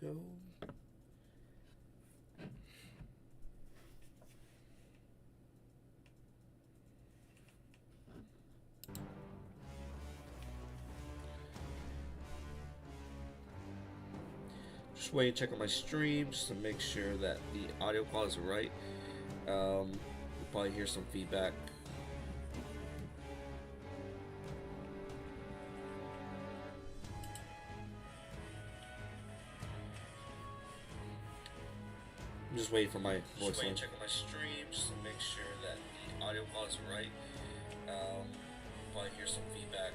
go. Just wait and check on my streams to make sure that the audio quality is right. You'll probably hear some feedback. I'm just waiting for my voice. Just wait and check on my streams to make sure that the audio quality is right. Probably hear some feedback.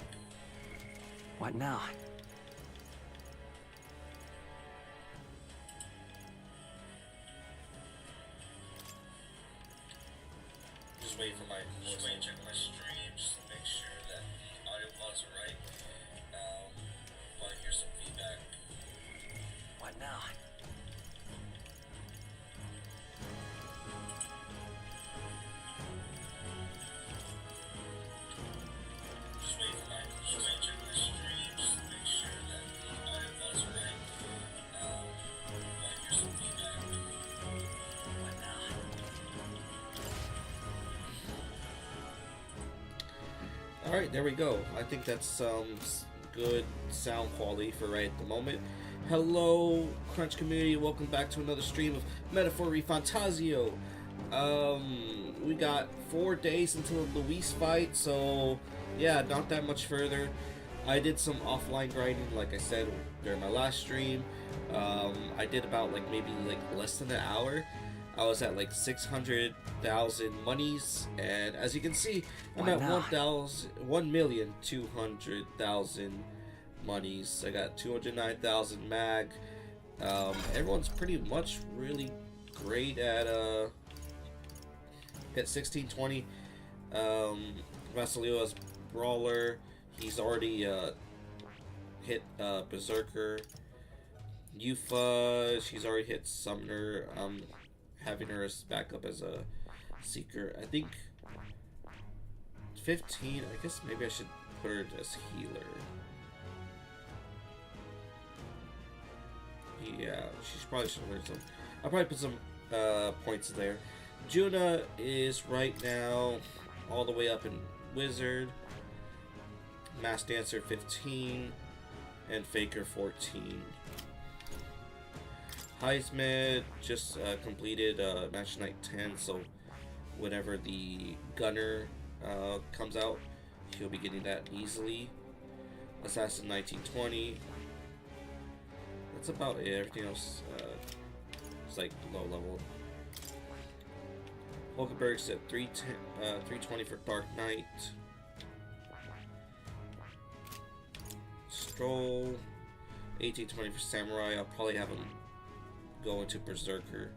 What now? Just waiting for my voice. Just wait and check on my streams to make sure that the audio quality is right. Probably hear some feedback. What now? Alright, there we go. I think that's good sound quality for right at the moment. Hello, Crunch community. Welcome back to another stream of Metaphor ReFantazio. We got 4 days until the Luis fight, so yeah, not that much further. I did some offline grinding, like I said, during my last stream. I did about maybe less than an hour. I was at 600,000 monies, and as you can see, I'm at 1,200,000 monies. I got 209,000 mag. Everyone's pretty much really great at 1620. Vasilio as brawler. He's already hit berserker. Yufa, she's already hit summoner. Having her as backup as a seeker. I think 15. I guess maybe I should put her as healer. Yeah, she probably should learn some. I'll probably put some points there. Juna is right now all the way up in wizard. Mass dancer 15 and faker 14. Heisman just completed match night 10, so whenever the gunner comes out, he'll be getting that easily. Assassin 1920. That's about it. Everything else is low level. Hulkenberg's at 320 for Dark Knight. Stroll 1820 for Samurai. I'll probably have him go into Berserker.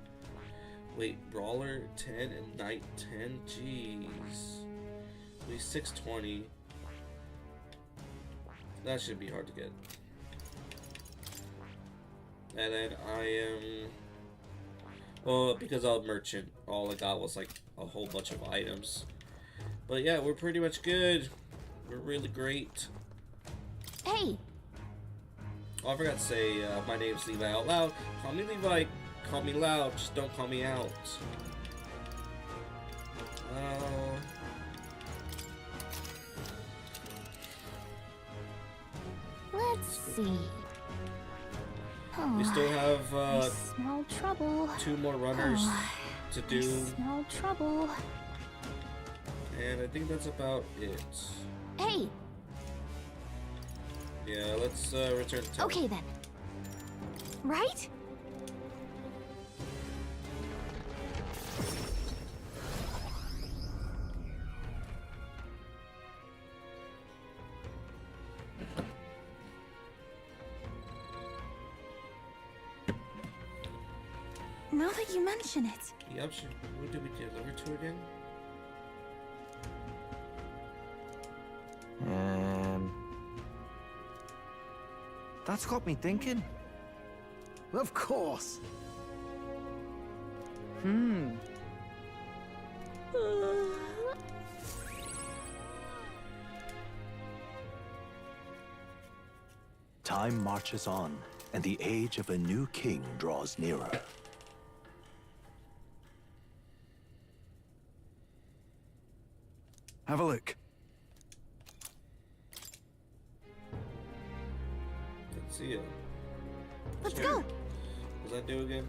Wait, Brawler 10 and Knight 10? Jeez. Wait, 620. That should be hard to get. And then I am... Well, because I'm a merchant, all I got was a whole bunch of items. But yeah, we're pretty much good. We're really great. Hey! Oh, I forgot to say, my name's LevioutLoud. Call me Levi, call me Loud, just don't call me out. Let's see. We still have I smell trouble. 2 more runners to do. I smell trouble. And I think that's about it. Hey! Yeah, let's return to town. Okay then. Right? Now that you mention it. Yep, what did we deliver to again? That's got me thinking. Of course. Time marches on. and the age of a new king draws nearer. Have a look. Let's see it. Let's go. What does that do again?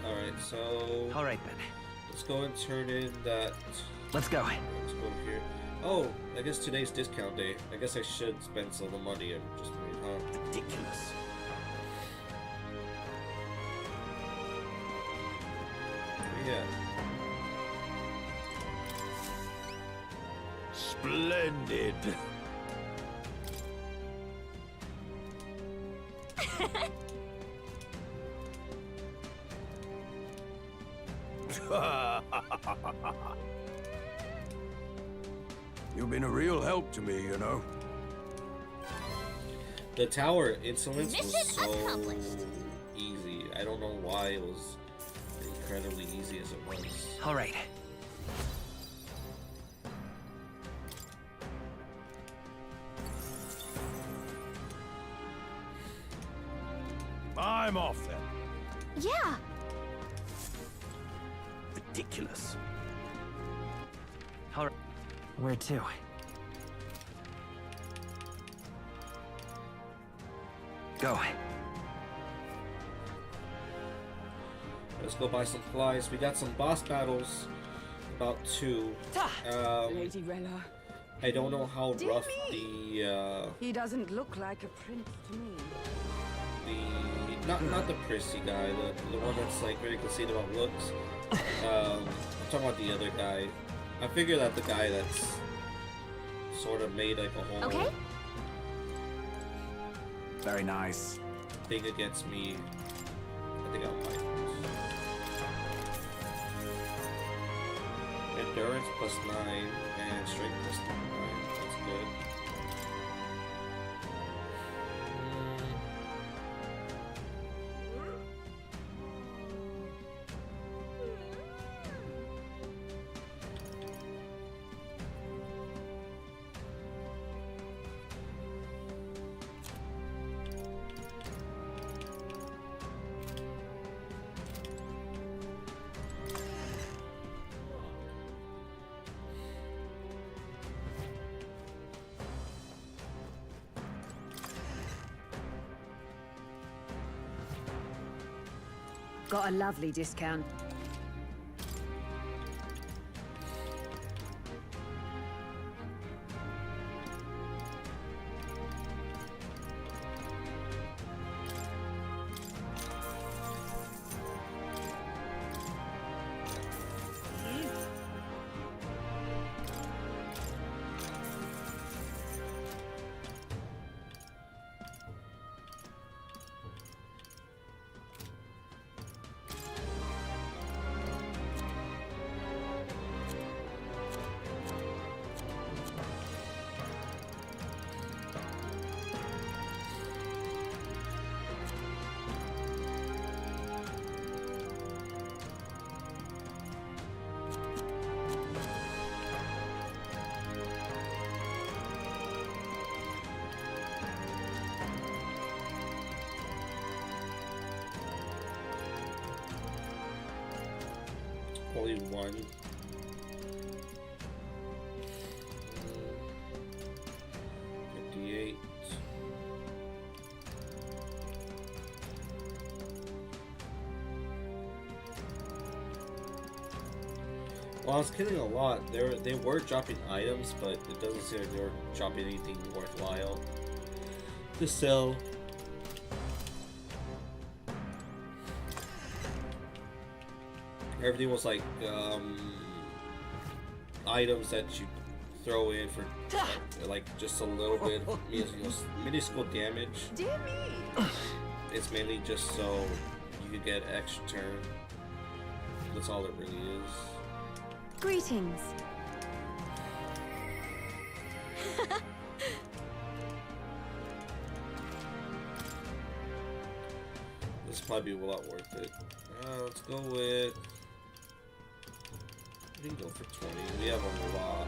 Alright, so Alright then. let's go and turn in that. Let's go. Let's go here. Oh, I guess today's discount day. I guess I should spend some of the money I just made, huh? Ridiculous. Yeah. Splendid. You've been a real help to me, you know. The tower insolence was Mission so accomplished. easy. I don't know why it was incredibly easy as it was. Alright. I'm off then. Yeah. Ridiculous. Alright. Where to? Go. Let's go buy some supplies. We got some boss battles. About 2. Lady Rella. I don't know how Dear rough me. He doesn't look like a prince to me. not the prissy guy, the one that's like very conceited about looks. I'm talking about the other guy. I figure that the guy that's sort of made like a whole Okay. Very nice. thing against me. I think I'll fight. Endurance +9 and strength +9. That's good. Got a lovely discount. Only one. 58. Well, I was killing a lot. They were dropping items, but it doesn't seem like they were dropping anything worthwhile to sell. Everything was like items that you throw in for like just a little bit, minuscule damage. Dear me. It's mainly just so you could get extra turn. That's all it really is. Greetings. This will probably be a lot worth it. Let's go with We can go for 20. We have a lot.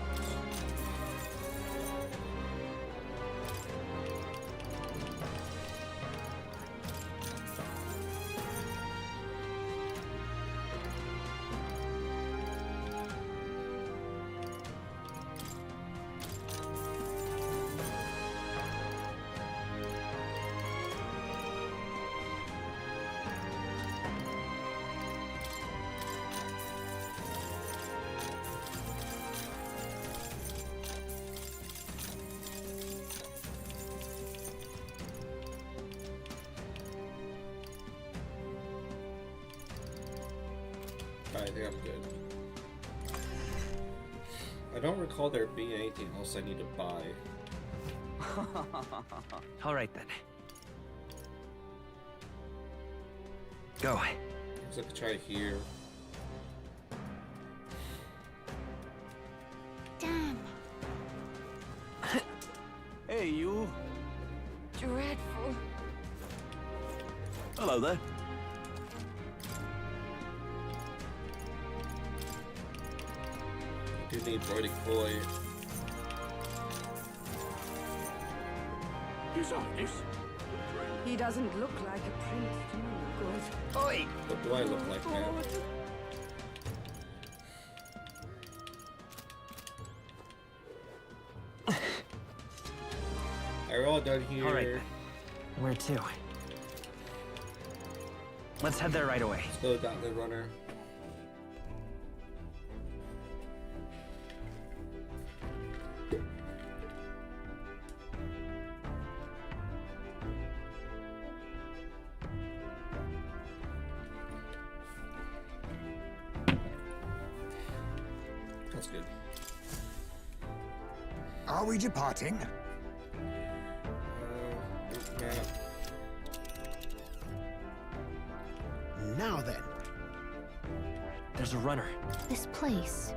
I think I'm good. I don't recall there being anything else I need to buy. All right then. Go. Looks like I try here. Damn. Hey, you. Dreadful. Hello there. I do need Brody Coy. He doesn't look like a prince to me, good. Oi! What do I look like now? We're all done here. All right then. Where to? Let's head there right away. Let's go, Gauntlet Runner. That's good. Are we departing? Map. Now then. There's a runner. This place.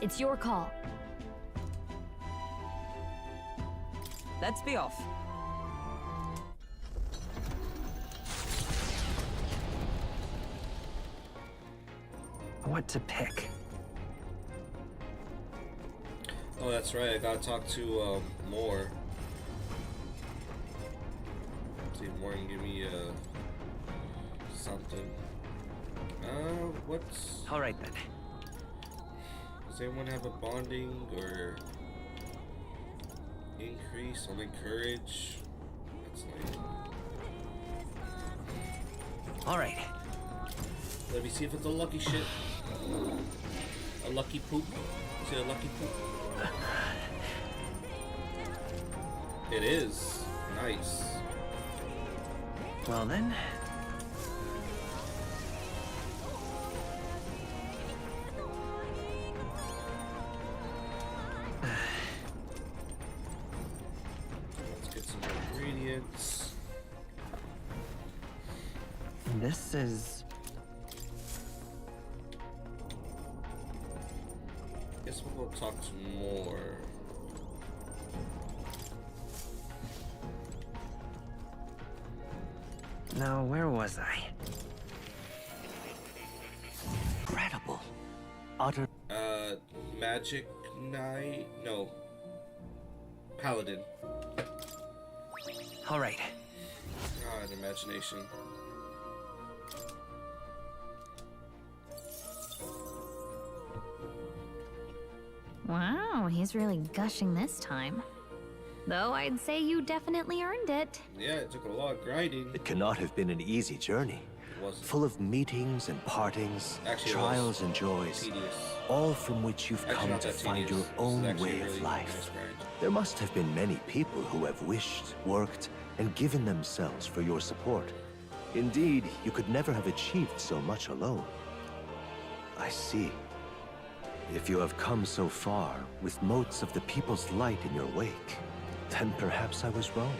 It's your call. Let's be off. What to pick? Oh, that's right. I gotta talk to Moore. See if Moore can give me something. What's? All right then. Does anyone have a bonding or increase on encourage? That's like. All right. Let me see if it's a lucky shit. A lucky poop. Is it a lucky poop? It is. Nice. Well then. Let's get some ingredients. This is. Guess we'll go talk to Moore. Now, where was I? Incredible. Utter. Magic Knight? No. Paladin. All right. God, imagination. Wow, he's really gushing this time. Though I'd say you definitely earned it. Yeah, it took a lot of grinding. It cannot have been an easy journey, It wasn't. full of meetings and partings, Actually, it trials was and joys, tedious. all from which you've Actually, come not to that find tedious. your This is own actually way really of nice life. grind. There must have been many people who have wished, worked, and given themselves for your support. Indeed, you could never have achieved so much alone. I see. If you have come so far with motes of the people's light in your wake, then perhaps I was wrong,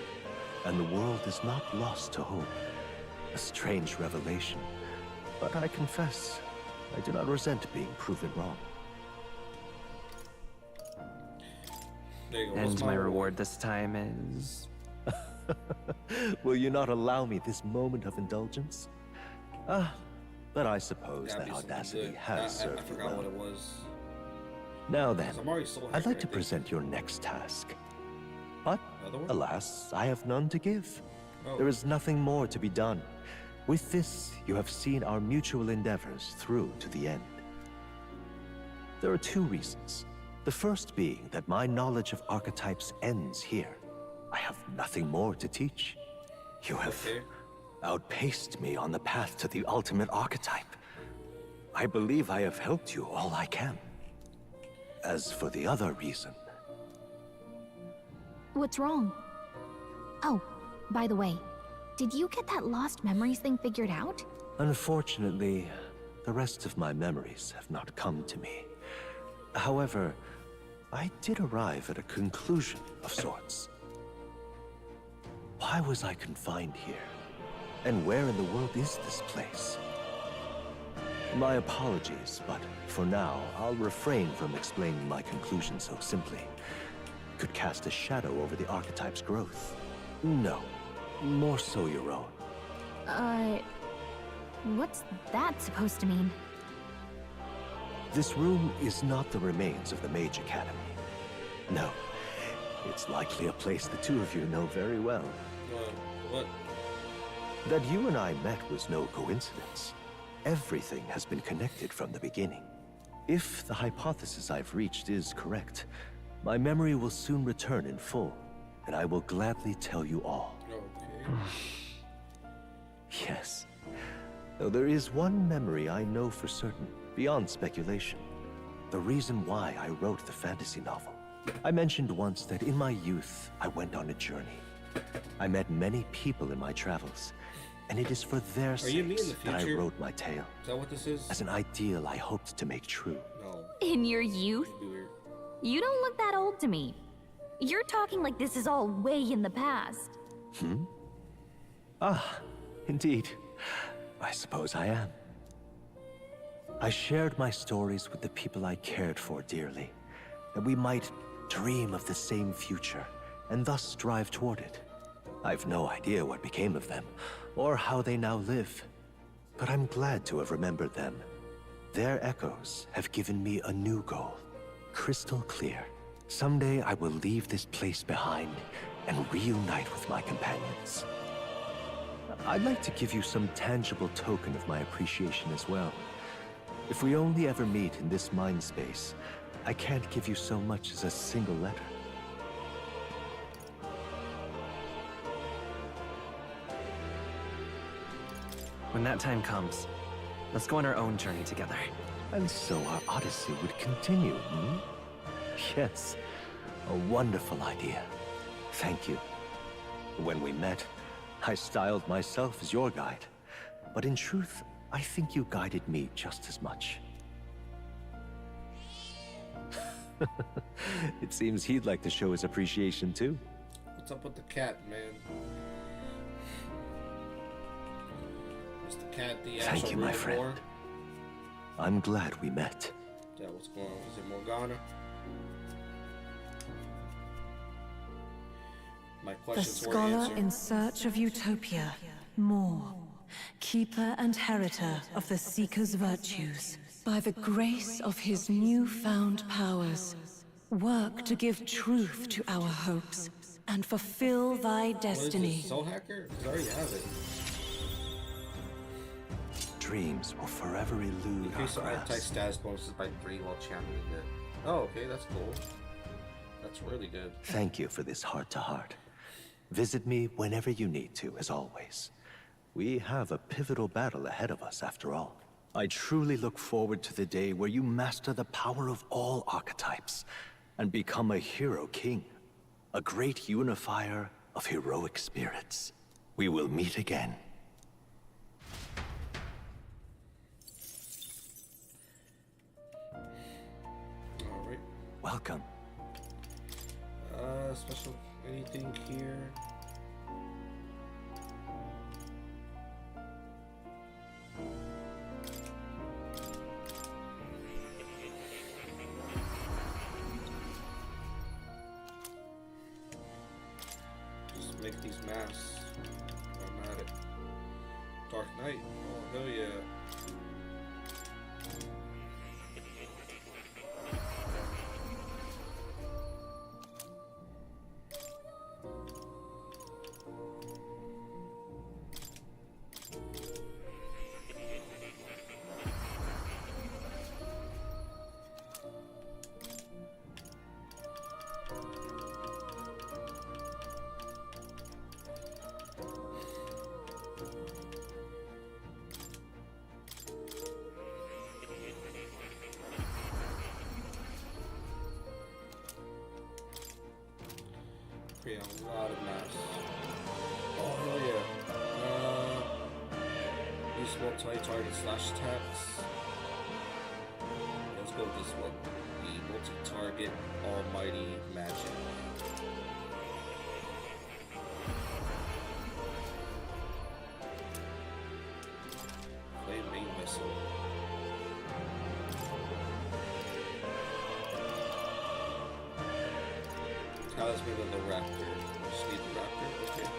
and the world is not lost to hope. A strange revelation, but I confess, I do not resent being proven wrong. There you go. And What's my reward this time is. Will you not allow me this moment of indulgence? But I suppose Gotta that be something audacity good. has I served you forgot what well. it was. Now then, I'm already soul I'd hacker, like to I think. present your next task. But, Another one? alas, I have none to give. Oh. There is nothing more to be done. With this, you have seen our mutual endeavors through to the end. There are two reasons. The first being that my knowledge of archetypes ends here. I have nothing more to teach. You have Okay. outpaced me on the path to the ultimate archetype. I believe I have helped you all I can. As for the other reason, What's wrong? Oh, by the way, did you get that lost memories thing figured out? unfortunately, the rest of my memories have not come to me. However, I did arrive at a conclusion of sorts. Why was I confined here? And where in the world is this place? My apologies, but for now, I'll refrain from explaining my conclusion so simply. It could cast a shadow over the archetype's growth. No, more so your own. What's that supposed to mean? This room is not the remains of the Mage Academy. No, it's likely a place the two of you know very well. What? That you and I met was no coincidence. Everything has been connected from the beginning. If the hypothesis I've reached is correct, my memory will soon return in full, and I will gladly tell you all. Okay. Yes. Though there is one memory I know for certain, beyond speculation. The reason why I wrote the fantasy novel. I mentioned once that in my youth, I went on a journey. I met many people in my travels, and it is for their you me in sakes the that I future? wrote my tale. Is that what this is? As an ideal I hoped to make true. No. In your youth? It'd be weird. You don't look that old to me. You're talking like this is all way in the past. Ah, indeed. I suppose I am. I shared my stories with the people I cared for dearly, that we might dream of the same future, and thus strive toward it. I've no idea what became of them, or how they now live, but I'm glad to have remembered them. Their echoes have given me a new goal, crystal clear. Someday I will leave this place behind and reunite with my companions. I'd like to give you some tangible token of my appreciation as well. If we only ever meet in this mind space, I can't give you so much as a single letter. When that time comes, let's go on our own journey together. And so our odyssey would continue, hmm? Yes, a wonderful idea. Thank you. When we met, I styled myself as your guide. But in truth, I think you guided me just as much. It seems he'd like to show his appreciation too. What's up with the cat, man? Is the cat the actual Thank you, my friend. War? I'm glad we met. Yeah, what's going on? Is it Morgana? My The questions were scholar answered. in search of utopia. More. Keeper and heriter of the Seeker's virtues. By the grace of his newfound powers, work to give truth to our hopes and fulfill thy What is destiny. this, Soul Hacker? 'Cause I already have it. Dreams will forever elude our Increase the archetype grasp. status bonuses by 3 while championing it. Oh, okay, that's cool. That's really good. Thank you for this heart-to-heart. Visit me whenever you need to, as always. We have a pivotal battle ahead of us, after all. I truly look forward to the day where you master the power of all archetypes and become a hero king, a great unifier of heroic spirits. We will meet again. Alright. Welcome. Special anything here? Just make these masks. I'm at it. Dark Knight. Oh, hell yeah. create a lot of mass. Oh hell yeah. Use multi-target slash attacks. Let's go with this one. The multi-target almighty magic. Flaming missile. Talisman of the Raptor. Just need the Raptor? Okay.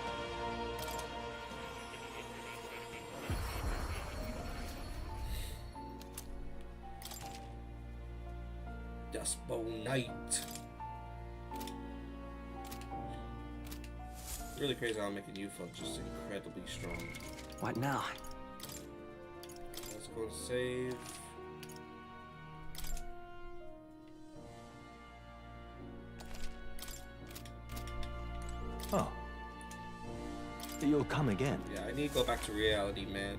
Dustbow Knight. Really crazy how I'm making you feel just incredibly strong. What now? Let's go and save. Oh. You'll come again. Yeah, I need to go back to reality, man.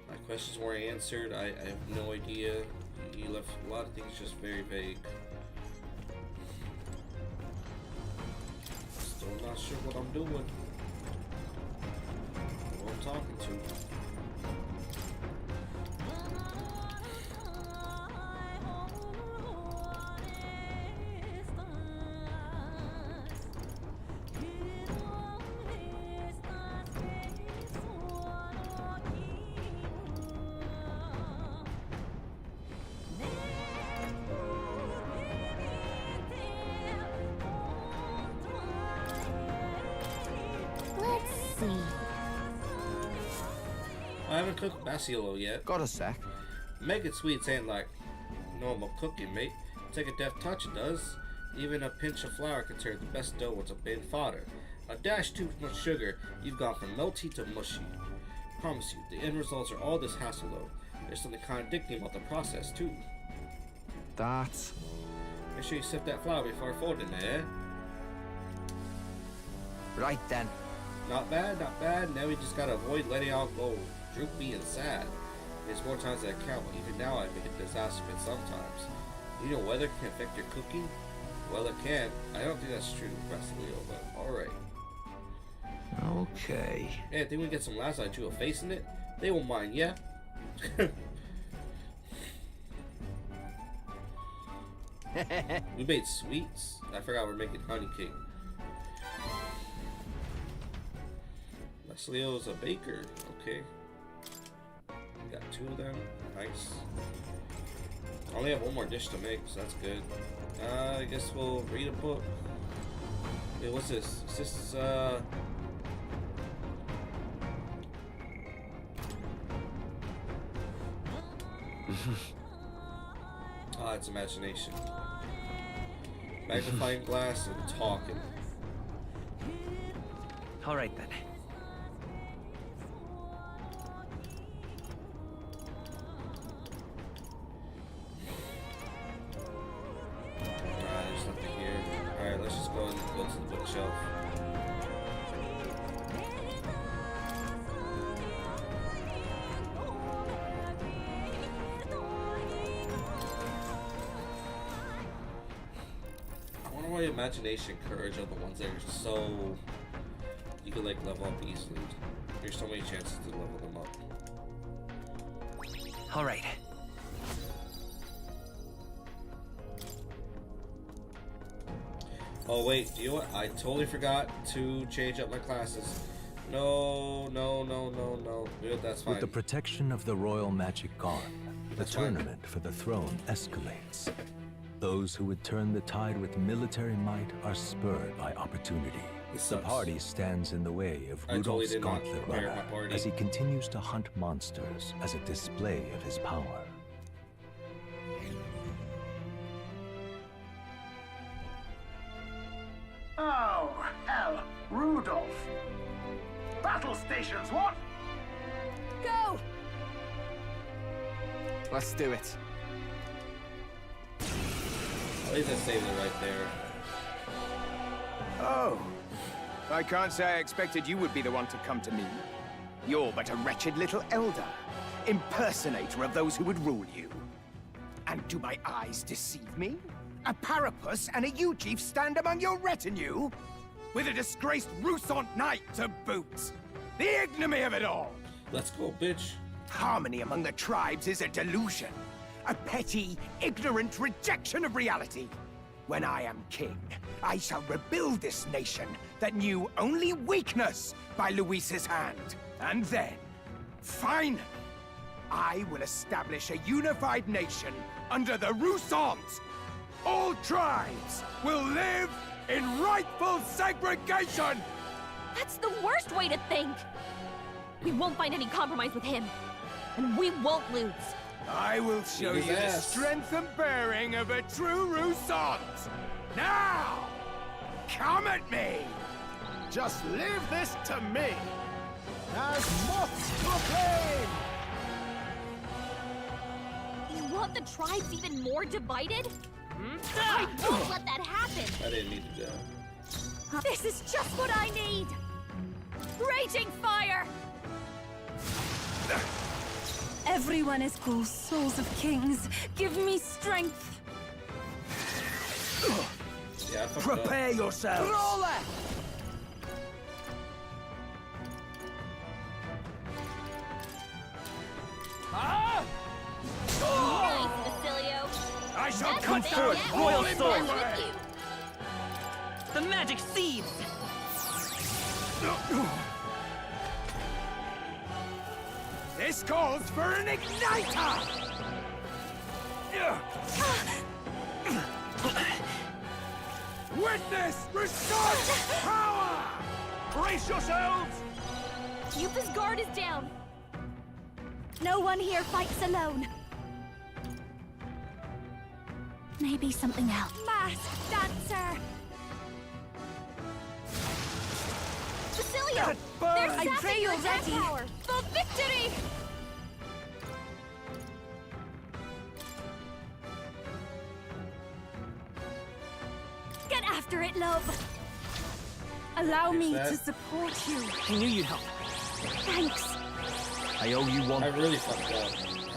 My questions weren't answered. I have no idea. You left a lot of things just very vague. Still not sure what I'm doing. Who I'm talking to. Let's see. I haven't cooked Basilo yet. Got a sec. Making sweets ain't like normal cooking, mate. Take a deft touch, it does. Even a pinch of flour can turn the best dough into bin fodder. A dash too much sugar, you've gone from melty to mushy. Promise you, the end results are all this hassle though. There's something contradicting about the process too. That's... Make sure you sip that flour before folding it, eh? Right then. Not bad, not bad. Now we just gotta avoid letting out go droopy and sad. There's more times than I count, but even now I make a disaster of it sometimes. You know weather can affect your cooking? Well, it can. I don't think that's true, Leo, but alright. Okay. Hey, I think we get some last night too of facing it. They won't mind, yeah? We made sweets. I forgot we're making honey cake. Leslie's a baker. Okay. We got 2 of them. Nice. I only have 1 more dish to make, so that's good. I guess we'll read a book. Wait, what's this? Is this, Ah, it's imagination. Magnifying glass and talking. All right then. There's nothing here. Alright, let's just go and go to the bookshelf. I wonder why imagination and courage are the ones that are so... you can like level up easily. There's so many chances to level them up. All right. Oh wait, do you know what? I totally forgot to change up my classes. No. Yeah, that's fine. With the protection of the royal magic gone, the That's fine. tournament for the throne escalates. Those who would turn the tide with military might are spurred by opportunity. This The sucks. party stands in the way of I totally Rudolph's did not gauntlet prepare runner my party. as he continues to hunt monsters as a display of his power. Oh, hell. Rudolph. Battle stations, what? Go! Let's do it. At least I saved it right there. Oh. I can't say I expected you would be the one to come to me. You're but a wretched little elder, impersonator of those who would rule you. And do my eyes deceive me? A Parapus and a Uchief stand among your retinue? with a disgraced Rusant knight to boot. The ignominy of it all! Let's go, bitch. Harmony among the tribes is a delusion. A petty, ignorant rejection of reality. When I am king, I shall rebuild this nation that knew only weakness by Luis's hand. And then, finally, I will establish a unified nation under the Rusant. All tribes will live in rightful segregation! That's the worst way to think! We won't find any compromise with him. And we won't lose. I will show Beat you his the ass. strength and bearing of a true Rusant! Now! Come at me! Just leave this to me. As moths to a flame. You want the tribes even more divided? I won't let that happen! I didn't mean to do. This is just what I need! Raging fire! Everyone is called souls of kings. Give me strength. Yeah, I fucked up. Prepare yourselves! Nice, Basilio! I shall That's come what they forth get royal when sword! I'm with you. The magic seeds! This calls for an igniter! Witness Rasant's power! Brace yourselves! Yupa's guard is down. No one here fights alone. Maybe something else. Masked dancer! Basilio! That burn! They're I sapping pray your you're attack ready. power! For victory! Get after it, love. Allow me that. to support you. I knew you'd help. Thanks. I owe you one. I really fucked up. I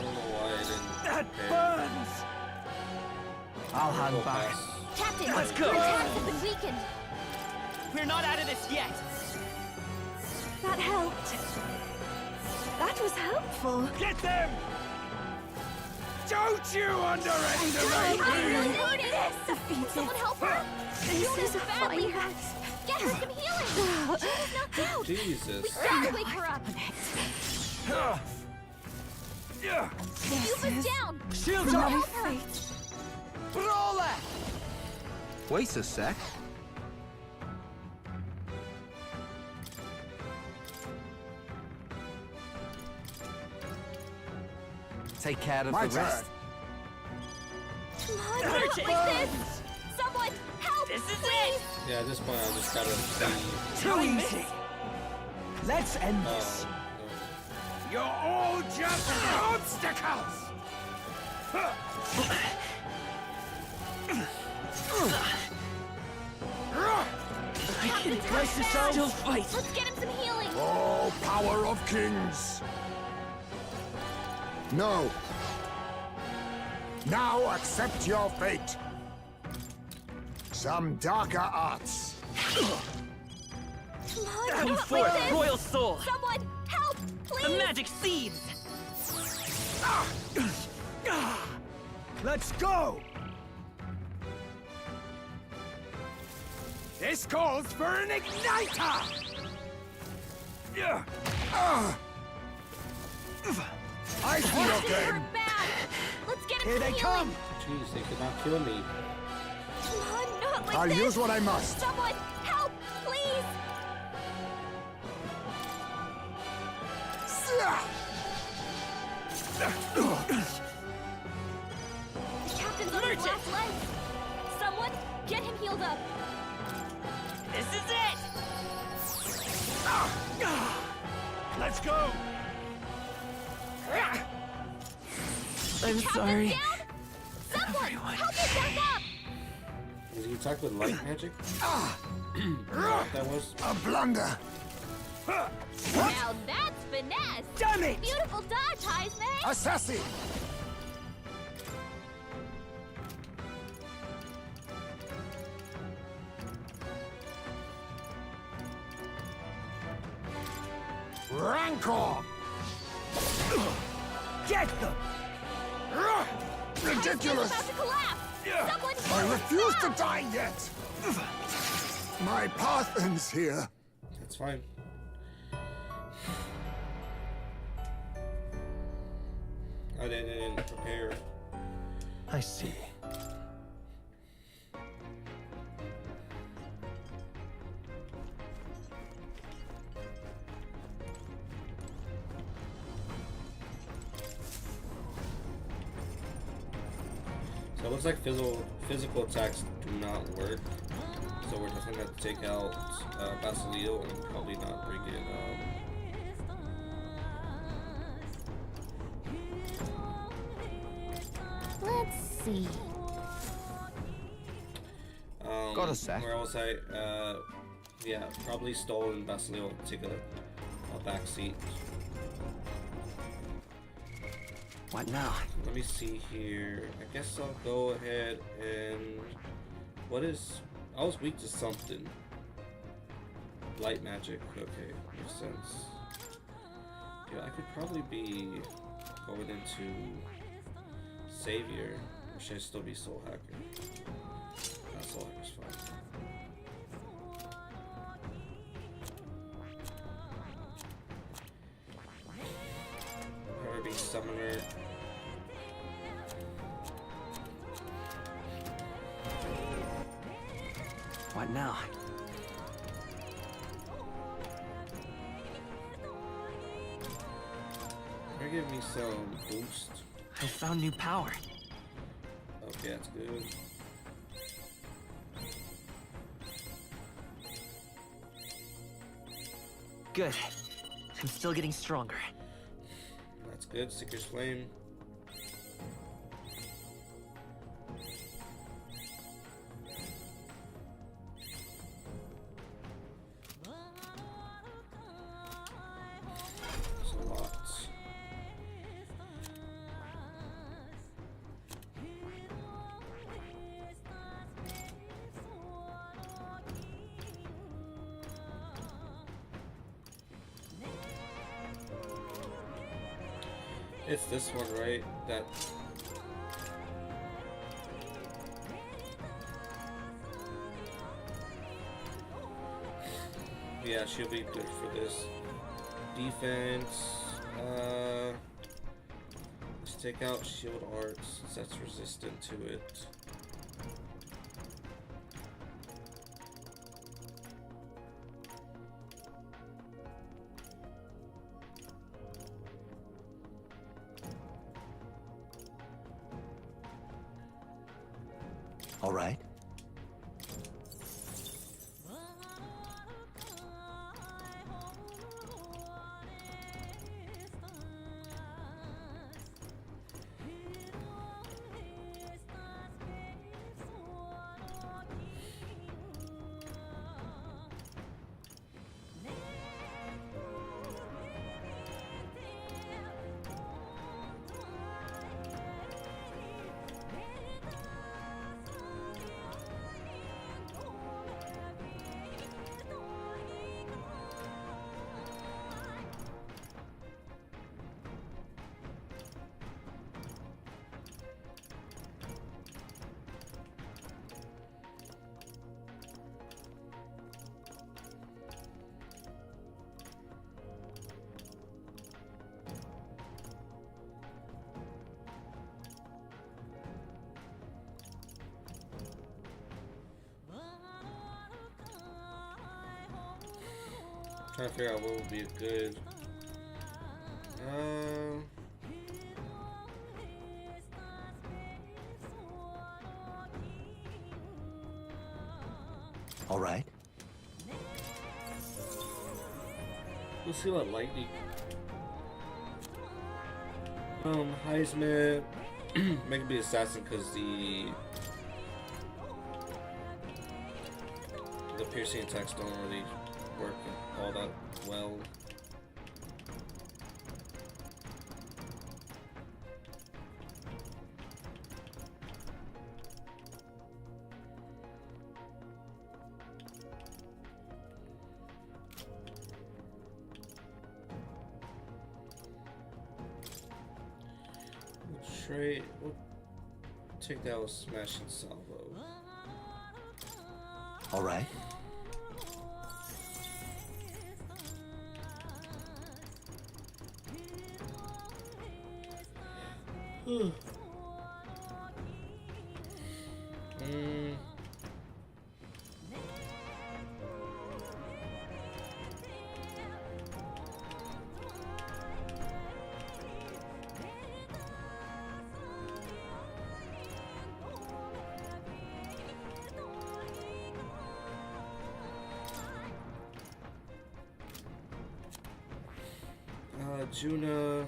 don't know why I didn't. That prepare. burns! I'll Go hang back. past. Captain, Let's go. your attacks have been weakened. We're not out of this yet. That helped. That was helpful. Get them! Don't you underestimate me! Defeated. Someone help her! This Yuna's is a badly fine hurt! Get her some healing! She's knocked out! We Jesus. gotta wake her up! Yupa's down! Shields Someone up! help her! Wait a sec. Take care of My the rest. Come on, not like this! Someone help! This is please! Yeah, at this point I just gotta see. Too easy! Let's end this. Oh, You're all just obstacles! Captain's Brace yourself. Still fight. Let's get him some healing! Oh, power of kings! No. Now accept your fate. Some darker arts. Come on, Come not forth, like this! royal soul. Someone help! Please! The magic seeds. Let's go! This calls for an igniter! I see your Captain game! hurt bad! Let's get him Here some they healing! come! jeez, they could not kill me. Come on, not like I'll this! use what I must. Someone help! Please! The captain's on his last legs! Someone get him healed up! This is it. Let's go! I'm Captain's sorry. down? Someone help me back up! Was he attacked with light magic? What that was? A blunder. Now that's finesse! Damn it! Beautiful dodge, Heisman! A sassy. core! Get them! Ridiculous! About to collapse! Someone I refuse to die yet! My path ends here. That's fine. I didn't prepare. I see. So it looks like physical attacks do not work. So we're definitely going to have to take out Basilio and probably not bring in Let's see. Got a sec. Where was I? Yeah, probably stolen Basilio and take a back seat. What now? Let me see here. I guess I'll go ahead and what is? I was weak to something. Light magic. Okay, makes sense. Yeah, I could probably be going into Savior, or should I still be Soul Hacker? Not Soul Hacker's fine. Power Beast Summoner. What now? They're giving me some boost. I found new power. Okay, that's good. Good. I'm still getting stronger. That's good. Seeker's Flame. That's a lot. It's this one, right? That. Yeah, she'll be good for this. Defense. Let's take out Shield Arts since that's resistant to it. All right. Trying to figure out what would be a good. All right. We'll see what lightning. Heisman. Make me assassin because the piercing attacks don't really work all that well. trade. We'll take that with Smash and Salvo. All right. Juna.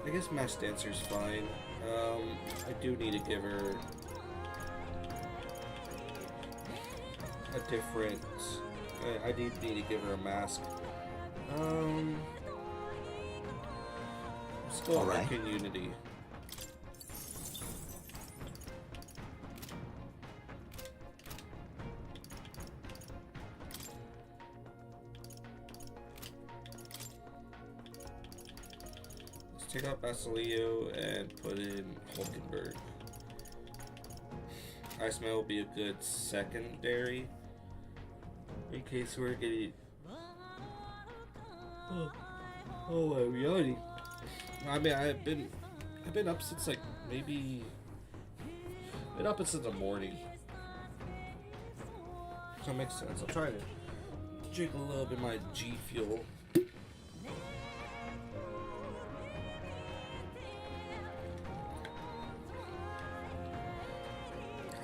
I guess Mass Dancer's fine. I do need to give her a different. I need to give her a mask. Let's go with Unity. Take out Basilio and put in Hulkenberg. Iceman will be a good secondary in case we're getting. Oh, reality. I mean, I've been up since like maybe been up since the morning. So it makes sense. I'll try to drink a little bit of my G Fuel.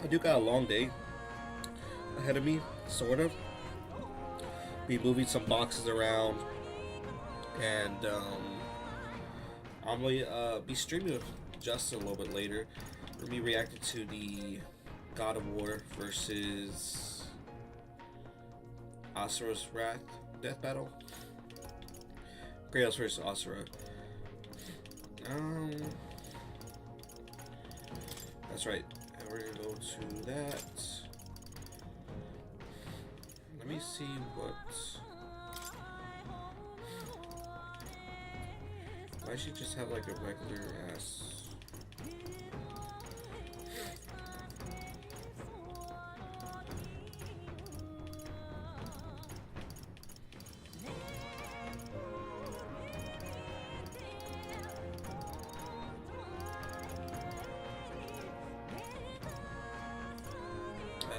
I do got a long day ahead of me, sort of. Be moving some boxes around, and I'm gonna be streaming with Justin a little bit later. We're gonna be reacting to the God of War versus Asura's Wrath death battle. Kratos versus Asura. That's right. We're gonna go to that. Let me see what. I should just have like a regular ass.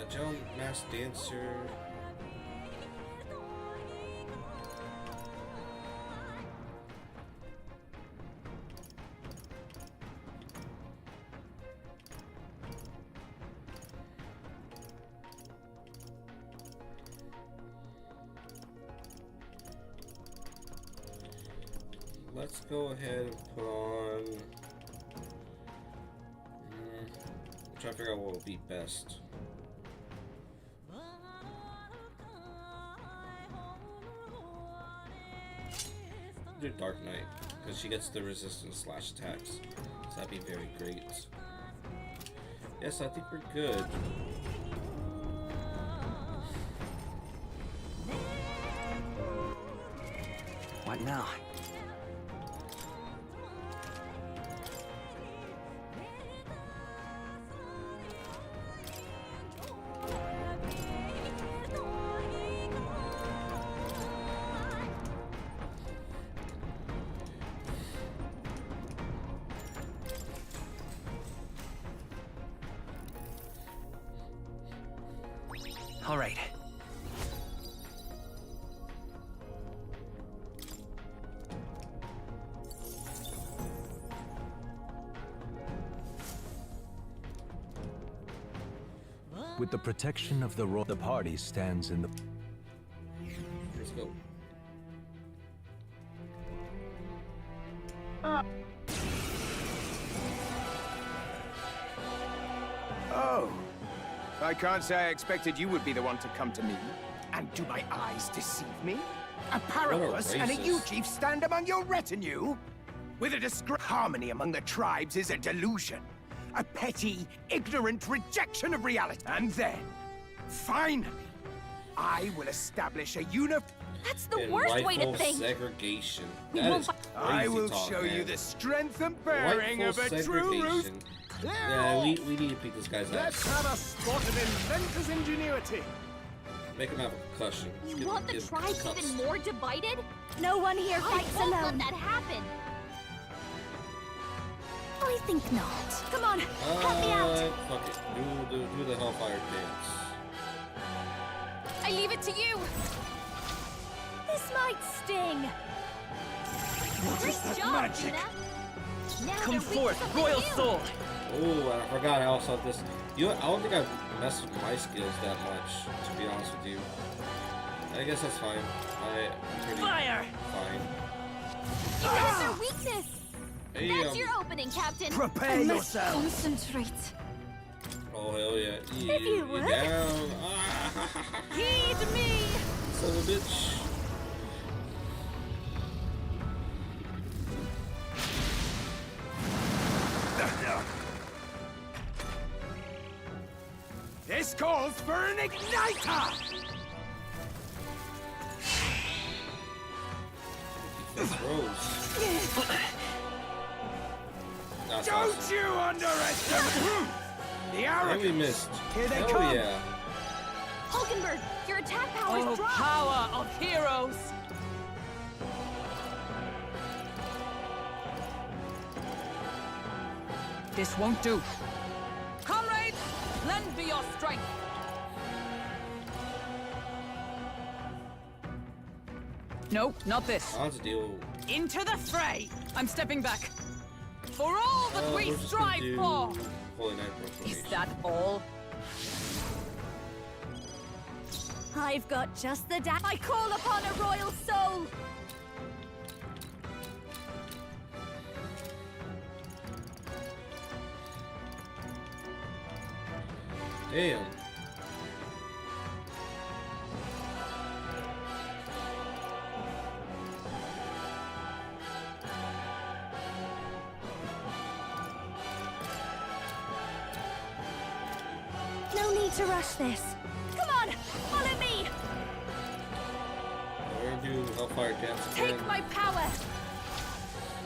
Joan Mass Dancer. Let's go ahead and put on. I'm trying to figure out what would be best. Do Dark Knight because she gets the resistance slash attacks, so that'd be very great. Yes, I think we're good. What now? All right. With the protection of the party stands in the... go. Oh. I can't say I expected you would be the one to come to me. And do my eyes deceive me? A Paragus and a racist. U-Chief stand among your retinue? With a harmony among the tribes is a delusion. A petty, ignorant rejection of reality. And then, finally, I will establish a That's the And worst way to rightful think. segregation. We That won't is fi- I crazy will talk, show man. you the strength and bearing Rightful of a true root. segregation. Clear Yeah, off. we need to beat this guy's Let's ass. have a spot of inventor's ingenuity. Make him have a concussion. You Give- want the give him tribes cuffs. even more divided? No one here I fights won't alone. let that happen. I think not. Come on, help me out. Fuck it. Do the Hellfire dance. I leave it to you. This might sting. Great job, magic? Juna. Now Come they're weak to forth, something Royal new. Soul! Oh, I forgot I also have this. You know, I don't think I've messed with my skills that much, to be honest with you. I guess that's fine. I'm pretty Fire! fine. You have their weakness. Hey, That's your opening, Captain. Prepare yourself. Concentrate. oh hell yeah. If you would. Down. Ah, Heed me. son of a bitch. This calls for an igniter! Defense rose. That's Don't awesome. you underestimate the And we arrogance! missed. Here they Hell come! yeah. Hulkenberg, your attack power is Oh, dropped. power of heroes! This won't do. Comrades, lend me your strength. No, not this. I'll have to deal. Into the fray! I'm stepping back. For all that we we're just gonna strive do for! Holy Knight Is Proclamation. that all? I've got just the I call upon a royal soul. Damn. No need to rush this. Come on, follow me. We're gonna do Hellfire Dance again. Take my power.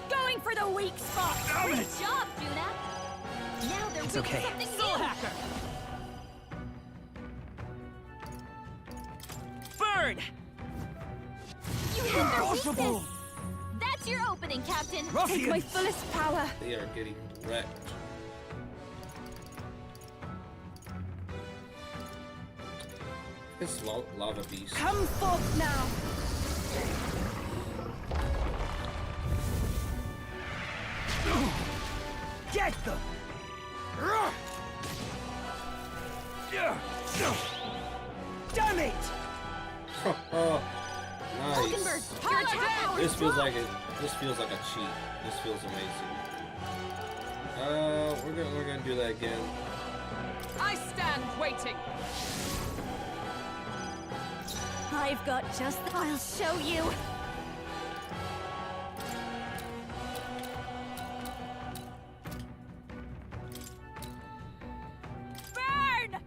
Going for the weak spot. Good job, Juna. Now they're It's weak okay. to something Soul new. Hacker! Burn! You have their Impossible! weakness. That's your opening, Captain. Take my Ruffians! fullest power. They are getting wrecked. It's lava beast. Come forth now. Get them! Damn it! Oh, Hulkenberg, nice. your attack power This is feels dropped. like this feels like a cheat. This feels amazing. We're gonna do that again. I stand waiting. I've got just the I'll show you. Burn!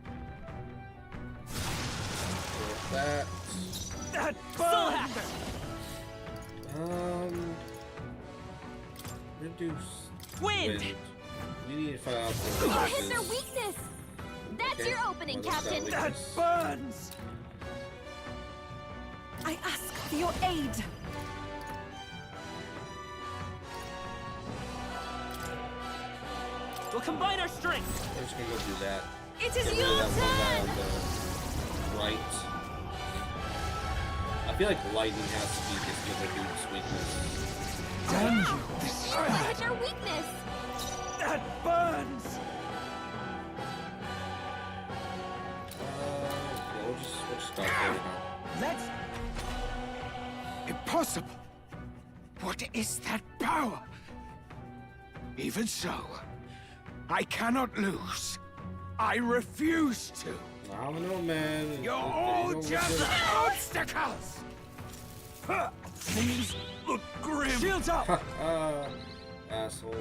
With that. That Soul burns! Hacker! Reduce Wind! We need to find out You what hit their this is. weakness. That's Okay. your opening, What is that Captain. That weakness? burns! I ask for your aid. We'll combine our strength! We're just gonna go do that. It is Get rid of your that one guy turn. on the right. I feel like lightning has to be this good at dude's weakness. Damn you! I hit their weakness. That burns! Yeah, we'll just start there now. Let's... Impossible! What is that power? Even so, I cannot lose. I refuse to. I don't know, man. You're all just obstacles! Things look grim. Shields up! Asshole.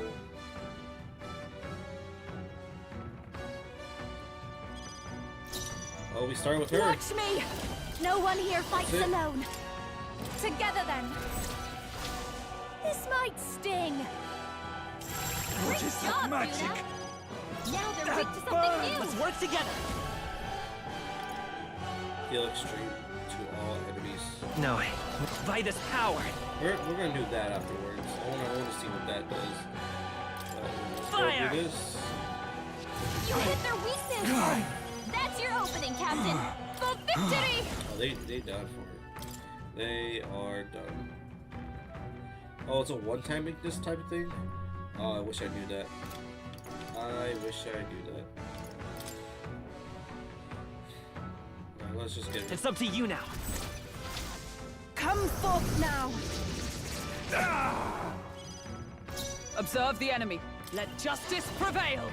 Oh, we start with her. Watch me! No one here fights That's it. alone. Together then. This might sting. What is that job, magic? Yuna. Now they're That weak to something burn! new. Let's work together. Heal extreme to all enemies. No, by this power. We're gonna do that afterwards. I wanna see what that does. Let's Fire! go do this. You hit their weakness. That's your opening, Captain. For victory! Oh, they done for it. They are done. Oh, it's a one-time make this type of thing? Oh, I wish I knew that. I wish I knew that. Alright, let's just get it. It's up to you now. Come forth now. Observe the enemy. Let justice prevail.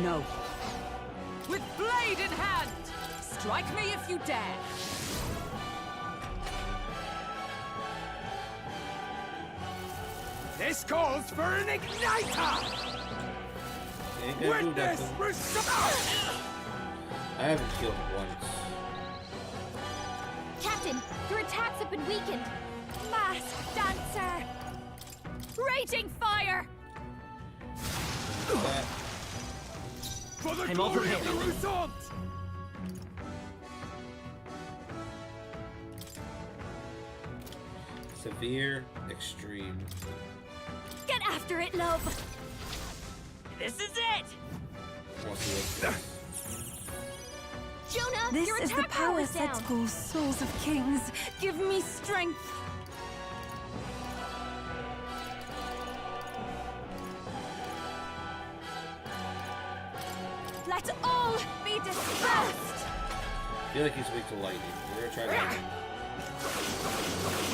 No. With blade in hand, strike me if you dare. This calls for an igniter! Ain't gonna do Witness nothing. result! I haven't killed once. Captain, your attacks have been weakened. Masked dancer! Raging fire! That. For the I'm all glory of prepared. the result! Severe extreme. Get after it, love! This is it! Want to see what's Jonah, This your is attack the power power's down. that calls souls of kings. Give me strength. Let all be dispersed! I feel like he's weak to lightning. We're gonna try lightning.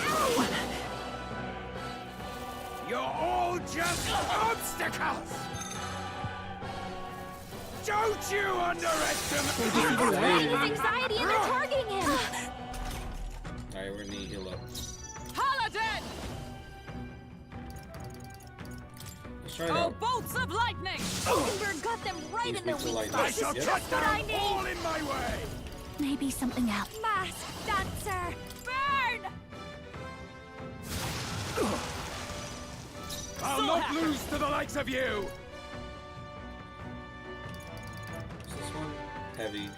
Ow! You're all just obstacles! Don't you underestimate... He's anxiety and they're targeting him! Alright, we're gonna need heal up. Paladin! Let's try it Oh, out. bolts of lightning! Oakenberg got them right He's in their weak to weak lightning. I spots. shall Yep. cut What I down need. all in my way! Maybe something else. Masked dancer! Burn! I'll Soul not hacker. lose to the likes of you! Is this one heavy?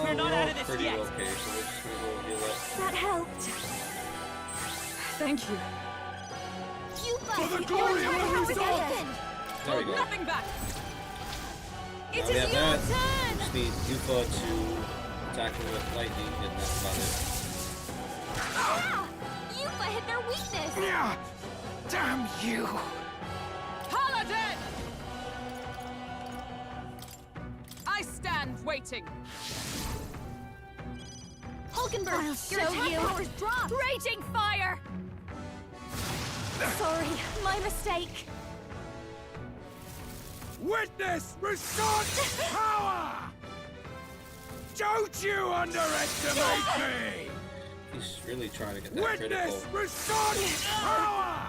We're not out of this pretty yet. okay, so we're just gonna go heal up. That helped. Thank you. You For the guys glory of the power result. again. There we Hold go. nothing back. It Now is we your have that. turn! Just need Yufa to attack him with lightning, and that's about it. Ah! Yufa hit their weakness! Yeah. Damn you! Paladin! I stand waiting. Hulkenberg, your show attack you. powers dropped! Raging fire! Sorry, my mistake. Witness resort power! Don't you underestimate me! He's really trying to get that Witness critical. resort power!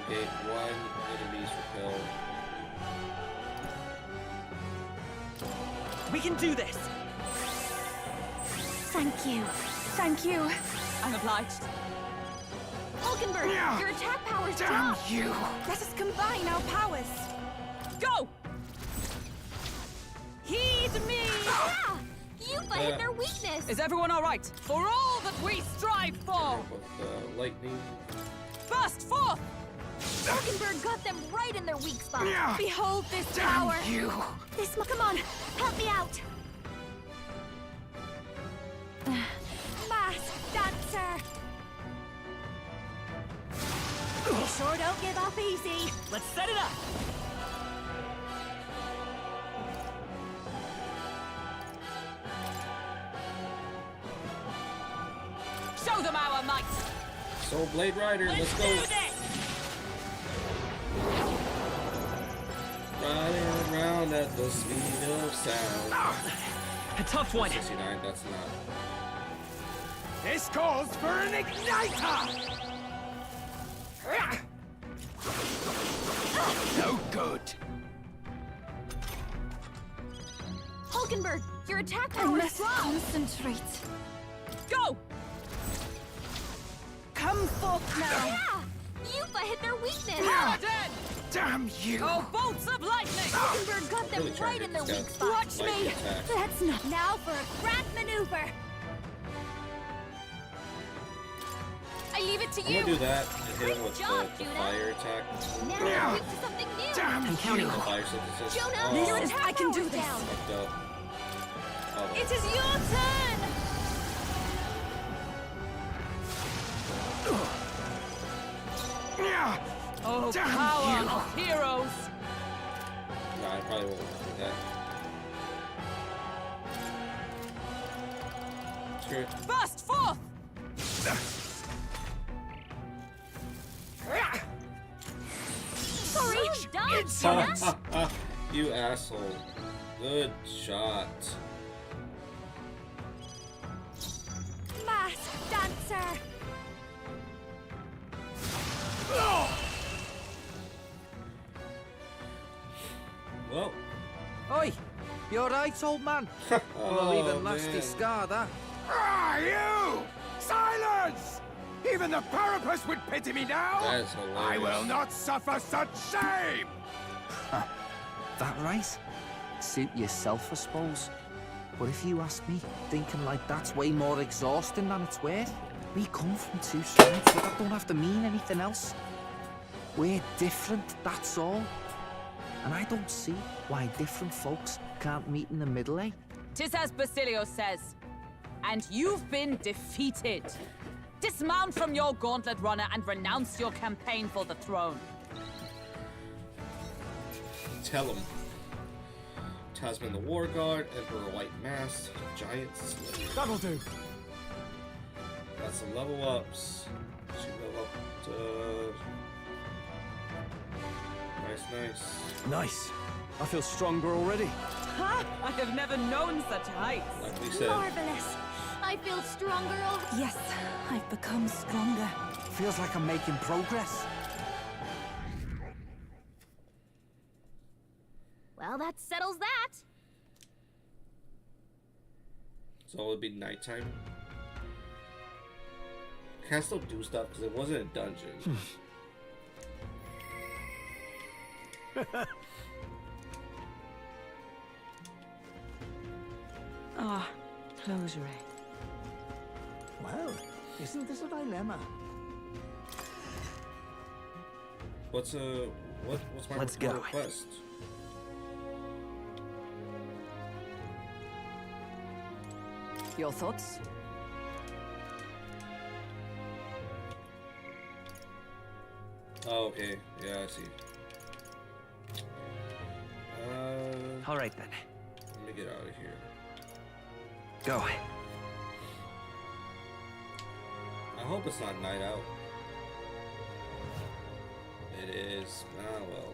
Okay, one enemy's repelled. We can do this! Thank you. Thank you. I'm obliged. Hulkenberg, Yeah. your attack powers Damn dropped! you! Let us combine our powers! Go! Heed me! Ah! Yufa hit their weakness! Is everyone all right? For all that we strive for! With lightning. Burst forth! Hulkenberg got them right in their weak spot! Yeah. Behold this Damn power! you! Come on, help me out! don't give up easy. Let's set it up. Show them our might. So Blade Rider, let's go. Do this. Riding around at the speed of sound. A tough one. 69, that's not. This calls for an igniter! No good. Hulkenberg, your attack I power is must slow. concentrate. Go! Come forth now. Yeah! Yuffie hit their weakness. Paladin! Damn you! Oh, bolts of lightning! Hulkenberg got them Really trying right to in their get weak this spot. Watch me. Attack. That's not. Now for a grand maneuver. I leave it to I'm you. gonna do that and hit him with Good job, the Judah. fire attack. Now we're quick to something new. Damn I'm counting you! on it. Fire synthesis. Jonah, Oh, your Listen, attack I can do power's this. down. fucked up. Oh, It is your turn. Oh, Damn power you. of heroes! no, I probably won't do that. Sure. Burst forth! Sorry, dodge. You asshole. Good shot. Mask dancer. Well, Oi, you alright, old man? Well, even nasty man. scar, that. Ah, you! Silence! Even the Parapus would pity me now! That is hilarious. I will not suffer such shame! That right? Suit yourself, I suppose. But if you ask me, thinking like that's way more exhausting than it's worth. We come from two sides, so that don't have to mean anything else. We're different, that's all. And I don't see why different folks can't meet in the middle, eh? 'Tis as Basilio says. And you've been defeated. Dismount from your gauntlet runner and renounce your campaign for the throne. Tell him. Tasman the War Guard, Emperor White Mask, Giant Slave. That'll do. Got some level ups. She level up to... Nice. Nice. I feel stronger already. Ha! I have never known such heights. Like we said. Marvelous. I feel stronger already. Yes, I've become stronger. Feels like I'm making progress. Well, that settles that. So it'll be nighttime. Can I still do stuff? Because it wasn't a dungeon. Ah, closure. Well, isn't this a dilemma? What's my Let's go. request? Your thoughts? Oh, okay. Yeah, I see. All right then. Let me get out of here. Go. I hope it's not night out. It is. Ah, well.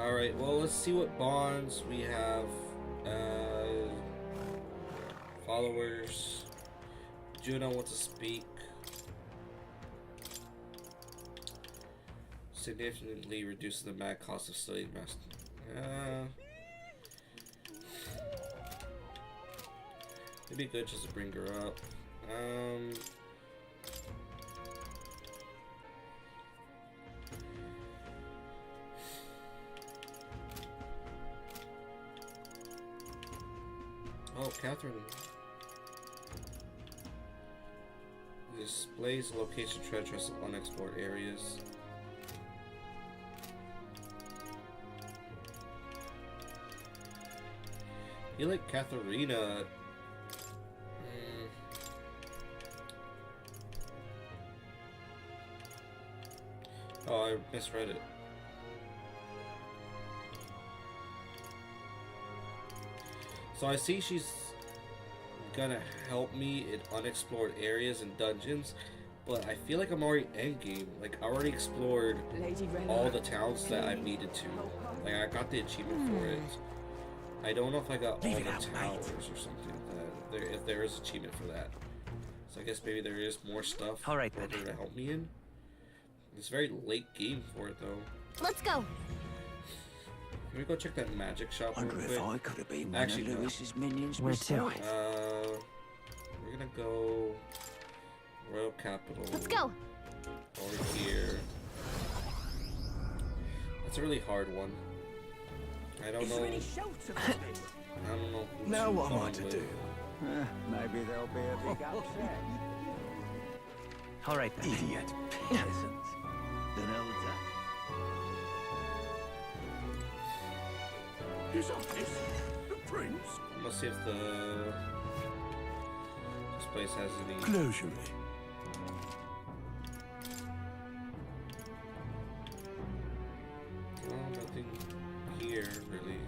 Alright, well, let's see what bonds we have. Followers. Juno wants to speak. Significantly reduces the mad cost of studying master. It'd be good just to bring her up. Oh, Catherine displays location treasures of unexplored areas. You like Katharina? Oh, I misread it. So I see she's gonna help me in unexplored areas and dungeons, but I feel like I'm already endgame. Like, I already explored all the towns that I needed to. Like, I got the achievement for it. I don't know if I got all the towers or something. If there is achievement for that. So I guess maybe there is more stuff to help me in. It's a very late game for it, though. Let's go. Can we go check that magic shop real quick? If I could have been Actually, one of no. Lewis's minions Where to? myself. We're gonna go Royal Capital. Let's go. Over here. That's a really hard one. I don't know. I don't know. Now what am I to with. do? Maybe there'll be a big upset. All right then. Idiot peasant. Then elder. Is this the prince? Let's see if this place has any. Closure. Well, nothing here really.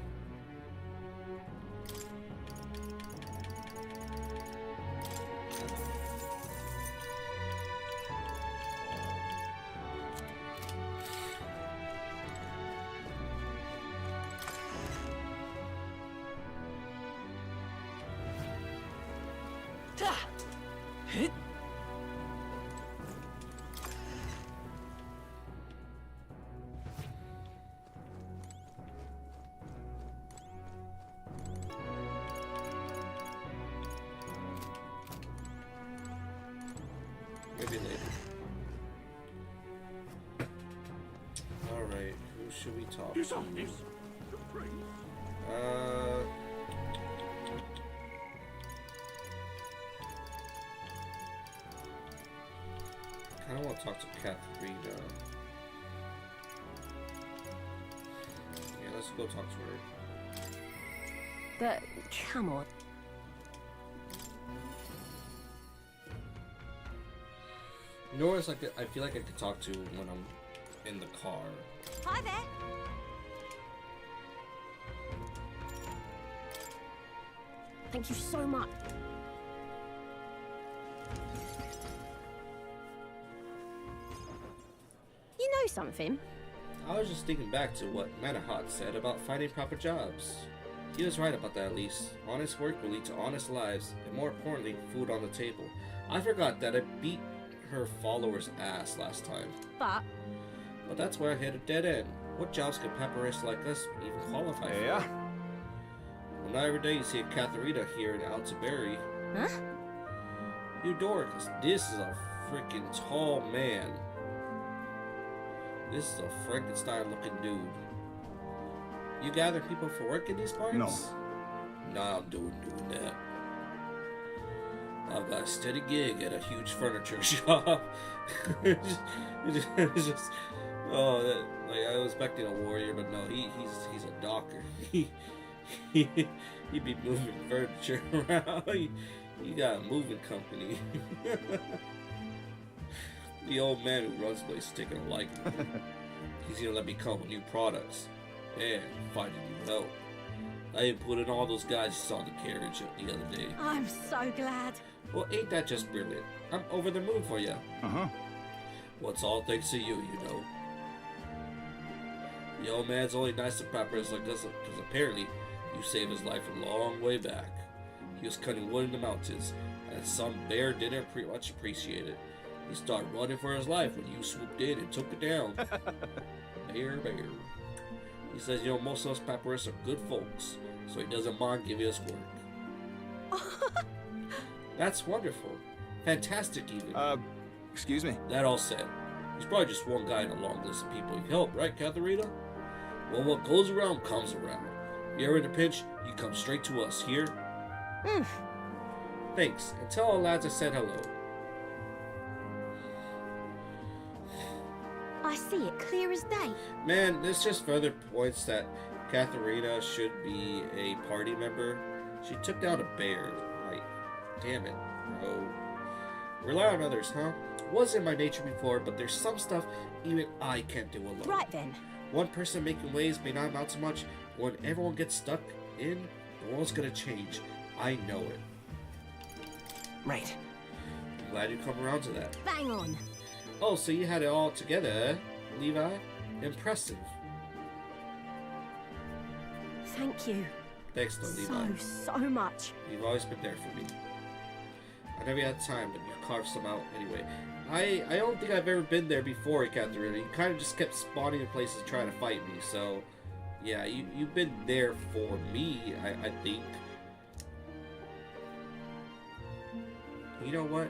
Maybe later. Alright, who should we talk to? I kinda want to talk to Katharina. Yeah, let's go talk to her. But come on. You know what it's like? I feel like I could talk to when I'm in the car. Hi there. Thank you so much. You know something? I was just thinking back to what Manahat said about finding proper jobs. He was right about that, at least. Honest work will lead to honest lives, and more importantly, food on the table. I forgot that I beat her followers' ass last time. But that's where I hit a dead end. What jobs could papyrus like us even qualify for? Yeah. Well, not every day you see a Katharina here in Altaberry. Huh? You dork, this is a freaking tall man. This is a Frankenstein-looking dude. You gather people for work in these parts? No. Nah, I'm doing that. I've got a steady gig at a huge furniture shop. it's just oh, like I was expecting a warrior, but no, he's a docker. He'd be moving furniture around. He got a moving company. The old man who runs the place is taking a liking to me. He's gonna let me come with new products and finding new help. I even put in all those guys you saw in the carriage the other day. I'm so glad. Well, ain't that just brilliant? I'm over the moon for you. Well, it's all thanks to you, you know. The old man's only nice to papyrus like this because apparently you saved his life a long way back. He was cutting wood in the mountains, and some bear didn't much appreciate it. He started running for his life when you swooped in and took it down. Bear. He says, you know, most of us papyrus are good folks, so he doesn't mind giving us work. That's wonderful. Fantastic, even. Excuse me? That all said, he's probably just one guy in a long list of people you help, right, Katharina? Well, what goes around comes around. If you're in a pinch, you come straight to us, here? Thanks, and tell all lads I said hello. I see it clear as day. Man, this just further points that Katharina should be a party member. She took down a bear. Like, damn it, bro. Rely on others, huh? Was in my nature before, but there's some stuff even I can't do alone. Right then. One person making waves may not amount to much, but when everyone gets stuck in, the world's gonna change. I know it. Right. I'm glad you come around to that. Bang on. Oh, so you had it all together, eh, Levi? Impressive. Thank you. Thanks, though, Levi. So much. You've always been there for me. I never had time, but you carved some out anyway. I don't think I've ever been there before, Catherine. You kind of just kept spawning in places trying to fight me, so... Yeah, you've been there for me, I think. You know what?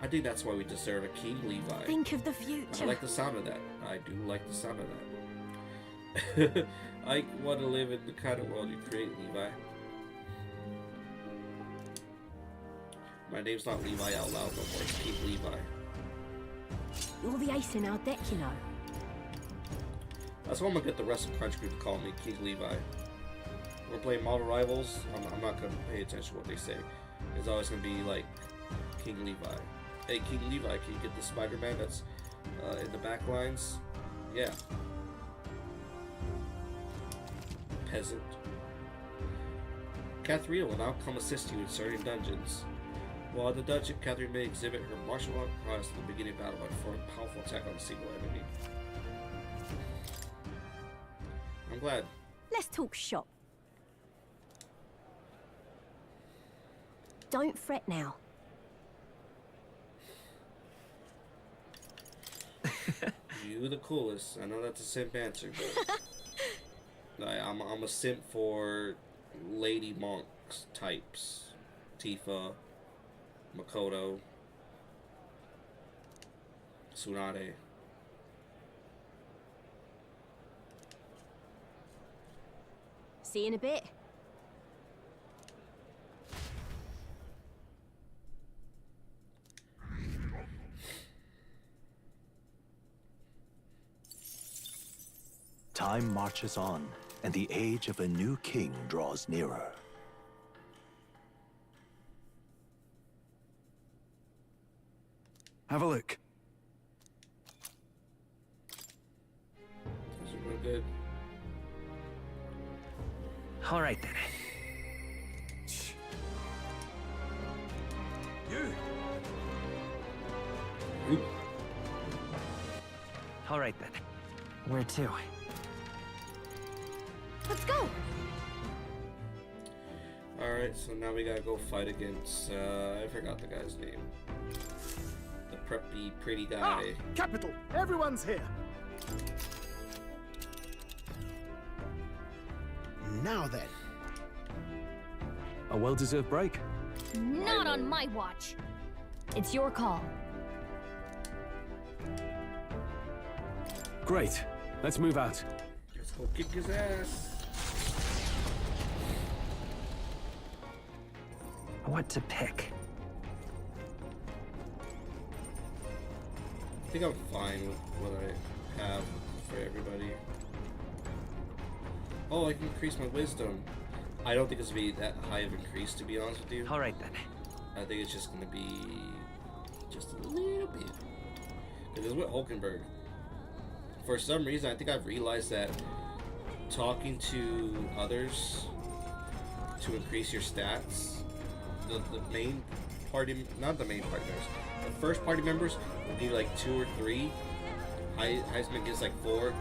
I think that's why we deserve a King Levi. Think of the future. I like the sound of that. I do like the sound of that. I want to live in the kind of world you create, Levi. My name's not Levi out loud no more. It's King Levi. You're the ace in our deck, you know. That's why I'm gonna get the rest of Crunch Crew to call me King Levi. We're playing Model Rivals. I'm not gonna pay attention to what they say. It's always gonna be like King Levi. Hey, King Levi, can you get the Spider-Man that's in the back lines? Yeah. Peasant. Katharina will now come assist you in certain dungeons. While in the dungeon, Katharina may exhibit her martial art prowess at the beginning of battle by performing a powerful attack on a single enemy. I'm glad. Let's talk shop. Don't fret now. You the coolest. I know that's a simp answer, but I'm a simp for lady monks types. Tifa, Makoto, Tsunade. See you in a bit. Time marches on, and the age of a new king draws nearer. Have a look. Those are real good. All right then. You. All right then. Where to? Let's go. Alright, so now we gotta go fight against, I forgot the guy's name. The preppy, pretty guy. Capital. Everyone's here. Now then. A well-deserved break. Not on my watch. It's your call. Great. Let's move out. Let's go kick his ass. What to pick? I think I'm fine with what I have for everybody. Oh, I can increase my wisdom. I don't think it's gonna be that high of increase, to be honest with you. All right then. I think it's just gonna be just a little bit. Because it's with Hulkenberg. For some reason, I think I've realized that talking to others to increase your stats, the main party, not the main party members, the first party members will give like 2 or 3. Heisman gives like 4,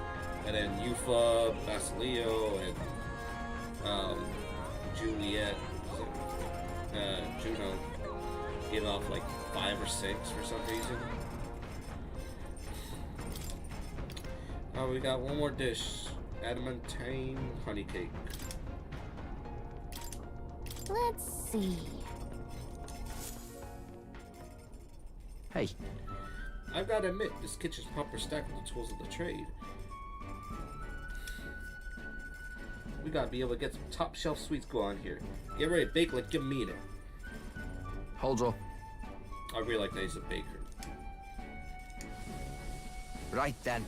and then Yufa, Basilio, and Juliet, Juno give off like 5 or 6 for some reason. Oh, we got one more dish. Adamantine honey cake. Let's see. Hey. I've got to admit, this kitchen's proper stacked with the tools of the trade. We gotta be able to get some top shelf sweets going here. Get ready to bake like you mean it. Hold up. I really like that he's a baker. Right then.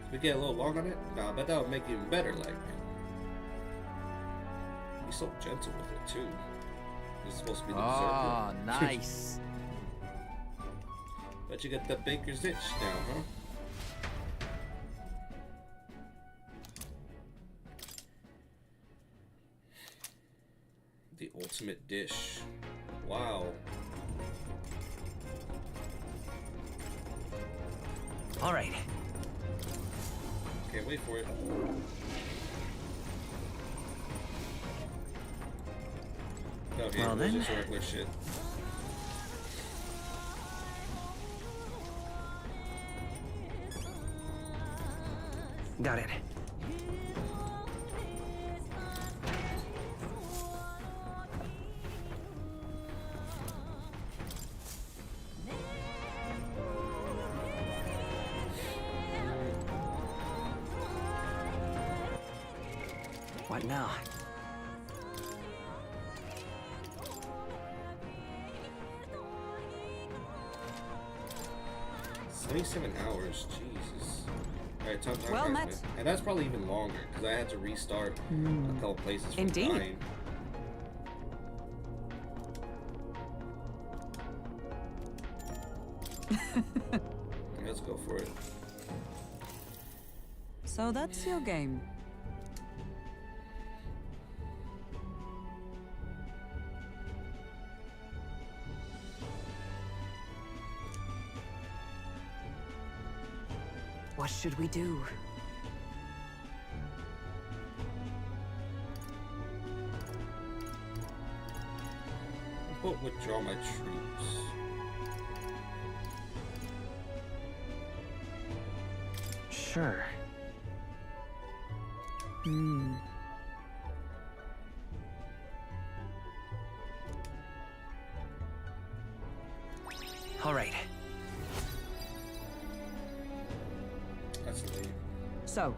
We get a little long on it? Nah, I bet that would make it even better, like. He's so gentle with it too. He's supposed to be the Oh, berserker. nice. But you get the baker's itch now, huh? The ultimate dish. Wow. All right. Can't wait for it. Okay, Well, this then. is regular shit. Got it. What now? It's 27 hours, Jesus. Alright, time Well guys, met. man. And that's probably even longer, because I had to restart a couple places from Indeed. dying. Let's go for it. So that's your game. What should we do? But withdraw my troops. Sure. All right. That's lame. So,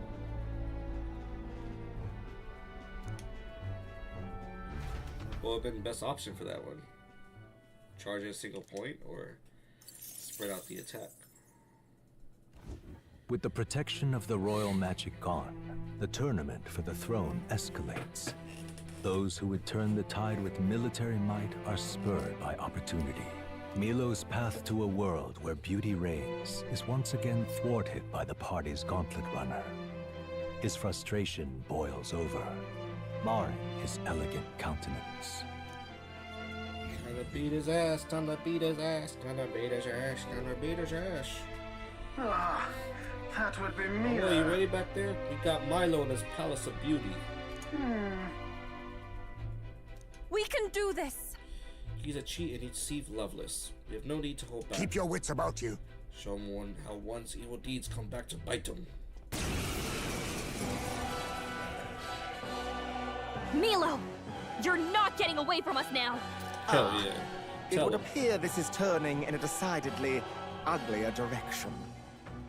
What would have been the best option for that one? Charge at a single point or spread out the attack? With the protection of the royal magic gone, the tournament for the throne escalates. Those who would turn the tide with military might are spurred by opportunity. Milo's path to a world where beauty reigns is once again thwarted by the party's gauntlet runner. His frustration boils over, marring his elegant countenance. Time to beat his ass, time to beat his ass, time to beat his ass, time to beat his ass. Ah, that would be me. Oh, you ready back there? We got Milo in his palace of beauty. We can do this! He's a cheat and he deceived Loveless. We have no need to hold back. Keep your wits about you. Show him how one's evil deeds come back to bite him. Milo! You're not getting away from us now! Hell yeah. It Tell would him. appear this is turning in a decidedly uglier direction.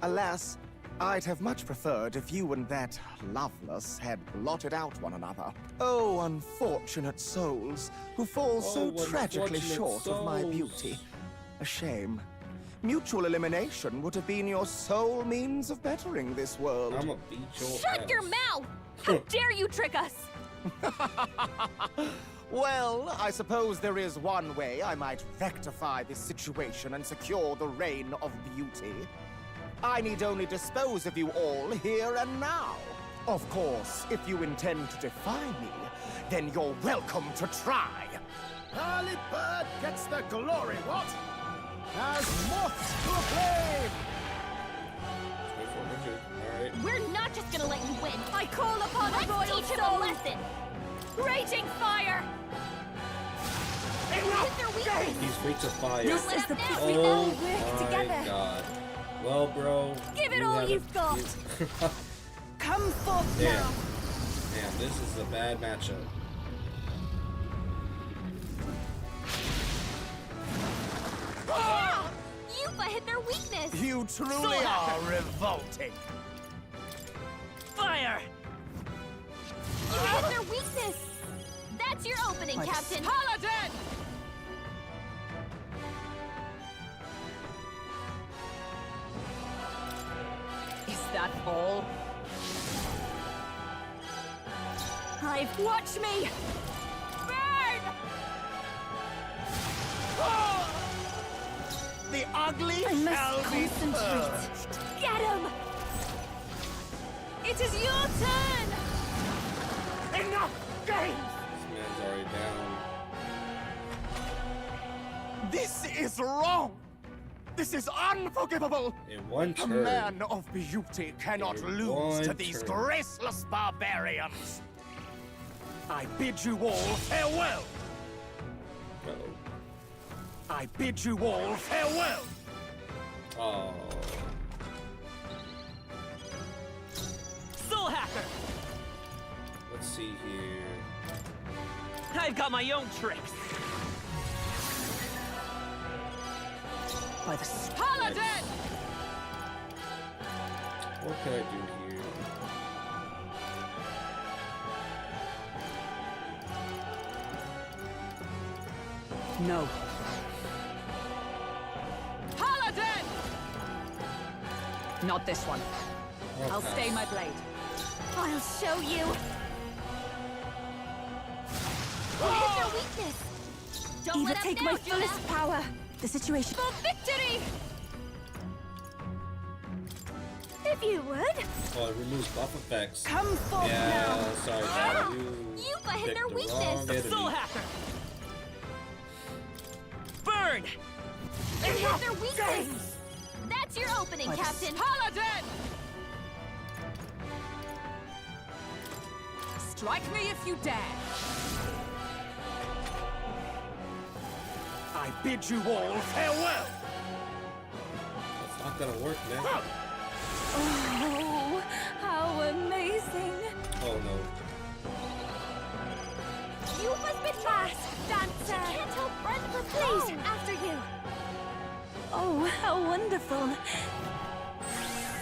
Alas, I'd have much preferred if you and that Loveless had blotted out one another. Oh, unfortunate souls, who fall so Oh, tragically unfortunate short of my souls. beauty. A shame. Mutual elimination would have been your sole means of bettering this world. I'ma beat your Shut ass. your mouth! How dare you trick us! Well, I suppose there is one way I might rectify this situation and secure the reign of beauty. I need only dispose of you all here and now. Of course, if you intend to defy me, then you're welcome to try. Early bird gets the glory, what? As moths to a flame! Alright. We're not just gonna let you win! I call upon Let's the royal teach him a soul! lesson! Raging fire! Hit their weakness! He's weak to fire. This is the piece we all work my together. God. Well, bro. Give it you all have you've got. Come forth Damn. now! Damn, this is a bad matchup. Yeah! Yupa hit their weakness! You truly are revolting. Fire! You hit their weakness! That's your opening, Captain! Paladin! Is that all? Watch me! Burn! The ugly I must shall be concentrate. purged. Get him! It is your turn! Enough games! This man's already down. This is wrong! This is unforgivable! In one A turn. man of beauty cannot In lose one to these turn. graceless barbarians! I bid you all farewell! Uh-oh. I bid you all farewell! Oh. Soul Hacker! Let's see here. I've got my own tricks. By the Paladin! What can I do here? No. Paladin! Not this one. I'll pass. stay my blade. I'll show you! We'll hit their weakness! Don't Eva, let up take now, my Judah. fullest power. The situation. For victory! If you would. Oh, it removes buff effects. Come forth Yeah, now. sorry, Ah, man. you hit picked their the weakness. wrong enemy. Soul Hacker! Burn! You hit their weakness! That's your opening, By the Captain! Paladin! Strike me if you dare. I bid you all farewell! That's not gonna work, man. Oh, how amazing! Oh no. You must be fast, dancer! You can't help but please, after you! Oh, how wonderful.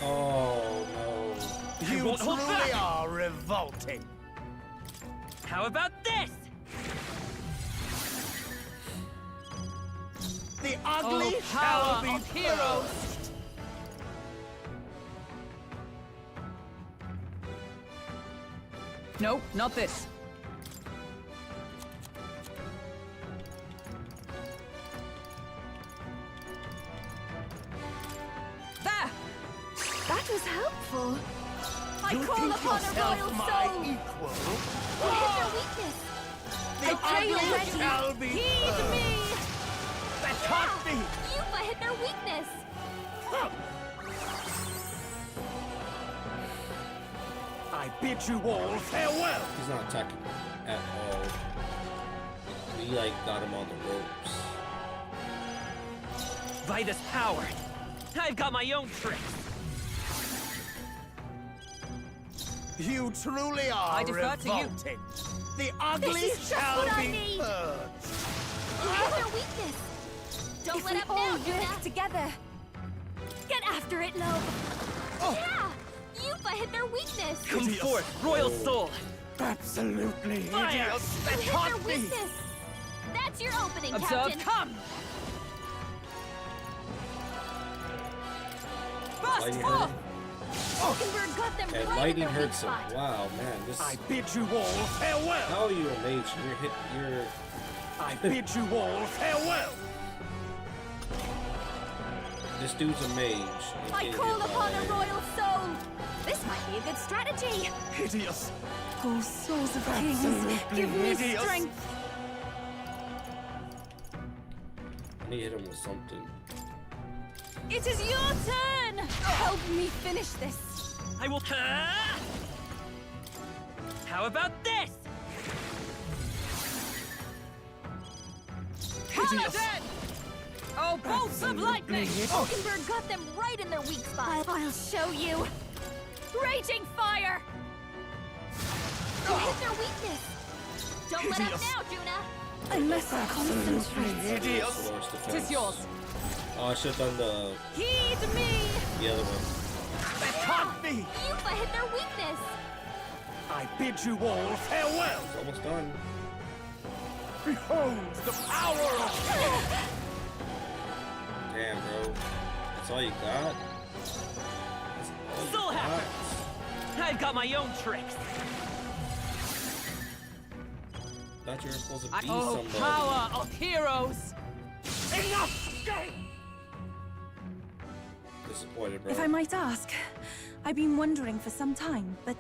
Oh no. You won't hold truly back. are revolting! How about this? The ugly Oh, shall power be of heroes. purged. No, not this. There! That was helpful. I You call think upon a yourself royal my soul! equal? We'll hit their weakness! The pray you're ugly ready. shall be Heed purged. me! That can't be! Yuba hit their weakness! I bid you all farewell! He's not attacking at all. We like got him on the ropes. By this power, I've got my own tricks. You truly are I defer to you. revolting. The ugly This is just shall what I be need. purged. You hit their weakness! Don't If let we up all now, work Judah! together. Get after it, love! Oh. Yeah! Yuba hit their weakness! Come Hideous. forth, Royal Soul. Absolutely Fire. hideous. You That hit their can't be! weakness! That's your opening, Observe, Captain! come! Burst Lightning forth! hurt him. Oakenberg got them And right in lightning their weak hurts him. spot! Wow, man, this. I bid you all farewell! How are you a mage? You're. I bid you all farewell! This dude's a mage. and I getting call hit upon by- a royal soul! This might be a good strategy! Hideous. Oh, souls of kings, Absolutely give me hideous. strength. I need to hit him with something. It is your turn! Help me finish this! I will. How about this? Paladin! Oh, bolts of lightning! Oakenberg got them right in their weak spot! I'll show you! Raging fire! You hit their weakness! Don't let up Hideous. now, Juna! I must concentrate. Hideous. The worst defense. Tis yours. Oh, I should have done Heed me! the other one. That can't be! Yuba hit their weakness! I bid you all farewell! It's almost done. Behold the power of... Damn, bro. That's all you got? That's all you Soul got? Hacker! I've got my own tricks. thought you were supposed to be Oh, somebody. power of heroes! Enough! Disappointed, bro. If I might ask, I've been wondering for some time, but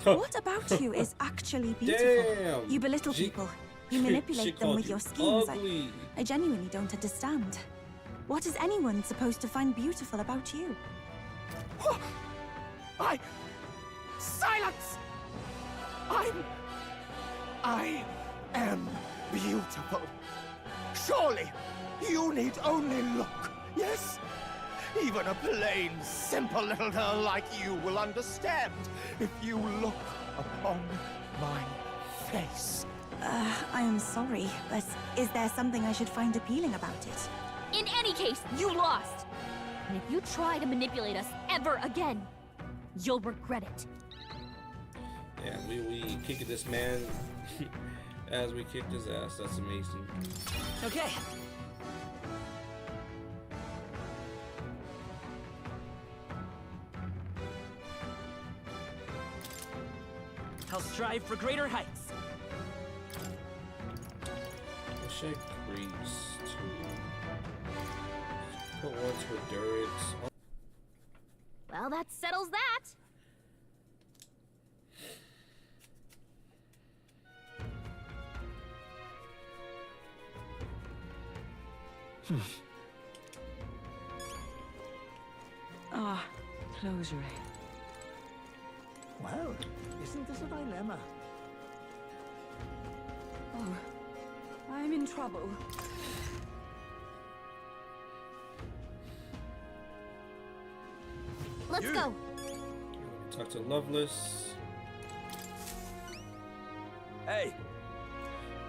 what about you is actually beautiful? Damn. You belittle people. You she manipulate them called with you your schemes. ugly. I genuinely don't understand. What is anyone supposed to find beautiful about you? Silence! I am beautiful. Surely, you need only look, yes? Even a plain, simple little girl like you will understand if you look upon my face. I am sorry, but is there something I should find appealing about it? In any case, you lost. And if you try to manipulate us ever again, you'll regret it. Yeah, we kicking this man as we kicked his ass. That's amazing. Okay. I'll strive for greater heights. Wish I grease too. Put one to endurance. Oh. Well, that settles that. Ah, closure. Well, isn't this a dilemma? Oh, I'm in trouble. Let's go. Talk to Loveless. Hey.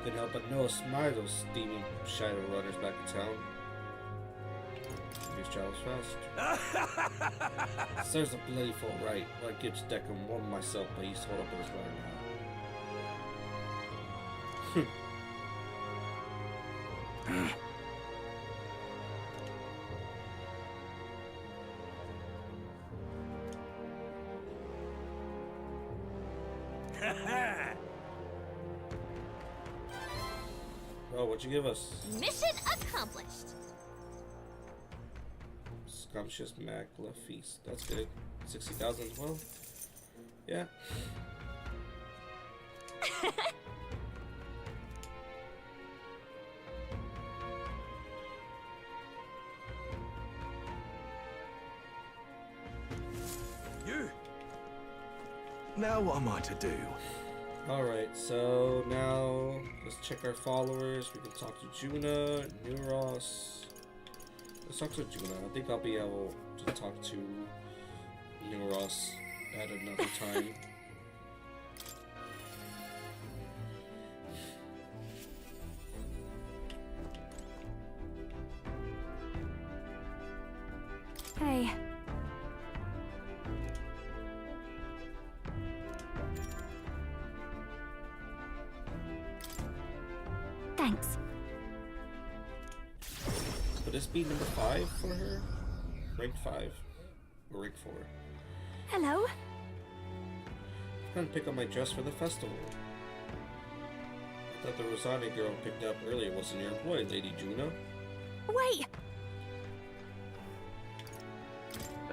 Couldn't help but notice those steamy shadow runners back in town. These travels fast. There's a bloody full right. I get Deckham one myself, but he's hold up in his runner now. Oh, what'd you give us? Mission accomplished. Scrumptious Magla Feast. That's good. 60,000 as well. Yeah. You. Now what am I to do? Alright, so now let's check our followers. We can talk to Juna, Neuros. Let's talk to Juna. I think I'll be able to talk to Neuros at another time. Hey. Thanks. Would this be number 5 for her? Rank 5. Or rank 4. Hello? I'm gonna pick up my dress for the festival. I thought the Rosani girl picked up earlier wasn't your employee, Lady Juna. Wait!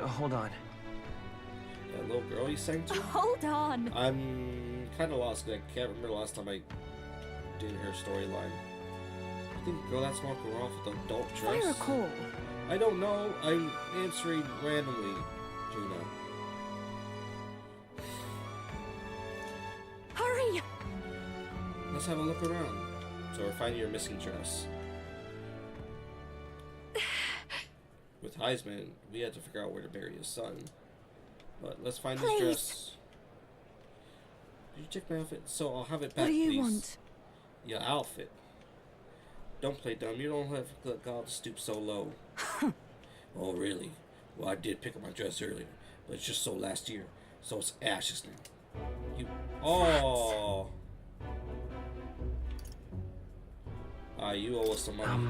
Hold on. That little girl you sang to? Hold on! I'm kinda lost. I can't remember the last time I did her storyline. I think the girl that's walking around with the adult dress. If I recall. I don't know. I'm answering randomly, Juna. Hurry! Let's have a look around. So we're finding your missing dress. With Heisman, we had to figure out where to bury his son. But let's find this dress. Did you check my outfit? So I'll have it back, What do you please. want? Your outfit. Don't play dumb. You don't have God to stoop so low. Oh, really? Well, I did pick up my dress earlier, but it's just so last year, so it's ashes now. You. Oh. You owe us some money.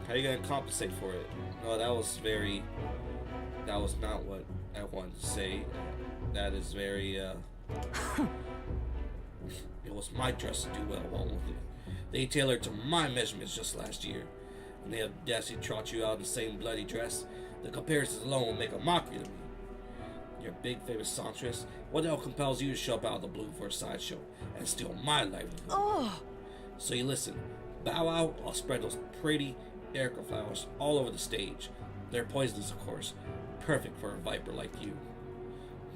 How are you gonna compensate for it? No, that was very. That was not what I wanted to say. That is very. It was my dress to do what I want with it. They tailored to my measurements just last year. And they have the audacity to trot you out in the same bloody dress. The comparisons alone will make a mockery of me. Your big famous songstress, what the hell compels you to show up out of the blue for a sideshow and steal my livelihood? Oh! So you listen, bow out, I'll spread those pretty erica flowers all over the stage. They're poisonous, of course. Perfect for a viper like you.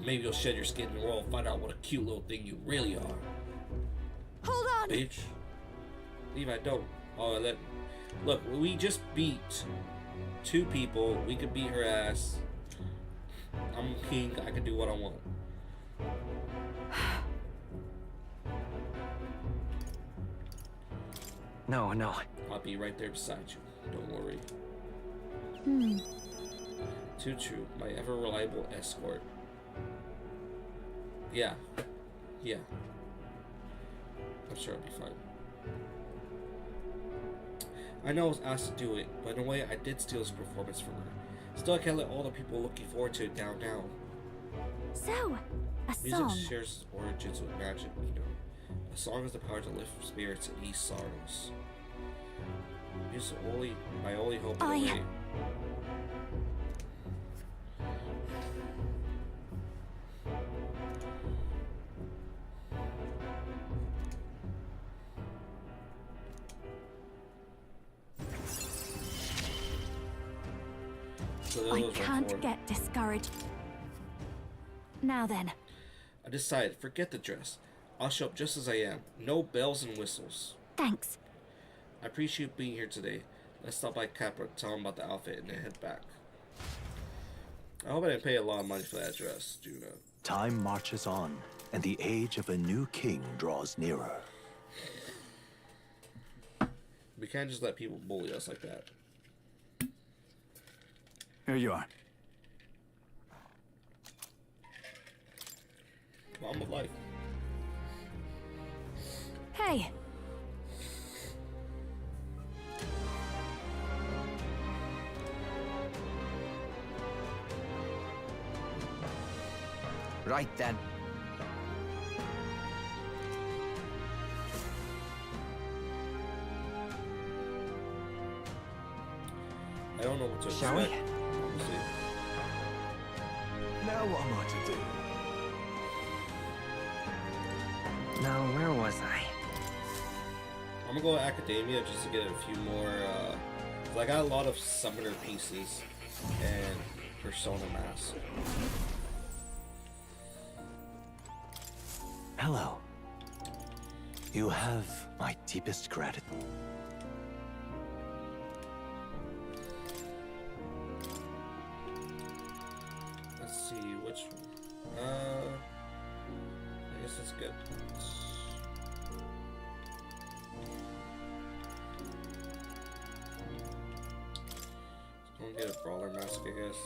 Maybe you'll shed your skin and roll and find out what a cute little thing you really are. Hold on! Bitch. Levi, don't. Oh, look, we just beat 2 people. We could beat her ass. I'm king. I can do what I want. No, no. I'll be right there beside you. Don't worry. Tutu, my ever reliable escort. Yeah. I'm sure I'll be fine. I know I was asked to do it, but in a way I did steal this performance from her. Still, I can't let all the people looking forward to it down. So, a Music song. shares its origins with magic, A song has the power to lift spirits and ease sorrows. Music my only hope in a way. So I can't get discouraged. Now then. I decided, forget the dress. I'll show up just as I am. No bells and whistles. Thanks. I appreciate being here today. Let's stop by Capra, tell him about the outfit, and then head back. I hope I didn't pay a lot of money for that dress, Juno. Time marches on, and the age of a new king draws nearer. We can't just let people bully us like that. Here you are. Mom of life. Hey. Right then. I don't know what to Shall we? expect. We'll see. Now what am I to do? Now, where was I? I'm gonna go to Academia just to get a few more, 'cause I got a lot of Summoner pieces and Persona Mask. Hello. You have my deepest gratitude. Let's see, which one? I guess that's good. Let's go and get a Brawler Mask, I guess.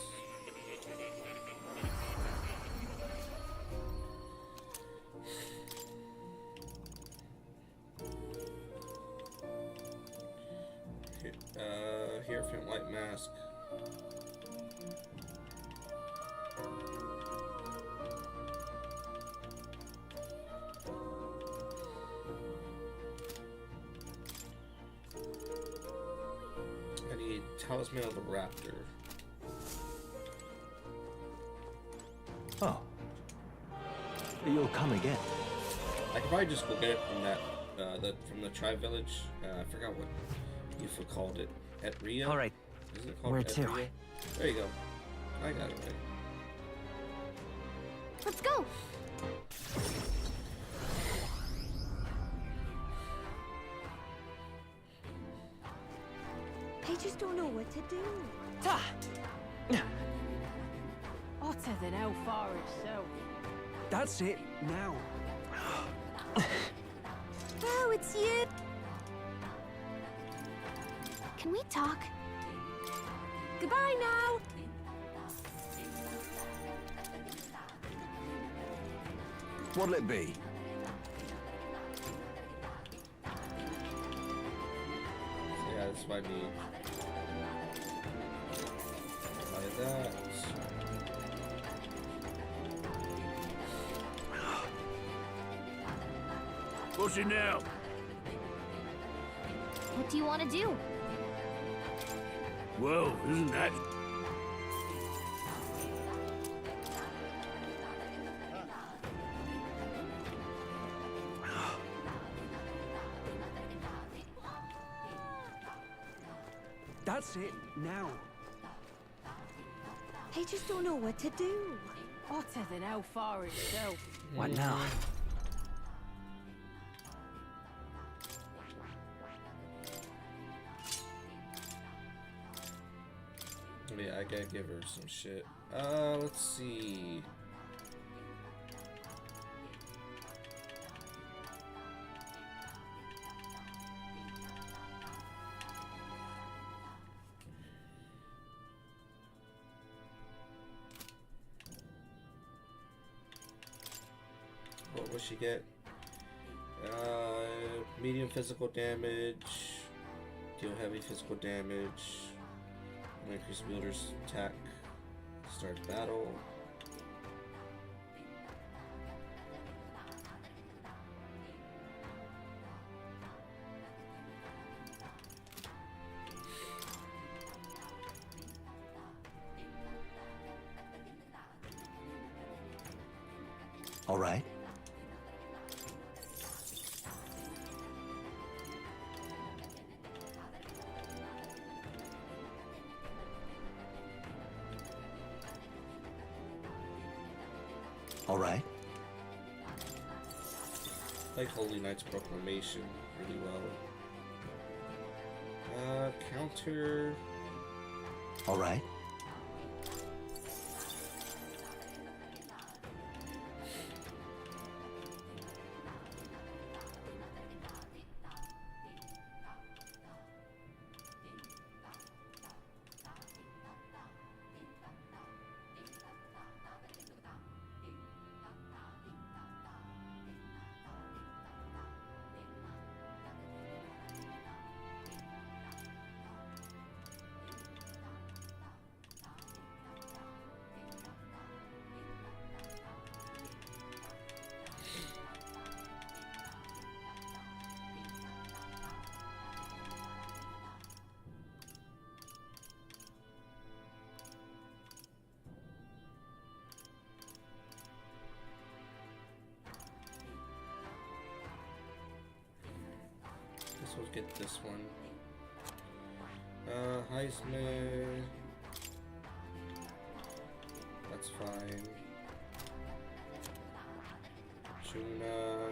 Hierophant Light Mask. I need Talisman of the Raptor. Oh. You'll come again. I could probably just go get it from that, from the Tribe Village. I forgot what Yufa called it. At Rio? All right. Isn't it called Where At to? Rio? There you go. I got it right. Let's go. I just don't know what to do. Ta! Hotter than how far itself. That's it, now. Oh, it's you. Can we talk? Goodbye now. What'll it be? Yeah, that's what I need. Buy that. What's it now? What do you want to do? Whoa, isn't that... That's it, now. I just don't know what to do. Hotter than how far itself. What now? Yeah, I gotta give her some shit. Let's see. What will she get? Medium physical damage, deal heavy physical damage, increase wielder's attack, start battle. All right. All right. Like Holy Knight's Proclamation really well. Counter. All right. Guess we'll get this one. Heisman. That's fine. Juna.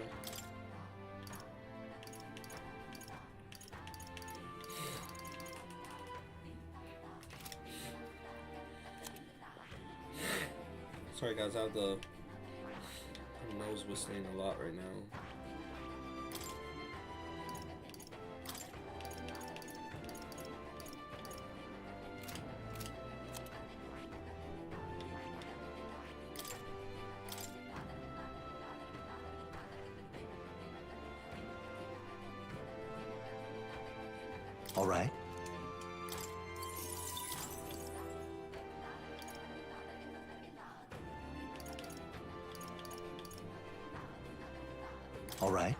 Sorry guys, I have the nose whistling a lot right now. All right. All right.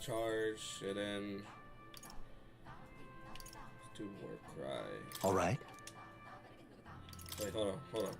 Charge, and then let's do War Cry. All right. Wait, hold on, hold on.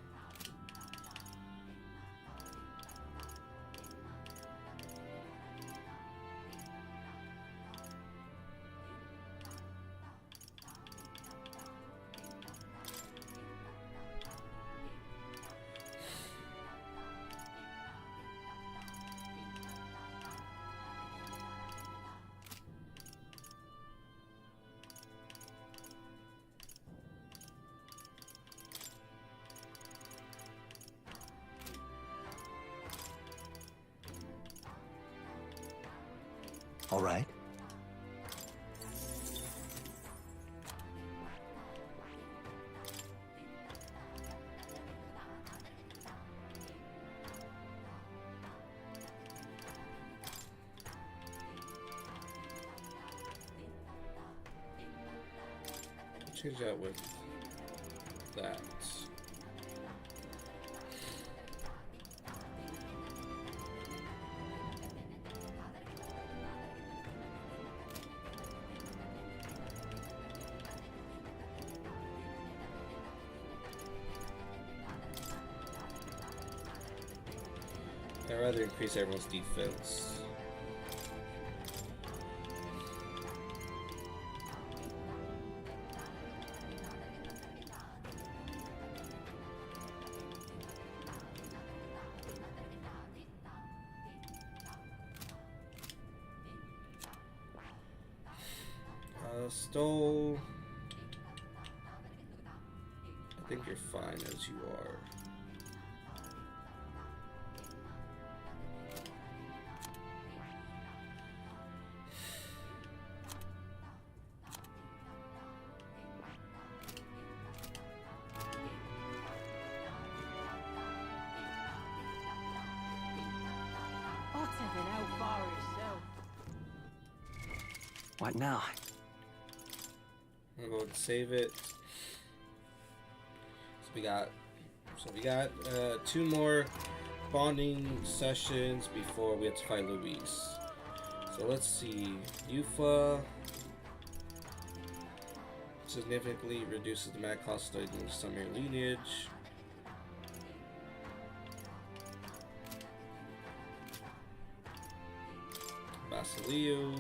All right. Change that with that. I'd rather increase everyone's defense. Stole. I think you're fine as you are. What now? I'm gonna go and save it. So we got 2 more bonding sessions before we have to fight Luis. So let's see. Yufa significantly reduces the mag cost of the summer lineage. Basilio.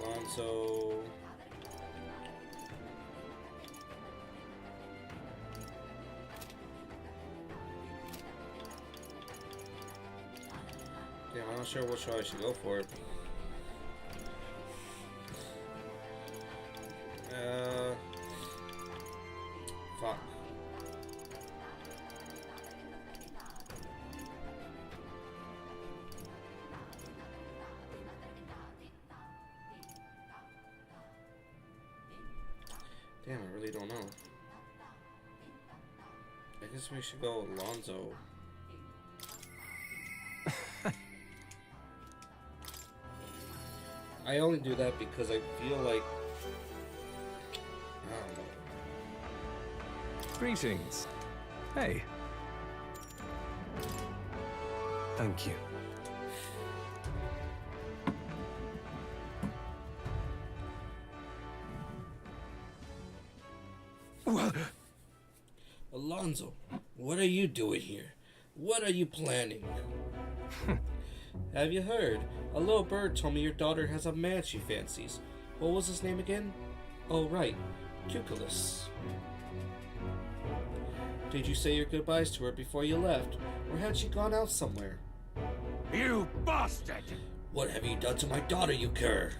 Alonso. Damn, I'm not sure which one I should go for. Fuck. Damn, I really don't know. I guess we should go Alonso. I only do that because I feel like I don't know. Greetings. Hey. Thank you. Alonso, what are you doing here? What are you planning? Have you heard? A little bird told me your daughter has a man she fancies. What was his name again? Oh, right. Cuculus. Did you say your goodbyes to her before you left? Or had she gone out somewhere? You bastard! What have you done to my daughter, you cur?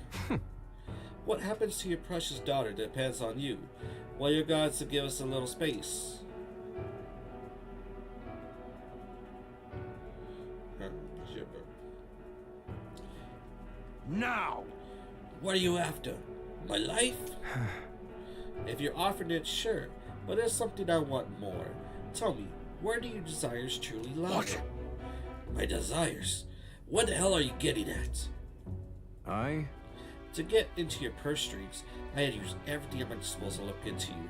What happens to your precious daughter depends on you. Well, your gods to give us a little space. Now! What are you after? My life? If you're offering it, sure. But there's something I want more. Tell me, where do your desires truly lie? What? My desires? What the hell are you getting at? To get into your purse strings, I had used everything at my disposal to look into you.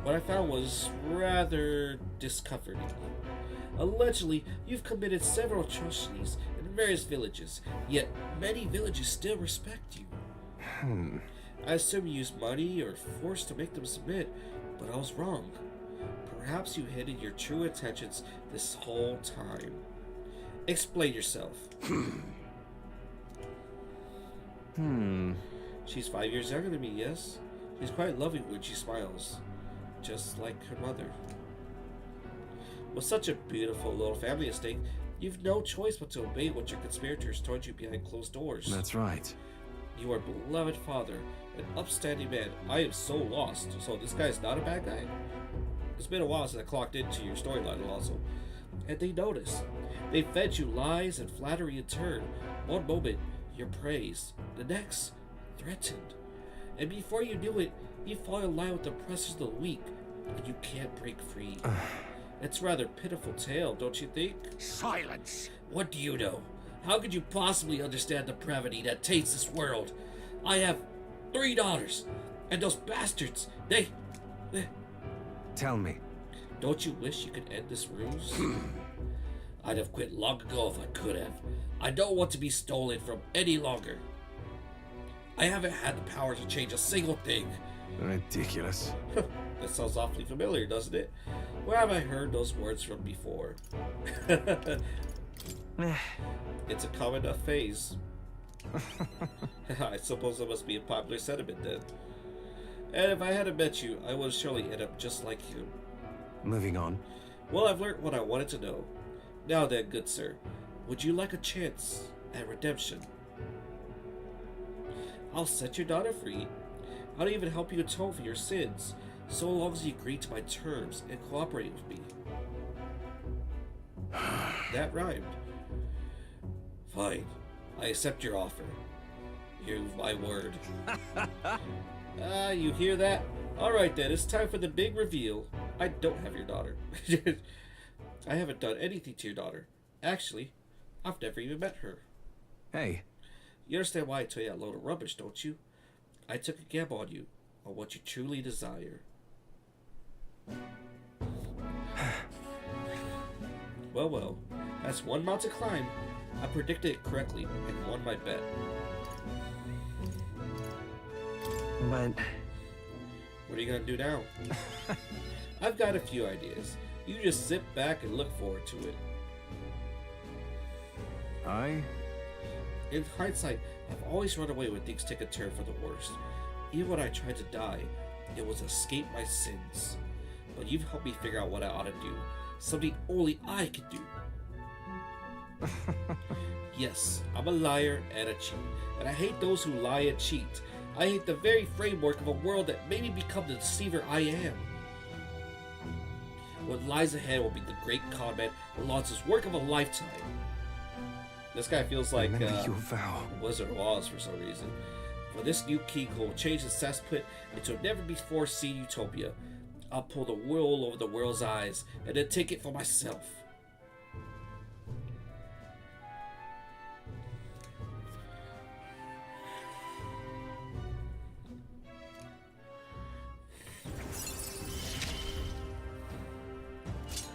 What I found was rather discomforting. Allegedly, you've committed several atrocities in various villages, yet many villages still respect you. I assume you used money or force to make them submit, but I was wrong. Perhaps you hid your true intentions this whole time. Explain yourself. She's 5 years younger than me, yes? She's quite lovely when she smiles. Just like her mother. With such a beautiful little family at stake, you've no choice but to obey what your conspirators told you behind closed doors. That's right. You are a beloved father, an upstanding man. I am so lost. So this guy's not a bad guy? It's been a while since I clocked into your storyline also. And they notice. They fed you lies and flattery in turn. One moment, your praise. The next, threatened. And before you knew it, you fall in line with the oppressors of the weak, and you can't break free. It's a rather pitiful tale, don't you think? Silence! What do you know? How could you possibly understand the depravity that taints this world? I have 3 daughters, and those bastards, they... Tell me. Don't you wish you could end this ruse? I'd have quit long ago if I could have. I don't want to be stolen from any longer. I haven't had the power to change a single thing. Ridiculous. That sounds awfully familiar, doesn't it? Where have I heard those words from before? It's a common enough phase. I suppose it must be a popular sentiment then. And if I hadn't met you, I would surely end up just like you. Moving on. Well, I've learned what I wanted to know. Now then, good sir, would you like a chance at redemption? I'll set your daughter free. I'll even help you atone for your sins, so long as you agree to my terms and cooperate with me. That rhymed. Fine. I accept your offer. You've my word. You hear that? Alright then, it's time for the big reveal. I don't have your daughter. I haven't done anything to your daughter. Actually, I've never even met her. Hey. You understand why I tell you that load of rubbish, don't you? I took a gamble on you, on what you truly desire. Well, that's one mountain climb. I predicted it correctly and won my bet. But... what are you gonna do now? I've got a few ideas. You just sit back and look forward to it. In hindsight, I've always run away when things take a turn for the worst. Even when I tried to die, it was escape my sins. But you've helped me figure out what I ought to do. Something only I can do. Yes, I'm a liar and a cheat. And I hate those who lie and cheat. I hate the very framework of a world that made me become the deceiver I am. What lies ahead will be the great con man who launched his work of a lifetime. This guy feels like Wizard of Oz for some reason. For this new king who will change the cesspit into a never-before-seen utopia, I'll pull the wool over the world's eyes and then take it for myself.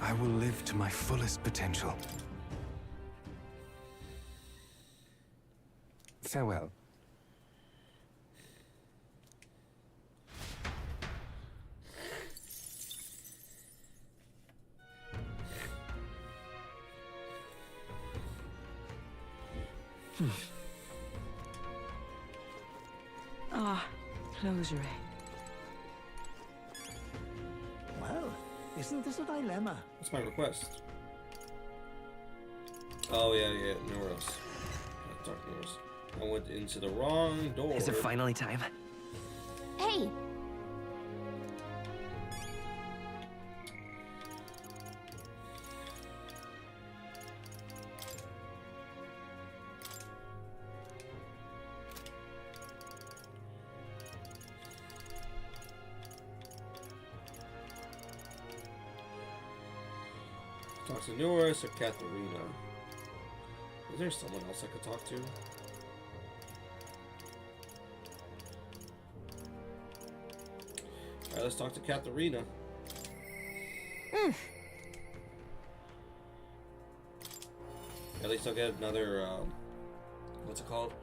I will live to my fullest potential. Farewell. Close your eye. Well, isn't this a dilemma? What's my request? Oh yeah, Noros. Dark Noros. I went into the wrong door. Is it finally time? Hey! Talk to Noros or Katharina. Is there someone else I could talk to? Alright, let's talk to Katharina. At least I'll get another, what's it called?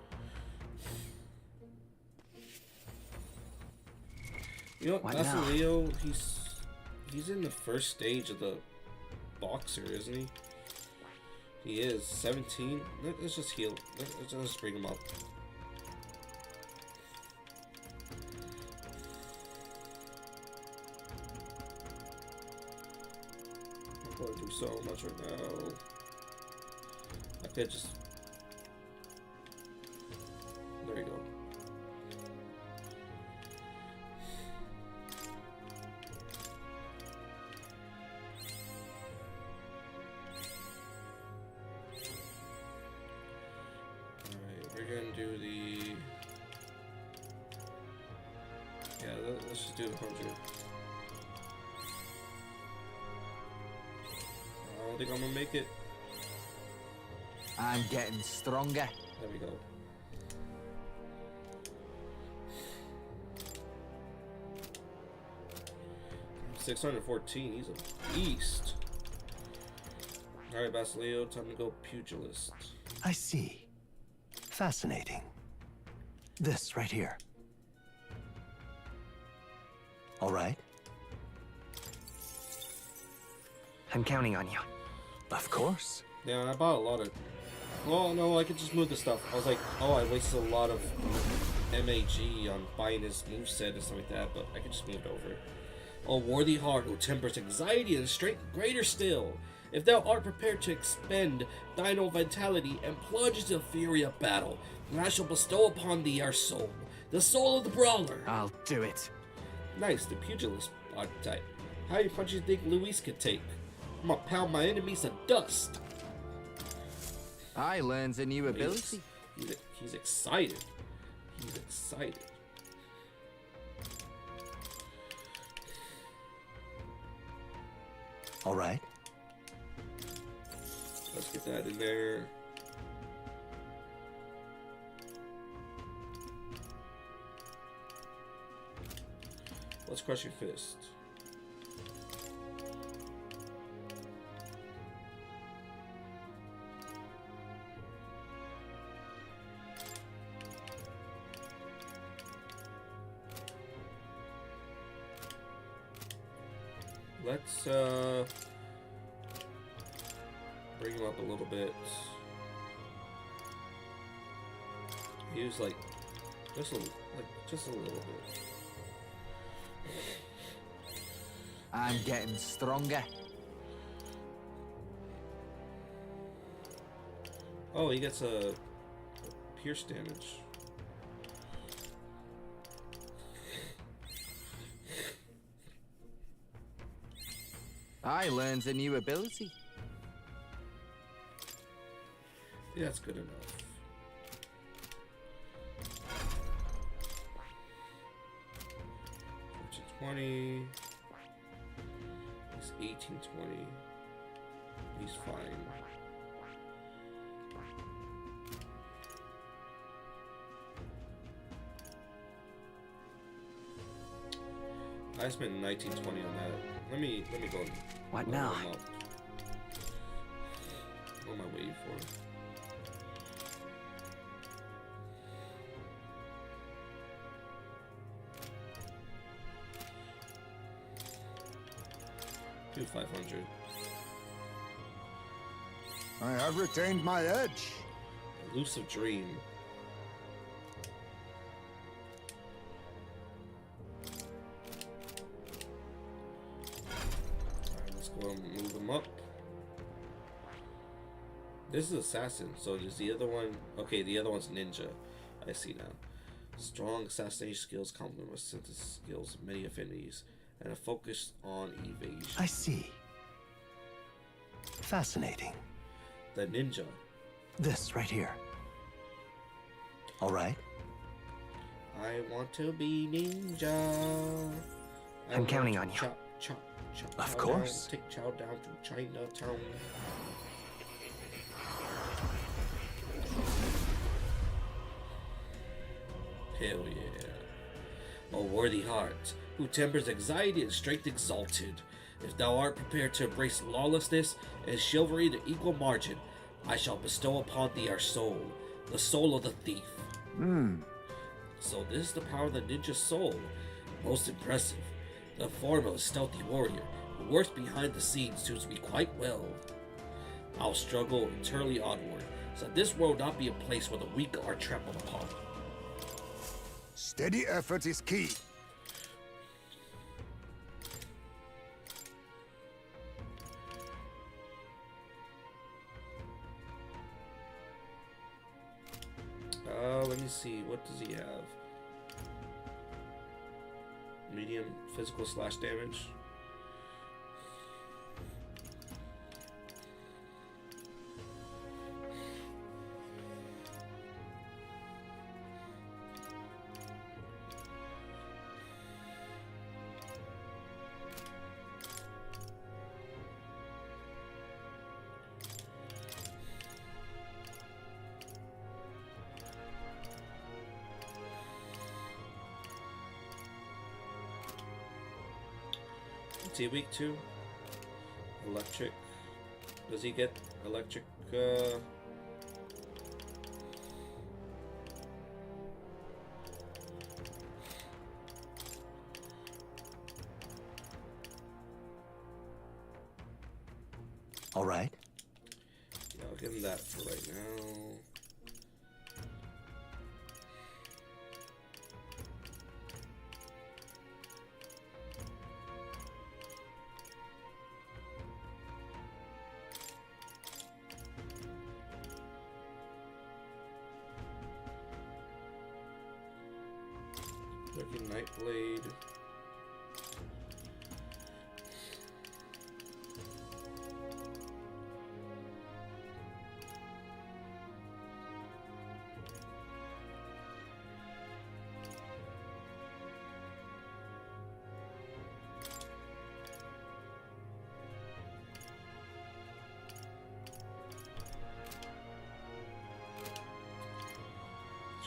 You know what, Leo, he's in the first stage of the boxer, isn't he? He is 17. Let's just heal. Let's just bring him up. I'm going to do so much right now. I could just. There you go. Do the let's just do the 100. I don't think I'm gonna make it. I'm getting stronger. There we go. $614. He's a beast. All right, Basilio, time to go pugilist. I see. Fascinating. This right here. All right? I'm counting on you. Of course. Yeah, I bought a lot of... Well, no, I could just move the stuff. I was like, oh, I wasted a lot of MAG on buying his moveset and stuff like that, but I could just move it over. O worthy heart who tempers anxiety and strength greater still, if thou art prepared to expend thine own vitality and plunge into the fury of battle, then I shall bestow upon thee our soul, the soul of the brawler. I'll do it. Nice, the pugilist archetype. How many punches do you think Luis could take? I'm gonna pound my enemies to dust. I learns a new ability. He's excited. He's excited. All right. Let's get that in there. Let's crush your fist. Let's bring him up a little bit. He was like just a little bit. I'm getting stronger. Oh, he gets a pierce damage. I learns a new ability. Yeah, that's good enough. 20. He's 1820. He's fine. I spent 1920 on that. Let me go. What now? What am I waiting for? Do 500. I have retained my edge. Elusive dream. Alright, let's go and move them up. This is assassin, so is the other one... Okay, the other one's ninja. I see now. Strong assassination skills complement with synthesis skills of many affinities, and a focus on evasion. I see. Fascinating. The ninja. This right here. All right. I want to be ninja. I'm counting on you. Chop, chop, chop. Of course. Take Chow down to Chinatown. Hell yeah. O worthy heart, who tempers anxiety and strength exalted, if thou art prepared to embrace lawlessness and chivalry to equal margin, I shall bestow upon thee our soul, the soul of the thief. So this is the power of the ninja soul. Most impressive. The form of a stealthy warrior who works behind the scenes suits me quite well. I'll struggle eternally onward, so that this world not be a place where the weak are trampled upon. Steady effort is key. Let me see. What does he have? Medium physical slash damage. Is he weak to? Electric. Does he get electric? All right? Yeah, I'll give him that for right now. Looking Nightblade.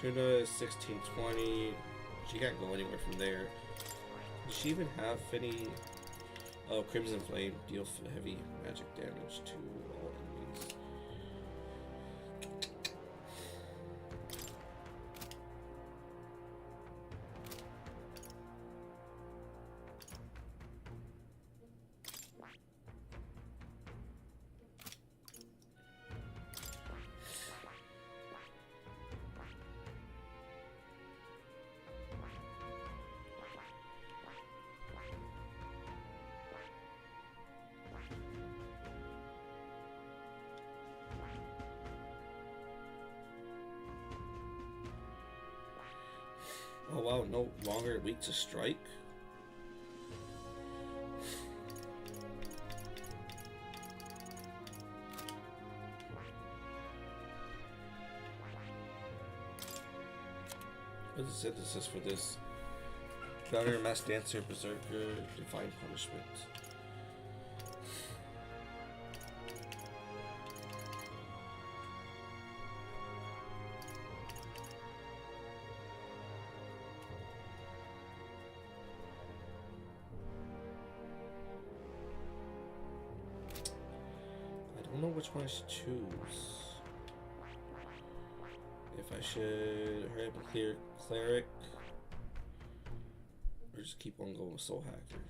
Tuna is 1620. She can't go anywhere from there. Does she even have any? Oh, Crimson Flame deals heavy magic damage to all enemies. Oh wow, no longer weak to strike? What is the synthesis for this? Gunner, Mass Dancer, Berserker, Divine Punishment. I don't know which one I should choose. If I should hurry up and clear Cleric, or just keep on going with Soul Hacker.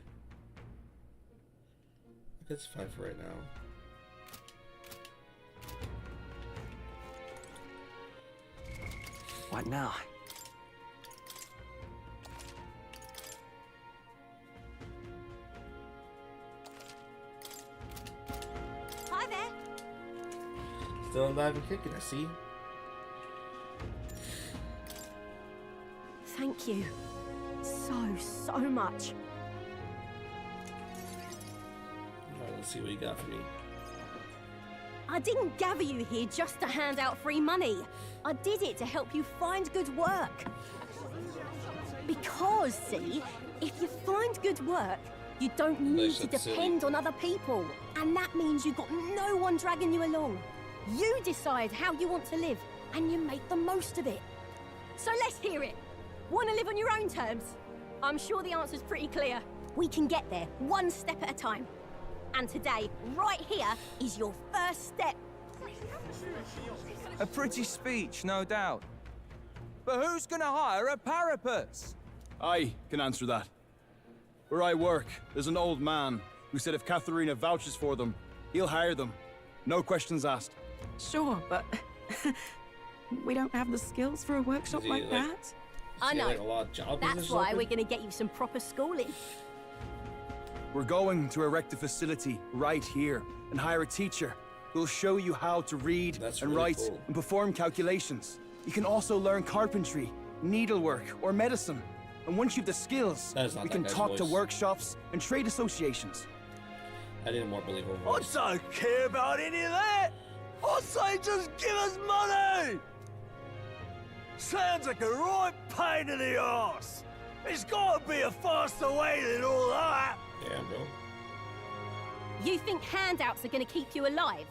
I guess it's fine for right now. What now? Hi there. Still alive and kicking, I see. Thank you. So much. Alright, let's see what you got for me. I didn't gather you here just to hand out free money. I did it to help you find good work. Because, see, if you find good work, you don't need to depend on other people. And that means you've got no one dragging you along. You decide how you want to live, and you make the most of it. So let's hear it. Want to live on your own terms? I'm sure the answer's pretty clear. We can get there, one step at a time. And today, right here, is your first step. A pretty speech, no doubt. But who's gonna hire a parapets? I can answer that. Where I work, there's an old man who said if Katharina vouches for them, he'll hire them. No questions asked. Sure, but we don't have the skills for a workshop like that. I know. Like a lot of job That's positions why open? we're going to get you some proper schooling. We're going to erect a facility right here and hire a teacher who'll show you how to read and really write cool. and perform calculations. You can also learn carpentry, needlework, or medicine. And once you've the skills, That is not we that can guy's talk to voice. workshops and trade associations. I need a more believable I voice. don't care about any of that. I say just give us money. Sounds like a right pain in the arse. There's got to be a faster way than all that. Yeah, bro. You think handouts are going to keep you alive?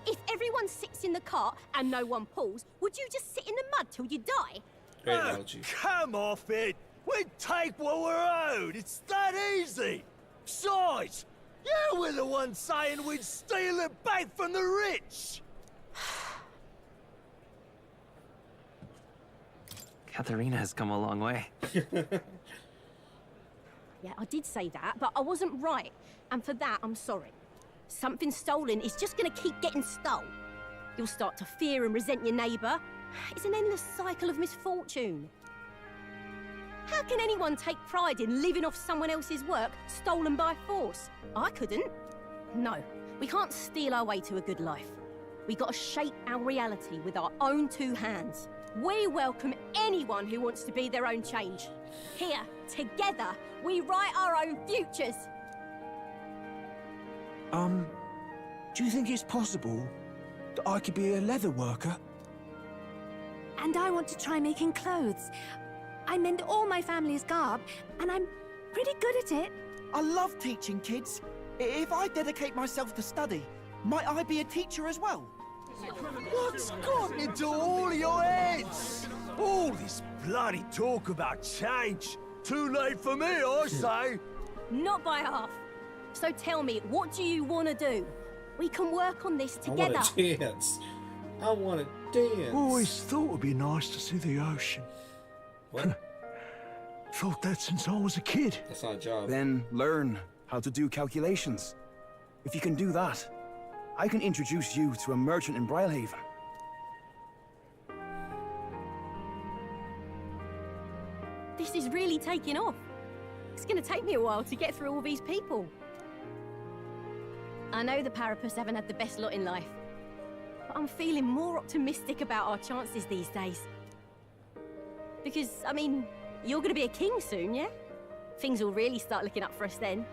If everyone sits in the cart and no one pulls, would you just sit in the mud till you die? Great analogy. Come off it. We take what we're owed. It's that easy. Besides, you were the one saying we'd steal it back from the rich. Katharina has come a long way. Yeah, I did say that, but I wasn't right. And for that, I'm sorry. Something stolen is just gonna keep getting stole. You'll start to fear and resent your neighbour. It's an endless cycle of misfortune. How can anyone take pride in living off someone else's work stolen by force? I couldn't. No, we can't steal our way to a good life. We gotta shape our reality with our own two hands. We welcome anyone who wants to be their own change. Here, together, we write our own futures. Do you think it's possible that I could be a leather worker? And I want to try making clothes. I mend all my family's garb, and I'm pretty good at it. I love teaching kids. If I dedicate myself to study, might I be a teacher as well? What's gotten into all your heads? All this bloody talk about change. Too late for me, I say. Not by half. So tell me, what do you want to do? We can work on this together. I want to dance. I want to dance. Always thought it'd be nice to see the ocean. What? Thought that since I was a kid. That's not a job. Then learn how to do calculations. If you can do that, I can introduce you to a merchant in Brylehaven. This is really taking off. It's gonna take me a while to get through all these people. I know the Parapus haven't had the best lot in life, but I'm feeling more optimistic about our chances these days. Because, I mean, you're gonna be a king soon, yeah? Things will really start looking up for us then.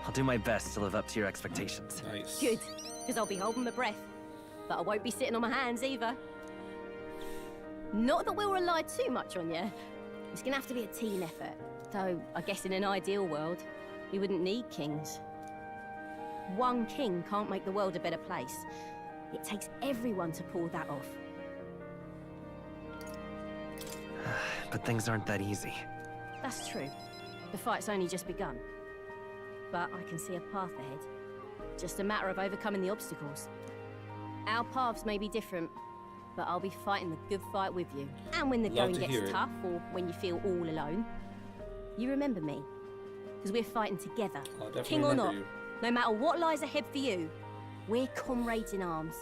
I'll do my best to live up to your expectations. Nice. Good, because I'll be holding my breath. But I won't be sitting on my hands either. Not that we'll rely too much on you. It's gonna have to be a team effort. Though, I guess in an ideal world, we wouldn't need kings. One king can't make the world a better place. It takes everyone to pull that off. But things aren't that easy. That's true. The fight's only just begun. But I can see a path ahead. Just a matter of overcoming the obstacles. Our paths may be different, but I'll be fighting the good fight with you. And when the going gets tough, or when you feel all alone, you remember me. Because we're fighting together, king or not. No matter what lies ahead for you, we're comrades in arms.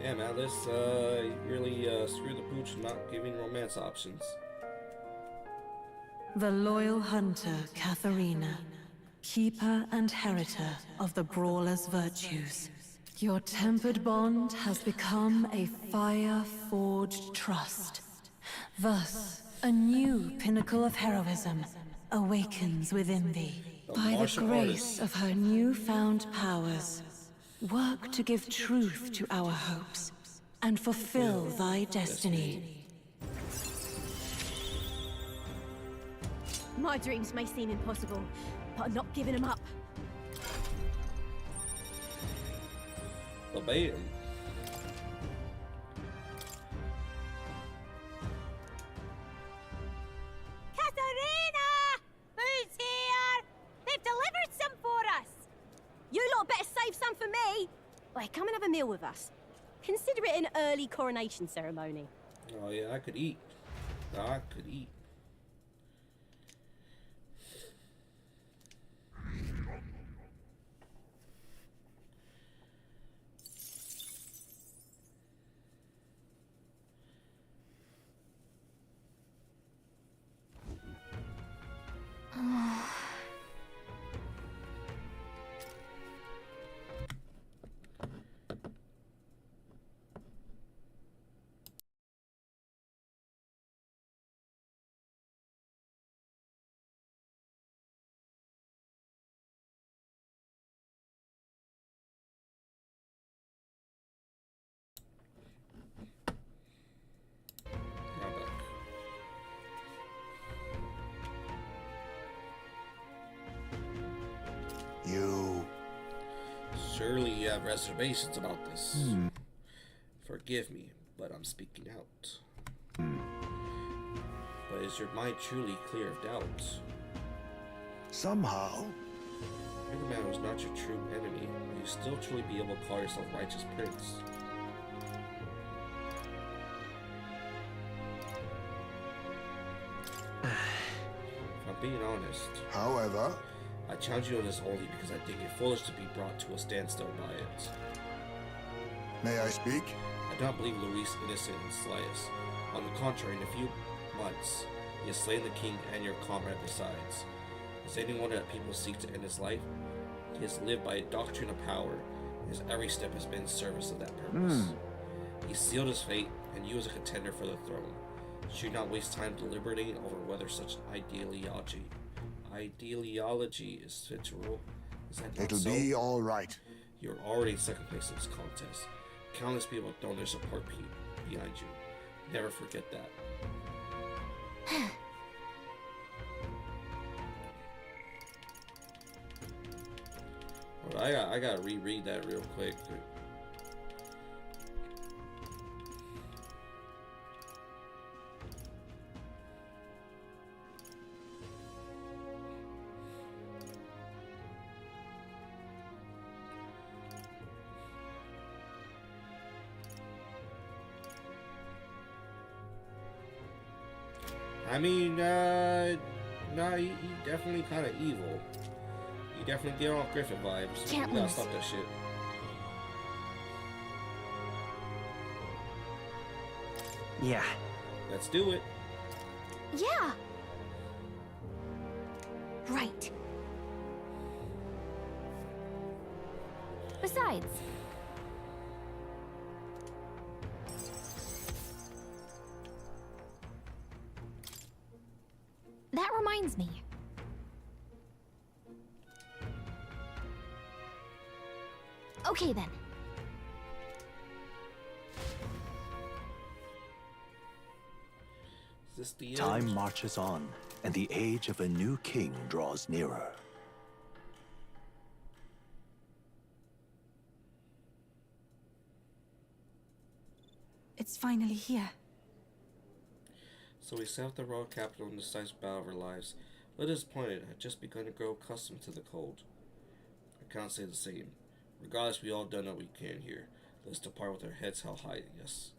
Damn, Atlas, you really screwed the pooch not giving romance options. The loyal hunter, Katharina, keeper and heritor of the Brawler's virtues. Your tempered bond has become a fire-forged trust. Thus, a new pinnacle of heroism awakens within thee. By the grace of her newfound powers, work to give truth to our hopes and fulfill thy destiny. My dreams may seem impossible, but I'm not giving them up. Verbatim. Katharina! Who's here? They've delivered some for us! You lot better save some for me! Wait, come and have a meal with us. Consider it an early coronation ceremony. Oh yeah, I could eat. I could eat. Surely you have reservations about this. Forgive me, but I'm speaking out. But is your mind truly clear of doubt? Somehow. If the man was not your true enemy, will you still truly be able to call yourself righteous prince? honest. However, I challenge you on this only because I think it foolish to be brought to a standstill by it. May I speak? I do not believe Luis innocent in slightest. On the contrary, in a few months, he has slain the king and your comrade besides. Is anyone that people seek to end his life? He has lived by a doctrine of power, and his every step has been in service of that purpose. He sealed his fate, and you as a contender for the throne should not waste time deliberating over whether such ideology is fit to rule. Is that not It'll so? be all right. You're already in second place in this contest. Countless people have thrown their support behind you. Never forget that. Well, I gotta reread that real quick. I mean, nah, he definitely kind of evil. He definitely get off Griffin vibes. Can't We gotta lose. stop that shit. Yeah. Let's do it. Yeah. Right. Besides, that reminds me. Okay then. Is this the Time end? marches on, and the age of a new king draws nearer. It's finally here. So we set up the royal capital in the decisive battle of our lives. Little disappointed, I had just begun to grow accustomed to the cold. I can't say the same. Regardless, we all done what we can here. Let's depart with our heads held high, yes.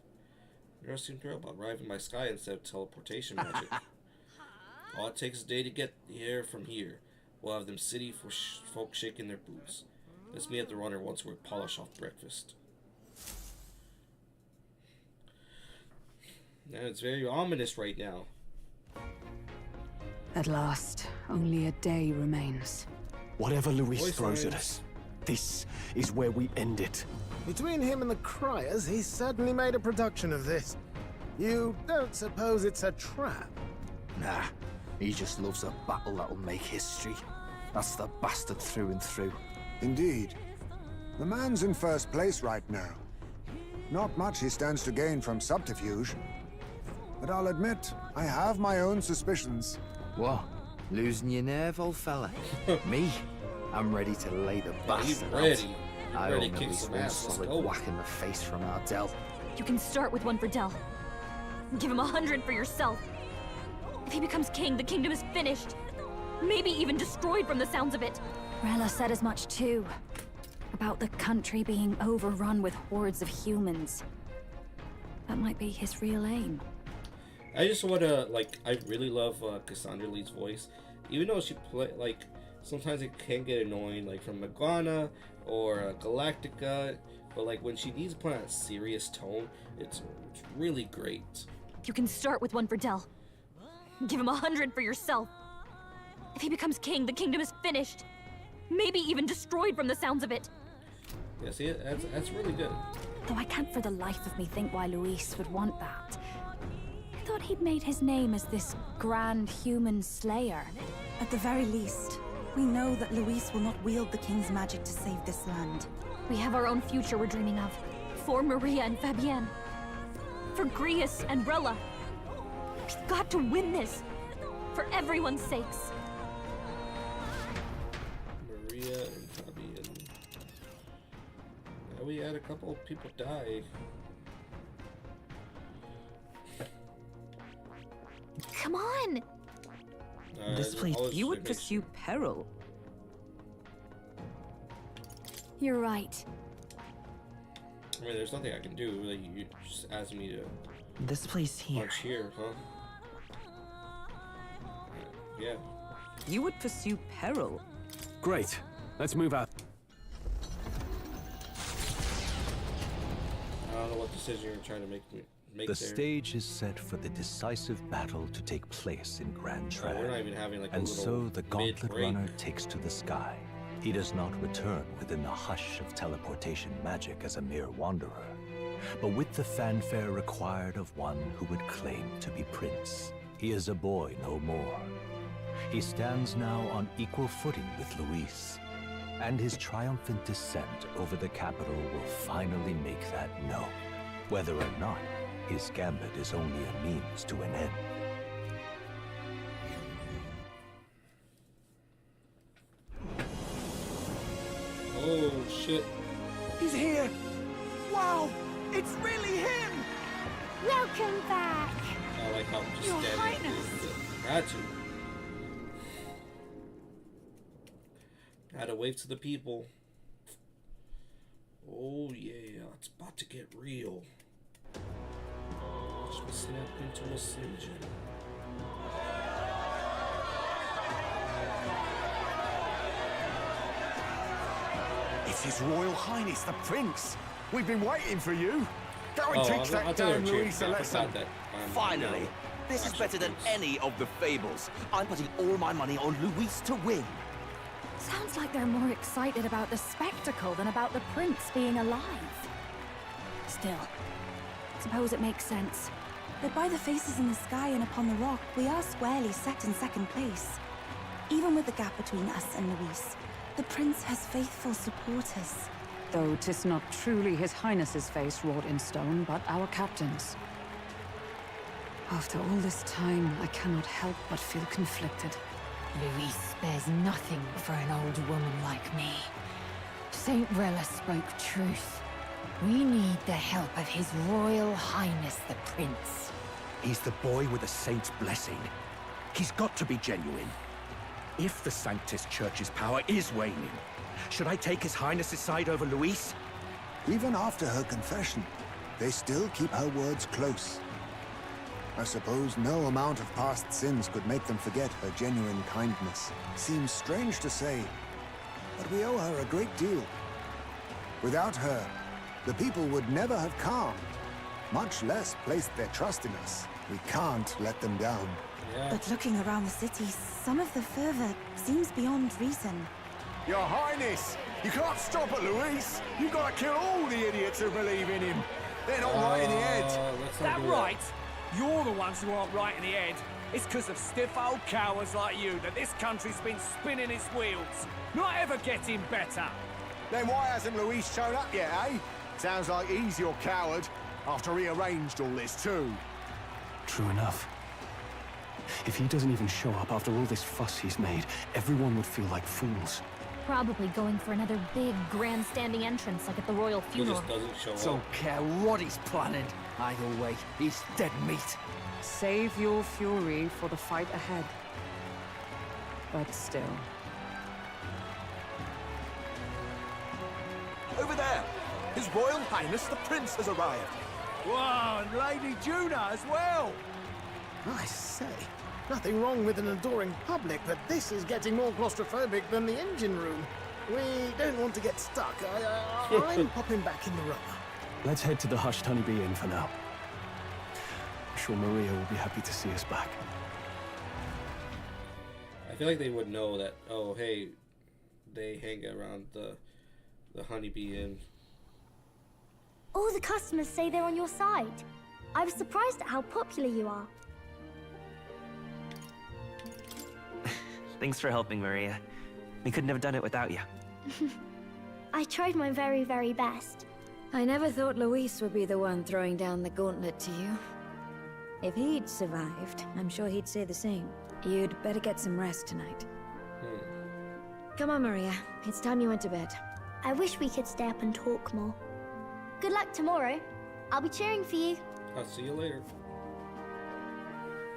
Never seemed to know about arriving by sky instead of teleportation magic. All it takes is a day to get the air from here. We'll have them city for folk shaking their boots. Let's meet at the runner once we're polished off breakfast. Now it's very ominous right now. At last, only a day remains. Whatever Luis Voice throws at lines. us, this is where we end it. Between him and the Criers, he's certainly made a production of this. You don't suppose it's a trap? Nah, he just loves a battle that'll make history. That's the bastard through and through. Indeed. The man's in first place right now. Not much he stands to gain from subterfuge. But I'll admit, I have my own suspicions. What? Losing your nerve, old fella? Me? I'm ready to lay the he's bastard ready. out. He's I ready owe to at kick least some one ass. Let's solid go. whack in the face from Ardell. You can start with one for Del. Give him 100 for yourself. If he becomes king, the kingdom is finished. Maybe even destroyed from the sounds of it. Rella said as much too. About the country being overrun with hordes of humans. That might be his real aim. I just want to, like, I really love Cassandra Lee's voice. Even though she sometimes it can get annoying, like from Magana or Galactica. But, like, when she needs to put on a serious tone, it's really great. You can start with one for Del. Give him 100 for yourself. If he becomes king, the kingdom is finished. Maybe even destroyed from the sounds of it. Yeah, see, that's really good. Though I can't for the life of me think why Luis would want that. I thought he'd made his name as this grand human slayer. At the very least, we know that Luis will not wield the king's magic to save this land. We have our own future we're dreaming of. For Maria and Fabienne. For Grius and Rella. We've got to win this. For everyone's sakes. Maria and Fabian. Yeah, we had a couple of people die. Come on! This place, you would pursue peril. You're right. I mean, there's nothing I can do. Like, you just asked me to This place here. punch here, huh? Yeah. You would pursue peril. Great. Let's move out. I don't know what decision you're trying to make The there. stage is set for the decisive battle to take place in Grand Oh, we're Trad. not even having like a And little so the Gauntlet mid-break. Runner takes to the sky. He does not return within the hush of teleportation magic as a mere wanderer, but with the fanfare required of one who would claim to be prince. He is a boy no more. He stands now on equal footing with Luis, and his triumphant descent over the capital will finally make that known, whether or not his gambit is only a means to an end. Oh shit. He's here! Wow! It's really him! Welcome back! I like how I'm just Your standing. Highness! Had to. Had to wave to the people. Oh yeah, it's about to get real. Watch me snap into a Slim Jim. It's His Royal Highness, the Prince! We've been waiting for you! Go and teach that damn Luis a lesson! Finally! This is better than any of the fables. I'm putting all my money on Luis to win. Sounds like they're more excited about the spectacle than about the prince being alive. Still, suppose it makes sense. But by the faces in the sky and upon the rock, we are squarely set in second place. Even with the gap between us and Luis, the prince has faithful supporters. Though 'tis not truly His Highness's face wrought in stone, but our captain's. After all this time, I cannot help but feel conflicted. Luis spares nothing for an old woman like me. Saint Rella spoke truth. We need the help of His Royal Highness the Prince. He's the boy with the saint's blessing. He's got to be genuine. If the Sanctus Church's power is waning, should I take His Highness's side over Luis? Even after her confession, they still keep her words close. I suppose no amount of past sins could make them forget her genuine kindness. Seems strange to say, but we owe her a great deal. Without her, the people would never have calmed, much less placed their trust in us. We can't let them down. But looking around the city, some of the fervor seems beyond reason. Your Highness! You can't stop at Luis! You've got to kill all the idiots who believe in him! They're not right in the head! That right? You're the ones who aren't right in the head. It's because of stiff old cowards like you that this country's been spinning its wheels. Not ever getting better. Then why hasn't Luis shown up yet, eh? Sounds like he's your coward, after he arranged all this too. True enough. If he doesn't even show up after all this fuss he's made, everyone would feel like fools. Probably going for another big grandstanding entrance like at the royal funeral. Don't care what he's planning. Either way, he's dead meat. Save your fury for the fight ahead. But still. Over there! His Royal Highness the Prince has arrived! Wow, and Lady Juna as well! I say, nothing wrong with an adoring public, but this is getting more claustrophobic than the engine room. We don't want to get stuck. I'm popping back in the room. Let's head to the Hushed Honeybee Inn for now. I'm sure Maria will be happy to see us back. I feel like they would know that, oh, hey, they hang around the Honeybee Inn. All the customers say they're on your side. I was surprised at how popular you are. Thanks for helping, Maria. We couldn't have done it without you. I tried my very, very best. I never thought Luis would be the one throwing down the gauntlet to you. If he'd survived, I'm sure he'd say the same. You'd better get some rest tonight. Come on, Maria. It's time you went to bed. I wish we could stay up and talk more. Good luck tomorrow. I'll be cheering for you. I'll see you later.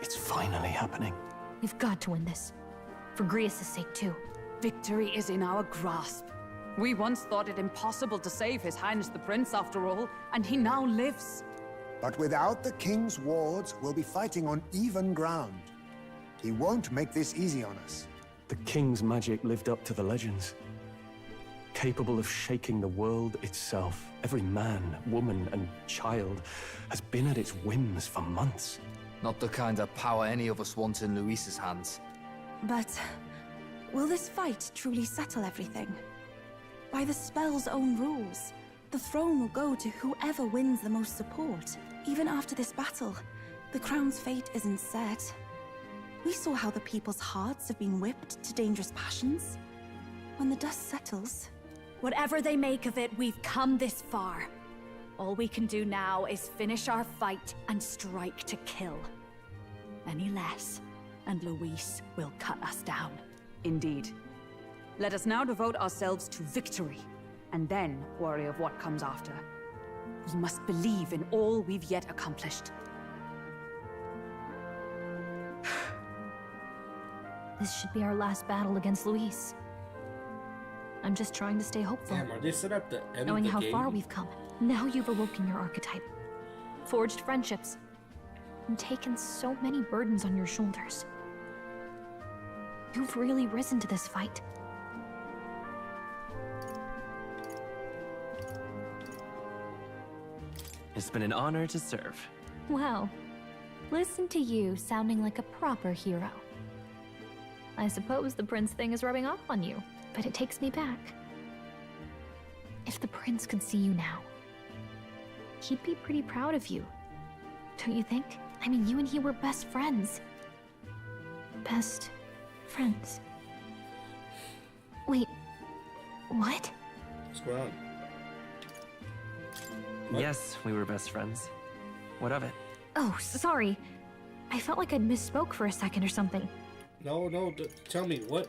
It's finally happening. You've got to win this. For Grius' sake, too. Victory is in our grasp. We once thought it impossible to save His Highness the Prince after all, and he now lives. But without the king's wards, we'll be fighting on even ground. He won't make this easy on us. The king's magic lived up to the legends. Capable of shaking the world itself. Every man, woman, and child has been at its whims for months. Not the kind of power any of us want in Luis's hands. But will this fight truly settle everything? By the spell's own rules, the throne will go to whoever wins the most support. Even after this battle, the crown's fate isn't set. We saw how the people's hearts have been whipped to dangerous passions. When the dust settles... Whatever they make of it, we've come this far. All we can do now is finish our fight and strike to kill. Any less, and Luis will cut us down. Indeed. Let us now devote ourselves to victory, and then worry of what comes after. We must believe in all we've yet accomplished. This should be our last battle against Luis. I'm just trying to stay hopeful. Damn, are they set at the end Knowing of the how game? far we've come. Now you've awoken your archetype. Forged friendships. And taken so many burdens on your shoulders. You've really risen to this fight. It's been an honor to serve. Wow. Listen to you sounding like a proper hero. I suppose the prince thing is rubbing off on you, but it takes me back. If the prince could see you now, he'd be pretty proud of you. Don't you think? I mean, you and he were best friends. Best friends. Wait, what? What's going on? Yes, we were best friends. What of it? Oh, sorry. I felt like I'd misspoke for a second or something. No, tell me, what?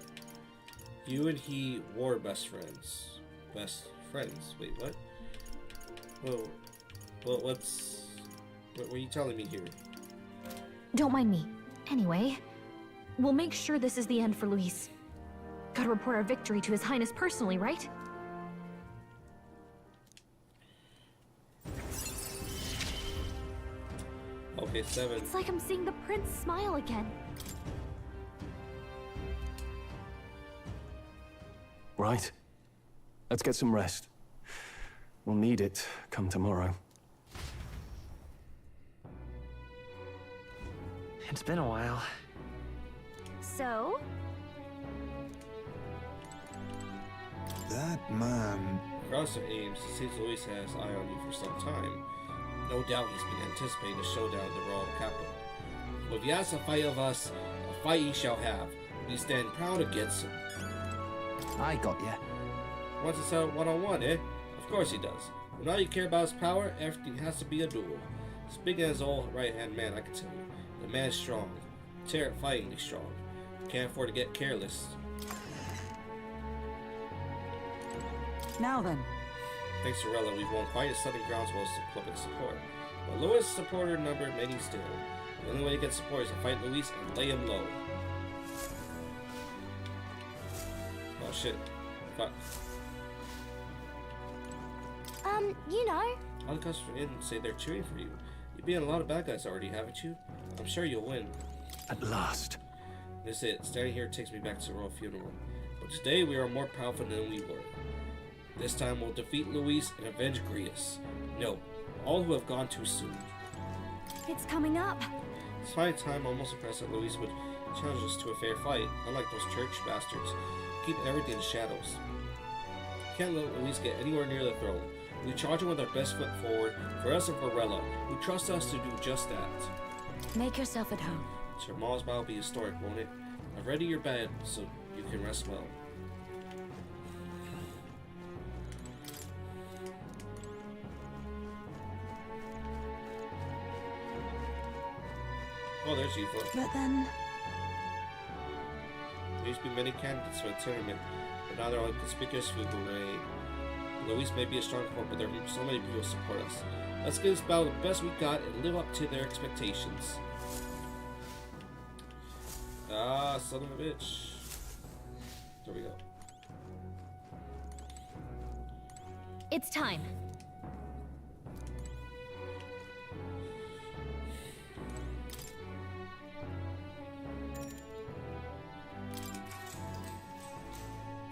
You and he were best friends. Best friends? Wait, what? Whoa. What were you telling me here? Don't mind me. Anyway, we'll make sure this is the end for Luis. Gotta report our victory to His Highness personally, right? Okay, 7. It's like I'm seeing the prince smile again. Right. Let's get some rest. We'll need it come tomorrow. It's been a while. So? That man... Across their aims, it seems Luis has eye on you for some time. No doubt he's been anticipating the showdown in the royal capital. But if he asks a fight of us, a fight he shall have. We stand proud against him. I got ya. Wants us out one-on-one, eh? Of course he does. When all you care about is power, everything has to be a duel. Speaking as old right-hand man, I can tell you. The man is strong. Terrifyingly strong. Can't afford to get careless. Now then. Thanks to Rella, we've won quite a sudden groundswell of public support. But Luis' supporter number many still. The only way to get support is to fight Luis and lay him low. Oh shit. Fuck. You know. All the customers in say they're cheering for you. You've beaten a lot of bad guys already, haven't you? I'm sure you'll win. At last. This is it. Standing here takes me back to the royal funeral. But today we are more powerful than we were. This time we'll defeat Luis and avenge Grius. No, all who have gone too soon. It's coming up. Despite time, almost impressed that Luis would challenge us to a fair fight, unlike those church bastards. Keep everything in the shadows. Can't let Luis get anywhere near the throne. We charge him with our best foot forward, for us and for Rella, who trust us to do just that. Make yourself at home. Sir Maul's battle will be historic, won't it? I've ready your bed, so you can rest well. Oh, there's Yufa. But then... There used to be many candidates for the tournament, but now they're all conspicuous who will reign. Luis may be a strong opponent, but there are so many people who support us. Let's get this battle the best we got and live up to their expectations. Ah, son of a bitch. There we go. It's time.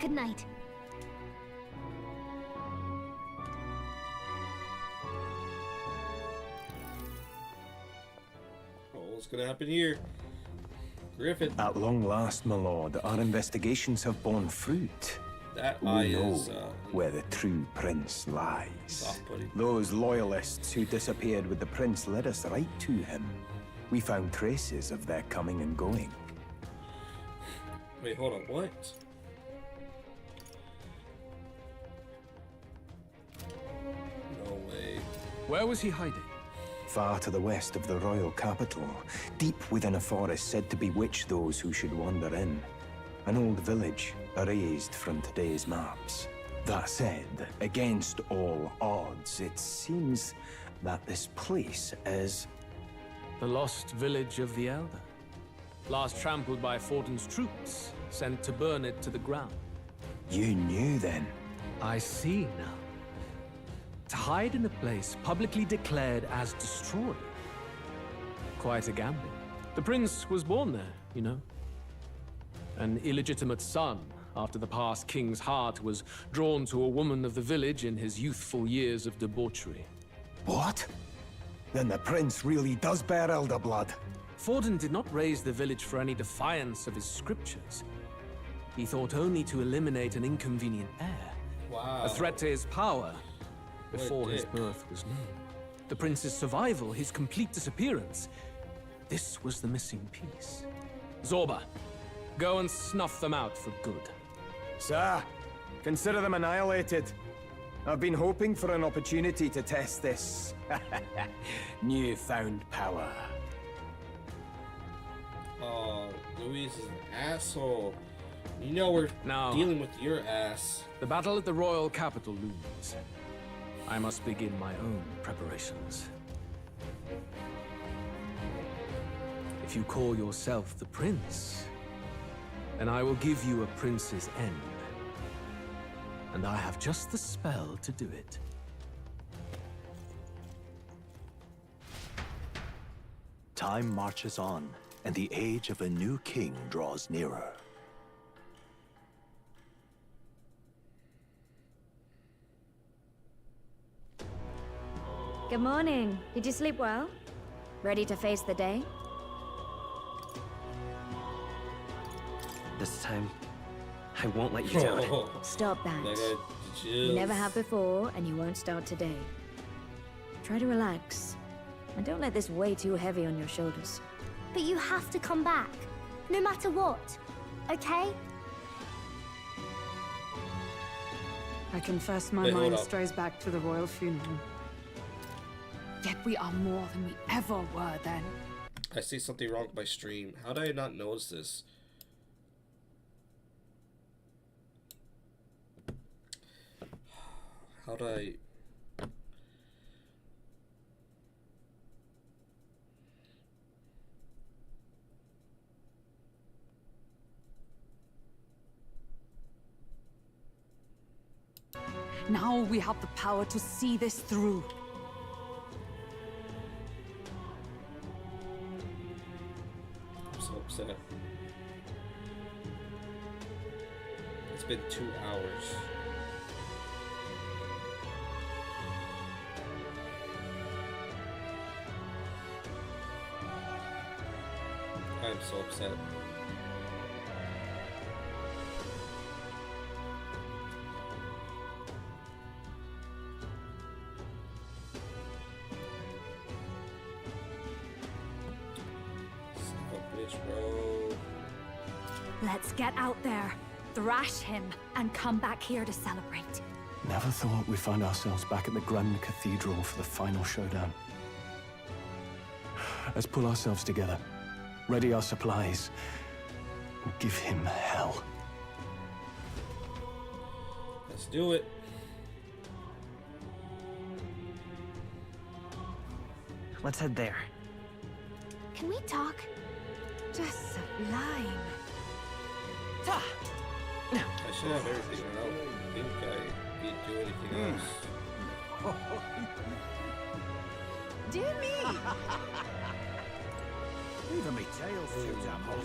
Good night. Oh, what's gonna happen here? Griffin. At long last, my lord, our investigations have borne fruit. That we know where the true prince lies. Those loyalists who disappeared with the prince led us right to him. We found traces of their coming and going. Wait, hold on, what? No way. Where was he hiding? Far to the west of the royal capital, deep within a forest said to bewitch those who should wander in. An old village, erased from today's maps. That said, against all odds, it seems that this place is... The lost village of the Elder. Last trampled by Fortin's troops, sent to burn it to the ground. You knew then? I see now. To hide in a place publicly declared as destroyed. Quite a gamble. The prince was born there, you know. An illegitimate son, after the past king's heart was drawn to a woman of the village in his youthful years of debauchery. What? Then the prince really does bear elder blood. Fortin did not raise the village for any defiance of his scriptures. He thought only to eliminate an inconvenient heir. Wow. A threat to his power before his birth was known. The prince's survival, his complete disappearance. This was the missing piece. Zorba, go and snuff them out for good. Sir, consider them annihilated. I've been hoping for an opportunity to test this newfound power. Oh, Luis is an asshole. You know we're dealing with your ass. The battle at the royal capital looms. I must begin my own preparations. If you call yourself the prince, then I will give you a prince's end. And I have just the spell to do it. Time marches on, and the age of a new king draws nearer. Good morning. Did you sleep well? Ready to face the day? This time, I won't let you down. Stop that. You never have before, and you won't start today. Try to relax, and don't let this weigh too heavy on your shoulders. But you have to come back, no matter what, okay? I confess my mind strays back to the royal funeral. Yet we are more than we ever were then. I see something wrong with my stream. How did I not notice this? How do I... Now we have the power to see this through. I'm so upset. It's been 2 hours. I'm so upset. Let's get out there, thrash him, and come back here to celebrate. Never thought we'd find ourselves back at the Grand Cathedral for the final showdown. Let's pull ourselves together, ready our supplies, and give him hell. Let's do it. Let's head there. Can we talk? Just sublime. I should have everything. I don't think I didn't do anything else. Dear me! Even me tails too damn hot.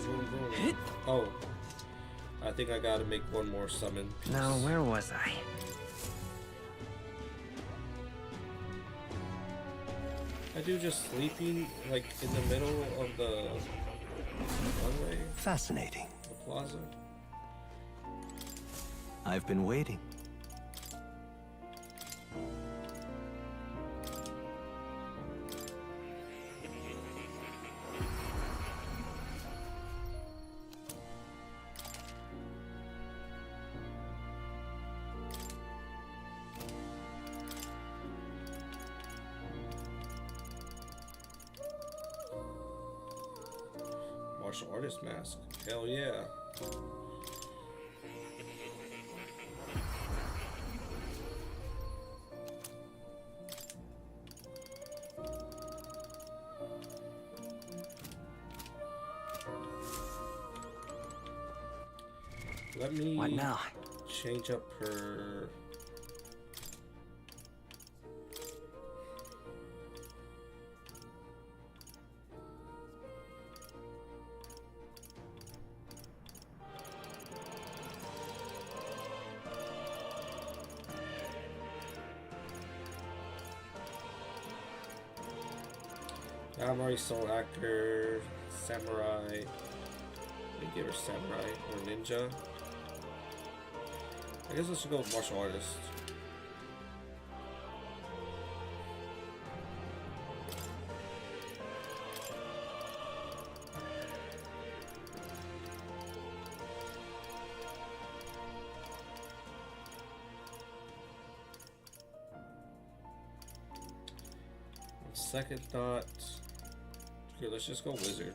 Oh. I think I gotta make one more summon piece. Now, where was I? I do just sleeping, like, in the middle of the runway? Fascinating. The plaza? I've been waiting. Martial artist mask. Hell yeah. Let me What now? change up her. I'm already soul actor, samurai. Let me give her samurai or ninja. I guess I should go with martial artist. Second thought. Okay, let's just go wizard.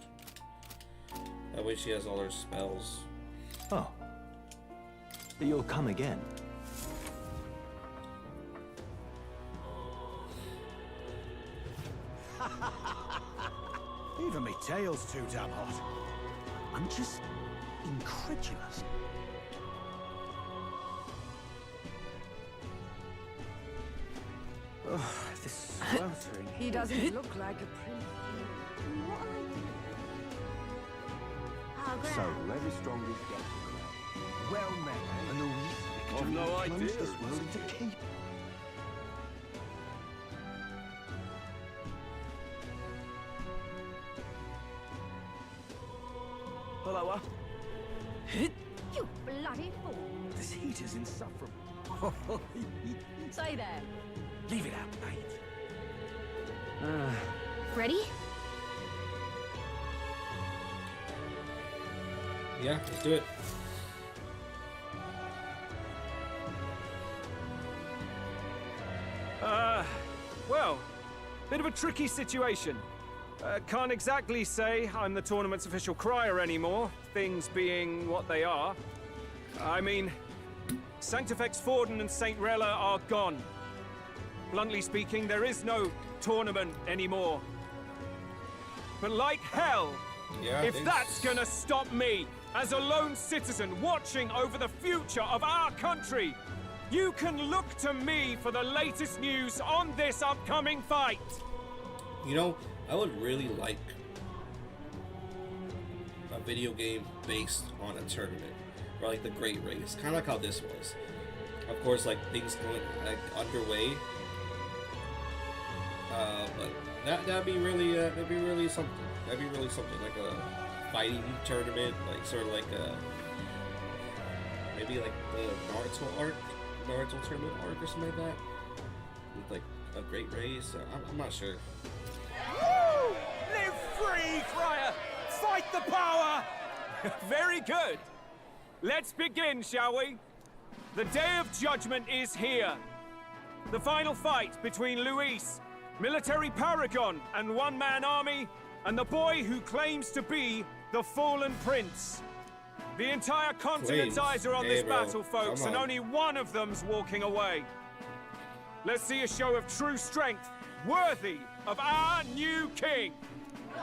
That way she has all her spells. Oh. You'll come again. Even me tail's too damn hot. I'm just incredulous. Ugh, this sweltering. He doesn't look like a prince. So, very strongly get Well met, and Louise I've no idea. plunged this world into chaos. Hello, You bloody fool. This heat is insufferable. Say there. Leave it out, mate. Ready? Yeah, let's do it. Well, bit of a tricky situation. Can't exactly say I'm the tournament's official crier anymore, things being what they are. I mean, Sanctifex Forden and St. Rella are gone. Bluntly speaking, there is no tournament anymore. But like hell, if that's gonna stop me, as a lone citizen watching over the future of our country, you can look to me for the latest news on this upcoming fight. You know, I would really like a video game based on a tournament, or like the Great Race, kind of like how this was. Of course, like things going like underway, but that'd be really something. That'd be really something, like a fighting tournament, like sort of like a maybe like the Naruto tournament arc or something like that, with like a Great Race. I'm not sure. Woo! Live free, Crier! Fight the power! Very good. Let's begin, shall we? The Day of Judgment is here. The final fight between Luis, military paragon and one-man army, and the boy who claims to be the fallen prince. The entire continent's eyes are on this battle, folks, and only one of them's walking away. Let's see a show of true strength, worthy of our new king.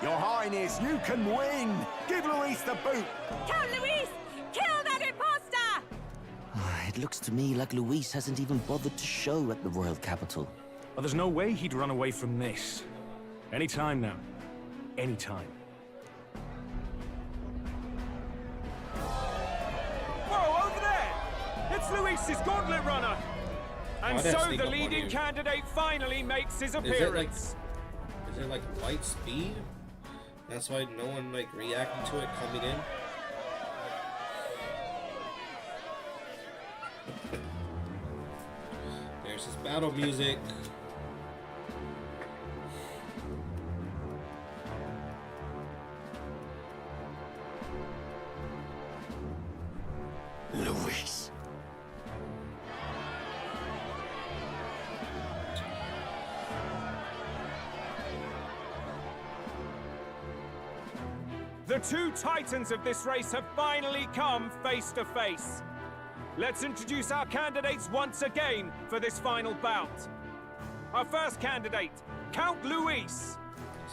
Your Highness, you can win! Give Luis the boot! Count Luis! Kill that imposter! It looks to me like Luis hasn't even bothered to show at the royal capital. Well, there's no way he'd run away from this. Any time now. Any time. Luis' gauntlet runner! And Why'd that so sneak the up on leading you? candidate finally makes his appearance. Is it like light speed? That's why no one like reacting to it coming in. There's his battle music. Luis. The two titans of this race have finally come face to face. Let's introduce our candidates once again for this final bout. Our first candidate, Count Luis.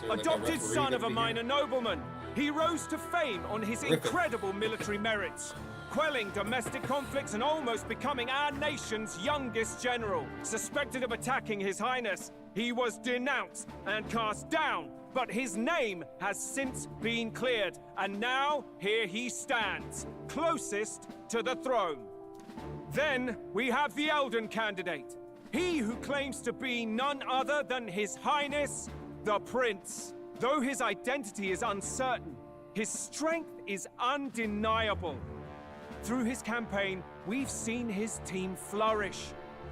So like Adopted son of a gonna be minor nobleman, he rose to fame on his incredible military merits, quelling domestic conflicts and almost becoming our nation's youngest general. Suspected of attacking His Highness, he was denounced and cast down, but his name has since been cleared, and now here he stands, closest to the throne. Then we have the Elden candidate, he who claims to be none other than His Highness, the Prince. Though his identity is uncertain, his strength is undeniable. Through his campaign, we've seen his team flourish,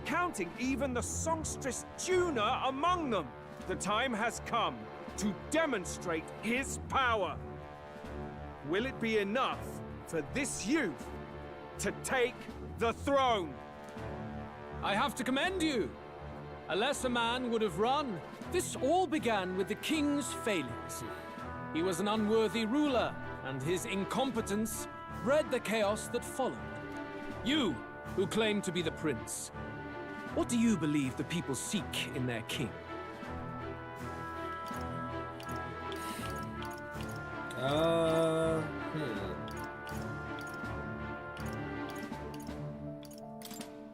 counting even the songstress Juna among them. The time has come to demonstrate his power. Will it be enough for this youth to take the throne? I have to commend you. A lesser man would have run. This all began with the king's failures. He was an unworthy ruler, and his incompetence bred the chaos that followed. You, who claim to be the prince, what do you believe the people seek in their king?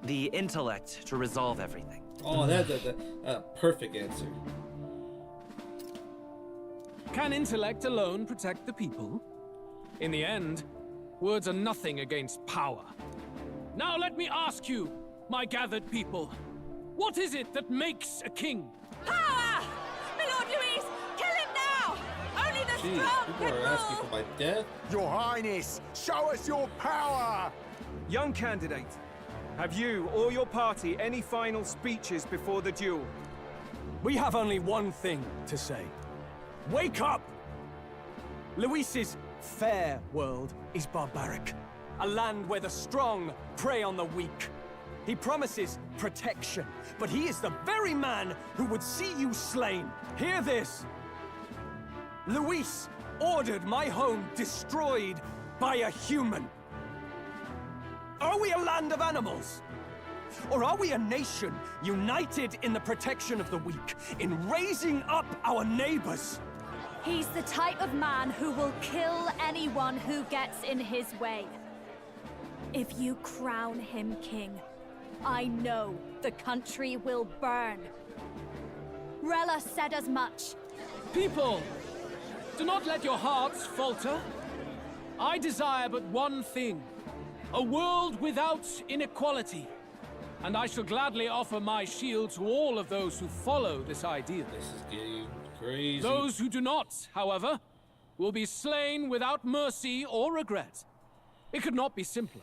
The intellect to resolve everything. Oh, that's a perfect answer. Can intellect alone protect the people? In the end, words are nothing against power. Now let me ask you, my gathered people, what is it that makes a king? Power! My Lord Luis, kill him now! Only the Jeez, strong people can are asking rule! for my death. Your Highness, show us your power! Young candidate, have you or your party any final speeches before the duel? We have only one thing to say. Wake up! Luis's fair world is barbaric. A land where the strong prey on the weak. He promises protection, but he is the very man who would see you slain. Hear this. Luis ordered my home destroyed by a human. Are we a land of animals? Or are we a nation united in the protection of the weak, in raising up our neighbors? He's the type of man who will kill anyone who gets in his way. If you crown him king, I know the country will burn. Rella said as much. People, do not let your hearts falter. I desire but one thing, a world without inequality. And I shall gladly offer my shield to all of those who follow this ideal. This is getting crazy. Those who do not, however, will be slain without mercy or regret. It could not be simpler.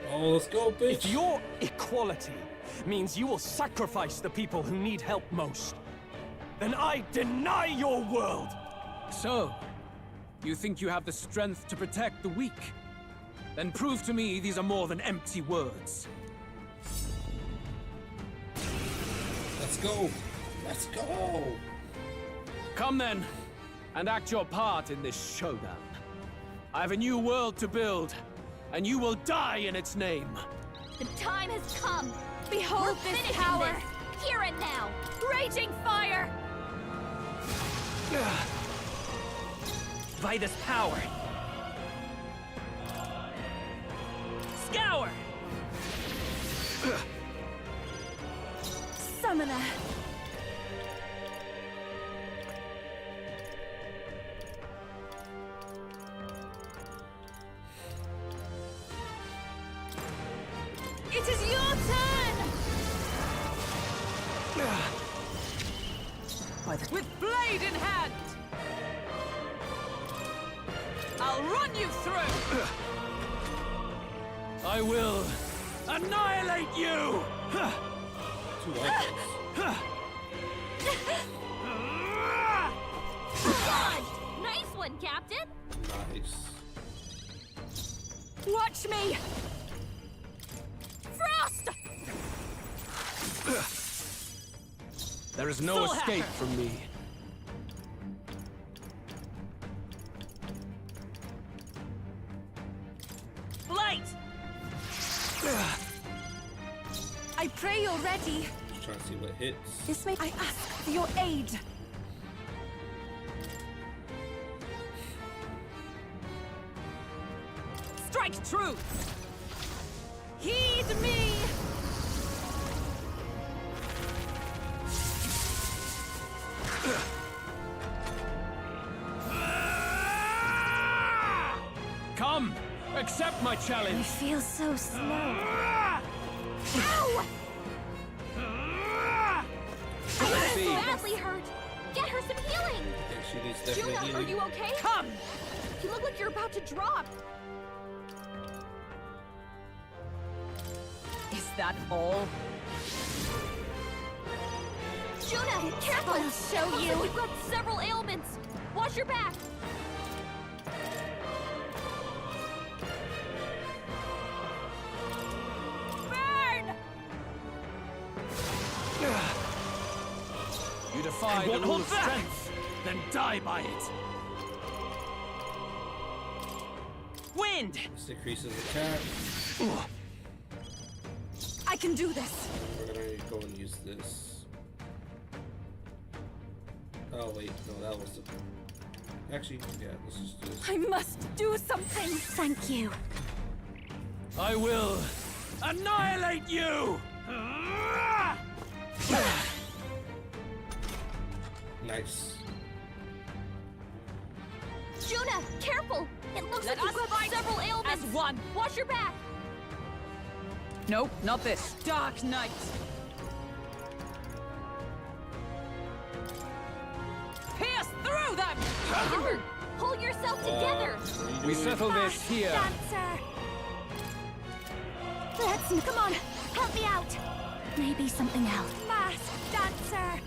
Oh, let's go, bitch. If your equality means you will sacrifice the people who need help most, then I deny your world! So, you think you have the strength to protect the weak? Then prove to me these are more than empty words. Let's go. Let's go. Come then, and act your part in this showdown. I have a new world to build, and you will die in its name. The time has come. Behold this power. Here and now. Raging fire. By this power. Scour! Summoner. It is your turn! With blade in hand! I'll run you through! I will annihilate you! Two icons. Nice one, Captain! Nice. Watch me! Frost! There is no Soul escape hacker. from me. Light! I pray you're ready. Just trying to see what hits. This may I ask for your aid. Strike true! Heed me! Come! Accept my I challenge! feel so slow. Ow! I'm so badly hurt. Get her some healing. I think she needs definitely Juna, are healing. you okay? Come! You look like you're about to drop. Is that all? Juna, careful! I'll show Looks you. like you've got several ailments. Watch your back. Burn! You defy the won't rule hold of back. strength, then die by it! Wind! This decreases attack. I can do this. We're gonna go and use this. Oh wait, no, that was the. Actually, yeah, let's just do this. I must do something. Thank you. I will annihilate you! Nice. Juna, careful! It looks Let like you've us got fight several ailments. as one. Watch your back. Nope, not this. Dark Knight. Pierce through them! Remember, pull yourself together. We settle this here. Dancer! Let's see. Come on, help me out. Maybe something else. Mask dancer!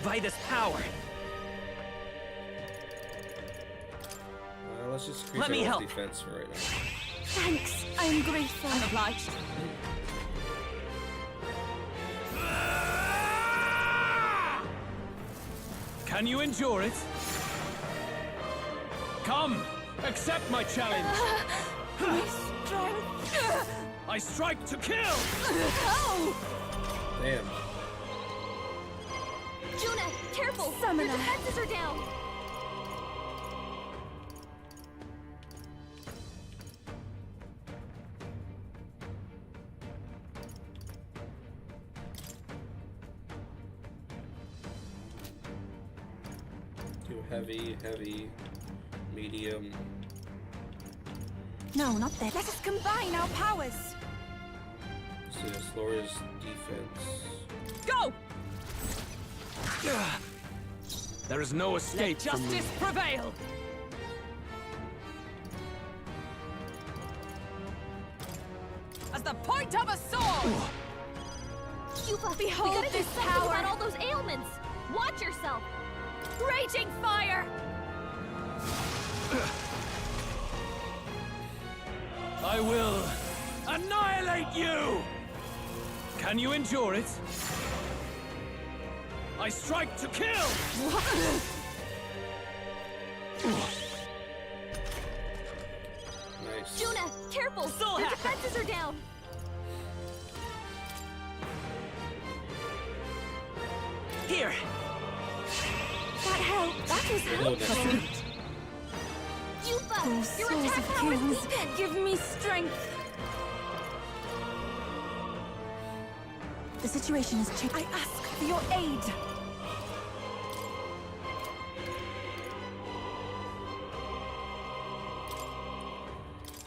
By this power. Let's just increase Let me our help. defense for right now. Thanks, I'm grateful. I'm obliged. Can you endure it? Come! Accept my challenge! My strength. I strike to kill! Oh! Damn. Juna, careful! Summoner. Your defenses are down. Do heavy, heavy, medium. No, not that. Let us combine our powers. So this lowers defense. Go! There is no escape Let from me. justice prevail! As the point of a sword! Cuba, Behold we gotta do this something power. about all those ailments. Watch yourself. Raging fire! I will annihilate you! Can you endure it? I strike to kill! Nice. Juna, careful! Soul Your hacker. defenses are down. Here. That helped. That was Hello, helpful. next Cuba, Those your souls attack of power is kings, weakened. give me strength. The situation is changed. I ask for your aid.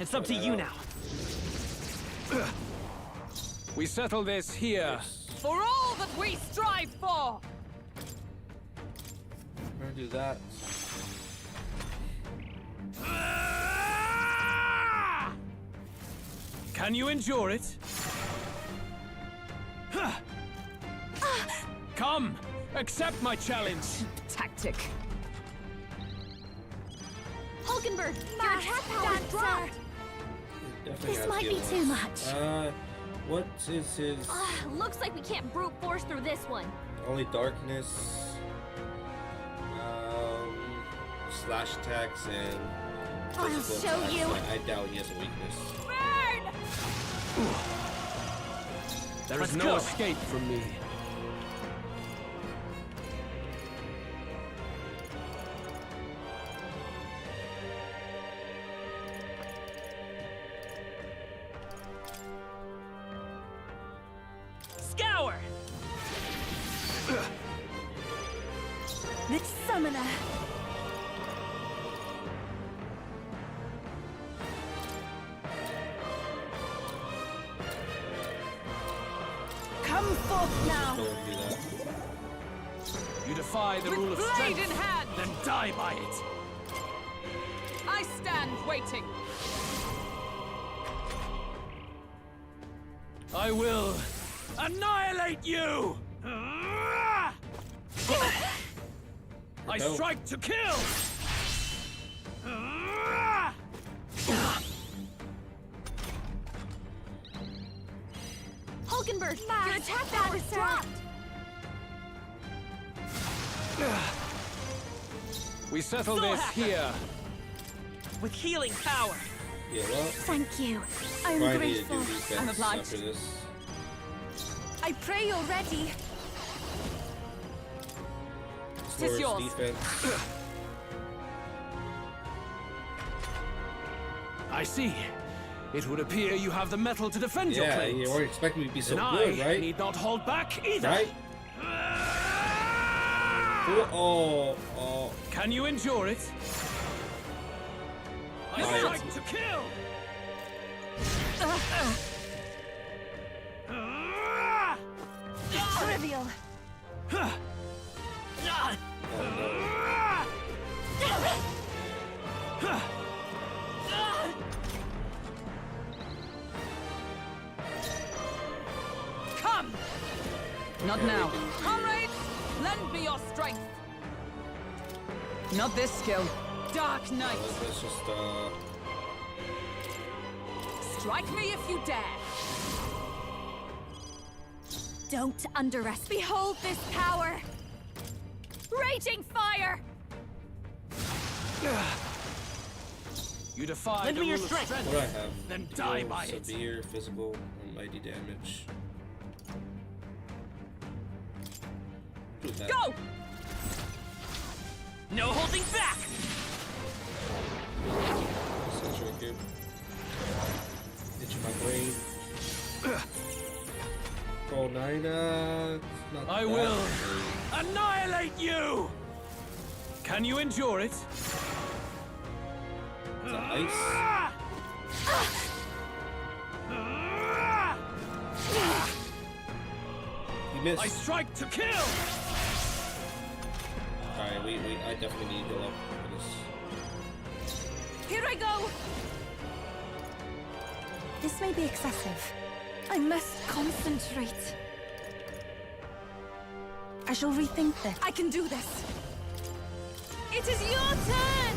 It's up to you now. We settle this here. For all that we strive for! We're gonna do that. Can you endure it? Come, accept my challenge. Tactic. Hulkenberg, your attack power is dropped. This might be too much. What is his... Looks like we can't brute force through this one. Only darkness, slash attacks, and I'll physical show attacks. you. I doubt he has a weakness. There Let's is no go. escape from me. Scour! The summoner. Come forth now. Don't do that. You defy the rule of Blade strength, in hand! then die by it. I stand waiting. I will annihilate you! I strike to kill! Hulkenberg, your attack power is dropped. We settle this here. With healing power. Yeah, well, Thank you. I'm probably need to grateful. do defense I'm obliged. after this. I pray you're ready. Slurs yours. defense. I see. It would appear you have the metal to defend your Yeah, claims. you weren't expecting me to be so And good, I right? need not hold back either. Right? Oh. Can you endure it? I Right. strike to kill. Trivial. Come! Not now. Comrades, lend me your strength. Not this skill. Dark Knight. Let's just, Strike me if you dare. Don't underestimate. Behold this power. Raging fire. You defy Lend the me your rule of strength. strength. what do I have? Then die Deal by it. severe physical and mighty damage. Do that. Go! No holding back! That's right here. Hit you my brain. Oh, 9, not I that will great. annihilate you! Can you endure it? Is that ice? You missed. I strike to kill! Alright, I definitely need to heal up for this. Here I go. This may be excessive. I must concentrate. I shall rethink this. I can do this. It is your turn!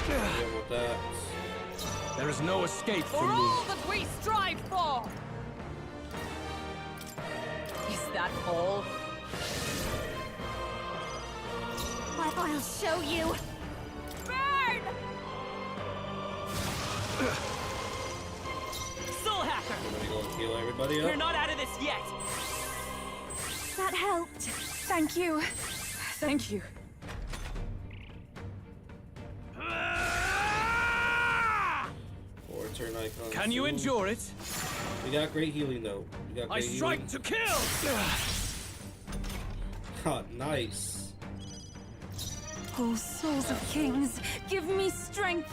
Deal with that. There is no escape For from me. all that we strive for! Is that all? But I'll show you. Burn! Soul Hacker! I'm gonna go and heal everybody up. We're not out of this yet! That helped. Thank you. Thank you. Or turn icon. Can you endure it? We got great healing though. We got I great strike healing. to kill! Oh, nice. Oh, souls of kings, give me strength.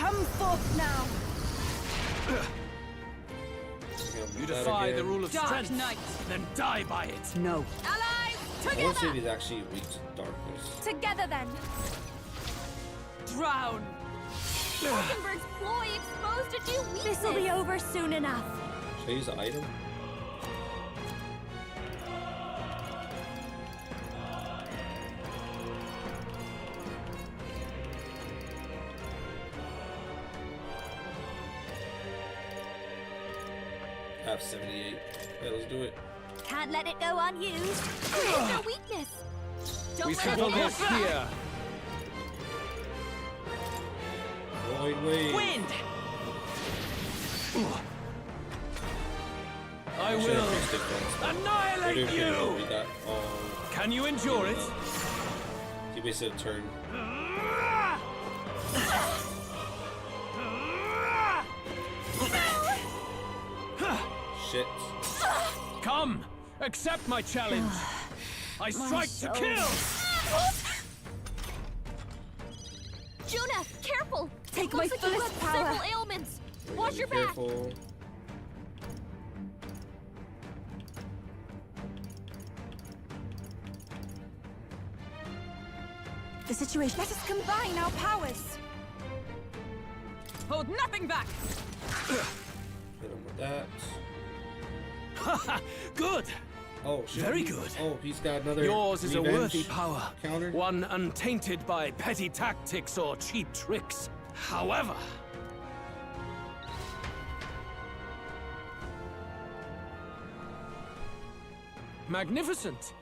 Come forth now. You defy the rule of Dark strength, Knight. then die by it. No. Allies, I want to see if together. he's actually weak to darkness. Together then. Drown. Falkenberg's ploy exposed a new weakness. This'll be over soon enough. Should I use an item? I have 78. Okay, let's do it. Can't let it go unused. It's no weakness. Don't We let settle it this here. Void wave. Wind. I Should've will fixed it once. annihilate We you! got, Can you endure it? he wasted a turn. Shit. Come, accept my challenge. I strike to kill. Jonah, careful. Take Looks my like you fullest have power. several ailments. We Watch gotta your be back. careful. The situation. Let us combine our powers. Hold nothing back. Hit him with that. Good. Oh, shit. Very good. Oh, he's got another. Yours is a revenge worthy power. counter. One untainted by petty tactics or cheap tricks. However, magnificent.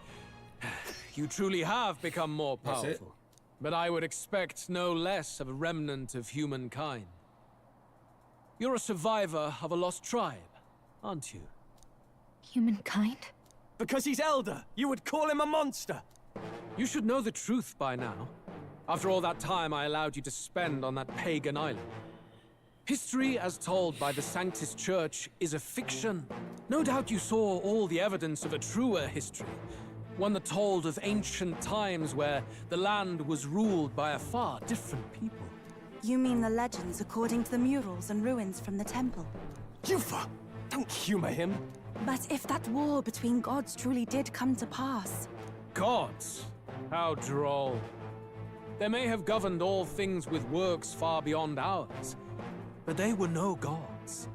You truly have become more That's it? powerful. But I would expect no less of a remnant of humankind. You're a survivor of a lost tribe, aren't you? Humankind? Because he's elder, you would call him a monster. You should know the truth by now. After all that time I allowed you to spend on that pagan island. History, as told by the Sanctus Church, is a fiction. No doubt you saw all the evidence of a truer history. One that told of ancient times where the land was ruled by a far different people. You mean the legends according to the murals and ruins from the temple? Yufa, don't humor him. But if that war between gods truly did come to pass... Gods? How droll. They may have governed all things with works far beyond ours, but they were no gods.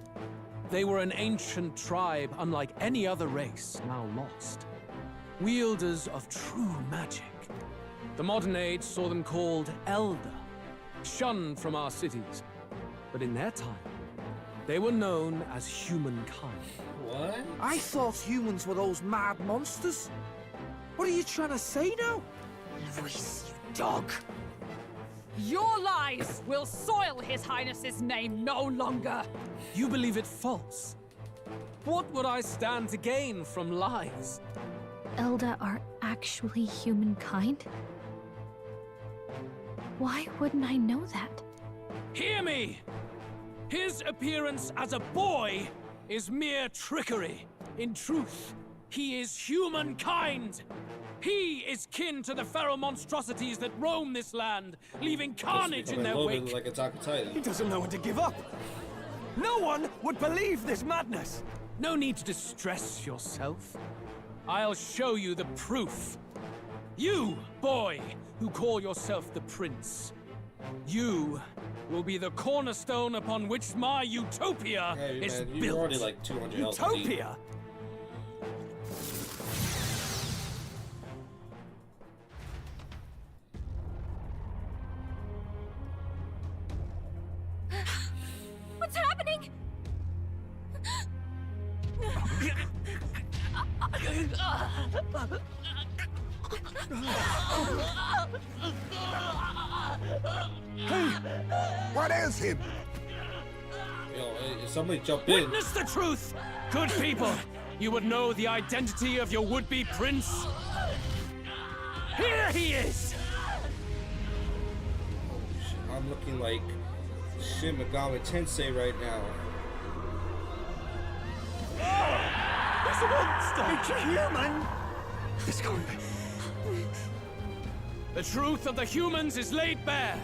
They were an ancient tribe unlike any other race now lost. Wielders of true magic. The modern age saw them called Elder, shunned from our cities. But in their time, they were known as humankind. What? I thought humans were those mad monsters. What are you trying to say now? Luis, you dog. Your lies will soil His Highness's name no longer. You believe it false? What would I stand to gain from lies? Elda are actually humankind? Why wouldn't I know that? Hear me! His appearance as a boy is mere trickery. In truth, he is humankind. He is kin to the feral monstrosities that roam this land, leaving carnage in their wake. Like Attack on Titan. He doesn't know when to give up. No one would believe this madness. No need to distress yourself. I'll show you the proof. You, boy, who call yourself the prince. You will be the cornerstone upon which my utopia Hey, is man, built. you're already like 200 health. Utopia? What's happening? Hey, what ails him? Yo, hey, somebody jump in. Witness the truth! Good people, you would know the identity of your would-be prince. Here he is! I'm looking like Shin Megami Tensei right now. He's a monster! It's a human! It's going. The truth of the humans is laid bare.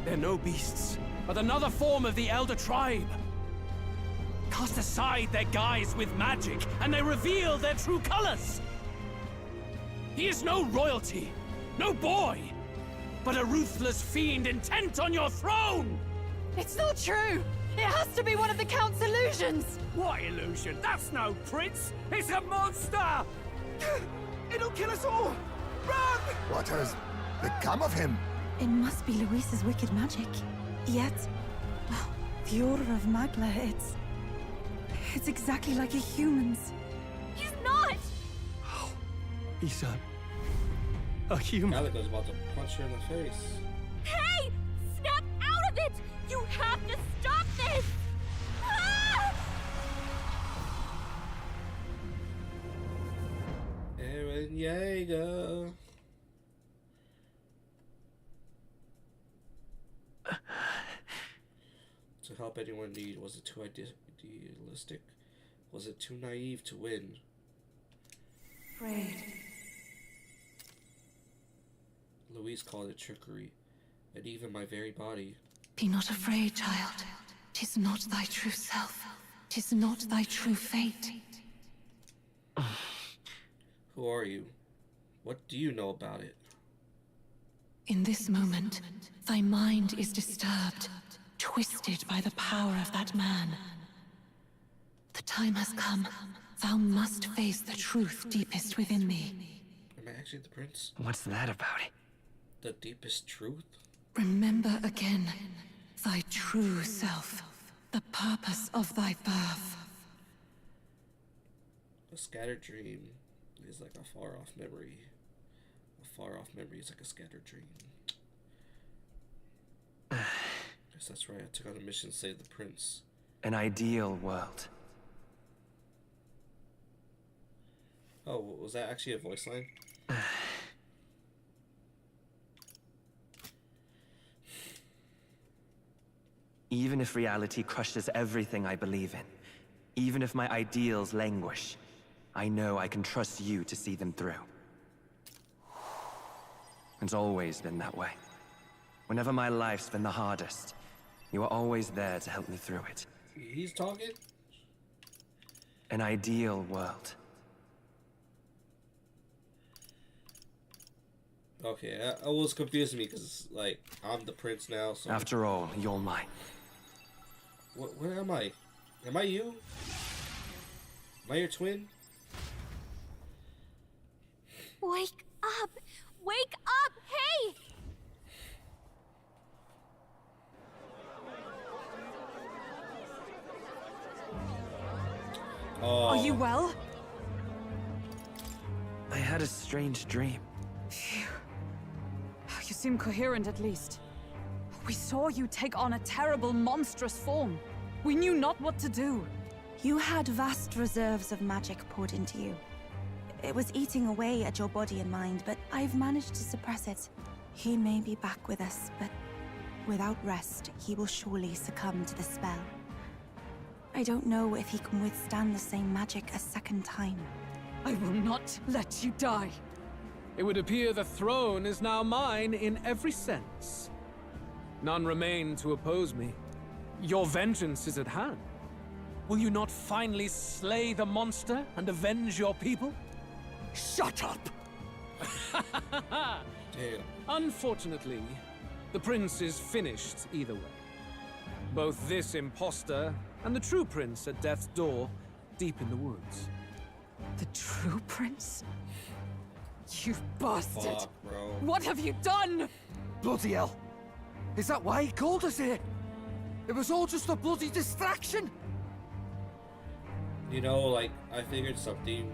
They're no beasts, but another form of the Elder Tribe. Cast aside their guise with magic, and they reveal their true colors. He is no royalty, no boy, but a ruthless fiend intent on your throne! It's not true! It has to be one of the Count's illusions! What illusion? That's no prince! It's a monster! It'll kill us all! Run! What has become of him? It must be Luis's wicked magic. Yet, the aura of Magla, it's exactly like a human's. He's not! He's a human. Calico's about to punch her in the face. Hey! Snap out of it! You have to stop this! Ah! Eren Yeager. To help anyone in need, was it too idealistic? Was it too naive to win? Afraid. Louise called it trickery, and even my very body. Be not afraid, child. 'Tis not thy true self. 'Tis not thy true fate. Who are you? What do you know about it? In this moment, thy mind is disturbed, twisted by the power of that man. The time has come. Thou must face the truth deepest within thee. Am I actually the prince? What's that about? The deepest truth? Remember again thy true self, the purpose of thy birth. A scattered dream is like a far-off memory. A far-off memory is like a scattered dream. Guess that's right, I took on a mission to save the prince. An ideal world. Oh, was that actually a voice line? Even if reality crushes everything I believe in, even if my ideals languish, I know I can trust you to see them through. It's always been that way. Whenever my life's been the hardest, you are always there to help me through it. He's talking? An ideal world. Okay, I was confusing me because, like, I'm the prince now, so... After all, you're mine. Where am I? Am I you? Am I your twin? Wake up! Wake up! Hey! Oh. Are you well? I had a strange dream. Phew. You seem coherent at least. We saw you take on a terrible, monstrous form. We knew not what to do. You had vast reserves of magic poured into you. It was eating away at your body and mind, but I've managed to suppress it. He may be back with us, but without rest, he will surely succumb to the spell. I don't know if he can withstand the same magic a second time. I will not let you die. It would appear the throne is now mine in every sense. None remain to oppose me. Your vengeance is at hand. Will you not finally slay the monster and avenge your people? Shut up! Damn. Unfortunately, the prince is finished either way. Both this imposter and the true prince at death's door, deep in the woods. The true prince? You bastard! Fuck, bro. What have you done? Bloody hell! Is that why he called us here? It was all just a bloody distraction! You know, like, I figured something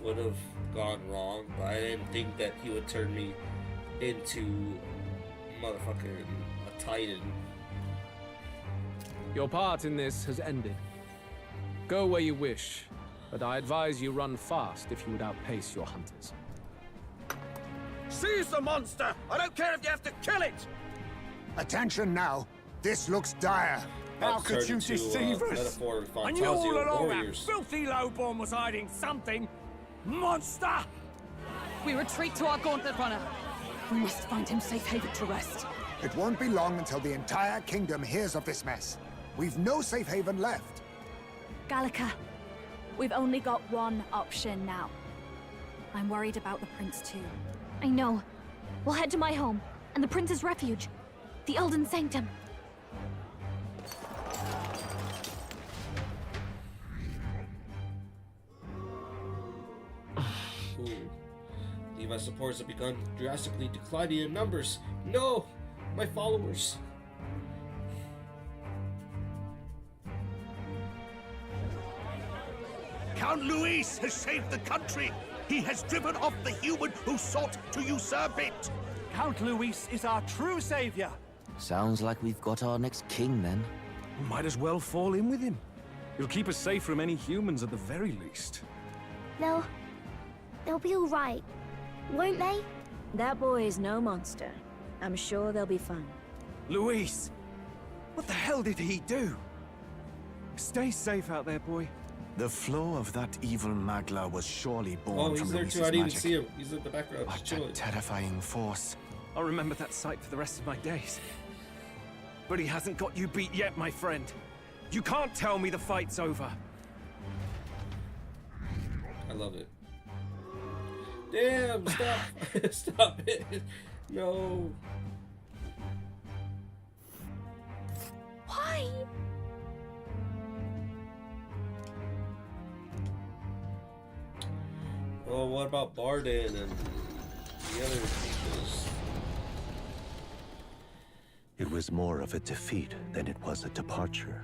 would have gone wrong, but I didn't think that he would turn me into motherfucking a titan. Your part in this has ended. Go where you wish, but I advise you run fast if you would outpace your hunters. Seize the monster! I don't care if you have to kill it! Attention now. This looks dire. How could you deceive us? I knew all along that filthy lowborn was hiding something! Monster! We retreat to our gauntlet runner. We must find him safe haven to rest. It won't be long until the entire kingdom hears of this mess. We've no safe haven left. Gallica, we've only got one option now. I'm worried about the prince too. I know. We'll head to my home, and the prince's refuge. The Elden Sanctum. Levi supporters have begun drastically declining in numbers. No! My followers. Count Luis has saved the country. He has driven off the human who sought to usurp it. Count Luis is our true savior. Sounds like we've got our next king, then. Might as well fall in with him. He'll keep us safe from any humans at the very least. They'll be all right, won't they? That boy is no monster. I'm sure they'll be fine. Luis! What the hell did he do? Stay safe out there, boy. The flow of that evil Magla was surely born from he's there Luis's too. I didn't even magic. see him. He's in the background. What Just chilling. a terrifying force. I'll remember that sight for the rest of my days. But he hasn't got you beat yet, my friend. You can't tell me the fight's over. I love it. Damn, stop. Stop it. No. Why? Oh, what about Barden and the other peoples? It was more of a defeat than it was a departure.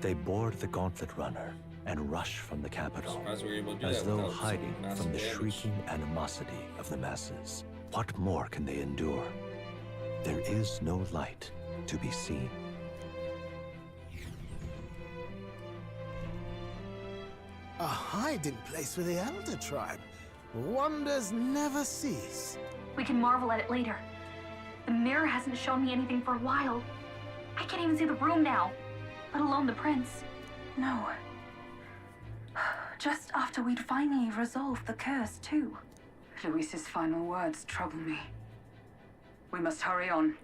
They board the Gauntlet Runner and rush from the capital, as though hiding from the shrieking animosity of the masses. What more can they endure? There is no light to be seen. A hiding place for the Elder Tribe. Wonders never cease. We can marvel at it later. The mirror hasn't shown me anything for a while. I can't even see the room now, let alone the prince. No. Just after we'd finally resolved the curse, too. Luis's final words trouble me. We must hurry on.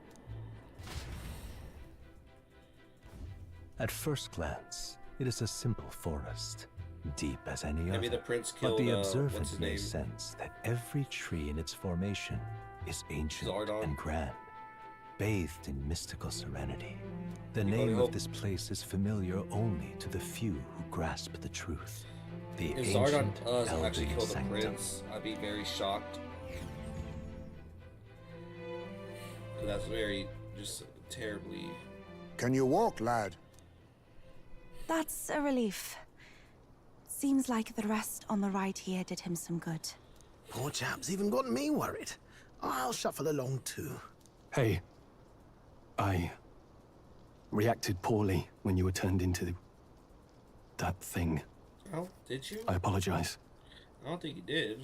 At first glance, it is a simple forest, deep as any Maybe other. the prince But killed, the what's his observant may name? sense that every tree in its formation is ancient Zardon. and grand, bathed in mystical serenity. The You name hope. of this place is familiar only to the few who grasp the truth. The If Zardon ancient does actually Elden kill the Sanctum. prince, I'd be very shocked. That's very, just terribly... Can you walk, lad? That's a relief. Seems like the rest on the right here did him some good. Poor chap's even got me worried. I'll shuffle along too. Hey, I reacted poorly when you were turned into that thing. Oh, did you? I apologize. I don't think you did.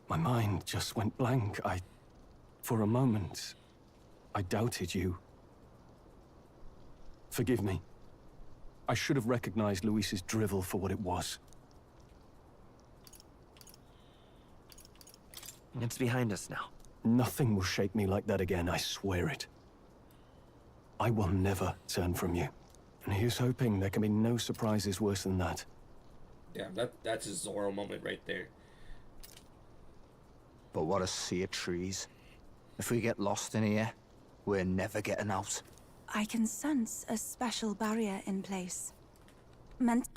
My mind just went blank. For a moment, I doubted you. Forgive me. I should have recognized Luis's drivel for what it was. It's behind us now. Nothing will shake me like that again, I swear it. I will never turn from you. And here's hoping there can be no surprises worse than that. Yeah, that's a Zoro moment right there. But what a sea of trees. If we get lost in here, we're never getting out. I can sense a special barrier in place. Meant...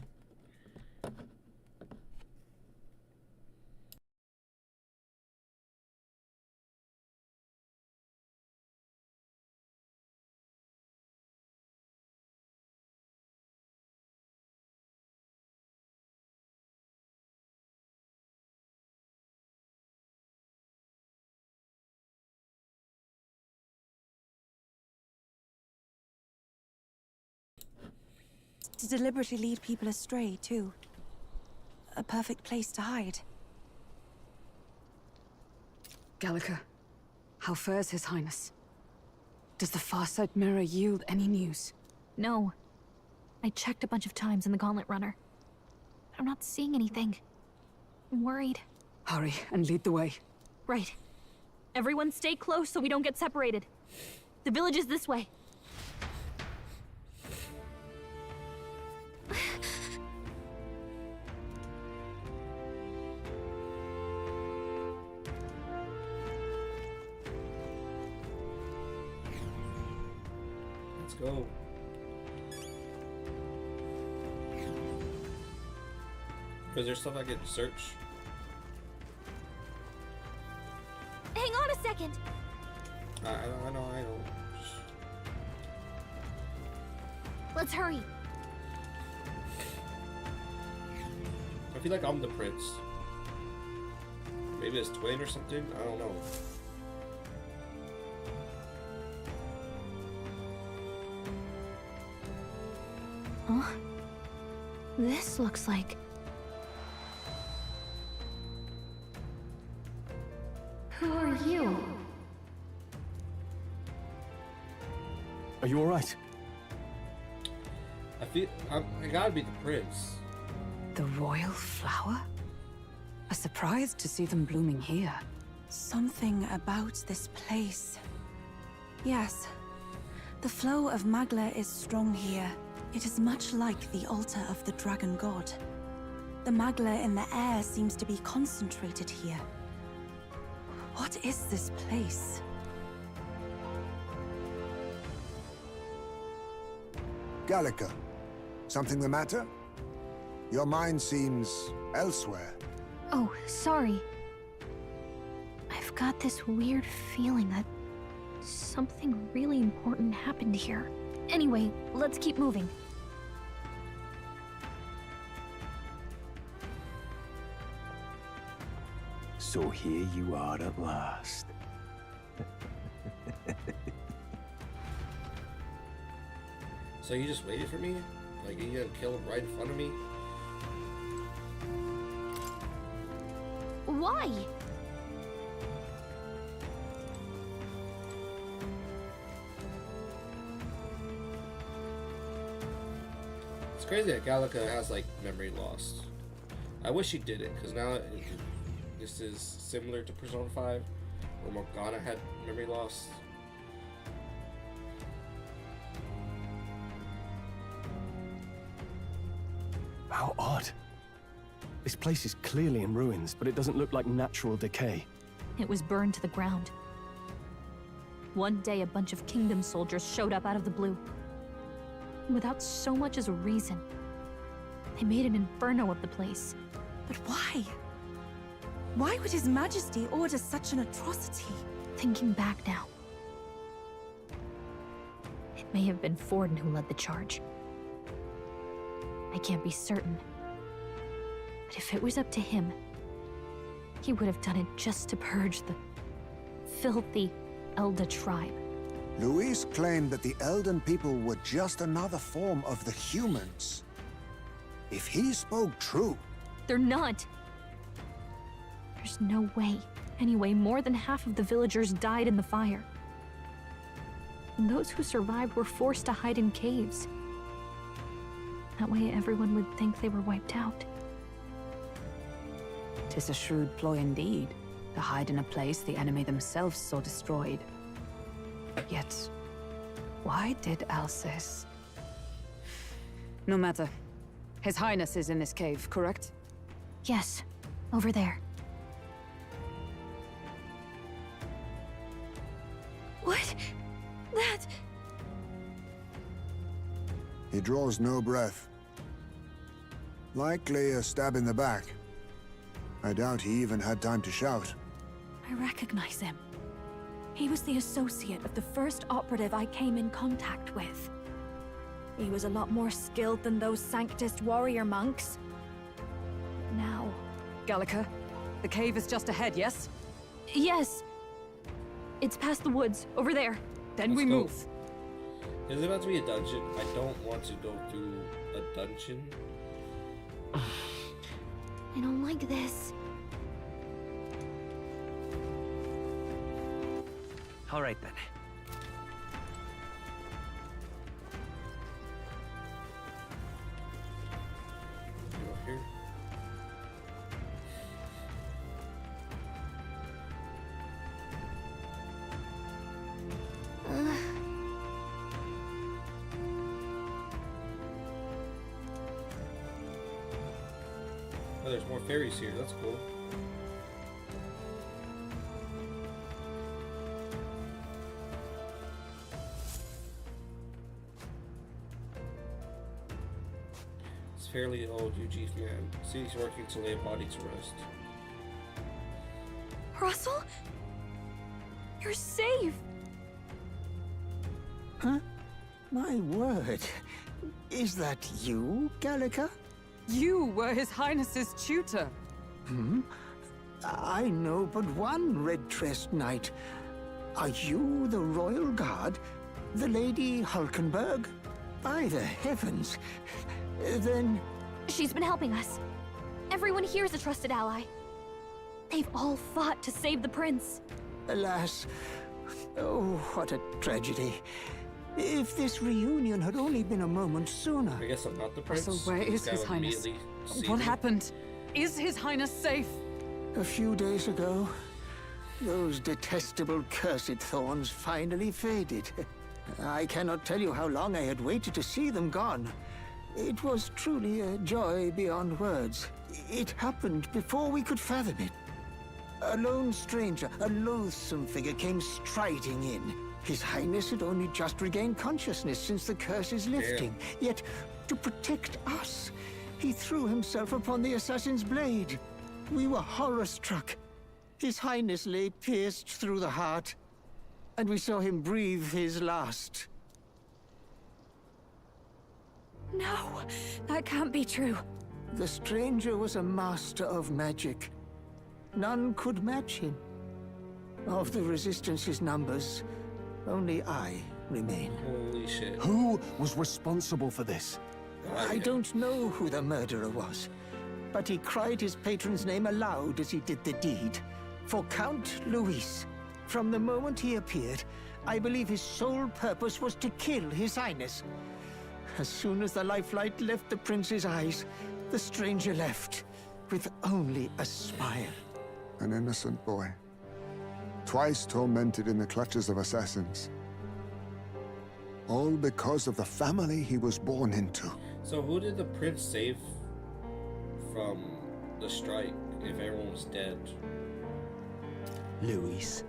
to deliberately lead people astray, too. A perfect place to hide. Gallica, how fares His Highness? Does the Farsight Mirror yield any news? No. I checked a bunch of times in the Gauntlet Runner. I'm not seeing anything. I'm worried. Hurry and lead the way. Right. Everyone stay close so we don't get separated. The village is this way. Let's go. Is there stuff I can search? Hang on a second. I know. Let's hurry. I feel like I'm the prince. Maybe his twin or something? I don't know. Huh? This looks like... Who are you? Are you alright? I gotta be the prince. The royal flower? A surprise to see them blooming here. Something about this place. Yes. The flow of Magla is strong here. It is much like the altar of the dragon god. The Magla in the air seems to be concentrated here. What is this place? Gallica, something the matter? Your mind seems elsewhere. Oh, sorry. I've got this weird feeling that something really important happened here. Anyway, let's keep moving. So here you are at last. So you just waited for me? Like, you gonna kill him right in front of me? Why? It's crazy that Gallica has, like, memory loss. I wish she didn't, because now this is similar to Persona 5, where Morgana had memory loss. How odd. This place is clearly in ruins, but it doesn't look like natural decay. It was burned to the ground. One day, a bunch of kingdom soldiers showed up out of the blue. Without so much as a reason. They made an inferno of the place. But why? Why would His Majesty order such an atrocity? Thinking back now, it may have been Forden who led the charge. I can't be certain. But if it was up to him, he would have done it just to purge the filthy Elda tribe. Luis claimed that the Elden people were just another form of the humans. If he spoke true... They're not. There's no way. Anyway, more than half of the villagers died in the fire. And those who survived were forced to hide in caves. That way everyone would think they were wiped out. 'Tis a shrewd ploy indeed, to hide in a place the enemy themselves saw destroyed. Yet, why did Alcest? No matter. His Highness is in this cave, correct? Yes, over there. What? That... He draws no breath. Likely a stab in the back. I doubt he even had time to shout. I recognize him. He was the associate of the first operative I came in contact with. He was a lot more skilled than those Sanctist warrior monks. Now... Gallica, the cave is just ahead, yes? Yes. It's past the woods, over there. Then we move. Is it about to be a dungeon? I don't want to go through a dungeon. I don't like this. All right then. Go here. Oh, there's more fairies here. That's cool. It's fairly old, Eugene man. Seems working to lay a body to rest. Russell? You're safe! Huh? My word. Is that you, Gallica? You were His Highness's tutor. Hmm? I know but one red-tressed knight. Are you the royal guard? The Lady Hulkenberg? By the heavens. Then... She's been helping us. Everyone here is a trusted ally. They've all fought to save the prince. Alas. Oh, what a tragedy. If this reunion had only been a moment sooner. I guess I'm not the prince. So where is His Highness? What happened? Is His Highness safe? A few days ago, those detestable cursed thorns finally faded. I cannot tell you how long I had waited to see them gone. It was truly a joy beyond words. It happened before we could fathom it. A lone stranger, a loathsome figure, came striding in. His Highness had only just regained consciousness since the curse's lifting. Yet, to protect us, he threw himself upon the assassin's blade. We were horror-struck. His Highness lay pierced through the heart, and we saw him breathe his last. No, that can't be true. The stranger was a master of magic. None could match him. Of the Resistance's numbers, only I remain. Holy shit. Who was responsible for this? I don't know who the murderer was, but he cried his patron's name aloud as he did the deed. For Count Luis, from the moment he appeared, I believe his sole purpose was to kill His Highness. As soon as the lifelight left the prince's eyes, the stranger left, with only a smile. An innocent boy. Twice tormented in the clutches of assassins. All because of the family he was born into. So who did the prince save from the strike if everyone was dead? Luis,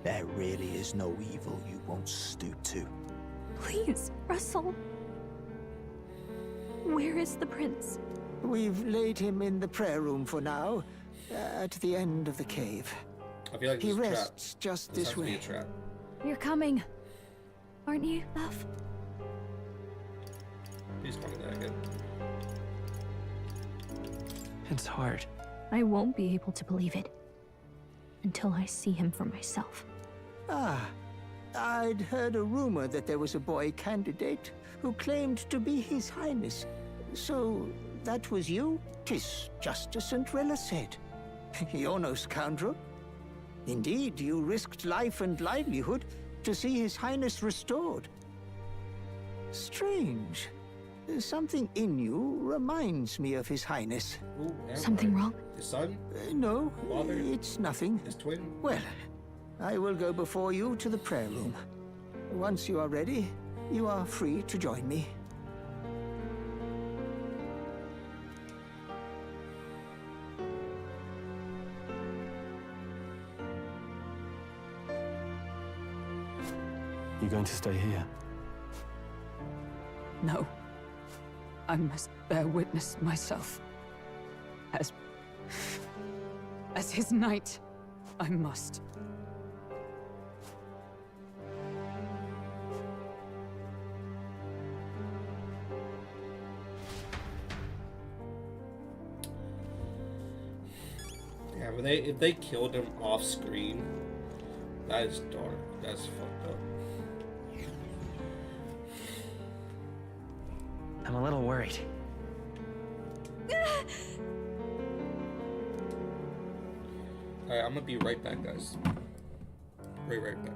there really is no evil you won't stoop to. Please, Russell. Where is the prince? We've laid him in the prayer room for now, at the end of the cave. I feel like he this is a trap. rests just This this has to be way. a trap. You're coming. Aren't you, love? He's coming that again. It's hard. I won't be able to believe it until I see him for myself. Ah, I'd heard a rumor that there was a boy candidate who claimed to be His Highness. So, that was you? 'Tis just as St. Rilla said. You're no scoundrel. Indeed, you risked life and livelihood to see His Highness restored. Strange. Something in you reminds me of His Highness. Something wrong? His son? No, Father? it's nothing. His twin? Well, I will go before you to the prayer room. Once you are ready, you are free to join me. You going to stay here? No. I must bear witness myself. As his knight, I must. Yeah, but if they killed him off screen, that is dark. That's fucked up. I'm a little worried. Alright, I'm gonna be right back, guys. Right back.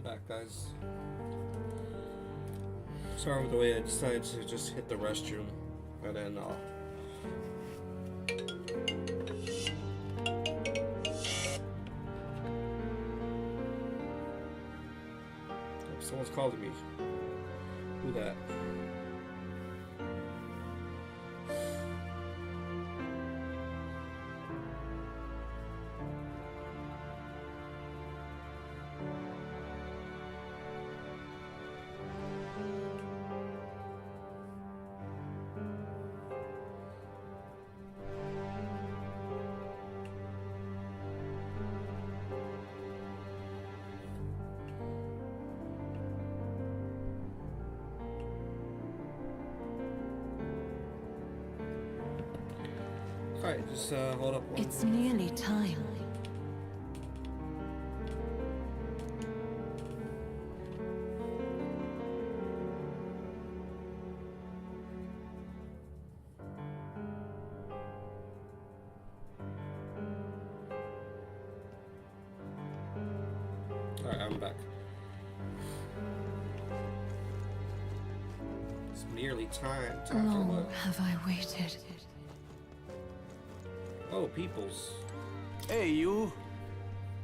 back, guys. Sorry for the way I decided to just hit the restroom, and then someone's calling me. Who that? Alright, just hold up. It's nearly time. Alright, I'm back. It's nearly time. Time for what? Have I waited? Oh, Peoples. Hey, you.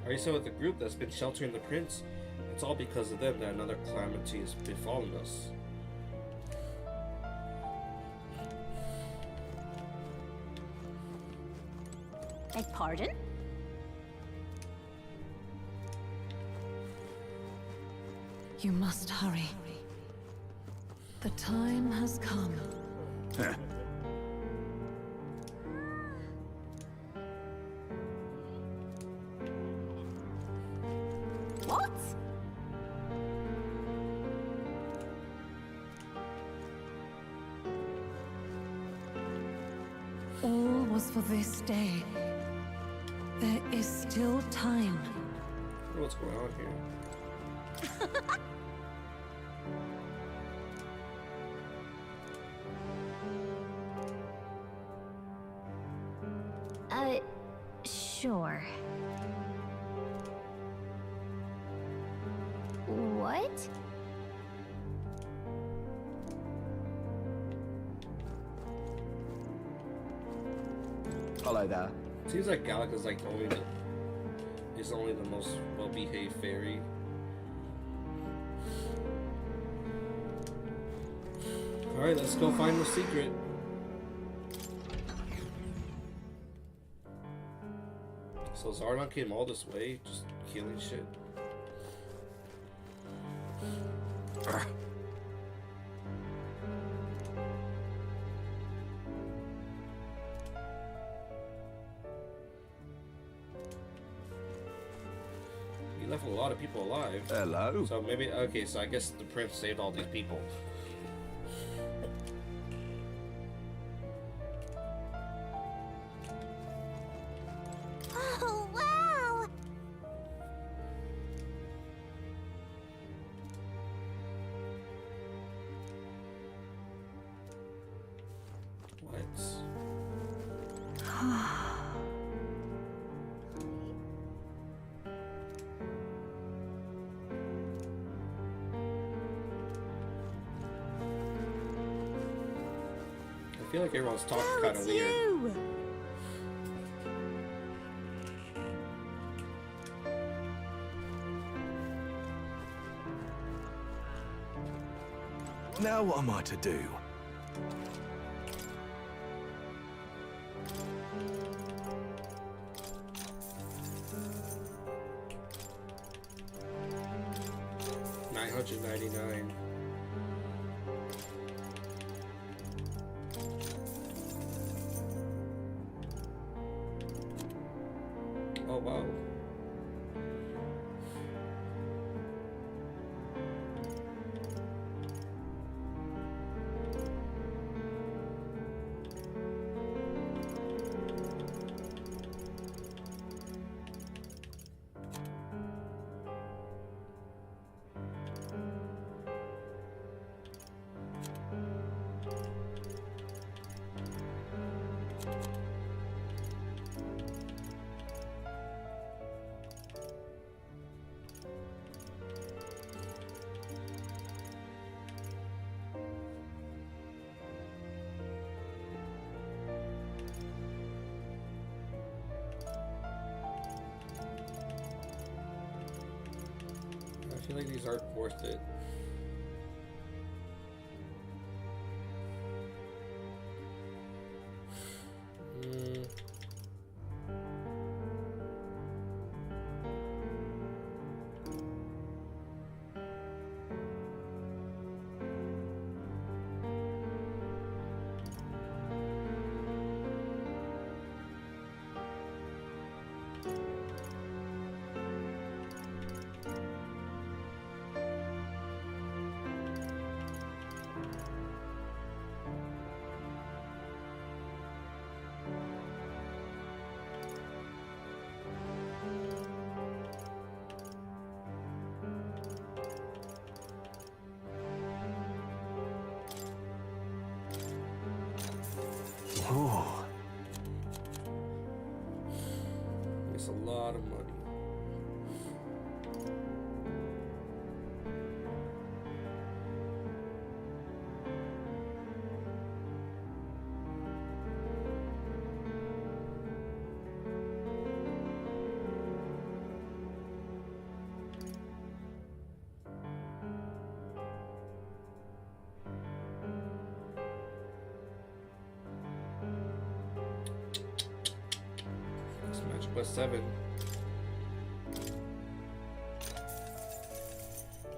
Are you still with the group that's been sheltering the prince? It's all because of them that another calamity has befallen us. Beg pardon? You must hurry. The time has come. What? All was for this day. There is still time. I don't know what's going on here. Sure. What? Hello there. Seems like Gallica's like only the most well-behaved fairy. Alright, let's go find the secret. So Zardon came all this way, just killing shit. He left a lot of people alive. Hello. So maybe, okay, so I guess the prince saved all these people. Oh, wow! What? I feel like everyone's talking kind of weird. Now what am I to do? $999. Oh wow. feel like these aren't worth it. Oh. It's a lot of money. +7.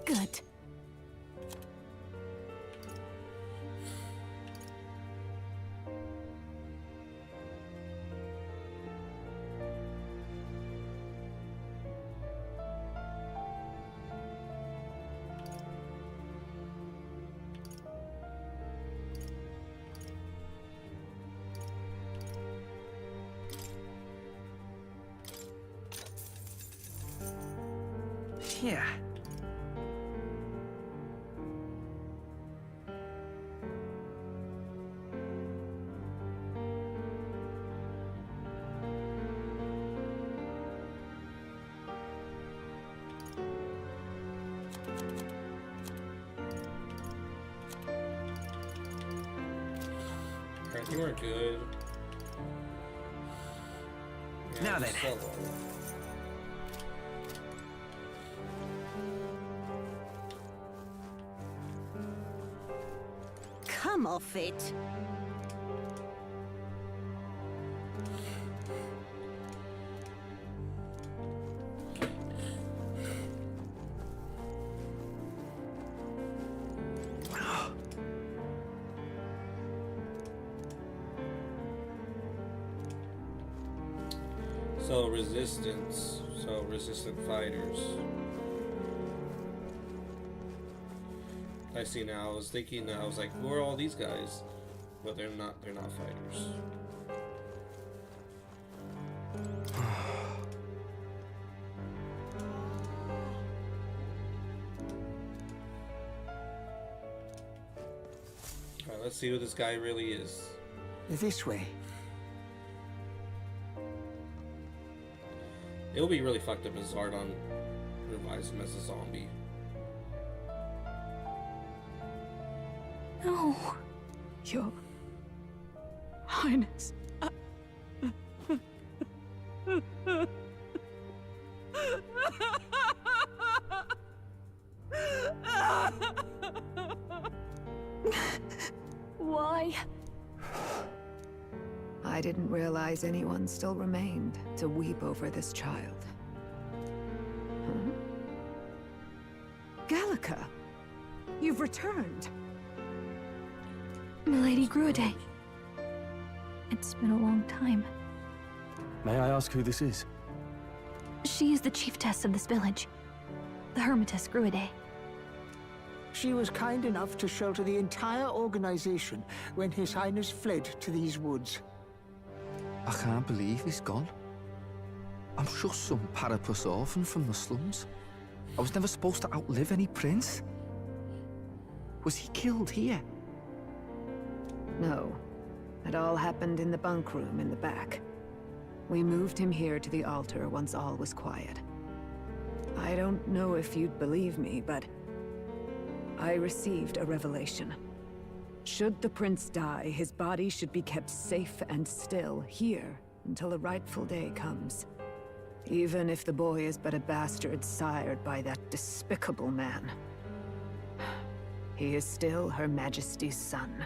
Good. Yeah. I think we're good. Yeah, Now then. Come off it. So resistance. So resistant fighters. I see now. I was thinking. I was like, who are all these guys? But they're not. They're not fighters. All right. Let's see who this guy really is. This way. It would be really fucked up if Zardon revives him as a zombie. No, Your Highness. Why? I didn't realize anyone still remained to weep over this child. Huh? Gallica, you've returned. Milady Gruide. It's been a long time. May I ask who this is? She is the chiefess of this village. The Hermitess Gruide. She was kind enough to shelter the entire organization when His Highness fled to these woods. I can't believe he's gone. I'm just some parapus orphan from the slums. I was never supposed to outlive any prince. Was he killed here? No. It all happened in the bunk room in the back. We moved him here to the altar once all was quiet. I don't know if you'd believe me, but I received a revelation. Should the prince die, his body should be kept safe and still here until the rightful day comes. Even if the boy is but a bastard sired by that despicable man, he is still Her Majesty's son.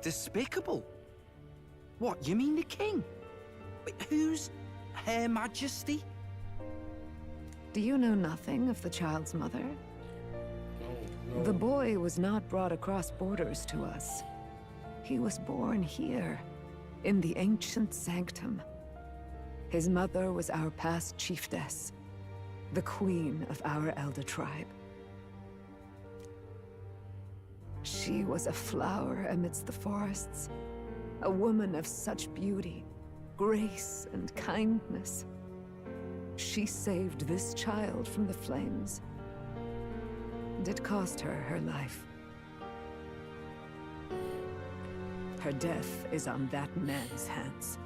Despicable? What, you mean the king? Wait, who's Her Majesty? Do you know nothing of the child's mother? No. The boy was not brought across borders to us. He was born here, in the ancient sanctum. His mother was our past chiefess, the queen of our elder tribe. She was a flower amidst the forests, a woman of such beauty, grace, and kindness. She saved this child from the flames, and it cost her her life. Her death is on that man's hands.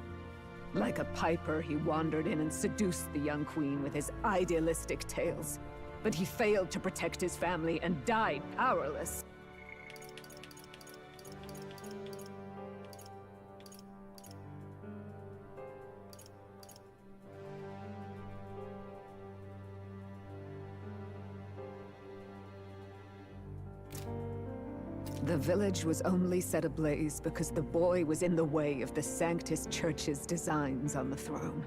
Like a piper, he wandered in and seduced the young queen with his idealistic tales. But he failed to protect his family and died powerless. The village was only set ablaze because the boy was in the way of the Sanctus Church's designs on the throne.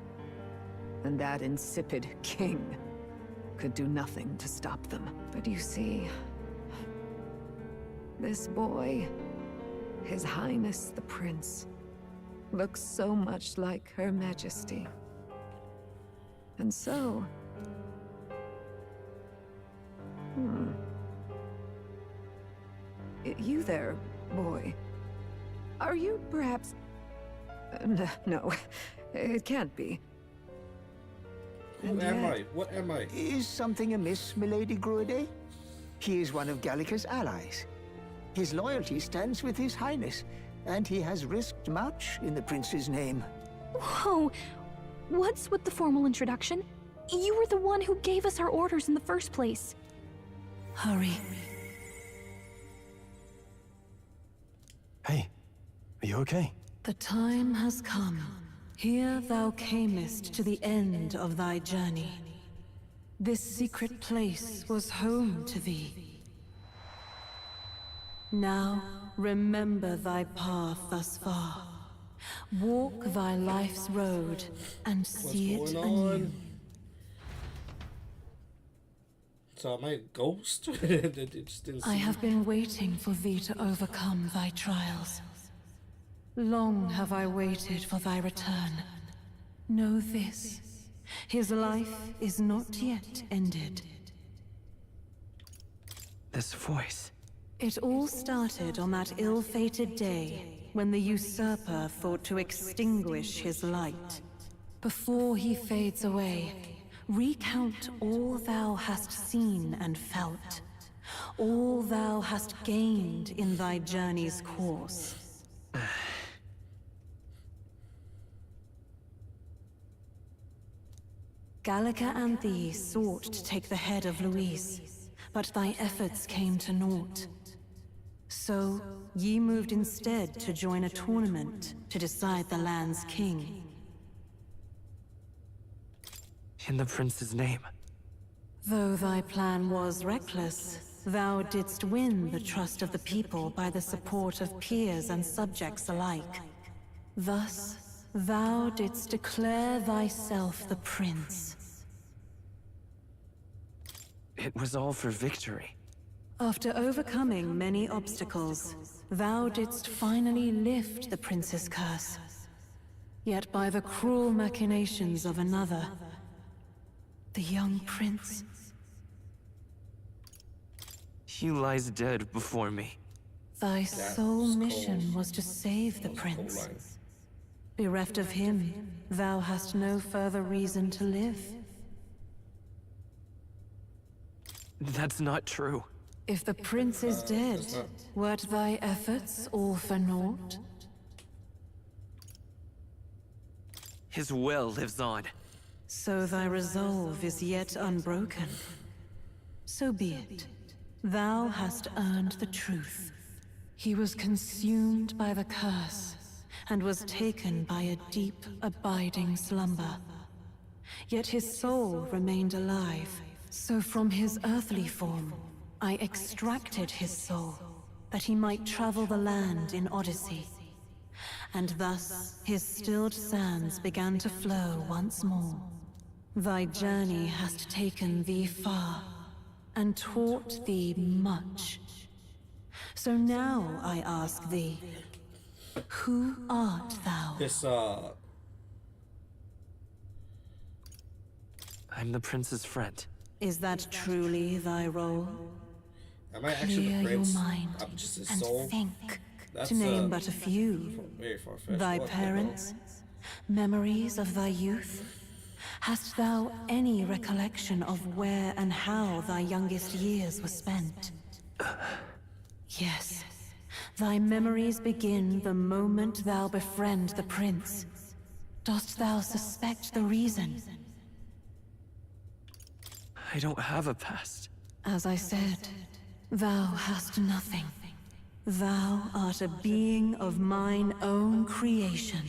And that insipid king could do nothing to stop them. But you see, this boy, His Highness the Prince, looks so much like Her Majesty. And so... You there, boy. Are you perhaps... No, it can't be. Who am I? What am I? Is something amiss, Milady Gruede? He is one of Gallica's allies. His loyalty stands with His Highness, and he has risked much in the prince's name. Whoa! What's with the formal introduction? You were the one who gave us our orders in the first place. Hurry. Hey, are you okay? The time has come. Here thou camest to the end of thy journey. This secret place was home to thee. Now, remember thy path thus far. Walk thy life's road and see it anew. So am I a ghost? It just didn't I seem- have been waiting for thee to overcome thy trials. Long have I waited for thy return. Know this, his life is not yet ended. This voice. It all started on that ill-fated day when the usurper thought to extinguish his light. Before he fades away, recount all thou hast seen and felt, all thou hast gained in thy journey's course. Gallica and thee sought to take the head of Luis, but thy efforts came to naught. So, ye moved instead to join a tournament to decide the land's king. In the prince's name. Though thy plan was reckless, thou didst win the trust of the people by the support of peers and subjects alike. Thus, thou didst declare thyself the prince. It was all for victory. After overcoming many obstacles, thou didst finally lift the prince's curse. Yet by the cruel machinations of another, the young prince... He lies dead before me. Thy sole mission was to save the prince. Bereft of him, thou hast no further reason to live. That's not true. If the prince is dead, weren't thy efforts all for naught? His will lives on. So thy resolve is yet unbroken. So be it. Thou hast earned the truth. He was consumed by the curse, and was taken by a deep, abiding slumber. Yet his soul remained alive. So from his earthly form, I extracted his soul, that he might travel the land in Odyssey. And thus his stilled sands began to flow once more. Thy journey hast taken thee far, and taught thee much. So now I ask thee, who art thou? I'm the prince's friend. Is that truly thy role? Am I actually the prince? Clear your mind I'm just his and soul. think. That's, To name but a few. very far-fetched. Thy What? parents, memories of thy youth. Hast thou any recollection of where and how thy youngest years were spent? Yes. Thy memories begin the moment thou befriend the prince. Dost thou suspect the reason? I don't have a past. As I said, thou hast nothing. Thou art a being of mine own creation.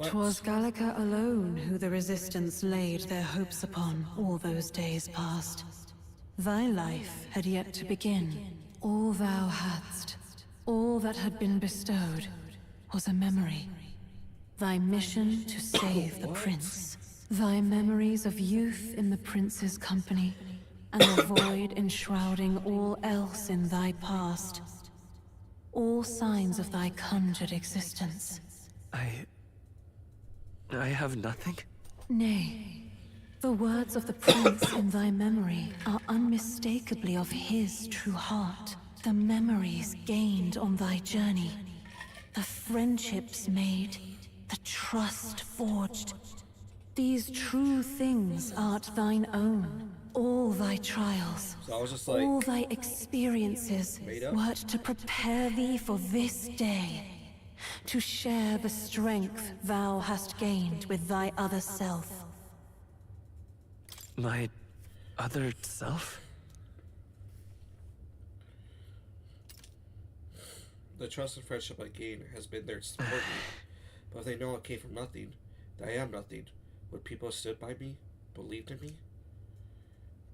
'Twas Gallica alone who the Resistance laid their hopes upon all those days past. Thy life had yet to begin. All thou hadst, all that had been bestowed, was a memory. Thy mission to save the prince. Thy memories of youth in the prince's company, and the void enshrouding all else in thy past. All signs of thy conjured existence. I have nothing? Nay, the words of the prince in thy memory are unmistakably of his true heart. The memories gained on thy journey, the friendships made, the trust forged. These true things art thine own. All thy trials, So I was just like, all thy experiences were to prepare thee for this day. To share the strength thou hast gained with thy other self. My other self? the trust and friendship I gained has been there to support me. But if they know it came from nothing, that I am nothing, would people have stood by me, believed in me?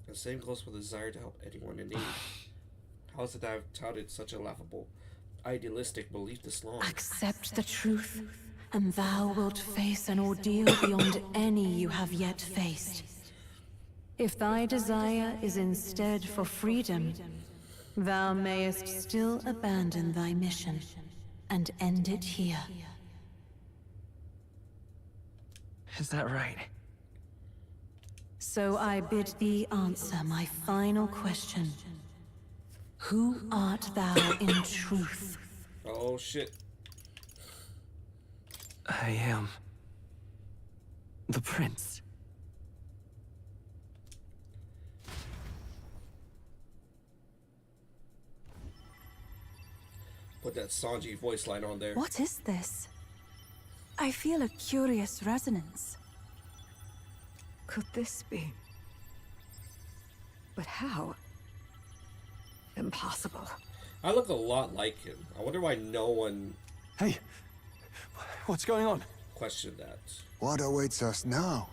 The same goes with the desire to help anyone in need. How is it that I've touted such a laughable, idealistic belief this long? Accept the truth, and thou wilt face an ordeal beyond any you have yet faced. If thy desire is instead for freedom, thou mayest still abandon thy mission and end it here. Is that right? So I bid thee answer my final question. Who art thou in truth? Oh shit. I am the prince. Put that Sanji voice line on there. What is this? I feel a curious resonance. Could this be? But how? Impossible. I look a lot like him. I wonder why no one... Hey, what's going on? Questioned that. What awaits us now?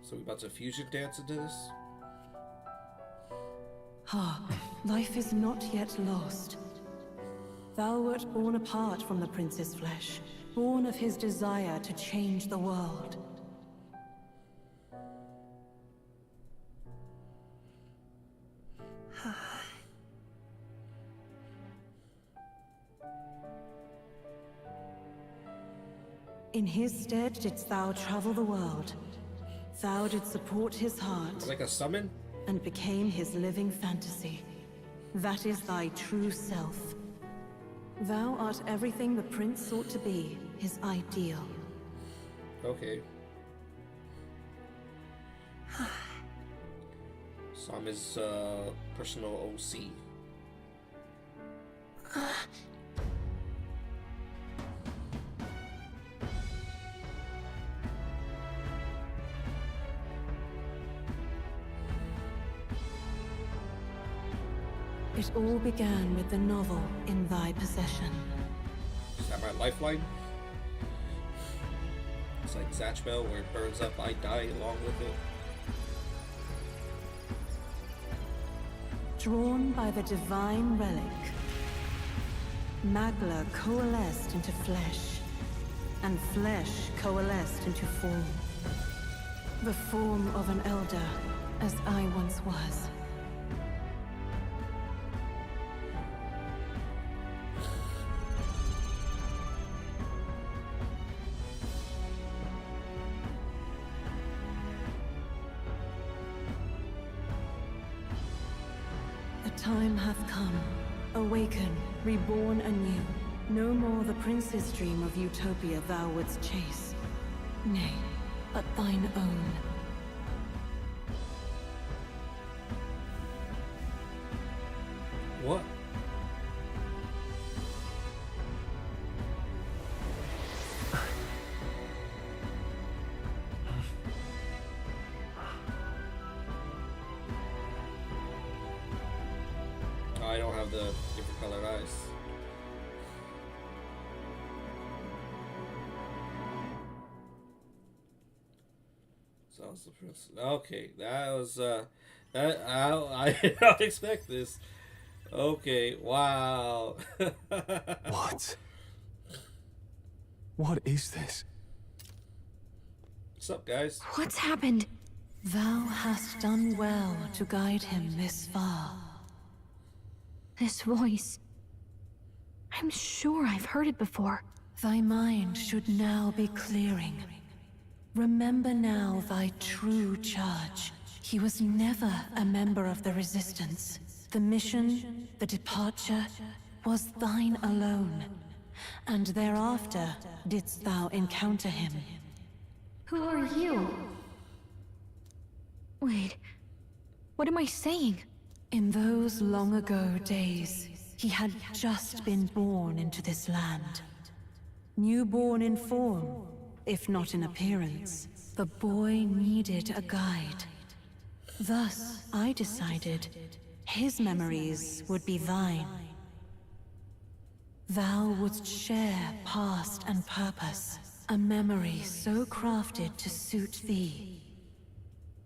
So we about to fusion dance into this? Ah, life is not yet lost. Thou wert born apart from the prince's flesh, born of his desire to change the world. In his stead didst thou travel the world. Thou didst support his heart. Like a summon? And became his living fantasy. That is thy true self. Thou art everything the prince sought to be, his ideal. Okay. So I'm his personal OC. It all began with the novel in thy possession. Is that my lifeline? It's like Zatchbell, where it burns up, I die along with it. Drawn by the divine relic, Magla coalesced into flesh, and flesh coalesced into form. The form of an elder, as I once was. The time hath come. Awaken, reborn anew. No more the prince's dream of utopia thou wouldst chase. Nay, but thine own. What? I don't have the different colored eyes. Sounds the prince. Okay, that was I did not expect this. Okay, wow. What? What is this? What's up, guys? What's happened? Thou hast done well to guide him this far. This voice. I'm sure I've heard it before. Thy mind should now be clearing. Remember now thy true charge. He was never a member of the Resistance. The mission, the departure, was thine alone. And thereafter didst thou encounter him. Who are you? Wait, what am I saying? In those long ago days, he had just been born into this land. Newborn in form, if not in appearance, the boy needed a guide. Thus, I decided his memories would be thine. Thou wouldst share past and purpose, a memory so crafted to suit thee.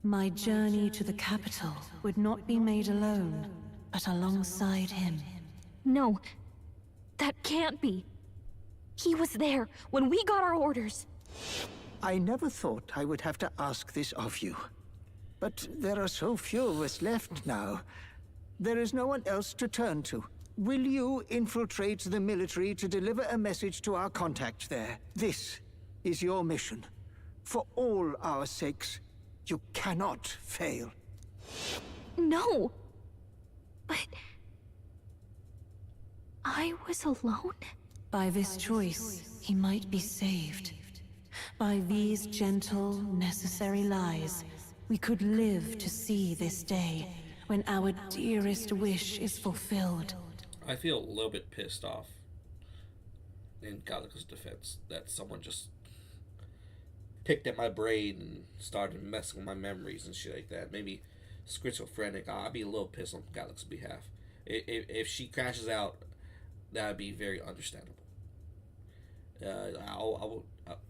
My journey to the capital would not be made alone, but alongside him. No, that can't be. He was there when we got our orders. I never thought I would have to ask this of you. But there are so few of us left now. There is no one else to turn to. Will you infiltrate the military to deliver a message to our contact there? This is your mission. For all our sakes, you cannot fail. No. But... I was alone? By this choice, he might be saved. By these gentle, necessary lies, we could live to see this day, when our dearest wish is fulfilled. I feel a little bit pissed off, in Gallica's defense, that someone just picked at my brain and started messing with my memories and shit like that. Maybe schizophrenic. I'd be a little pissed on Gallica's behalf. If she crashes out, that would be very understandable. I'll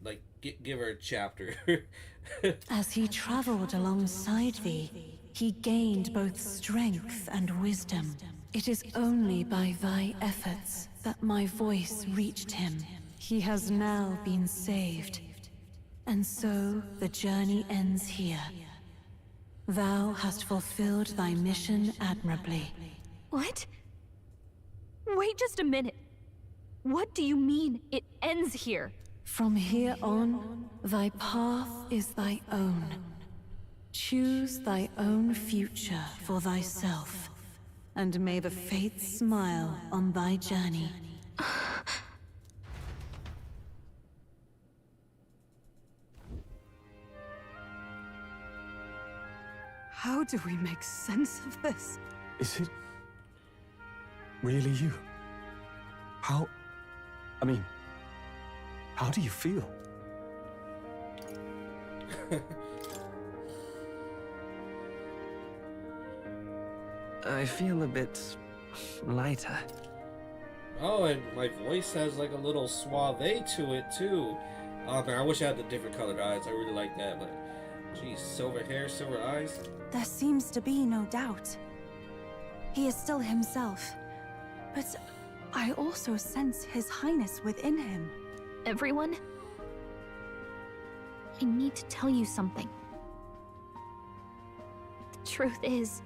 like give her a chapter. As he traveled alongside thee, he gained both strength and wisdom. It is only by thy efforts that my voice reached him. He has now been saved. And so the journey ends here. Thou hast fulfilled thy mission admirably. What? Wait just a minute. What do you mean, it ends here? From here on, thy path is thy own. Choose thy own future for thyself, and may the fates smile on thy journey. How do we make sense of this? Is it really you? How do you feel? I feel a bit lighter. Oh, and my voice has like a little suave to it too. Oh man, I wish I had the different colored eyes. I really like that, but geez, silver hair, silver eyes. There seems to be no doubt. He is still himself, but I also sense His Highness within him. Everyone? I need to tell you something. The truth is...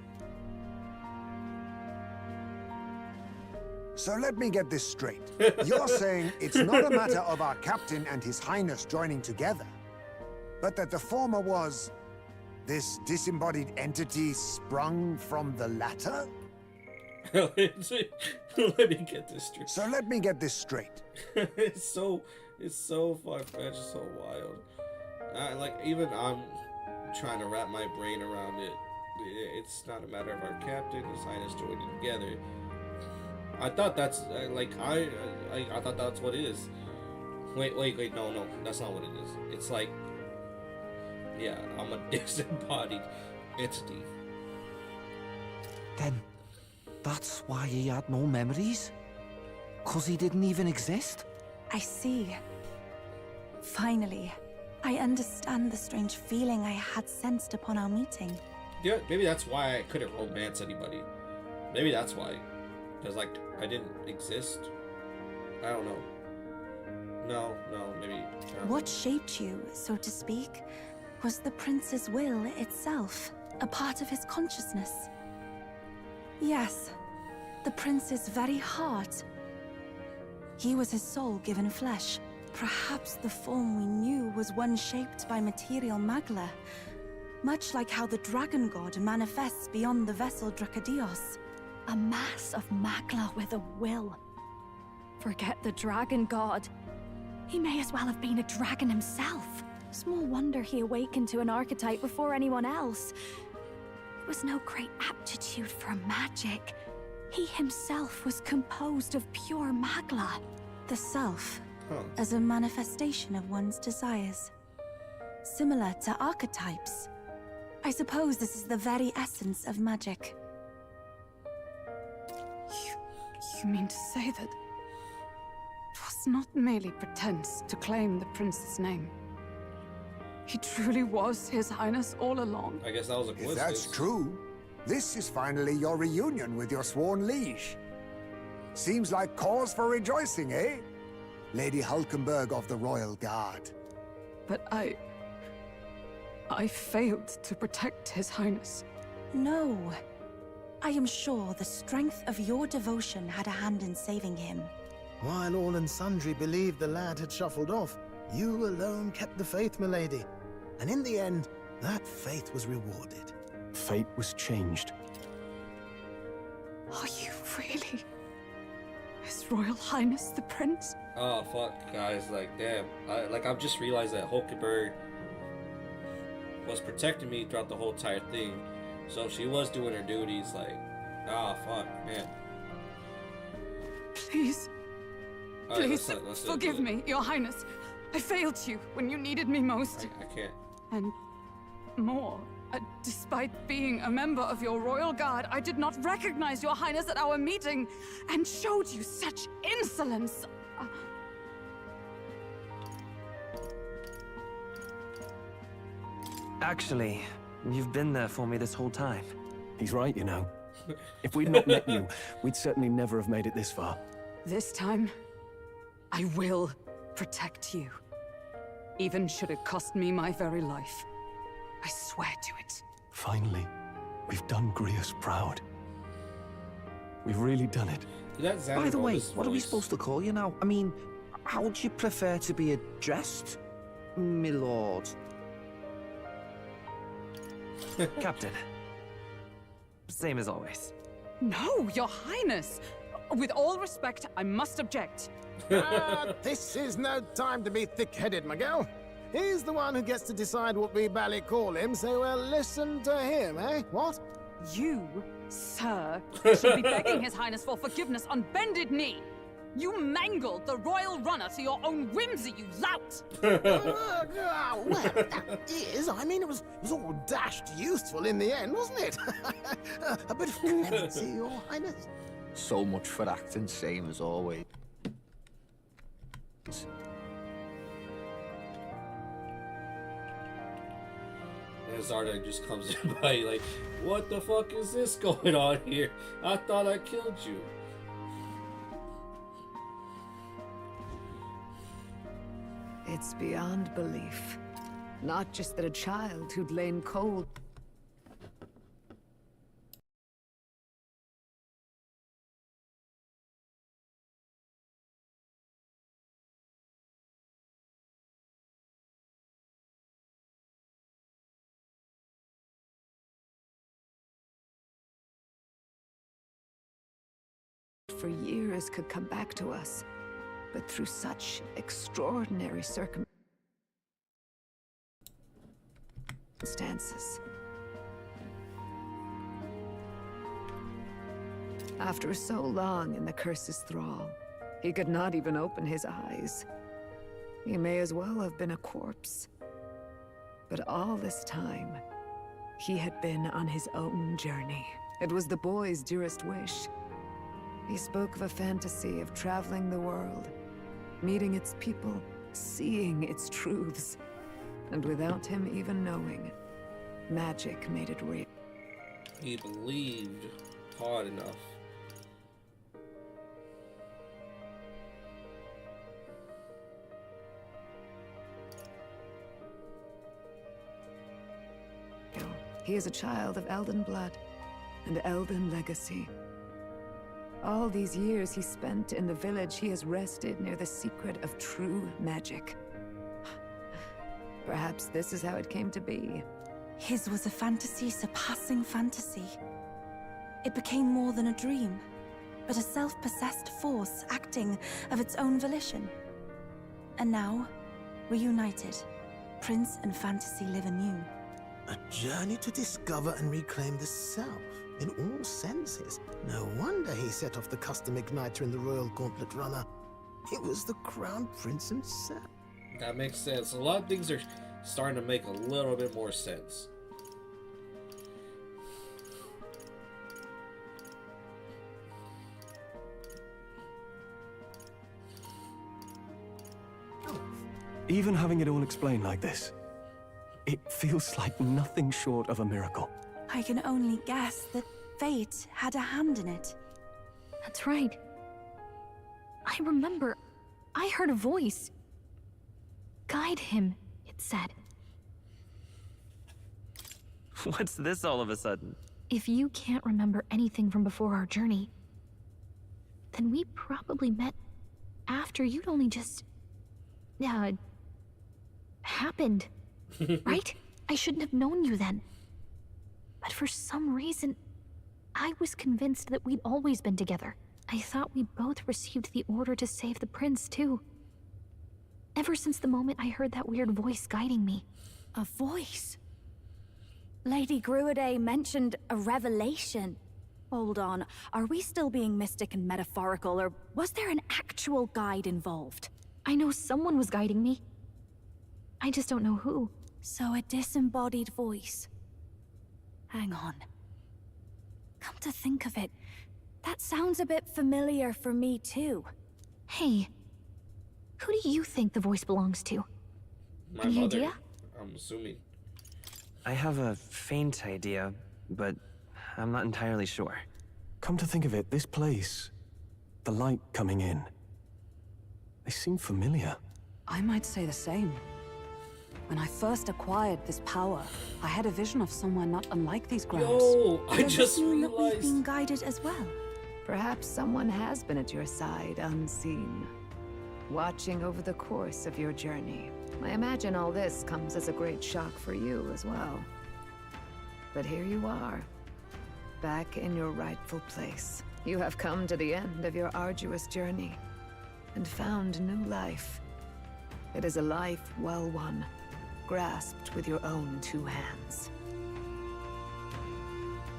So let me get this straight. You're saying it's not a matter of our captain and His Highness joining together, but that the former was this disembodied entity sprung from the latter? Let me get this straight. So let me get this straight. it's so far-fetched, so wild. Like, even I'm trying to wrap my brain around it. It's not a matter of our captain, His Highness joining together. I thought that's like I thought that's what it is. Wait, no, that's not what it is. It's like, yeah, I'm a disembodied entity. Then, that's why he had no memories? 'Cause he didn't even exist? I see. Finally, I understand the strange feeling I had sensed upon our meeting. Yeah, maybe that's why I couldn't romance anybody. Maybe that's why. Because, like, I didn't exist. I don't know. No, maybe. What shaped you, so to speak, was the prince's will itself, a part of his consciousness. Yes, the prince's very heart. He was his soul given flesh. Perhaps the form we knew was one shaped by material Magla, much like how the dragon god manifests beyond the vessel Drakadios. A mass of Magla with a will. Forget the dragon god. He may as well have been a dragon himself. Small wonder he awakened to an archetype before anyone else. It was no great aptitude for magic. He himself was composed of pure Magla. The self, as a manifestation of one's desires. Similar to archetypes. I suppose this is the very essence of magic. You mean to say that it was not merely pretense to claim the prince's name? He truly was His Highness all along. I guess that was a coincidence. If that's true, this is finally your reunion with your sworn liege. Seems like cause for rejoicing, eh? Lady Hulkenberg of the Royal Guard. But I failed to protect His Highness. No. I am sure the strength of your devotion had a hand in saving him. While all and sundry believed the lad had shuffled off, you alone kept the faith, milady. And in the end, that faith was rewarded. Fate was changed. Are you really His Royal Highness the Prince? Oh fuck, guys! Like, damn! I've just realized that Hulkenberg was protecting me throughout the whole entire thing. So she was doing her duties, like, fuck, man. Please. Right, Please, forgive me, Your Highness. I failed you when you needed me most. I can't. And more. Despite being a member of your royal guard, I did not recognize Your Highness at our meeting and showed you such insolence. Actually, you've been there for me this whole time. He's right, you know. If we'd not met you, we'd certainly never have made it this far. This time, I will protect you. Even should it cost me my very life. I swear to it. Finally, we've done Grius proud. We've really done it. By the way, what are we supposed to call you now? I mean, how would you prefer to be addressed, my lord? Captain. Same as always. No, Your Highness! With all respect, I must object. This is no time to be thick-headed, Miguel. He's the one who gets to decide what we bally call him, so we'll listen to him, eh? What? You, sir, should be begging His Highness for forgiveness on bended knee. You mangled the royal runner to your own whimsy, you lout! Well, that is, I mean, it was all dashed useful in the end, wasn't it? A bit of clemency, Your Highness. So much for acting same as always. And Zarda just comes in by like, what the fuck is this going on here? I thought I killed you. It's beyond belief. Not just that a child who'd lain cold. For years could come back to us, but through such extraordinary circumstances. After so long in the curse's thrall, he could not even open his eyes. He may as well have been a corpse. But all this time, he had been on his own journey. It was the boy's dearest wish. He spoke of a fantasy of traveling the world, meeting its people, seeing its truths. And without him even knowing, magic made it real. He believed hard enough. He is a child of Elden blood and Elden legacy. All these years he spent in the village, he has rested near the secret of true magic. Perhaps this is how it came to be. His was a fantasy surpassing fantasy. It became more than a dream, but a self-possessed force acting of its own volition. And now, reunited, Prince and fantasy live anew. A journey to discover and reclaim the self, in all senses. No wonder he set off the custom igniter in the Royal Gauntlet Runner. It was the Crown Prince himself. That makes sense. A lot of things are starting to make a little bit more sense. Even having it all explained like this, it feels like nothing short of a miracle. I can only guess that fate had a hand in it. That's right. I remember. I heard a voice. Guide him, it said. What's this all of a sudden? If you can't remember anything from before our journey, then we probably met after you'd only just... happened. Right? I shouldn't have known you then. But for some reason, I was convinced that we'd always been together. I thought we both received the order to save the prince, too. Ever since the moment I heard that weird voice guiding me. A voice? Lady Gruade mentioned a revelation. Hold on, are we still being mystic and metaphorical, or was there an actual guide involved? I know someone was guiding me. I just don't know who. So a disembodied voice. Hang on. Come to think of it, that sounds a bit familiar for me too. Hey, who do you think the voice belongs to? My Any mother, idea? I'm assuming. I have a faint idea, but I'm not entirely sure. Come to think of it, this place, the light coming in, they seem familiar. I might say the same. When I first acquired this power, I had a vision of somewhere not unlike these grounds. Yo, I Does just it mean that we've realized. been guided as well? Perhaps someone has been at your side unseen, watching over the course of your journey. I imagine all this comes as a great shock for you as well. But here you are, back in your rightful place. You have come to the end of your arduous journey and found new life. It is a life well won, grasped with your own two hands.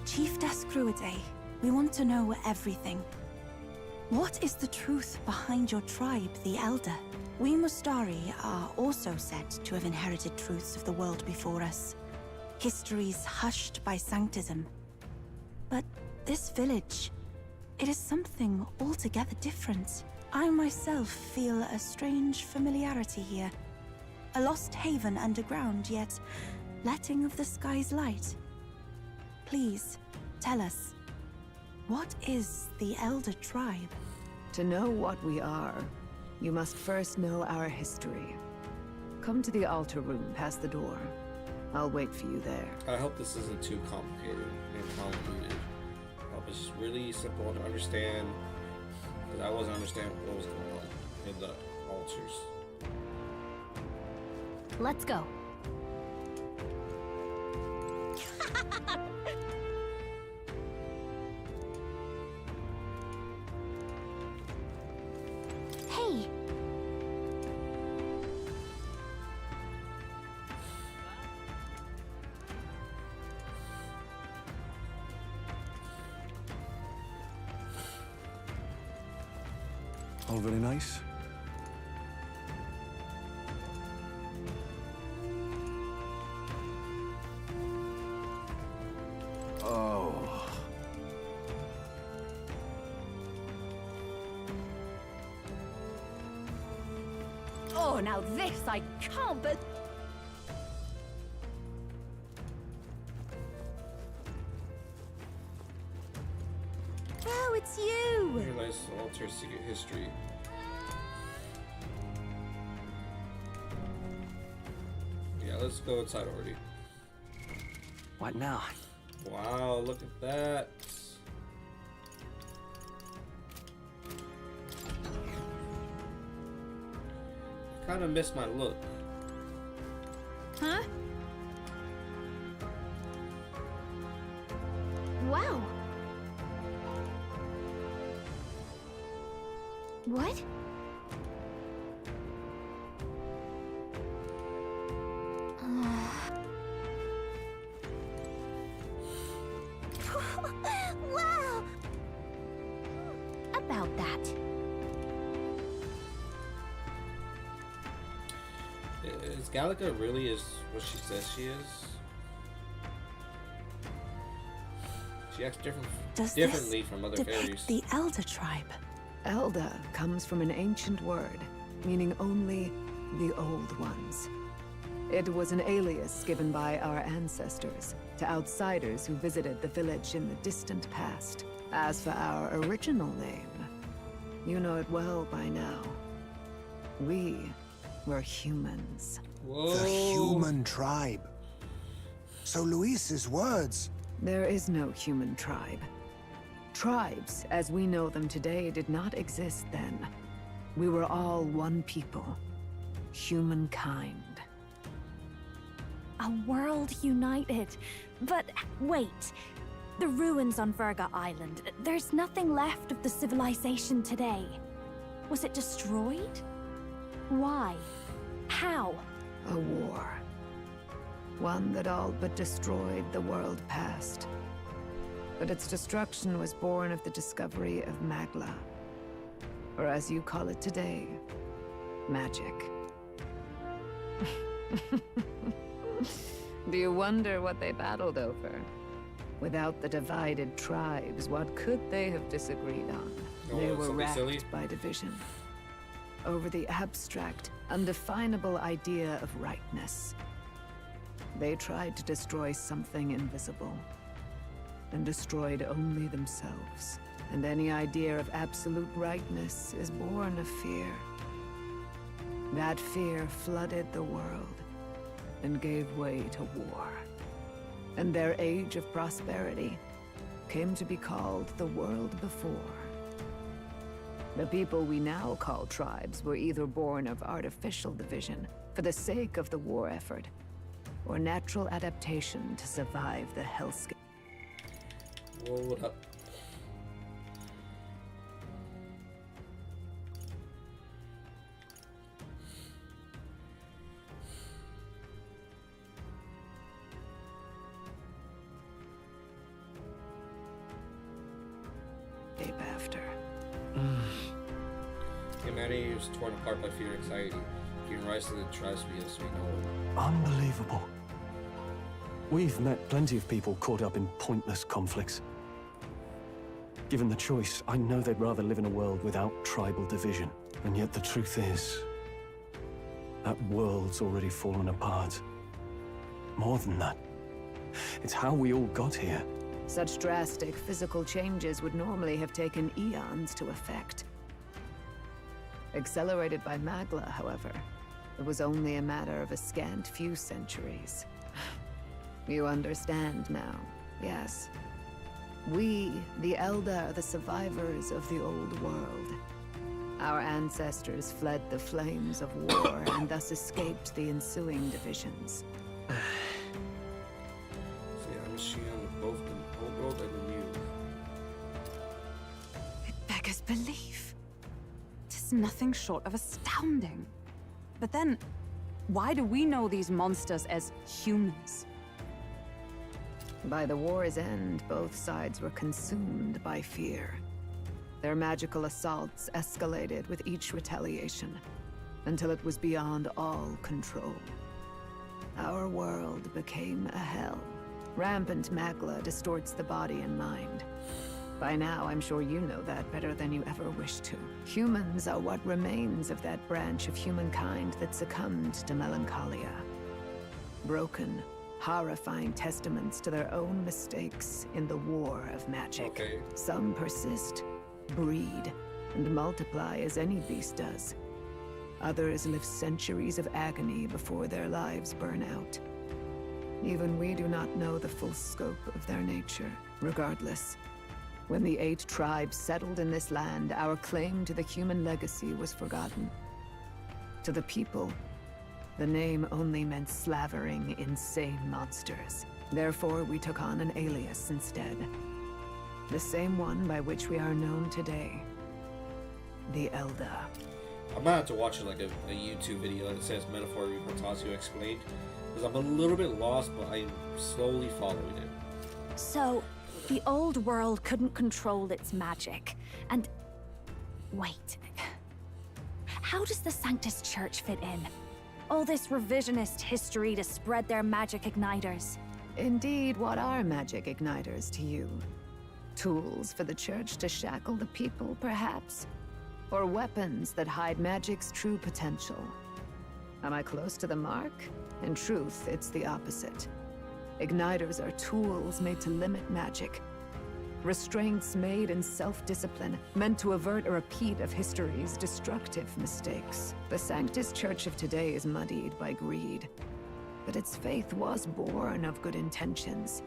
Chiefess Gruade, we want to know everything. What is the truth behind your tribe, the Elder? We Mustari are also said to have inherited truths of the world before us. Histories hushed by sanctism. But this village, it is something altogether different. I myself feel a strange familiarity here. A lost haven underground, yet letting of the sky's light. Please, tell us, what is the Elder Tribe? To know what we are, you must first know our history. Come to the altar room past the door. I'll wait for you there. I hope this isn't too complicated and convoluted. I hope it's just really simple to understand, because I wasn't understanding what was going on in the altars. Let's go. Hey. All very nice. Oh. Oh, now this I can't but... Oh, it's you! Realize altar secret history. Yeah, let's go inside already. What now? Wow, look at that. I kind of miss my look. Huh? Wow. What? Wow! About that. Is Galaga really is what she says she is? She acts differently from other fairies. The Elder Tribe. Elda comes from an ancient word, meaning only the old ones. It was an alias given by our ancestors to outsiders who visited the village in the distant past. As for our original name, you know it well by now. We were humans. Whoa. The human tribe. So Luis's words... There is no human tribe. Tribes, as we know them today, did not exist then. We were all one people. Humankind. A world united. But wait, the ruins on Virga Island, there's nothing left of the civilization today. Was it destroyed? Why? How? A war. One that all but destroyed the world past. But its destruction was born of the discovery of Magla. Or as you call it today, magic. Do you wonder what they battled over? Without the divided tribes, what could they have disagreed on? They were racked by division. Over the abstract, undefinable idea of rightness. They tried to destroy something invisible, and destroyed only themselves. And any idea of absolute rightness is born of fear. That fear flooded the world, and gave way to war. And their age of prosperity came to be called the world before. The people we now call tribes were either born of artificial division for the sake of the war effort, or natural adaptation to survive the hellscape. Whoa, what up? After. Humanity was torn apart by fear and anxiety. Giving rise to the tribes as we know it. Unbelievable. We've met plenty of people caught up in pointless conflicts. Given the choice, I know they'd rather live in a world without tribal division. And yet the truth is, that world's already fallen apart. More than that, it's how we all got here. Such drastic physical changes would normally have taken eons to effect. Accelerated by Magla, however, it was only a matter of a scant few centuries. You understand now, yes? We, the Elder, are the survivors of the old world. Our ancestors fled the flames of war and thus escaped the ensuing divisions. See, I'm a machine on both the old world and the new. It beggars belief. It is nothing short of astounding. But then, why do we know these monsters as humans? By the war's end, both sides were consumed by fear. Their magical assaults escalated with each retaliation, until it was beyond all control. Our world became a hell. Rampant Magla distorts the body and mind. By now, I'm sure you know that better than you ever wished to. Humans are what remains of that branch of humankind that succumbed to melancholia. Broken, horrifying testaments to their own mistakes in the war of magic. Okay. Some persist, breed, and multiply as any beast does. Others live centuries of agony before their lives burn out. Even we do not know the full scope of their nature. Regardless, when the 8 tribes settled in this land, our claim to the human legacy was forgotten. To the people, the name only meant slavering, insane monsters. Therefore, we took on an alias instead. The same one by which we are known today. The Elder. I'm gonna have to watch like a YouTube video that says Metaphor ReFantazio explained. Because I'm a little bit lost, but I'm slowly following it. So, the old world couldn't control its magic. And... wait. How does the Sanctus Church fit in? All this revisionist history to spread their magic igniters. Indeed, what are magic igniters to you? Tools for the Church to shackle the people, perhaps? Or weapons that hide magic's true potential? Am I close to the mark? In truth, it's the opposite. Igniters are tools made to limit magic. Restraints made in self-discipline, meant to avert a repeat of history's destructive mistakes. The Sanctus Church of today is muddied by greed. But its faith was born of good intentions.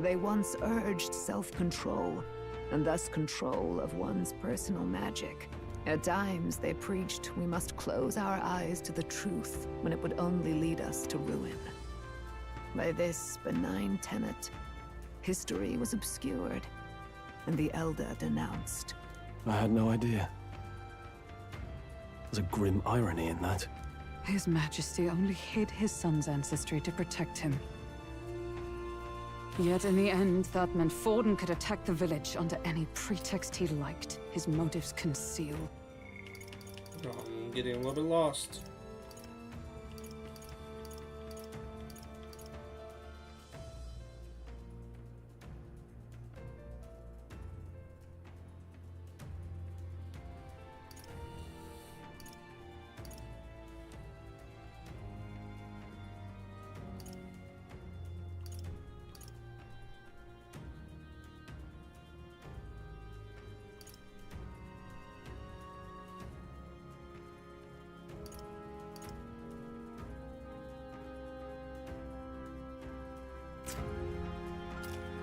They once urged self-control, and thus control of one's personal magic. At times, they preached we must close our eyes to the truth when it would only lead us to ruin. By this benign tenet, history was obscured, and the Elder denounced. I had no idea. There's a grim irony in that. His Majesty only hid his son's ancestry to protect him. Yet in the end, that meant Forden could attack the village under any pretext he liked, his motives concealed. I'm getting a little bit lost.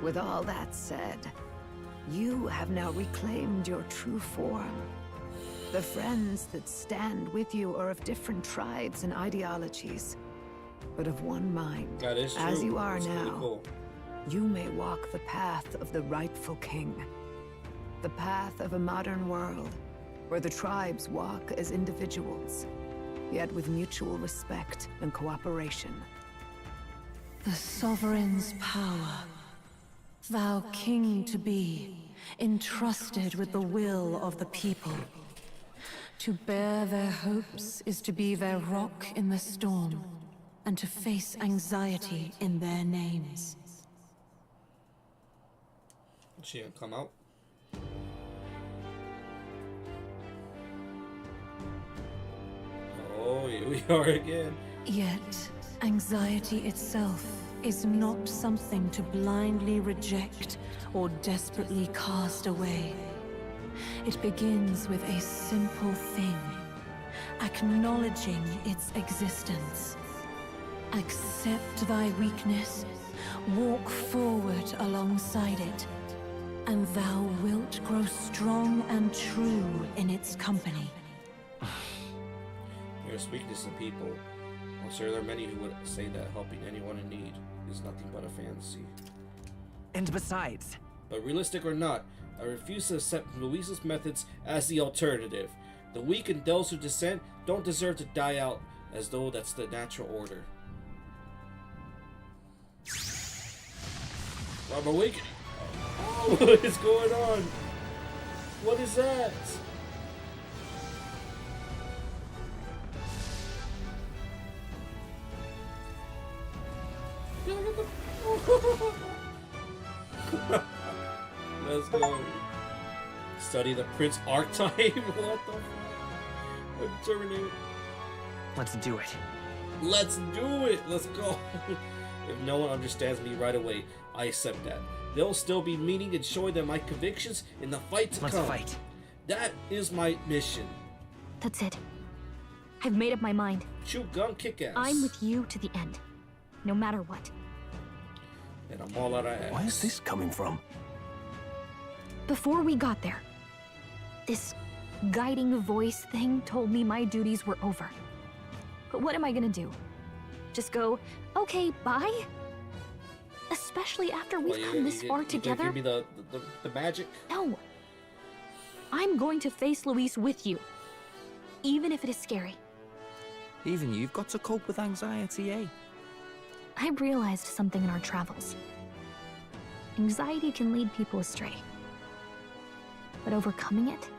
With all that said, you have now reclaimed your true form. The friends that stand with you are of different tribes and ideologies, but of one mind. That is true. As you are That's now, really cool. You may walk the path of the rightful king. The path of a modern world, where the tribes walk as individuals, yet with mutual respect and cooperation. The sovereign's power. Thou king to be, entrusted with the will of the people. To bear their hopes is to be their rock in the storm, and to face anxiety in their names. Is she gonna come out? Oh, here we are again. Yet, anxiety itself is not something to blindly reject or desperately cast away. It begins with a simple thing, acknowledging its existence. Accept thy weakness, walk forward alongside it, and thou wilt grow strong and true in its company. There's weakness in people. I'm sure there are many who would say that helping anyone in need is nothing but a fantasy. And besides... But realistic or not, I refuse to accept Luis's methods as the alternative. The weak and those who dissent don't deserve to die out as though that's the natural order. I'm awakening. Oh, what is going on? What is that? Let's go. Study the Prince archetype? What the fuck? I'm terminated. Let's do it. Let's do it. Let's go. If no one understands me right away, I accept that. There'll still be meaning and showing them my convictions in the fight to come. Let's fight. That is my mission. That's it. I've made up my mind. Shoot gun, kick ass. I'm with you to the end, no matter what. And I'm all out of ass. Where is this coming from? Before we got there, this guiding voice thing told me my duties were over. But what am I gonna do? Just go, okay, bye? Especially after we've come this far together? Give me the magic? No. I'm going to face Luis with you, even if it is scary. Even you've got to cope with anxiety, eh? I realized something in our travels. Anxiety can lead people astray. But overcoming it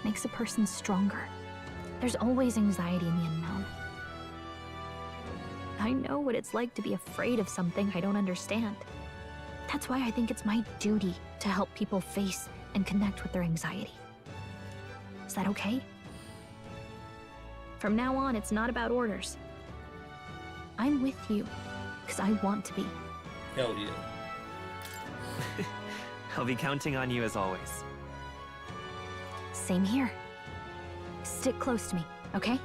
makes a person stronger. There's always anxiety in the unknown. I know what it's like to be afraid of something I don't understand. That's why I think it's my duty to help people face and connect with their anxiety. Is that okay? From now on, it's not about orders. I'm with you, because I want to be. Hell yeah. I'll be counting on you as always. Same here. Stick close to me, okay?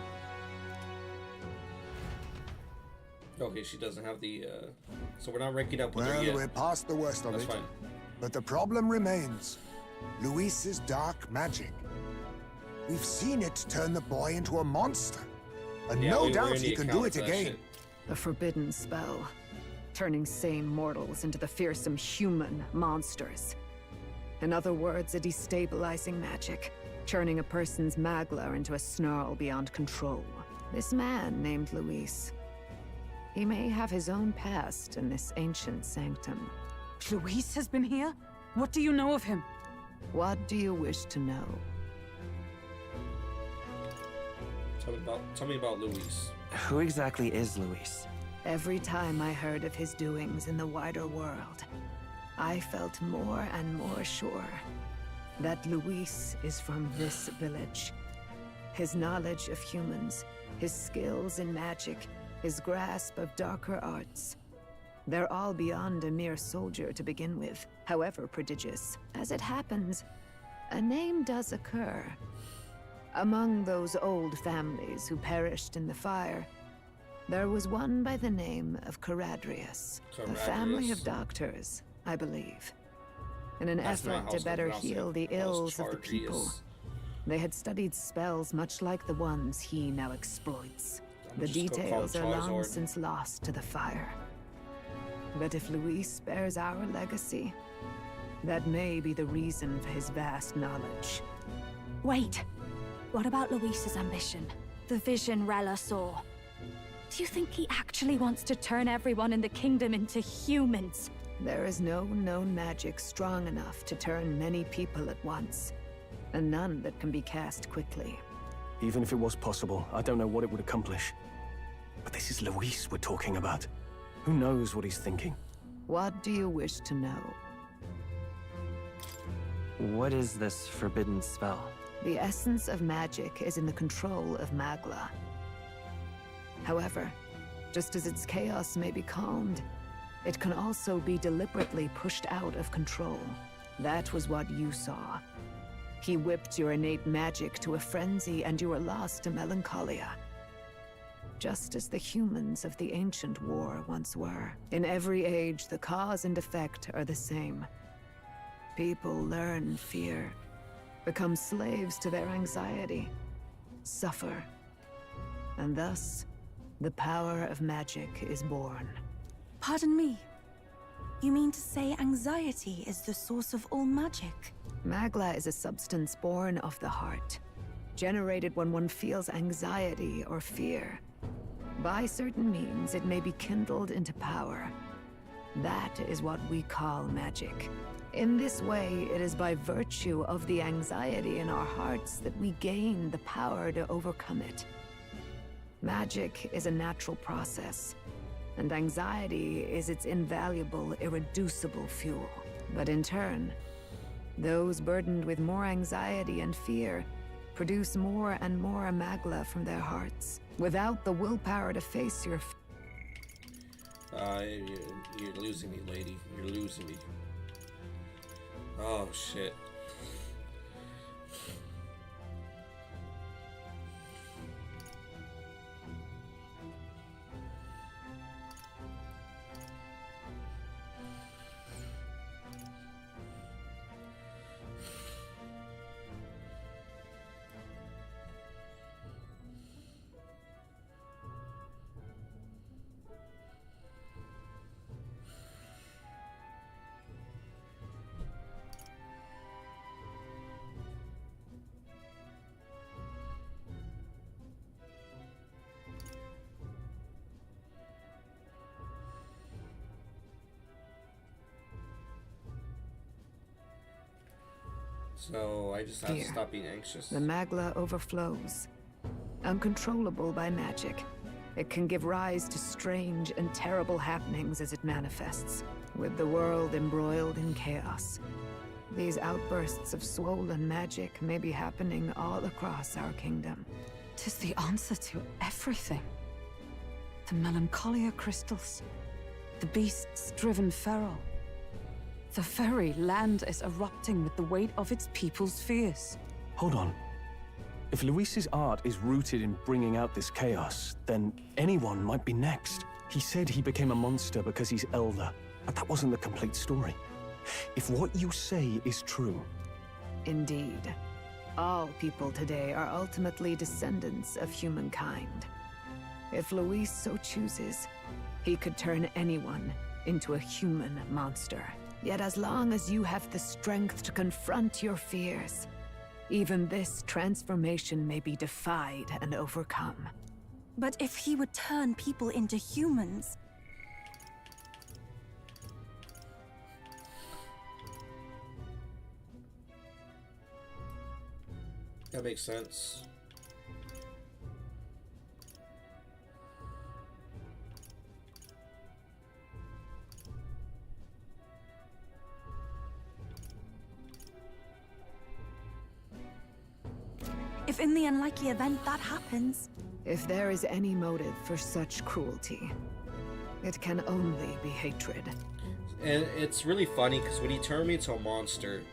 Okay, she doesn't have the, so we're not ranking up with her Well, yet. we're past the worst of That's it. fine. But the problem remains. Luis's dark magic. We've seen it turn the boy into a monster. And Yeah, no we doubt really he can do account it for that again. shit. A forbidden spell, turning sane mortals into the fearsome human monsters. In other words, a destabilizing magic, turning a person's magla into a snarl beyond control. This man named Luis, he may have his own past in this ancient sanctum. Luis has been here? What do you know of him? What do you wish to know? Tell me about Luis. Who exactly is Luis? Every time I heard of his doings in the wider world, I felt more and more sure that Luis is from this village. His knowledge of humans, his skills in magic, his grasp of darker arts. They're all beyond a mere soldier to begin with, however prodigious. As it happens, a name does occur. Among those old families who perished in the fire, there was one by the name of Caradrius, a family of doctors, I believe. In an effort to better heal the ills of the people, they had studied spells much like the ones he now exploits. The details are long since lost to the fire. But if Luis bears our legacy, that may be the reason for his vast knowledge. Wait. What about Luis's ambition? The vision Rella saw? Do you think he actually wants to turn everyone in the kingdom into humans? There is no known magic strong enough to turn many people at once, and none that can be cast quickly. Even if it was possible, I don't know what it would accomplish. But this is Luis we're talking about. Who knows what he's thinking? What do you wish to know? What is this forbidden spell? The essence of magic is in the control of Magla. However, just as its chaos may be calmed, it can also be deliberately pushed out of control. That was what you saw. He whipped your innate magic to a frenzy and you were lost to melancholia. Just as the humans of the ancient war once were. In every age, the cause and effect are the same. People learn fear, become slaves to their anxiety, suffer, and thus, the power of magic is born. Pardon me. You mean to say anxiety is the source of all magic? Magla is a substance born of the heart, generated when one feels anxiety or fear. By certain means, it may be kindled into power. That is what we call magic. In this way, it is by virtue of the anxiety in our hearts that we gain the power to overcome it. Magic is a natural process, and anxiety is its invaluable, irreducible fuel. But in turn, those burdened with more anxiety and fear produce more and more Magla from their hearts. Without the willpower to face your you're losing me, lady. You're losing me. Oh, shit. So I just have to stop being anxious. The Magla overflows. Uncontrollable by magic, it can give rise to strange and terrible happenings as it manifests, with the world embroiled in chaos. These outbursts of swollen magic may be happening all across our kingdom. 'Tis the answer to everything. The melancholia crystals, the beasts driven feral. The very land is erupting with the weight of its people's fears. Hold on. If Luis's art is rooted in bringing out this chaos, then anyone might be next. He said he became a monster because he's elder, but that wasn't the complete story. If what you say is true... Indeed. All people today are ultimately descendants of humankind. If Luis so chooses, he could turn anyone into a human monster. Yet as long as you have the strength to confront your fears, even this transformation may be defied and overcome. But if he would turn people into humans... That makes sense. If in the unlikely event that happens... If there is any motive for such cruelty, it can only be hatred. And it's really funny because when he turned me into a monster,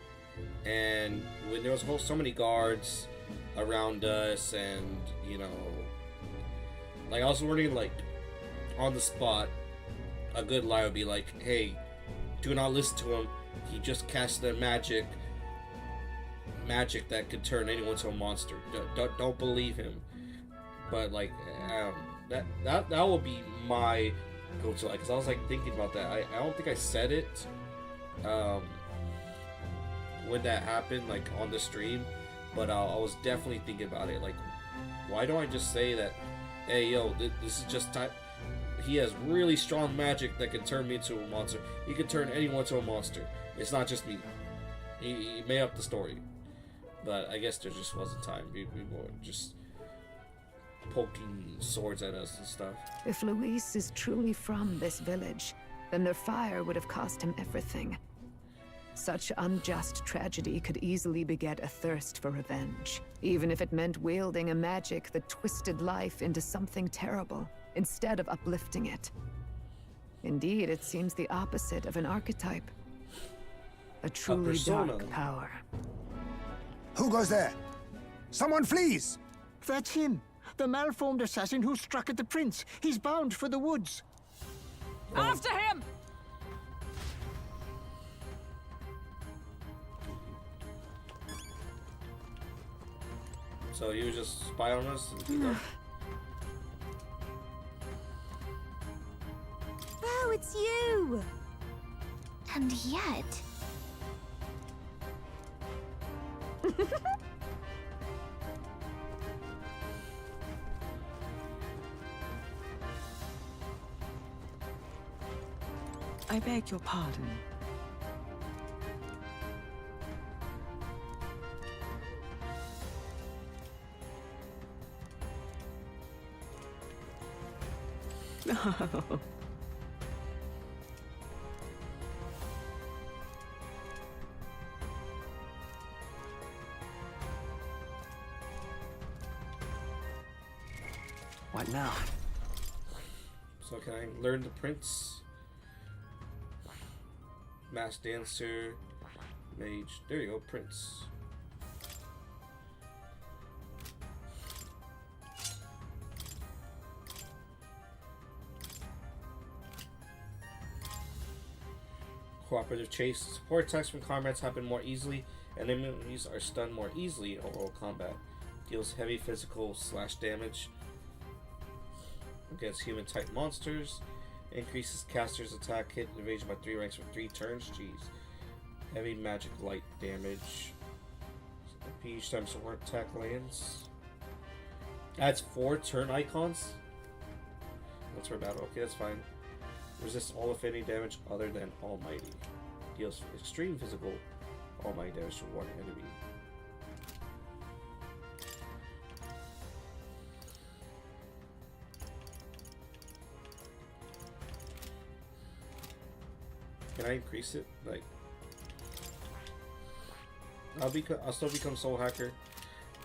and when there was so many guards around us, and you know, like I was wondering, like on the spot, a good lie would be like, "Hey, do not listen to him. He just cast the magic that could turn anyone into a monster. Don't believe him." But like that will be my go-to, because I was like thinking about that. I don't think I said it when that happened, like on the stream, but I was definitely thinking about it. Like, why don't I just say that, hey yo, this is just time. He has really strong magic that can turn me into a monster. He can turn anyone into a monster. It's not just me. He made up the story. But I guess there just wasn't time. We were just poking swords at us and stuff. If Luis is truly from this village, then their fire would have cost him everything. Such unjust tragedy could easily beget a thirst for revenge, even if it meant wielding a magic that twisted life into something terrible, instead of uplifting it. Indeed, it seems the opposite of an archetype. A truly dark power. Who goes there? Someone flees! That's him. The malformed assassin who struck at the prince. He's bound for the woods. After him! So you just spy on us and do that? Oh, it's you! And yet... I beg your pardon. What now? So can I learn the prince? Mass dancer, mage. There you go, prince. Cooperative chase. Support attacks from comrades happen more easily, and enemies are stunned more easily in overall combat. Deals heavy physical / damage against human type monsters. Increases caster's attack hit and evasion by 3 ranks for 3 turns. Jeez. Heavy magic light damage. Each time support attack lands. Adds 4 turn icons. That's for battle. Okay, that's fine. Resists all of any damage other than Almighty. Deals extreme physical Almighty damage to 1 enemy. Can I increase it? Like, I'll still become Soul Hacker,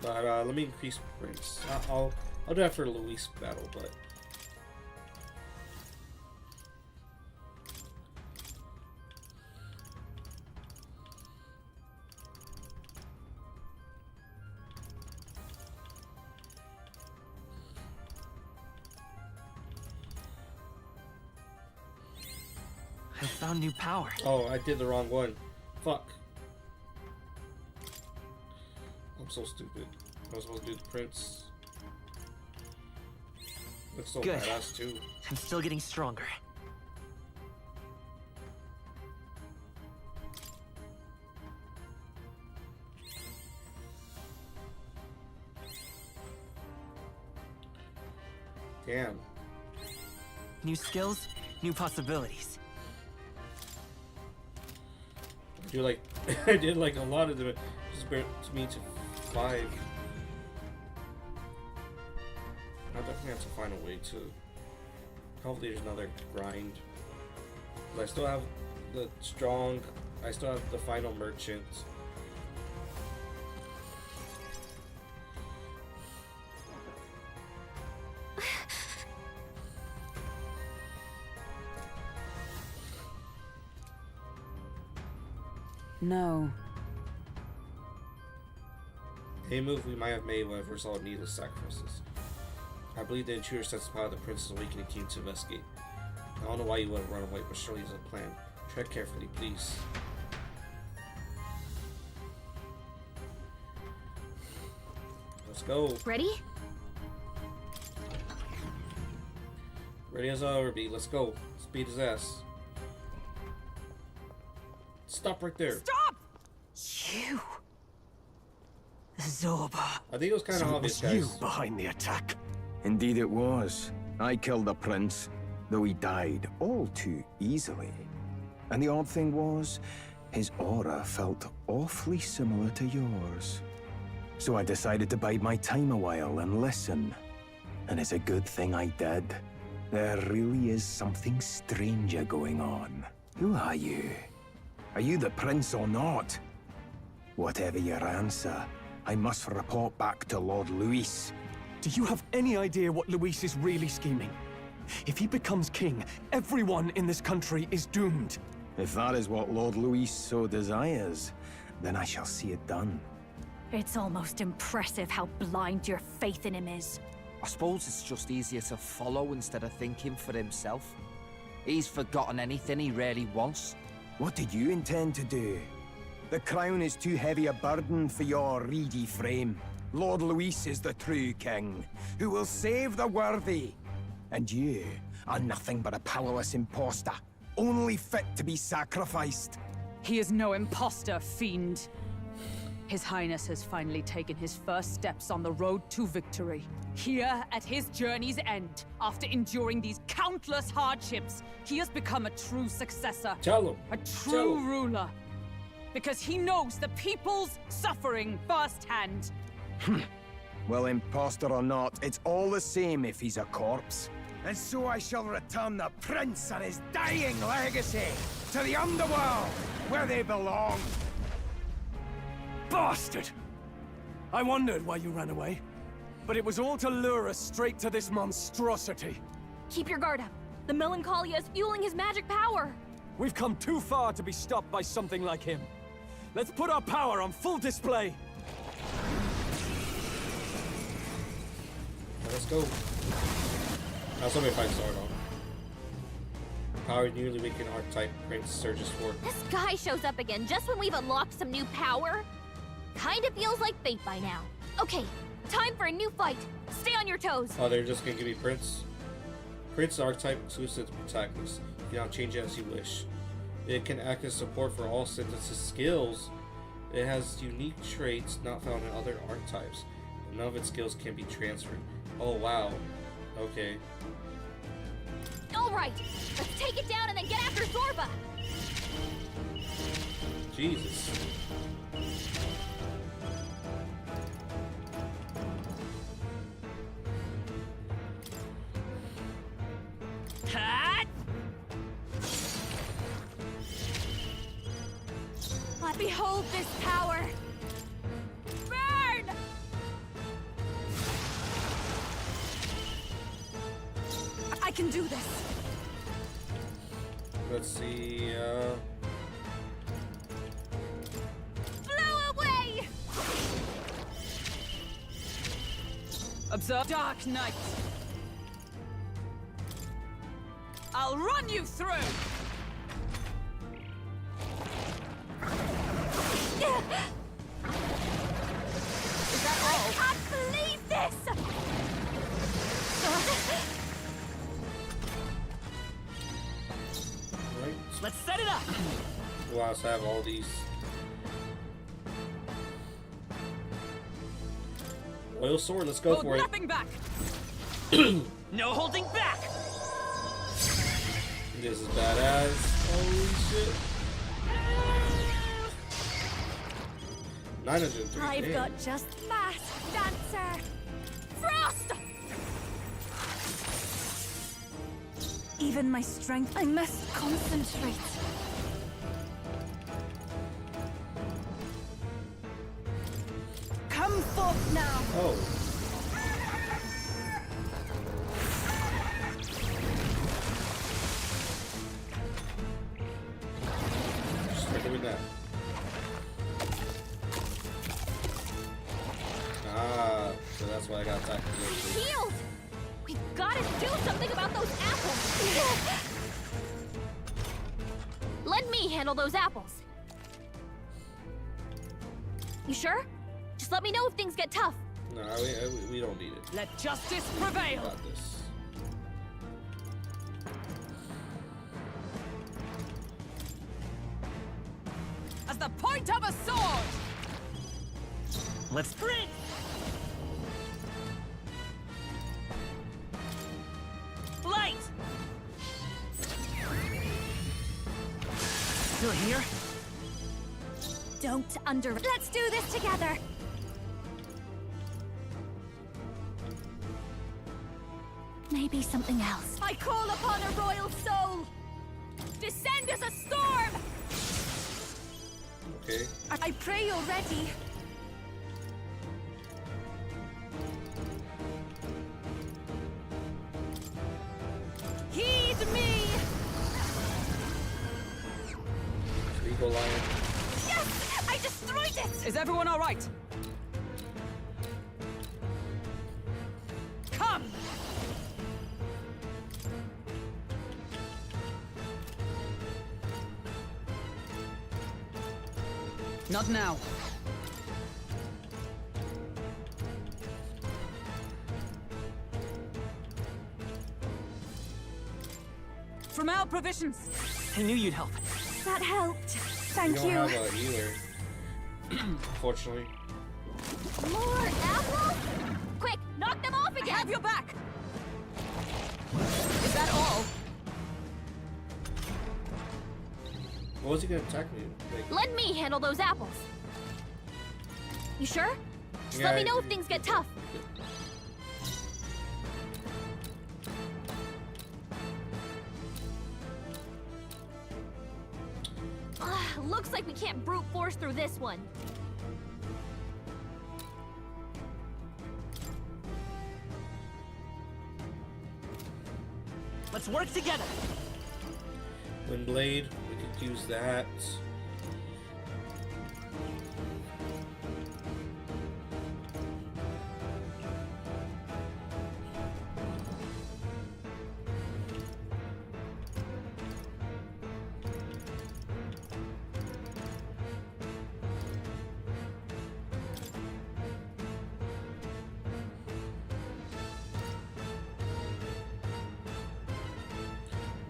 but let me increase Prince. I'll do that for Luis battle, but. I found new power. Oh, I did the wrong one. Fuck. I'm so stupid. I was supposed to do the prince. Looks so Good. badass too. I'm still getting stronger. Damn. New skills, new possibilities. I do like I did like a lot of them. Just brought me to 5. I definitely have to find a way to. Hopefully, there's another grind. But I still have the strong. I still have the final merchant. No. A move we might have made would have resolved needless sacrifices. I believe the intruder sets the power of the Prince's Awakening came to investigate. I don't know why you wouldn't run away, but surely there's a plan. Tread carefully, please. Let's go. Ready? Ready as I'll ever be. Let's go. Speed his ass. Stop right there. Stop! You. Zorba. I think it was kind of obvious, guys. You behind the attack. Indeed it was. I killed the prince, though he died all too easily. And the odd thing was, his aura felt awfully similar to yours. So I decided to bide my time a while and listen. And it's a good thing I did. There really is something stranger going on. Who are you? Are you the prince or not? Whatever your answer, I must report back to Lord Luis. Do you have any idea what Luis is really scheming? If he becomes king, everyone in this country is doomed. If that is what Lord Luis so desires, then I shall see it done. It's almost impressive how blind your faith in him is. I suppose it's just easier to follow instead of thinking for himself. He's forgotten anything he really wants. What did you intend to do? The crown is too heavy a burden for your reedy frame. Lord Luis is the true king, who will save the worthy. And you are nothing but a powerless imposter, only fit to be sacrificed. He is no imposter, fiend. His Highness has finally taken his first steps on the road to victory. Here, at his journey's end, after enduring these countless hardships, he has become a true successor. Tell him. A true ruler. Because he knows the people's suffering firsthand. Well, imposter or not, it's all the same if he's a corpse. And so I shall return the prince and his dying legacy to the underworld, where they belong. Bastard! I wondered why you ran away, but it was all to lure us straight to this monstrosity. Keep your guard up. The Melancholia is fueling his magic power. We've come too far to be stopped by something like him. Let's put our power on full display. Let's go. Now somebody fight Zordon. Power newly weakened archetype Prince surges forward. This guy shows up again just when we've unlocked some new power. Kinda feels like fate by now. Okay, time for a new fight. Stay on your toes. Oh, they're just gonna give me Prince. Prince archetype exclusive to protagonist. You can now change it as you wish. It can act as support for all Synthesis skills. It has unique traits not found in other archetypes. None of its skills can be transferred. Oh wow. Okay. Alright, let's take it down and then get after Zorba! Jesus. Behold this power! Burn! I can do this. Let's see, Blow away! Observe Dark Knight. I'll run you through! Is that all? I can't believe this! right. Let's set it up! We'll also have all these. Oil sword, let's go for it. Nothing back! No holding back! This is badass. Holy shit. 903. I've got just mass dancer. Frost! Even my strength, I must concentrate. Come forth now. Oh. Start doing that. Ah, so that's why I got attacked. Shield! We've gotta do something about those apples! Let me handle those apples. You sure? Just let me know if things get tough. No, we don't need it. Let justice prevail! Got this. As the point of a sword! Let's Sprint! Light! Still here? Don't Let's do this together. Maybe something else. I call upon a royal soul. Descend as a storm. Okay. I pray you're ready. Heed me! Eagle lion. Yes! I destroyed it! Is everyone all right? Come! Not now. From our provisions. I knew you'd help. That helped. Thank We you. don't have a healer, unfortunately. More apples? Quick, knock them off again! I have your back! Is that all? What was he gonna attack me? Like, Let me handle those apples. You sure? Just let me know if things get tough. Looks like we can't brute force through this one. Let's work together. Windblade, we could use that.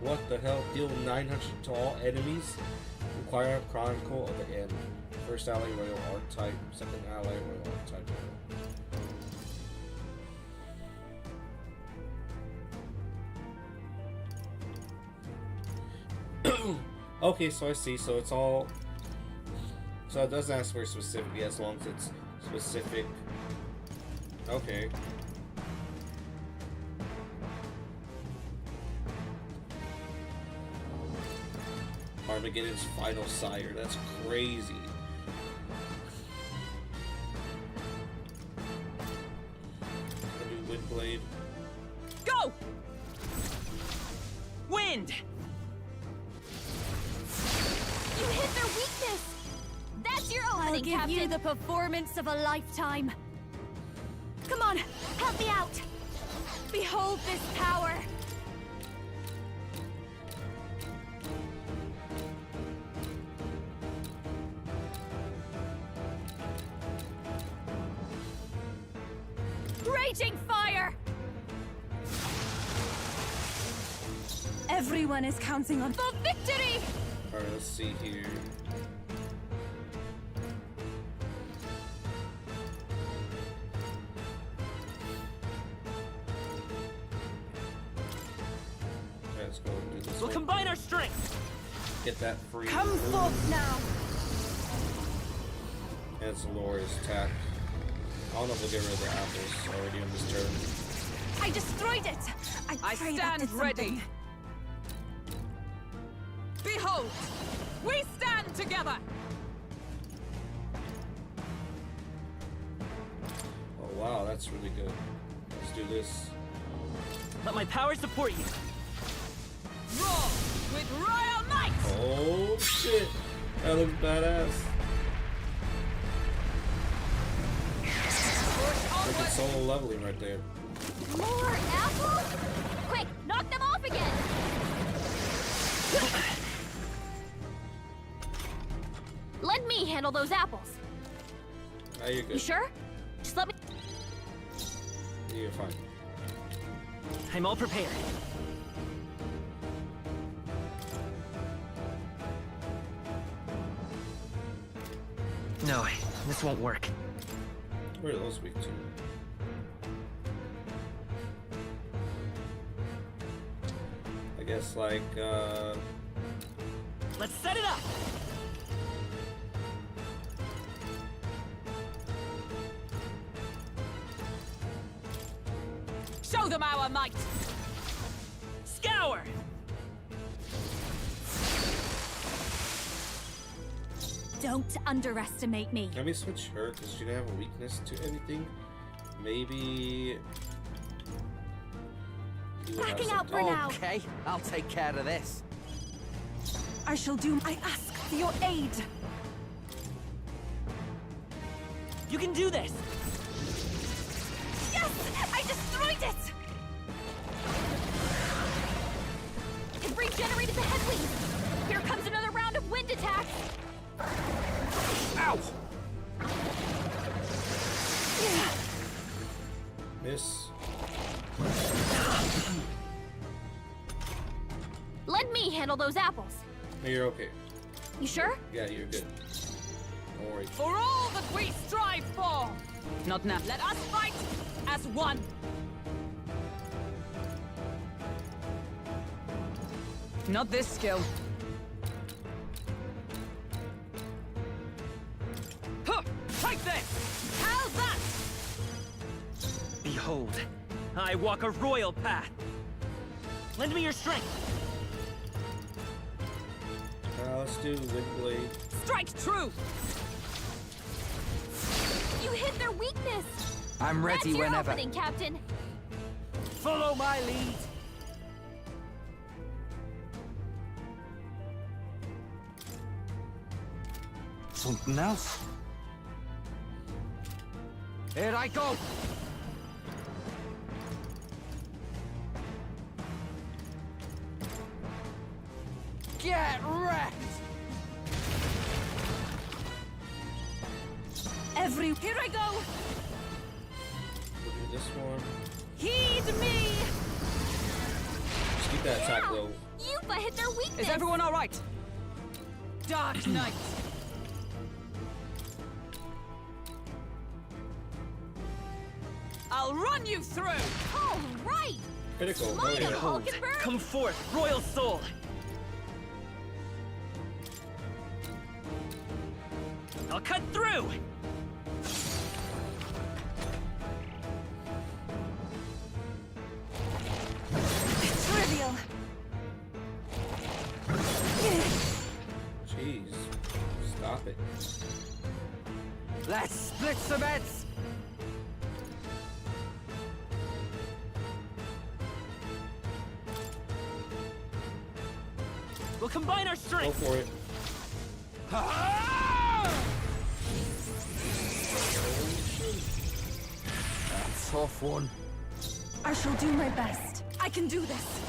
What the hell? Deal 900 to all enemies. Require Chronicle of the End. First ally royal archetype. Second ally royal archetype. Okay, so I see. So it's all. So it doesn't ask for specifically as long as it's specific. Okay. Armageddon's final sire. That's crazy. I'll do Windblade. Go! Wind! You hit their weakness! That's your opening, I'll give Captain! you the performance of a lifetime. Come on, help me out. Behold this power. Raging fire! Everyone is counting on For victory! Alright, let's see here. Okay, let's go and do this. We'll one. combine our strength. Get that free. Come forth now! And it's Laura's attack. I don't know if we'll get rid of the apples already on this turn. I destroyed it! I pray that stand did ready. something. Behold, we stand together. Oh wow, that's really good. Let's do this. Let my power support you. Roar with royal might. Oh shit! That looks badass. Freaking solo leveling right there. More apples? Quick, knock them off again! Let me handle those apples. Ah, you're good. You sure? Just let me... You're fine. I'm all prepared. No, this won't work. Where are those weak to? I guess like Let's set it up. Show them our might. Scour. Don't underestimate me. Let me switch her because she didn't have a weakness to anything. Maybe. Backing out for now. Okay, I'll take care of this. I shall do. I ask for your aid. You can do this! Yes! I destroyed it! It regenerated the headwind! Here comes another round of wind attacks! Ow! Miss. Let me handle those apples. No, you're okay. You sure? Yeah, you're good. Don't worry. For all that we strive for! Not now. Let us fight as one! Not this skill. Huh! Take this! How's that? Behold, I walk a royal path. Lend me your strength. Let's do Windblade. Strike true! You hit their weakness! I'm ready That's your whenever. opening, Captain. Follow my lead. Something else? Here I go! Get wrecked! Here I go! We'll do this one. Heed me! Just keep that attack low. Yupa hit their weakness! Is everyone alright? Dark Knight! I'll run you through! All right! Critical. Mine, Oh, yeah. Hulkenberg! Come forth, royal soul. I'll cut through. Trivial. Jeez. Stop it. Let's split some heads! We'll combine our Go strength. for it. A tough one. I shall do my best. I can do this.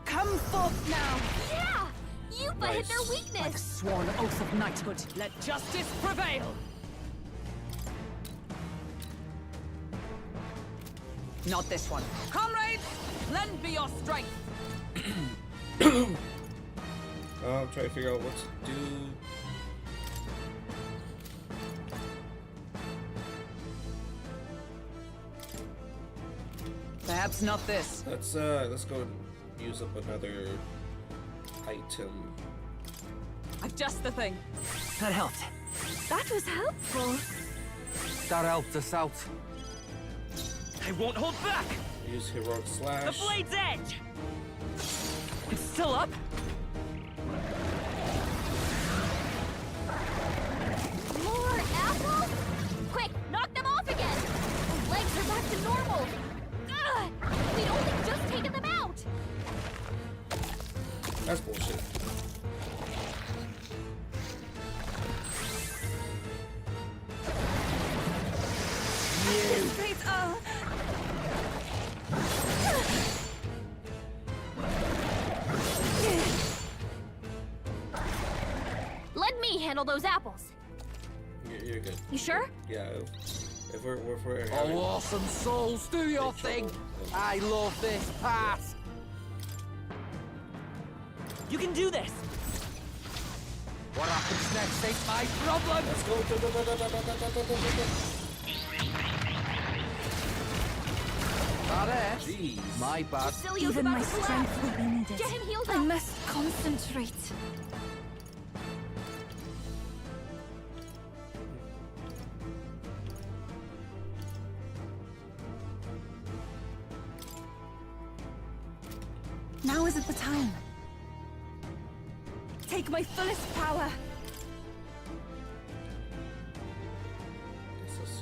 Come forth now. Yeah! Yupa hit their Nice. weakness! I've sworn oath of knighthood. Let justice prevail! Not this one. Comrades, lend me your strength! I'm trying to figure out what to do. Perhaps not this. Let's go and use up another item. I've just the thing. That helped. That was helpful. That helped us out. I won't hold back. Use heroic The slash. blade's edge. It's still up. More apples? Quick, knock them off again! The legs are back to normal! Ugh! We'd only just taken them out! That's bullshit. Great, Let me handle those apples. You're good. You sure? Yeah. If we're Oh, awesome souls, do your thing! I love this part! You can do this. What happens next ain't my problem! Let's go. Bad Jeez. My bad. Cecilio's even about my to collapse. strength will be needed. Get him healed I up. must concentrate. Now isn't the time. Take my fullest power.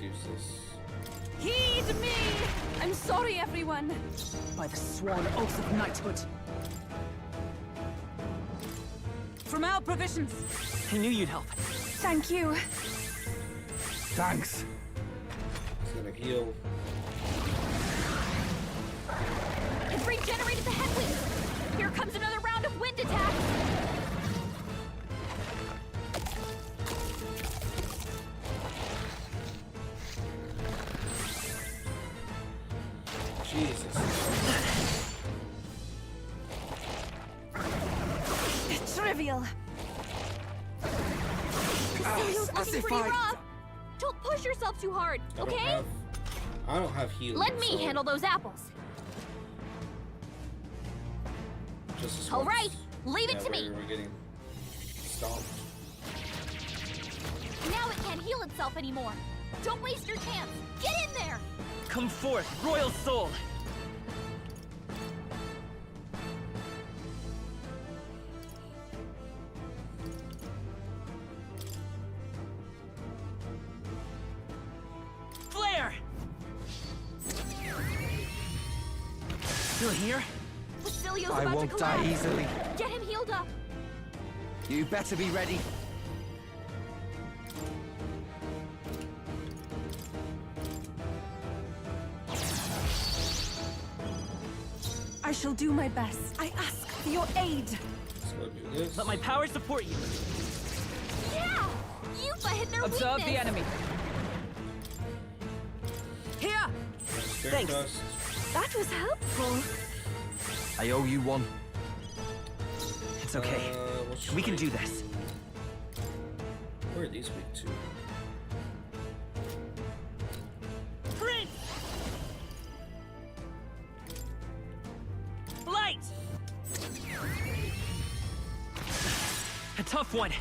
use this. Heed me! I'm sorry, everyone. By the sworn oath of knighthood. From our provisions. I knew you'd help. Thank you. Thanks. It's gonna heal. It's regenerated the headwinds. Here comes another round of wind attacks. Jesus. Trivial. Cecilio's looking pretty rough. Don't push yourself too hard, okay? I don't have healing. Let me handle those apples. Just All right, leave it to me. We're getting stomped. Now it can't heal itself anymore. Don't waste your chance. Get in there. Come forth, royal soul! Flare! Still here? Cecilio's I about won't to die collapse. easily. Get him healed up. You better be ready. I shall do my best. I ask for your aid. So do this. Let my power support you. Yeah! Yupa hit their Observe weakness. the enemy. Here! Thanks. Dust. That was helpful. I owe you one. It's okay. We can do this. Where are these weak to? Prince! Light! A tough one.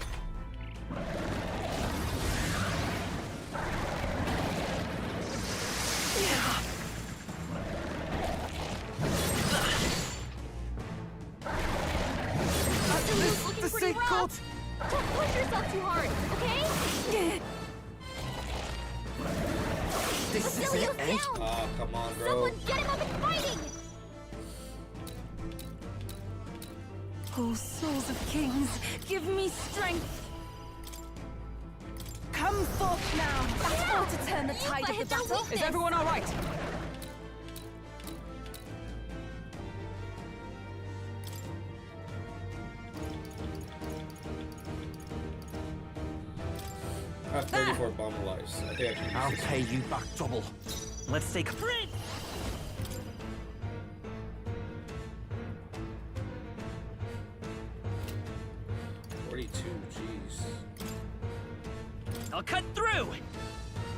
Cecilio's looking pretty rough. Don't push yourself too hard, okay? This is Cecilio's it, eh? down. Oh, come on, bro. Someone get him up and fighting. Oh, souls of kings, give me strength. Come forth now. That's all to turn the tide of the battle. Is everyone all right? I have 34 bomber lives. I think I can use I'll this. pay you back double. Let's take Prince! 42, jeez. I'll cut through!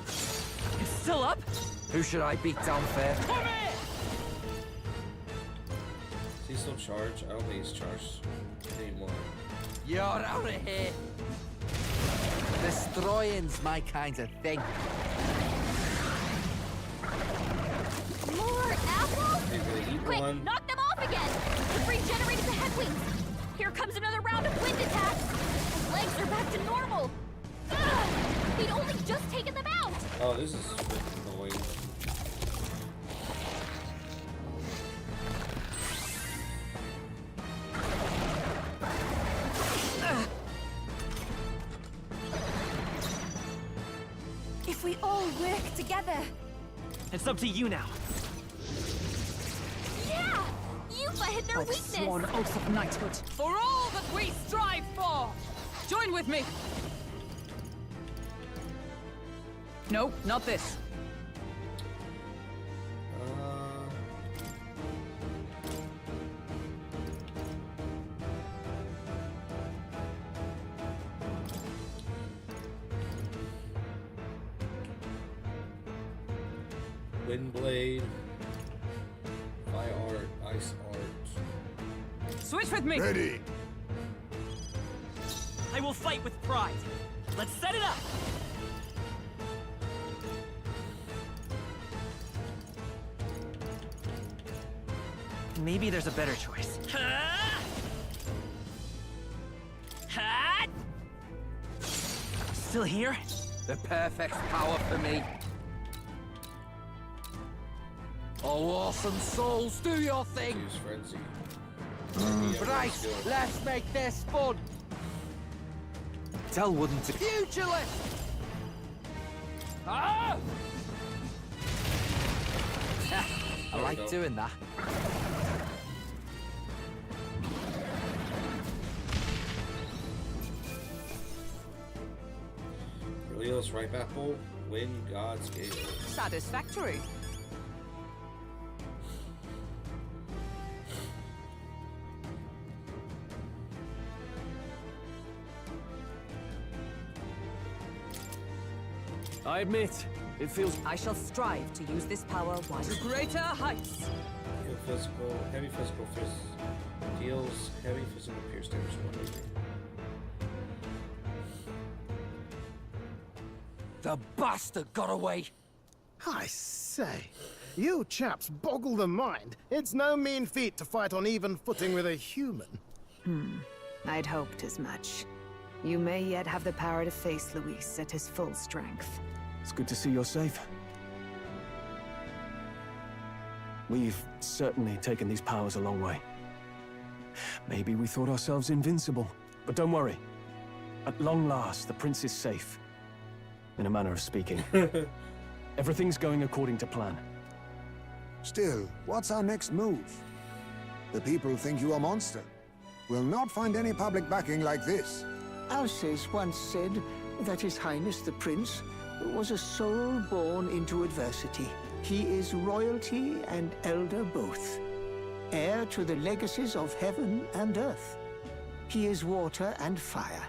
It's still up? Who should I beat down fair? Is he still charged? I don't think he's charged anymore. You're out of here. Destroying's my kind of thing. More apples? He's gonna eat Quick, one. knock them off again. We've regenerated the headwinds. Here comes another round of wind attacks. His legs are back to normal. Ugh! We'd only just taken them out. Oh, this is freaking annoying. If we all work together. It's up to you now. Yeah! Yupa hit their By the weakness. sworn oath of knighthood. For all that we strive for! Join with me! No, not this. Windblade, fire art, ice art. Switch with me! Ready. I will fight with pride. Let's set it up! Maybe there's a better choice. Still here? The perfect power for me. Oh, awesome souls, do your thing! Use frenzy. Right, let's make this fun! Tell wouldn't to... Pugilist! Ah! I like doing that. Relios ripe apple, win God's gate. Satisfactory. I admit, it feels... I shall strive to use this power to greater heights. Heavy physical deals heavy physical pierce damage. The bastard got away! I say, you chaps boggle the mind. It's no mean feat to fight on even footing with a human. I'd hoped as much. You may yet have the power to face Luis at his full strength. It's good to see you're safe. We've certainly taken these powers a long way. Maybe we thought ourselves invincible, but don't worry. At long last, the prince is safe. In a manner of speaking. Everything's going according to plan. Still, what's our next move? The people think you a monster. We'll not find any public backing like this. Alces once said that His Highness the Prince was a soul born into adversity. He is royalty and elder both, heir to the legacies of heaven and earth. He is water and fire,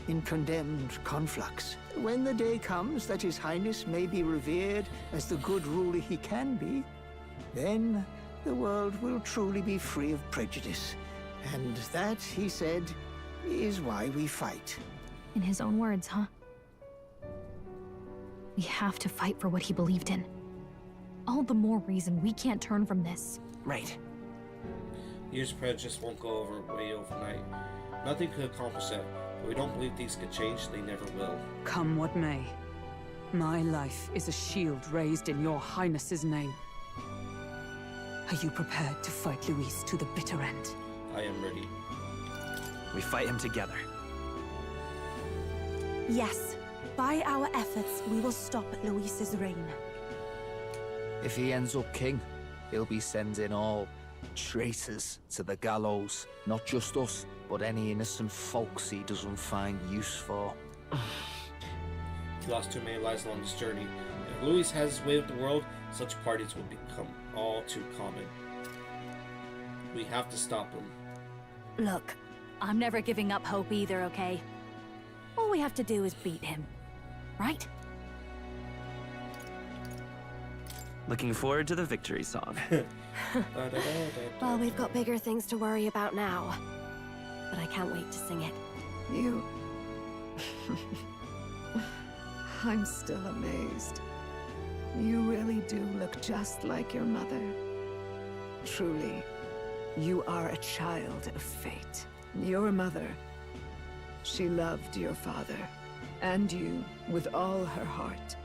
in condemned conflux. When the day comes that His Highness may be revered as the good ruler he can be, then the world will truly be free of prejudice. And that, he said, is why we fight. In his own words, huh? We have to fight for what he believed in. All the more reason we can't turn from this. Right. Years of prejudice won't go away overnight. Nothing could accomplish that, but we don't believe things could change. They never will. Come what may. My life is a shield raised in your highness's name. Are you prepared to fight Luis to the bitter end? I am ready. We fight him together. Yes. By our efforts, we will stop Luis's reign. If he ends up king, he'll be sending all traitors to the gallows. Not just us, but any innocent folks he doesn't find use for. He lost too many lives along this journey. If Luis has his way of the world, such parties will become all too common. We have to stop him. Look, I'm never giving up hope either, okay? All we have to do is beat him, right? Looking forward to the victory song. Well, we've got bigger things to worry about now. But I can't wait to sing it. You... I'm still amazed. You really do look just like your mother. Truly, you are a child of fate. Your mother, she loved your father, and you with all her heart.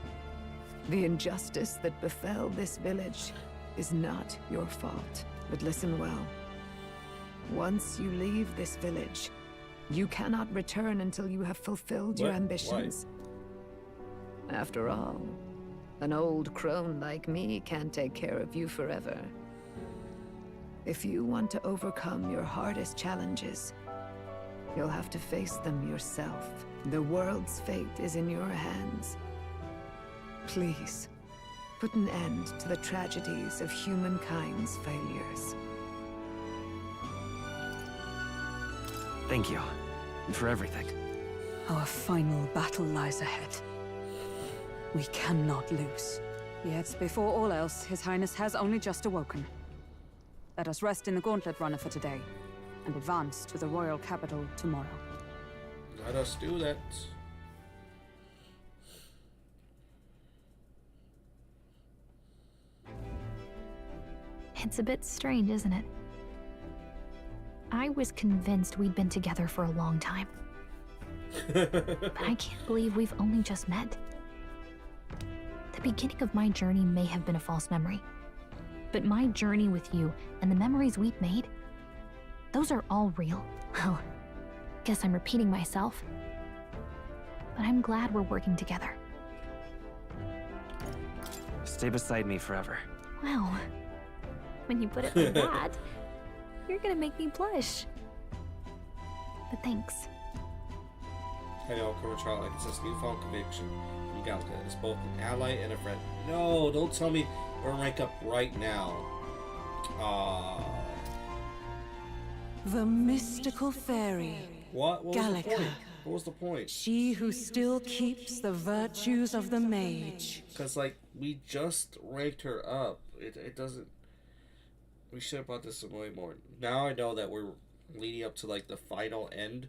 The injustice that befell this village is not your fault. But listen well. Once you leave this village, you cannot return until you have fulfilled your ambitions. Why? After all, an old crone like me can't take care of you forever. If you want to overcome your hardest challenges, you'll have to face them yourself. The world's fate is in your hands. Please, put an end to the tragedies of humankind's failures. Thank you. And for everything. Our final battle lies ahead. We cannot lose. Yet, before all else, His Highness has only just awoken. Let us rest in the Gauntlet Runner for today, and advance to the royal capital tomorrow. Let us do that. It's a bit strange, isn't it? I was convinced we'd been together for a long time. But I can't believe we've only just met. The beginning of my journey may have been a false memory. But my journey with you and the memories we've made, those are all real. Well, guess I'm repeating myself. But I'm glad we're working together. Stay beside me forever. Wow. When you put it like that, you're gonna make me blush. But thanks. I know, current trial like it says newfound conviction from Galka is both an ally and a friend. No, don't tell me we're gonna rank up right now. The mystical fairy. What was Gallica. the point? What was the point? She who still keeps the virtues of the mage. Because, like, we just ranked her up. It doesn't... We should have brought this way more. Now I know that we're leading up to, like, the final end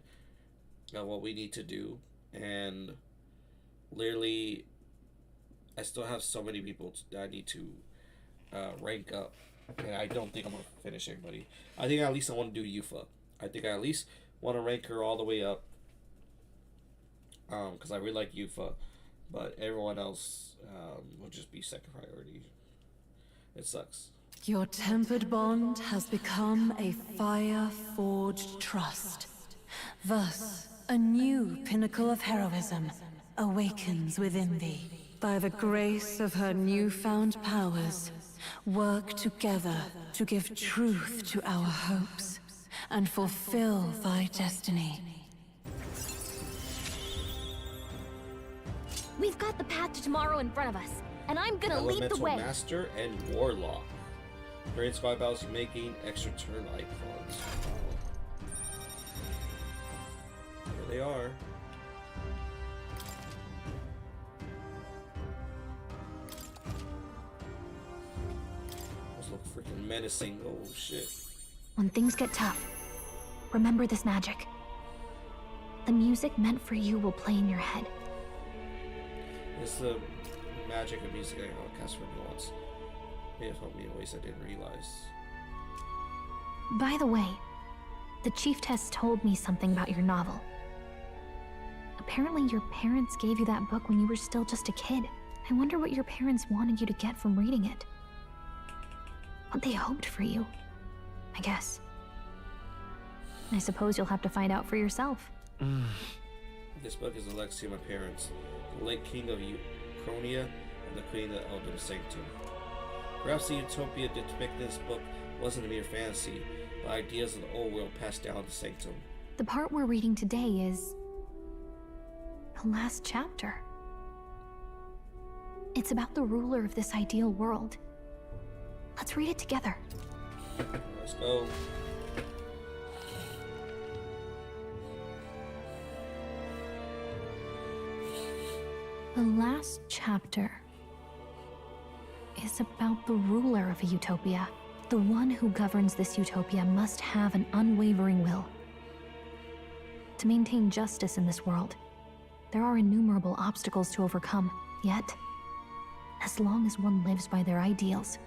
of what we need to do. And literally, I still have so many people that I need to rank up. And I don't think I'm going to finish everybody. I think at least I want to do Yufa. I think I at least want to rank her all the way up. Because I really like Yufa. But everyone else will just be second priority. It sucks. Your tempered bond has become a fire-forged trust. Thus, a new pinnacle of heroism awakens within thee. By the grace of her newfound powers, work together to give truth to our hopes and fulfill thy destiny. We've got the path to tomorrow in front of us, and I'm gonna lead the Elemental way. Master and Warlock. During 5 battles, you may gain extra turn icons. There they are. Those look freaking menacing. Oh shit. When things get tough, remember this magic. The music meant for you will play in your head. It's the magic and music I want to cast for nuance. May have helped me in ways I didn't realize. By the way, the Chieftess told me something about your novel. Apparently your parents gave you that book when you were still just a kid. I wonder what your parents wanted you to get from reading it. What they hoped for you, I guess. I suppose you'll have to find out for yourself. This book is a legacy of my parents, the late king of Uchronia and the queen of Eldom Sanctum. Perhaps the utopia depicted in this book wasn't a mere fantasy, but ideas of the old world passed down to Sanctum. The part we're reading today is the last chapter. It's about the ruler of this ideal world. Let's read it together. Let's go. The last chapter is about the ruler of a utopia. The one who governs this utopia must have an unwavering will. To maintain justice in this world, there are innumerable obstacles to overcome. Yet, as long as one lives by their ideals,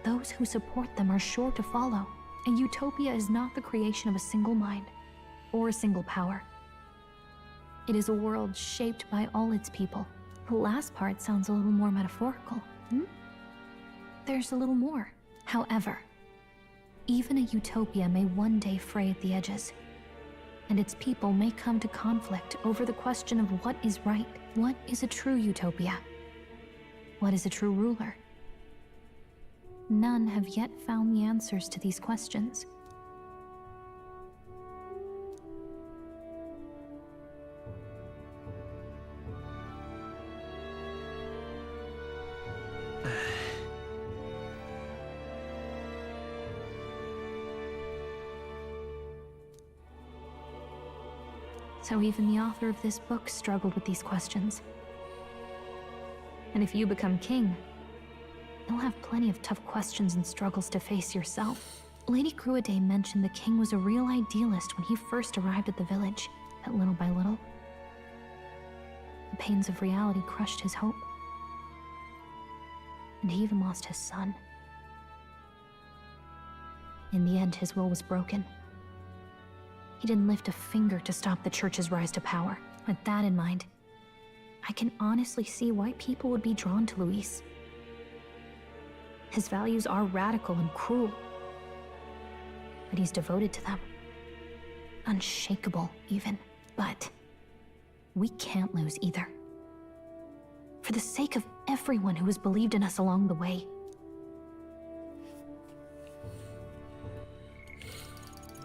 those who support them are sure to follow. A utopia is not the creation of a single mind or a single power. It is a world shaped by all its people. The last part sounds a little more metaphorical. There's a little more. However, even a utopia may one day fray at the edges, and its people may come to conflict over the question of what is right. What is a true utopia? What is a true ruler? None have yet found the answers to these questions. So even the author of this book struggled with these questions. And if you become king, you'll have plenty of tough questions and struggles to face yourself. Lady Cruiday mentioned the king was a real idealist when he first arrived at the village, but little by little, the pains of reality crushed his hope. And he even lost his son. In the end, his will was broken. He didn't lift a finger to stop the church's rise to power. With that in mind, I can honestly see why people would be drawn to Luis. His values are radical and cruel, but he's devoted to them. Unshakable, even. But we can't lose either. For the sake of everyone who has believed in us along the way.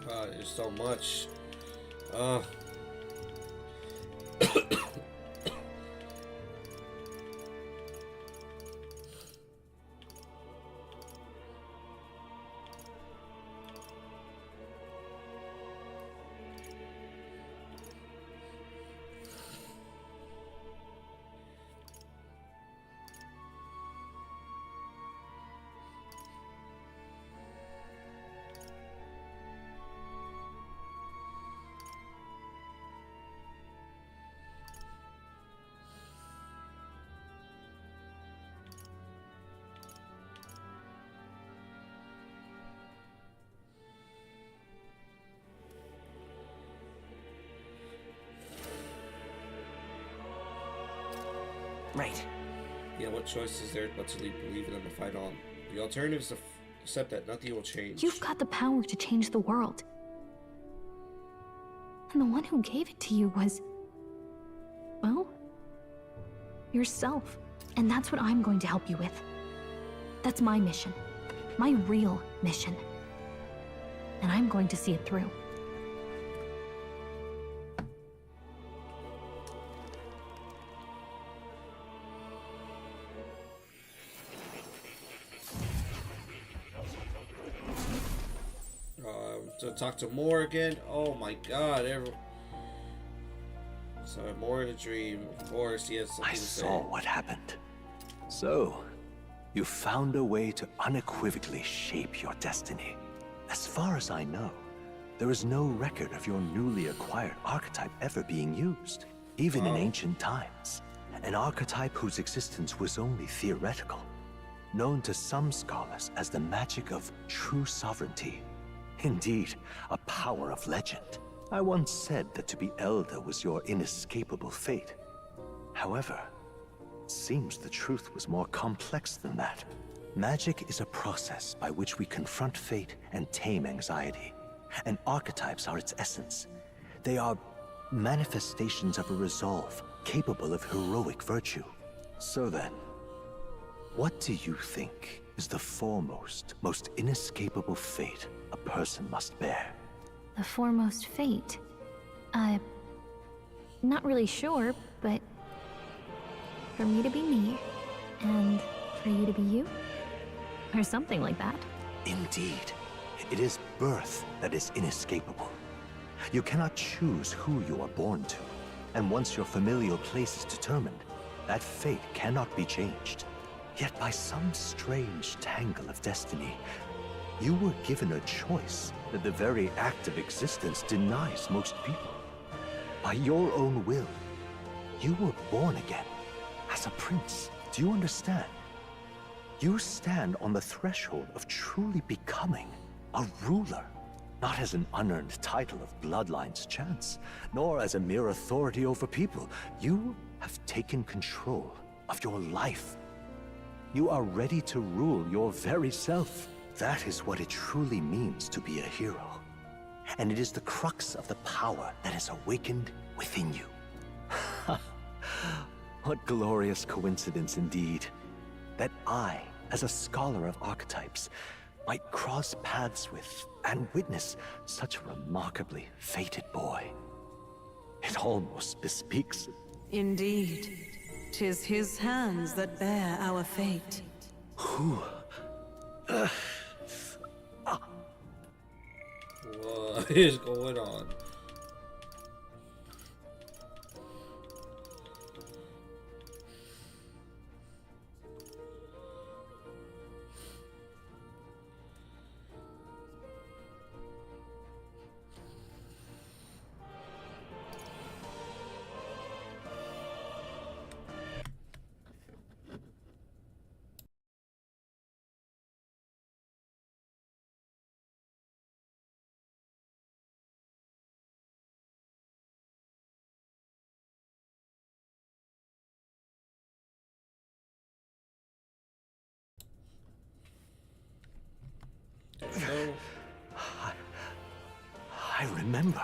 God, there's so much. Right. Yeah, what choice is there but to believe in them and fight on? The alternative is to accept that nothing will change. You've got the power to change the world. And the one who gave it to you was, well, yourself. And that's what I'm going to help you with. That's my mission. My real mission. And I'm going to see it through. To talk to Moore again. Oh my God! So Moore in a dream. Of course, he has something I to say. saw what happened. So, you found a way to unequivocally shape your destiny. As far as I know, there is no record of your newly acquired archetype ever being used, even in ancient times. An archetype whose existence was only theoretical, known to some scholars as the magic of true sovereignty. Indeed, a power of legend. I once said that to be elder was your inescapable fate. However, it seems the truth was more complex than that. Magic is a process by which we confront fate and tame anxiety. And archetypes are its essence. They are manifestations of a resolve capable of heroic virtue. So then, what do you think is the foremost, most inescapable fate a person must bear? The foremost fate? Not really sure, but for me to be me, and for you to be you? Or something like that. Indeed. It is birth that is inescapable. You cannot choose who you are born to. And once your familial place is determined, that fate cannot be changed. Yet by some strange tangle of destiny, you were given a choice that the very act of existence denies most people. By your own will, you were born again as a prince. Do you understand? You stand on the threshold of truly becoming a ruler, not as an unearned title of bloodline's chance, nor as a mere authority over people. You have taken control of your life. You are ready to rule your very self. That is what it truly means to be a hero. And it is the crux of the power that is awakened within you. What glorious coincidence indeed, that I, as a scholar of archetypes, might cross paths with and witness such a remarkably fated boy. It almost bespeaks... Indeed. 'Tis his hands that bear our fate. Who? What is going on? No. I remember.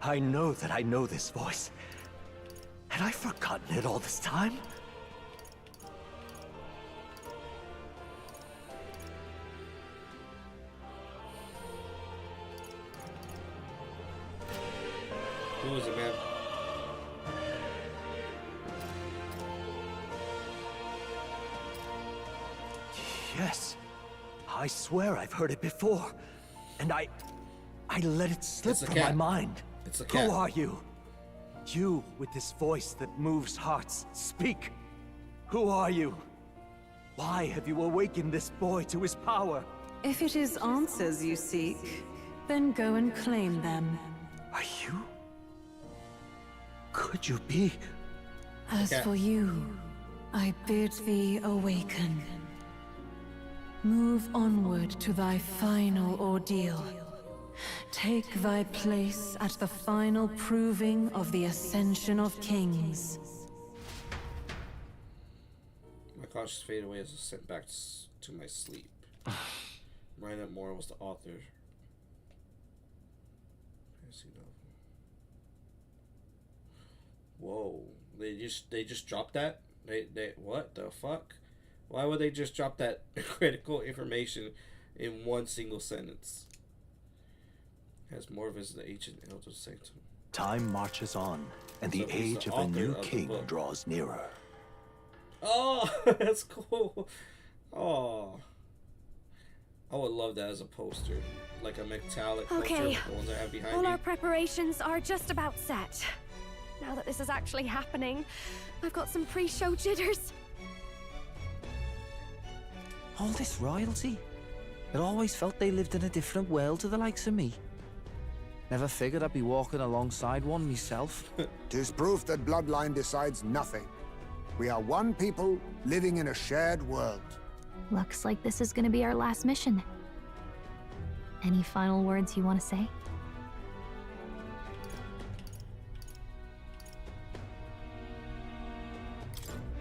I know that I know this voice. Had I forgotten it all this time? Who is it, man? Yes. I swear I've heard it before. And I let it slip from my mind. It's a cat. Who are you? You with this voice that moves hearts. Speak. Who are you? Why have you awakened this boy to his power? If it is answers you seek, then go and claim them. Are you? Could you be? As for you, I bid thee awaken. Move onward to thy final ordeal. Take thy place at the final proving of the Ascension of Kings. My conscious faded away as I sent back to my sleep. Ryan Moore was the author. Whoa! They just dropped that? They what the fuck? Why would they just drop that critical information in one single sentence? Has more visits the ancient elder sanctum. Time marches on, and the age of a new king draws nearer. Oh, that's cool. Oh, I would love that as a poster, like a metallic poster, Okay, like the ones I have behind all me. our preparations are just about set. Now that this is actually happening, I've got some pre-show jitters. All this royalty? It always felt they lived in a different world to the likes of me. Never figured I'd be walking alongside one myself. 'Tis proof that bloodline decides nothing. We are one people living in a shared world. Looks like this is gonna be our last mission. Any final words you want to say?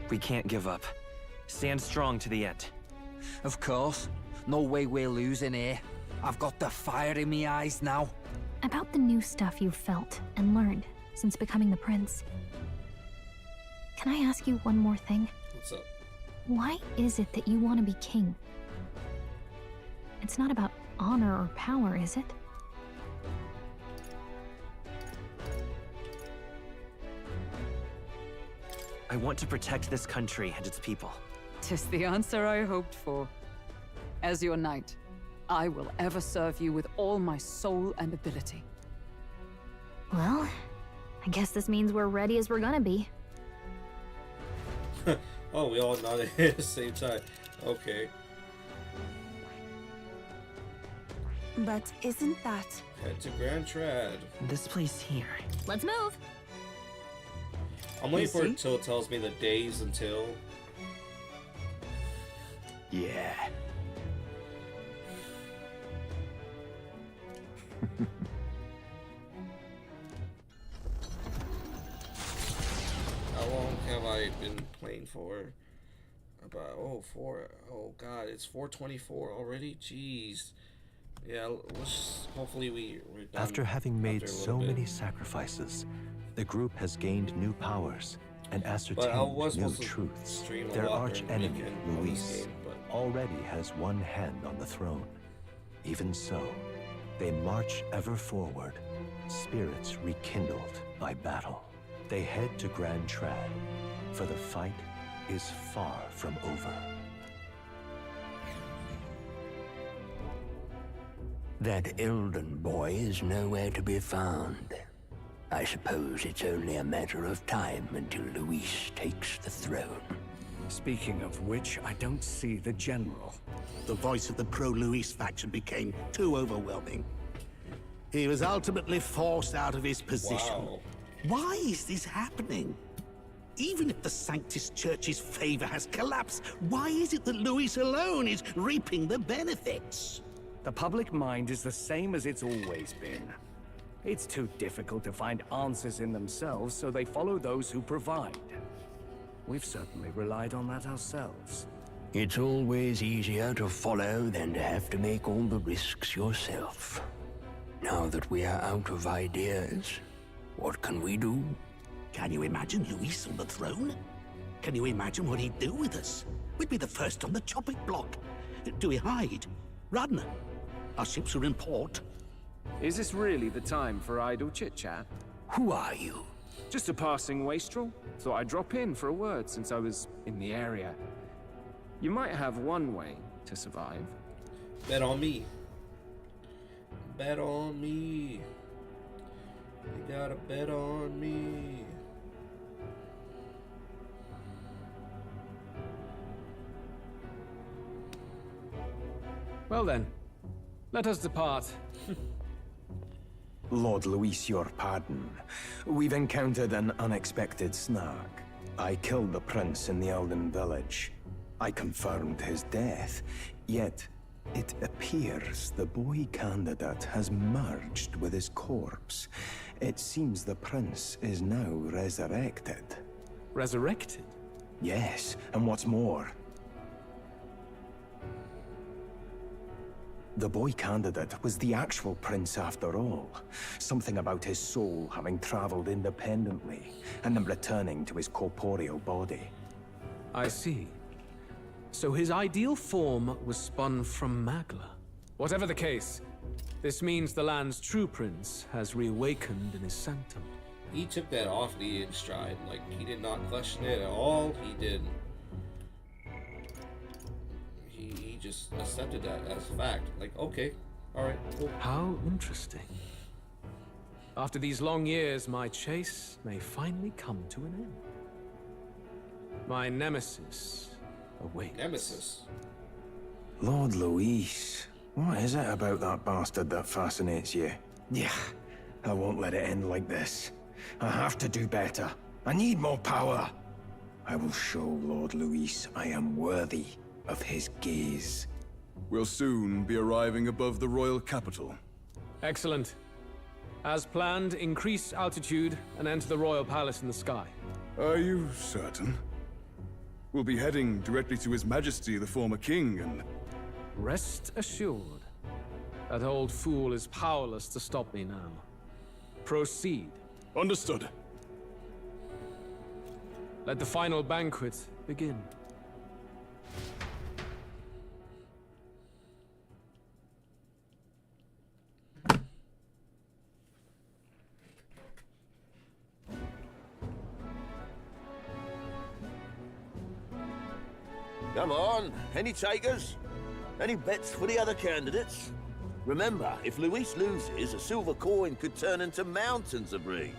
We can't give up. Stand strong to the end. Of course. No way we're losing here. I've got the fire in me eyes now. About the new stuff you've felt and learned since becoming the prince. Can I ask you one more thing? What's up? Why is it that you want to be king? It's not about honor or power, is it? I want to protect this country and its people. 'Tis the answer I hoped for. As your knight, I will ever serve you with all my soul and ability. Well, I guess this means we're ready as we're gonna be. Oh, we all nodded at the same time. Okay. But isn't that... Head to Grand Trad. This place here. Let's move. I'm waiting for it till it tells me the days until. Yeah. How long have I been playing for? About oh god, it's 4:24 already. Jeez. Yeah, hopefully we're done. After having made after a so little bit. many sacrifices, the group has gained new powers and But I ascertained was new supposed to truths. stream a Their lot arch during the enemy, weekend of this Luis, game, but- already has one hand on the throne. Even so, they march ever forward, spirits rekindled by battle. They head to Grand Trad, for the fight is far from over. That Elden boy is nowhere to be found. I suppose it's only a matter of time until Luis takes the throne. Speaking of which, I don't see the general. The voice of the pro-Luis faction became too overwhelming. He was ultimately forced out of his position. Wow. Why is this happening? Even if the Sanctus Church's favor has collapsed, why is it that Luis alone is reaping the benefits? The public mind is the same as it's always been. It's too difficult to find answers in themselves, so they follow those who provide. We've certainly relied on that ourselves. It's always easier to follow than to have to make all the risks yourself. Now that we are out of ideas, what can we do? Can you imagine Luis on the throne? Can you imagine what he'd do with us? We'd be the first on the chopping block. Do we hide? Run? Our ships are in port. Is this really the time for idle chit-chat? Who are you? Just a passing wastrel. Thought I'd drop in for a word since I was in the area. You might have one way to survive. Bet on me. Bet on me. You gotta bet on me. Well then, let us depart. Lord Luis, your pardon. We've encountered an unexpected snag. I killed the prince in the Elden village. I confirmed his death, yet it appears the boy candidate has merged with his corpse. It seems the prince is now resurrected. Resurrected? Yes, and what's more, the boy candidate was the actual prince after all. Something about his soul having traveled independently and then returning to his corporeal body. I see. So his ideal form was spun from Magla. Whatever the case, this means the land's true prince has reawakened in his sanctum. He took that awfully in stride. Like, he did not question it at all. He didn't. He just accepted that as fact. Like, okay, alright, cool. How interesting. After these long years, my chase may finally come to an end. My nemesis awaits. Nemesis? Lord Luis, what is it about that bastard that fascinates you? Yeah, I won't let it end like this. I have to do better. I need more power. I will show Lord Luis I am worthy of his gaze. We'll soon be arriving above the royal capital. Excellent. As planned, increase altitude and enter the royal palace in the sky. Are you certain? We'll be heading directly to His Majesty, the former king, and... Rest assured, that old fool is powerless to stop me now. Proceed. Understood. Let the final banquet begin. Come on, any takers? Any bets for the other candidates? Remember, if Luis loses, a silver coin could turn into mountains of Reeve.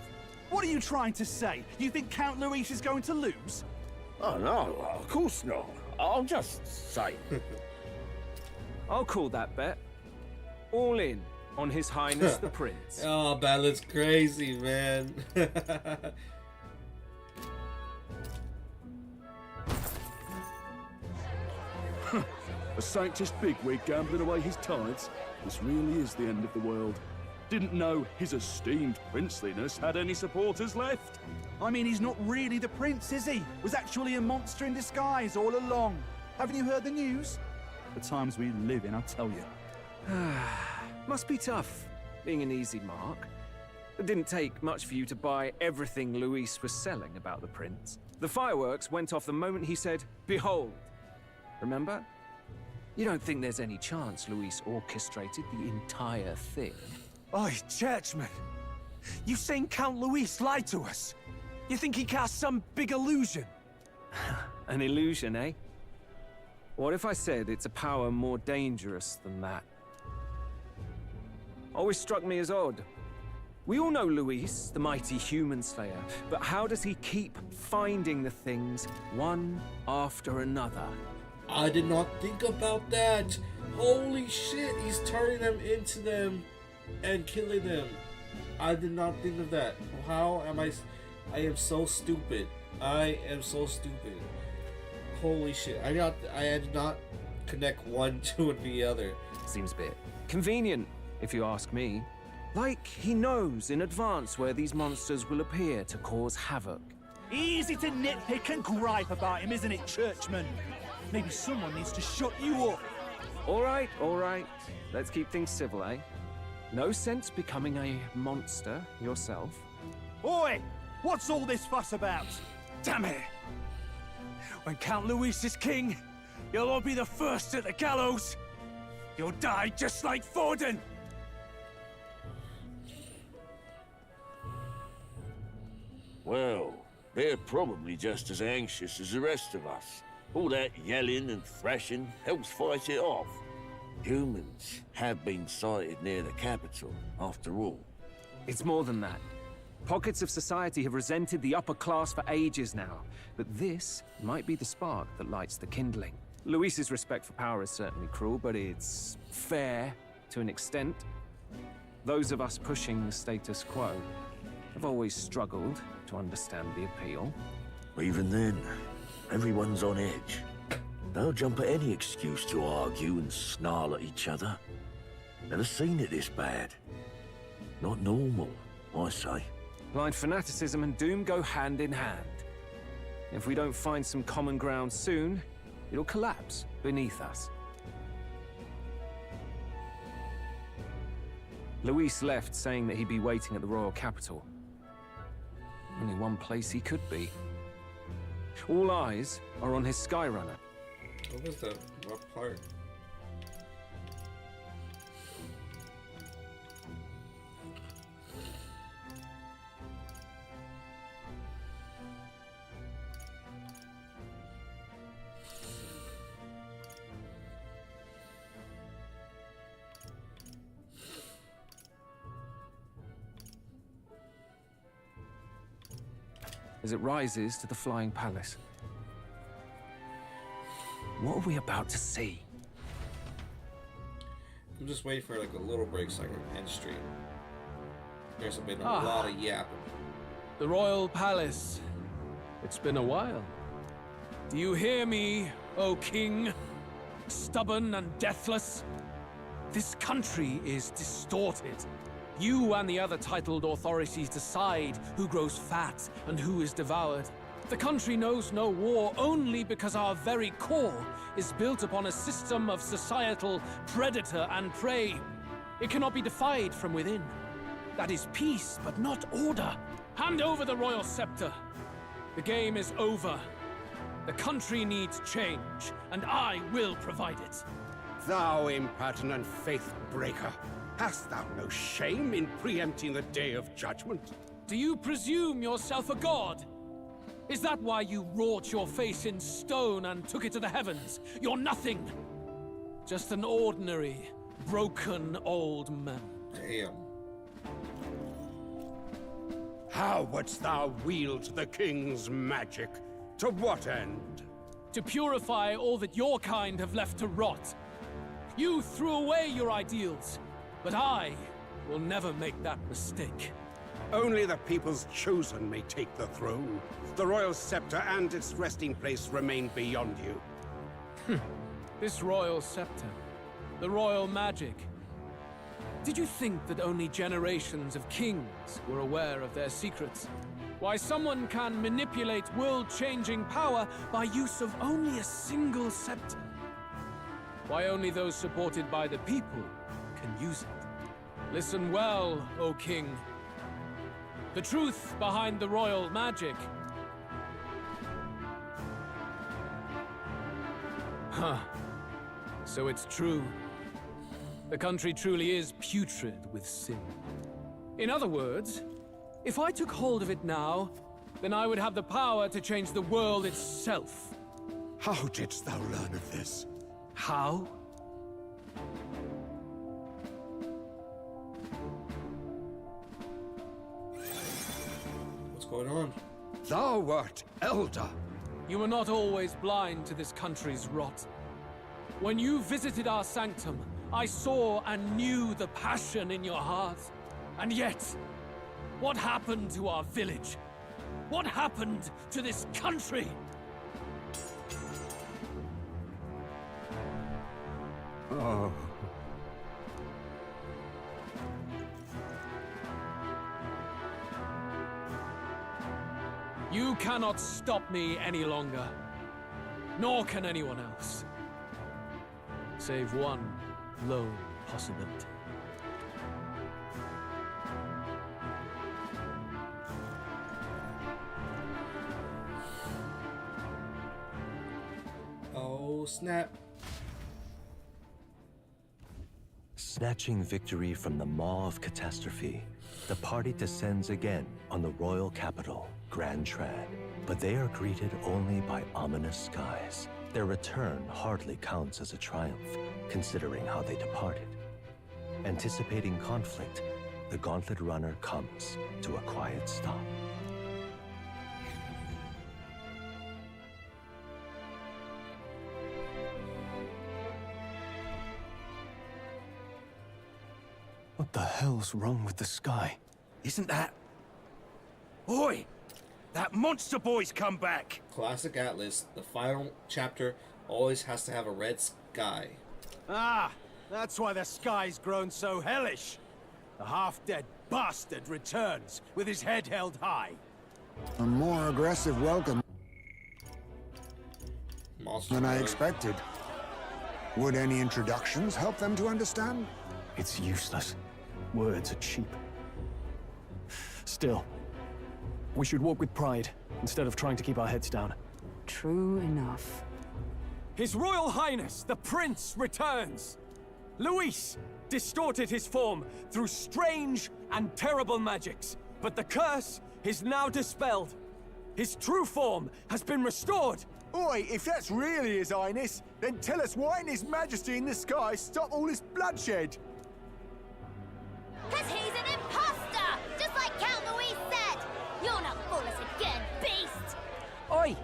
What are you trying to say? You think Count Luis is going to lose? Oh, no, of course not. I'm just saying. I'll call that bet. All in on His Highness the Prince. Oh, Ballad's crazy, man. A Sanctus bigwig gambling away his tithes? This really is the end of the world. Didn't know his esteemed princeliness had any supporters left. I mean, he's not really the prince, is he? Was actually a monster in disguise all along. Haven't you heard the news? The times we live in, I tell you. Must be tough, being an easy mark. It didn't take much for you to buy everything Luis was selling about the prince. The fireworks went off the moment he said, "Behold." Remember? You don't think there's any chance Luis orchestrated the entire thing? Oi, churchman! You saying Count Luis lied to us? You think he cast some big illusion? An illusion, eh? What if I said it's a power more dangerous than that? Always struck me as odd. We all know Luis, the mighty human slayer, but how does he keep finding the things one after another? I did not think about that. Holy shit, he's turning them into them and killing them. I did not think of that. How am I am so stupid. I am so stupid. Holy shit. I did not connect one to the other. Seems a bit convenient, if you ask me. Like he knows in advance where these monsters will appear to cause havoc. Easy to nitpick and gripe about him, isn't it, churchman? Maybe someone needs to shut you up. All right, all right. Let's keep things civil, eh? No sense becoming a monster yourself. Oi! What's all this fuss about? Damn it! When Count Luis is king, you'll all be the first at the gallows. You'll die just like Forden. Well, they're probably just as anxious as the rest of us. All that yelling and thrashing helps fight it off. Humans have been sighted near the capital, after all. It's more than that. Pockets of society have resented the upper class for ages now, but this might be the spark that lights the kindling. Luis's respect for power is certainly cruel, but it's fair to an extent. Those of us pushing the status quo have always struggled to understand the appeal. Even then, everyone's on edge. They'll jump at any excuse to argue and snarl at each other. Never seen it this bad. Not normal, I say. Blind fanaticism and doom go hand in hand. If we don't find some common ground soon, it'll collapse beneath us. Luis left saying that he'd be waiting at the royal capital. Only one place he could be. All eyes are on his Skyrunner. What was that? What part? As it rises to the flying palace. What are we about to see? I'm just waiting for like a little break so I can end stream. There's been a lot of yapping. The royal palace. It's been a while. Do you hear me, O king? Stubborn and deathless? This country is distorted. You and the other titled authorities decide who grows fat and who is devoured. The country knows no war only because our very core is built upon a system of societal predator and prey. It cannot be defied from within. That is peace, but not order. Hand over the royal scepter. The game is over. The country needs change, and I will provide it. Thou impertinent faith breaker, hast thou no shame in preempting the day of judgment? Do you presume yourself a god? Is that why you wrought your face in stone and took it to the heavens? You're nothing. Just an ordinary, broken old man. Damn. How wouldst thou wield the king's magic? To what end? To purify all that your kind have left to rot. You threw away your ideals, but I will never make that mistake. Only the people's chosen may take the throne. The royal scepter and its resting place remain beyond you. This royal scepter, the royal magic. Did you think that only generations of kings were aware of their secrets? Why someone can manipulate world-changing power by use of only a single scepter? Why only those supported by the people can use it? Listen well, O king. The truth behind the royal magic. Huh. So it's true. The country truly is putrid with sin. In other words, if I took hold of it now, then I would have the power to change the world itself. How didst thou learn of this? How? What's going on? Thou wert elder. You were not always blind to this country's rot. When you visited our sanctum, I saw and knew the passion in your heart. And yet, what happened to our village? What happened to this country? Oh. You cannot stop me any longer. Nor can anyone else. Save one lone possibility. Oh, snap. Snatching victory from the maw of catastrophe, the party descends again on the royal capital, Grand Trad. But they are greeted only by ominous skies. Their return hardly counts as a triumph, considering how they departed. Anticipating conflict, the Gauntlet Runner comes to a quiet stop. What the hell's wrong with the sky? Isn't that... Oi! That monster boy's come back! Classic Atlas, the final chapter always has to have a red sky. Ah, that's why the sky's grown so hellish. The half-dead bastard returns with his head held high. A more aggressive welcome than I Boy. expected. Would any introductions help them to understand? It's useless. Words are cheap. Still, we should walk with pride, instead of trying to keep our heads down. True enough. His Royal Highness, the Prince, returns! Luis distorted his form through strange and terrible magics, but the curse is now dispelled. His true form has been restored! Oi, if that's really His Highness, then tell us why didn't His Majesty in the sky stop all this bloodshed? 'Cause he's an imposter! Just like Count Louis said! You'll not fool us again, beast! Oi!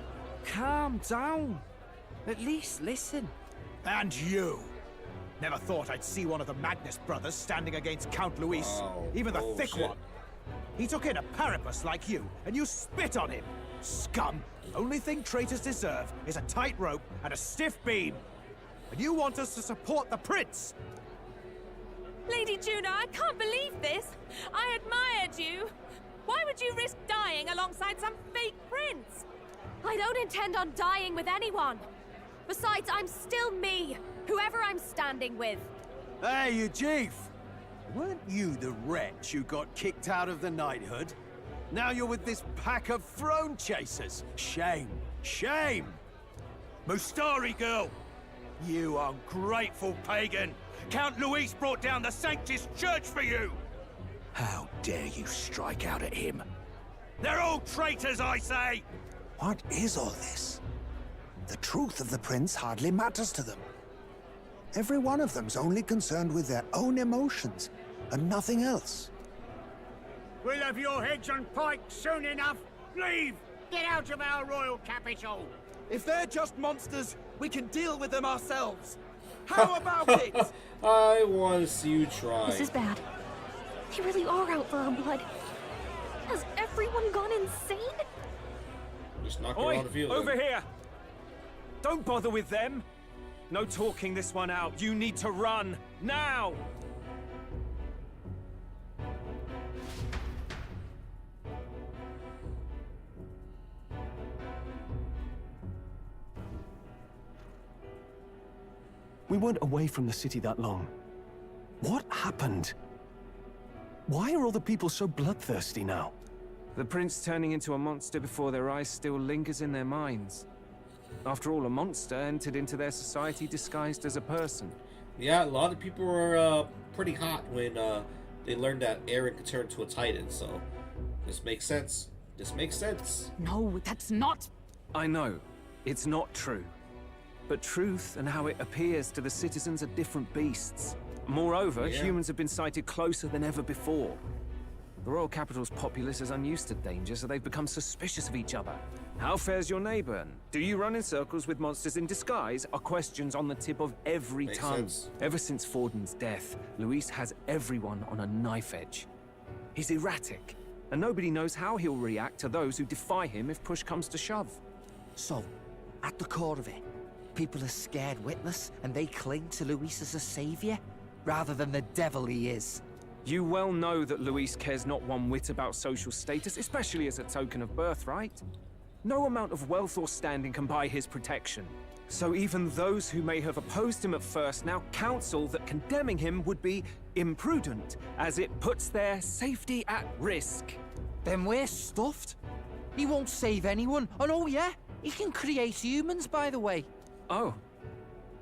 Calm down. At least listen. And you! Never thought I'd see one of the Magnus brothers standing against Count Luis, even the thick bullshit. one. He took in a parapus like you, and you spit on him! Scum! Only thing traitors deserve is a tight rope and a stiff beam. And you want us to support the prince? Lady Juna, I can't believe this! I admired you! Why would you risk dying alongside some fake prince? I don't intend on dying with anyone. Besides, I'm still me, whoever I'm standing with. Hey, you chief! Weren't you the wretch who got kicked out of the knighthood? Now you're with this pack of throne chasers. Shame. Shame! Mustari girl! You ungrateful pagan! Count Luis brought down the Sanctus Church for you! How dare you strike out at him? They're all traitors, I say! What is all this? The truth of the prince hardly matters to them. Every one of them's only concerned with their own emotions, and nothing else. We'll have your heads on pikes soon enough. Leave! Get out of our royal capital! If they're just monsters, we can deal with them ourselves. How about it? I want to see you try. This is bad. They really are out for our blood. Has everyone gone insane? Just knock Oi, around the field. over here! Don't bother with them. No talking this one out. You need to run now. We weren't away from the city that long. What happened? Why are all the people so bloodthirsty now? The prince turning into a monster before their eyes still lingers in their minds. After all, a monster entered into their society disguised as a person. Yeah, a lot of people were pretty hot when they learned that Aaron could turn to a Titan, so this makes sense. This makes sense. No, that's not... I know, it's not true. But truth and how it appears to the citizens are different beasts. Moreover, humans have been sighted closer than ever before. The royal capital's populace is unused to danger, so they've become suspicious of each other. How fares your neighbor? And do you run in circles with monsters in disguise? Are questions on the tip of every tongue. Ever since Forden's death, Luis has everyone on a knife edge. He's erratic, and nobody knows how he'll react to those who defy him if push comes to shove. So, at the core of it, people are scared witless, and they cling to Luis as a savior, rather than the devil he is. You well know that Luis cares not one whit about social status, especially as a token of birthright. No amount of wealth or standing can buy his protection. So even those who may have opposed him at first now counsel that condemning him would be imprudent, as it puts their safety at risk. Then we're stuffed. He won't save anyone. And oh yeah, he can create humans, by the way. Oh,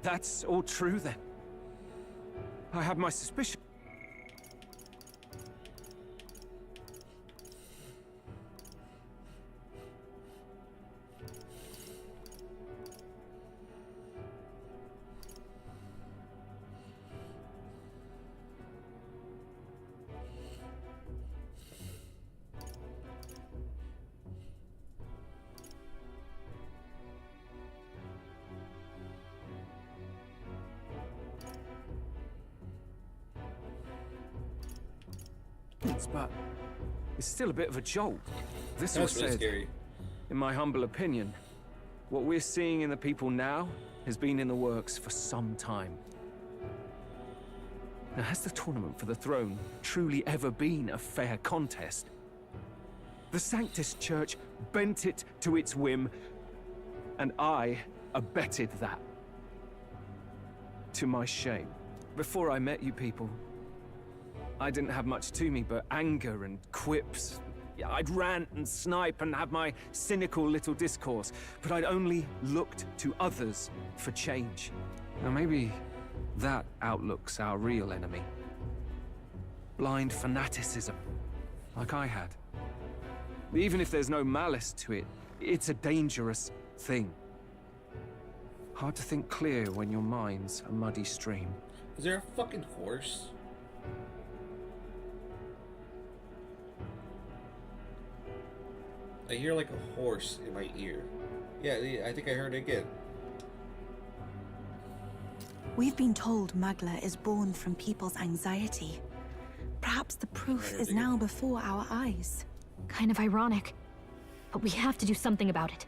that's all true then. I had my suspicion. But it's still a bit of a jolt. This was really said, scary. in my humble opinion, what we're seeing in the people now has been in the works for some time. Now, has the tournament for the throne truly ever been a fair contest? The Sanctus Church bent it to its whim, and I abetted that. To my shame. Before I met you people, I didn't have much to me but anger and quips. Yeah, I'd rant and snipe and have my cynical little discourse, but I'd only looked to others for change. Now maybe that outlook's our real enemy. Blind fanaticism, like I had. Even if there's no malice to it, it's a dangerous thing. Hard to think clear when your mind's a muddy stream. Is there a fucking horse? I hear like a horse in my ear. Yeah, I think I heard it again. We've been told Magla is born from people's anxiety. Perhaps the proof is now before our eyes. Kind of ironic. But we have to do something about it.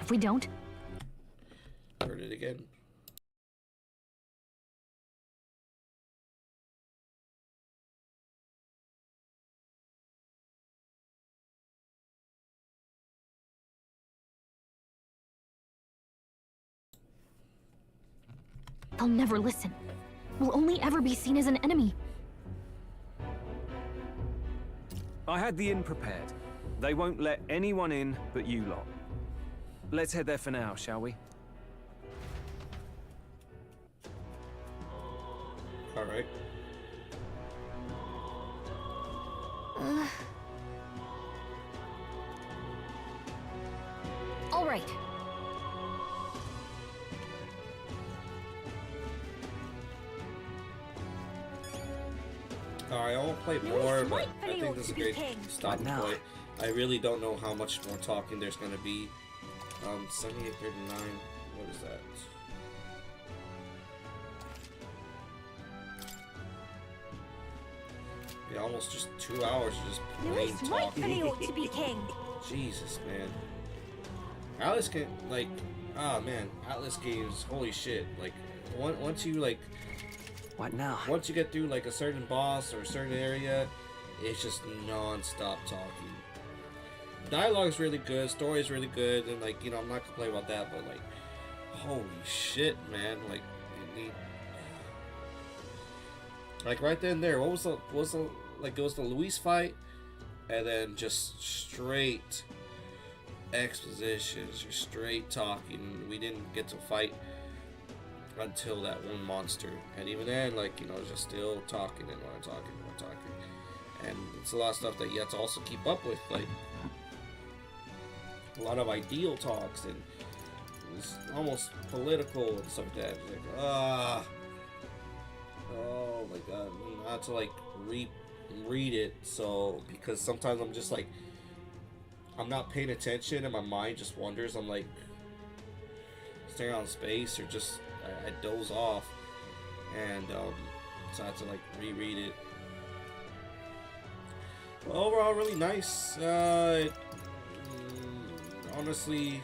If we don't... Heard it again. They'll never listen. We'll only ever be seen as an enemy. I had the inn prepared. They won't let anyone in but you lot. Let's head there for now, shall we? All right. All right. Alright, I won't play more, but I think this is a great stopping point. I really don't know how much more talking there's gonna be. 7839, what is that? Yeah, almost just 2 hours of just plain talking. ought to be king. Jesus, man. Atlas can, like, ah, man, Atlas games, holy shit. Like, once you, like, what now? Once you get through like a certain boss or a certain area, it's just non-stop talking. Dialogue is really good, story is really good, and like, you know, I'm not gonna play about that, but like, holy shit, man! Like, you need, like right then and there. What was the like? It was the Luis fight, and then just straight expositions, just straight talking. We didn't get to fight until that one monster, and even then, like, you know, just still talking and talking, and it's a lot of stuff that you have to also keep up with, like a lot of ideal talks, and it's almost political and stuff like that. It's like, oh my god, I have to like read it, so because sometimes I'm just like, I'm not paying attention and my mind just wanders. I'm like staring out in space, or just I doze off, and so I had to like reread it. But overall, really nice. Honestly,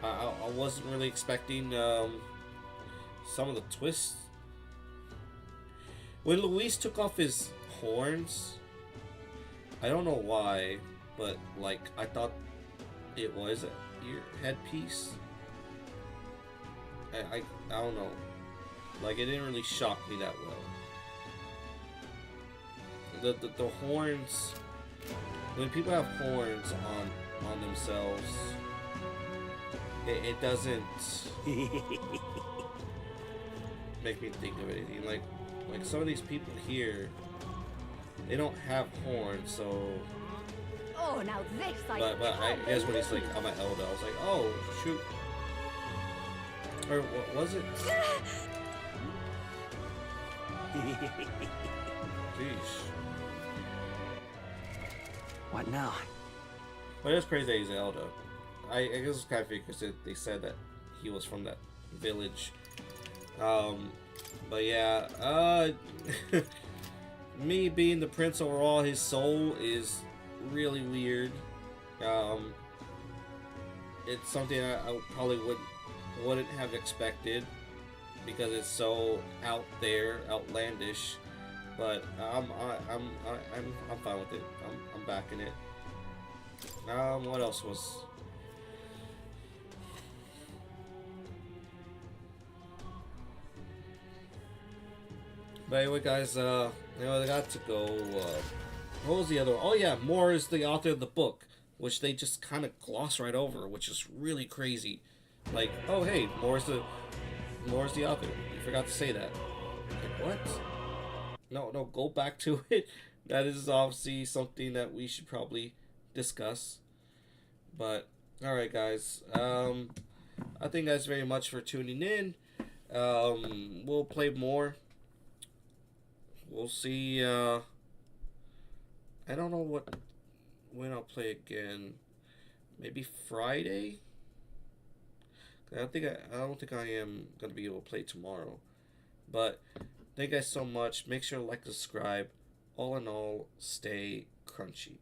I wasn't really expecting some of the twists. When Luis took off his horns, I don't know why, but like I thought it was a ear headpiece. I don't know. Like, it didn't really shock me that well. The horns, when people have horns on themselves, it doesn't make me think of anything. Like some of these people here, they don't have horns, so. Oh, now this But I guess when he's like, I'm an elder, I was like, oh shoot. Or what was it? Jeez. What now? But it's crazy that he's an elder. I guess it's kind of because they said that he was from that village. But yeah, me being the prince overall, his soul is really weird. It's something I probably wouldn't have expected because it's so out there, outlandish. But I'm fine with it. I'm backing it. What else was? But anyway, guys, I got to go. What was the other one? Oh yeah, Moore is the author of the book, which they just kind of gloss right over, which is really crazy. Like, oh hey, Moore's the author. You forgot to say that. Like, what? No, go back to it. That is obviously something that we should probably discuss. But alright, guys. I thank you guys very much for tuning in. We'll play more. We'll see. I don't know when I'll play again. Maybe Friday. I don't think I am gonna be able to play tomorrow. But thank you guys so much. Make sure to like and subscribe. All in all, stay crunchy.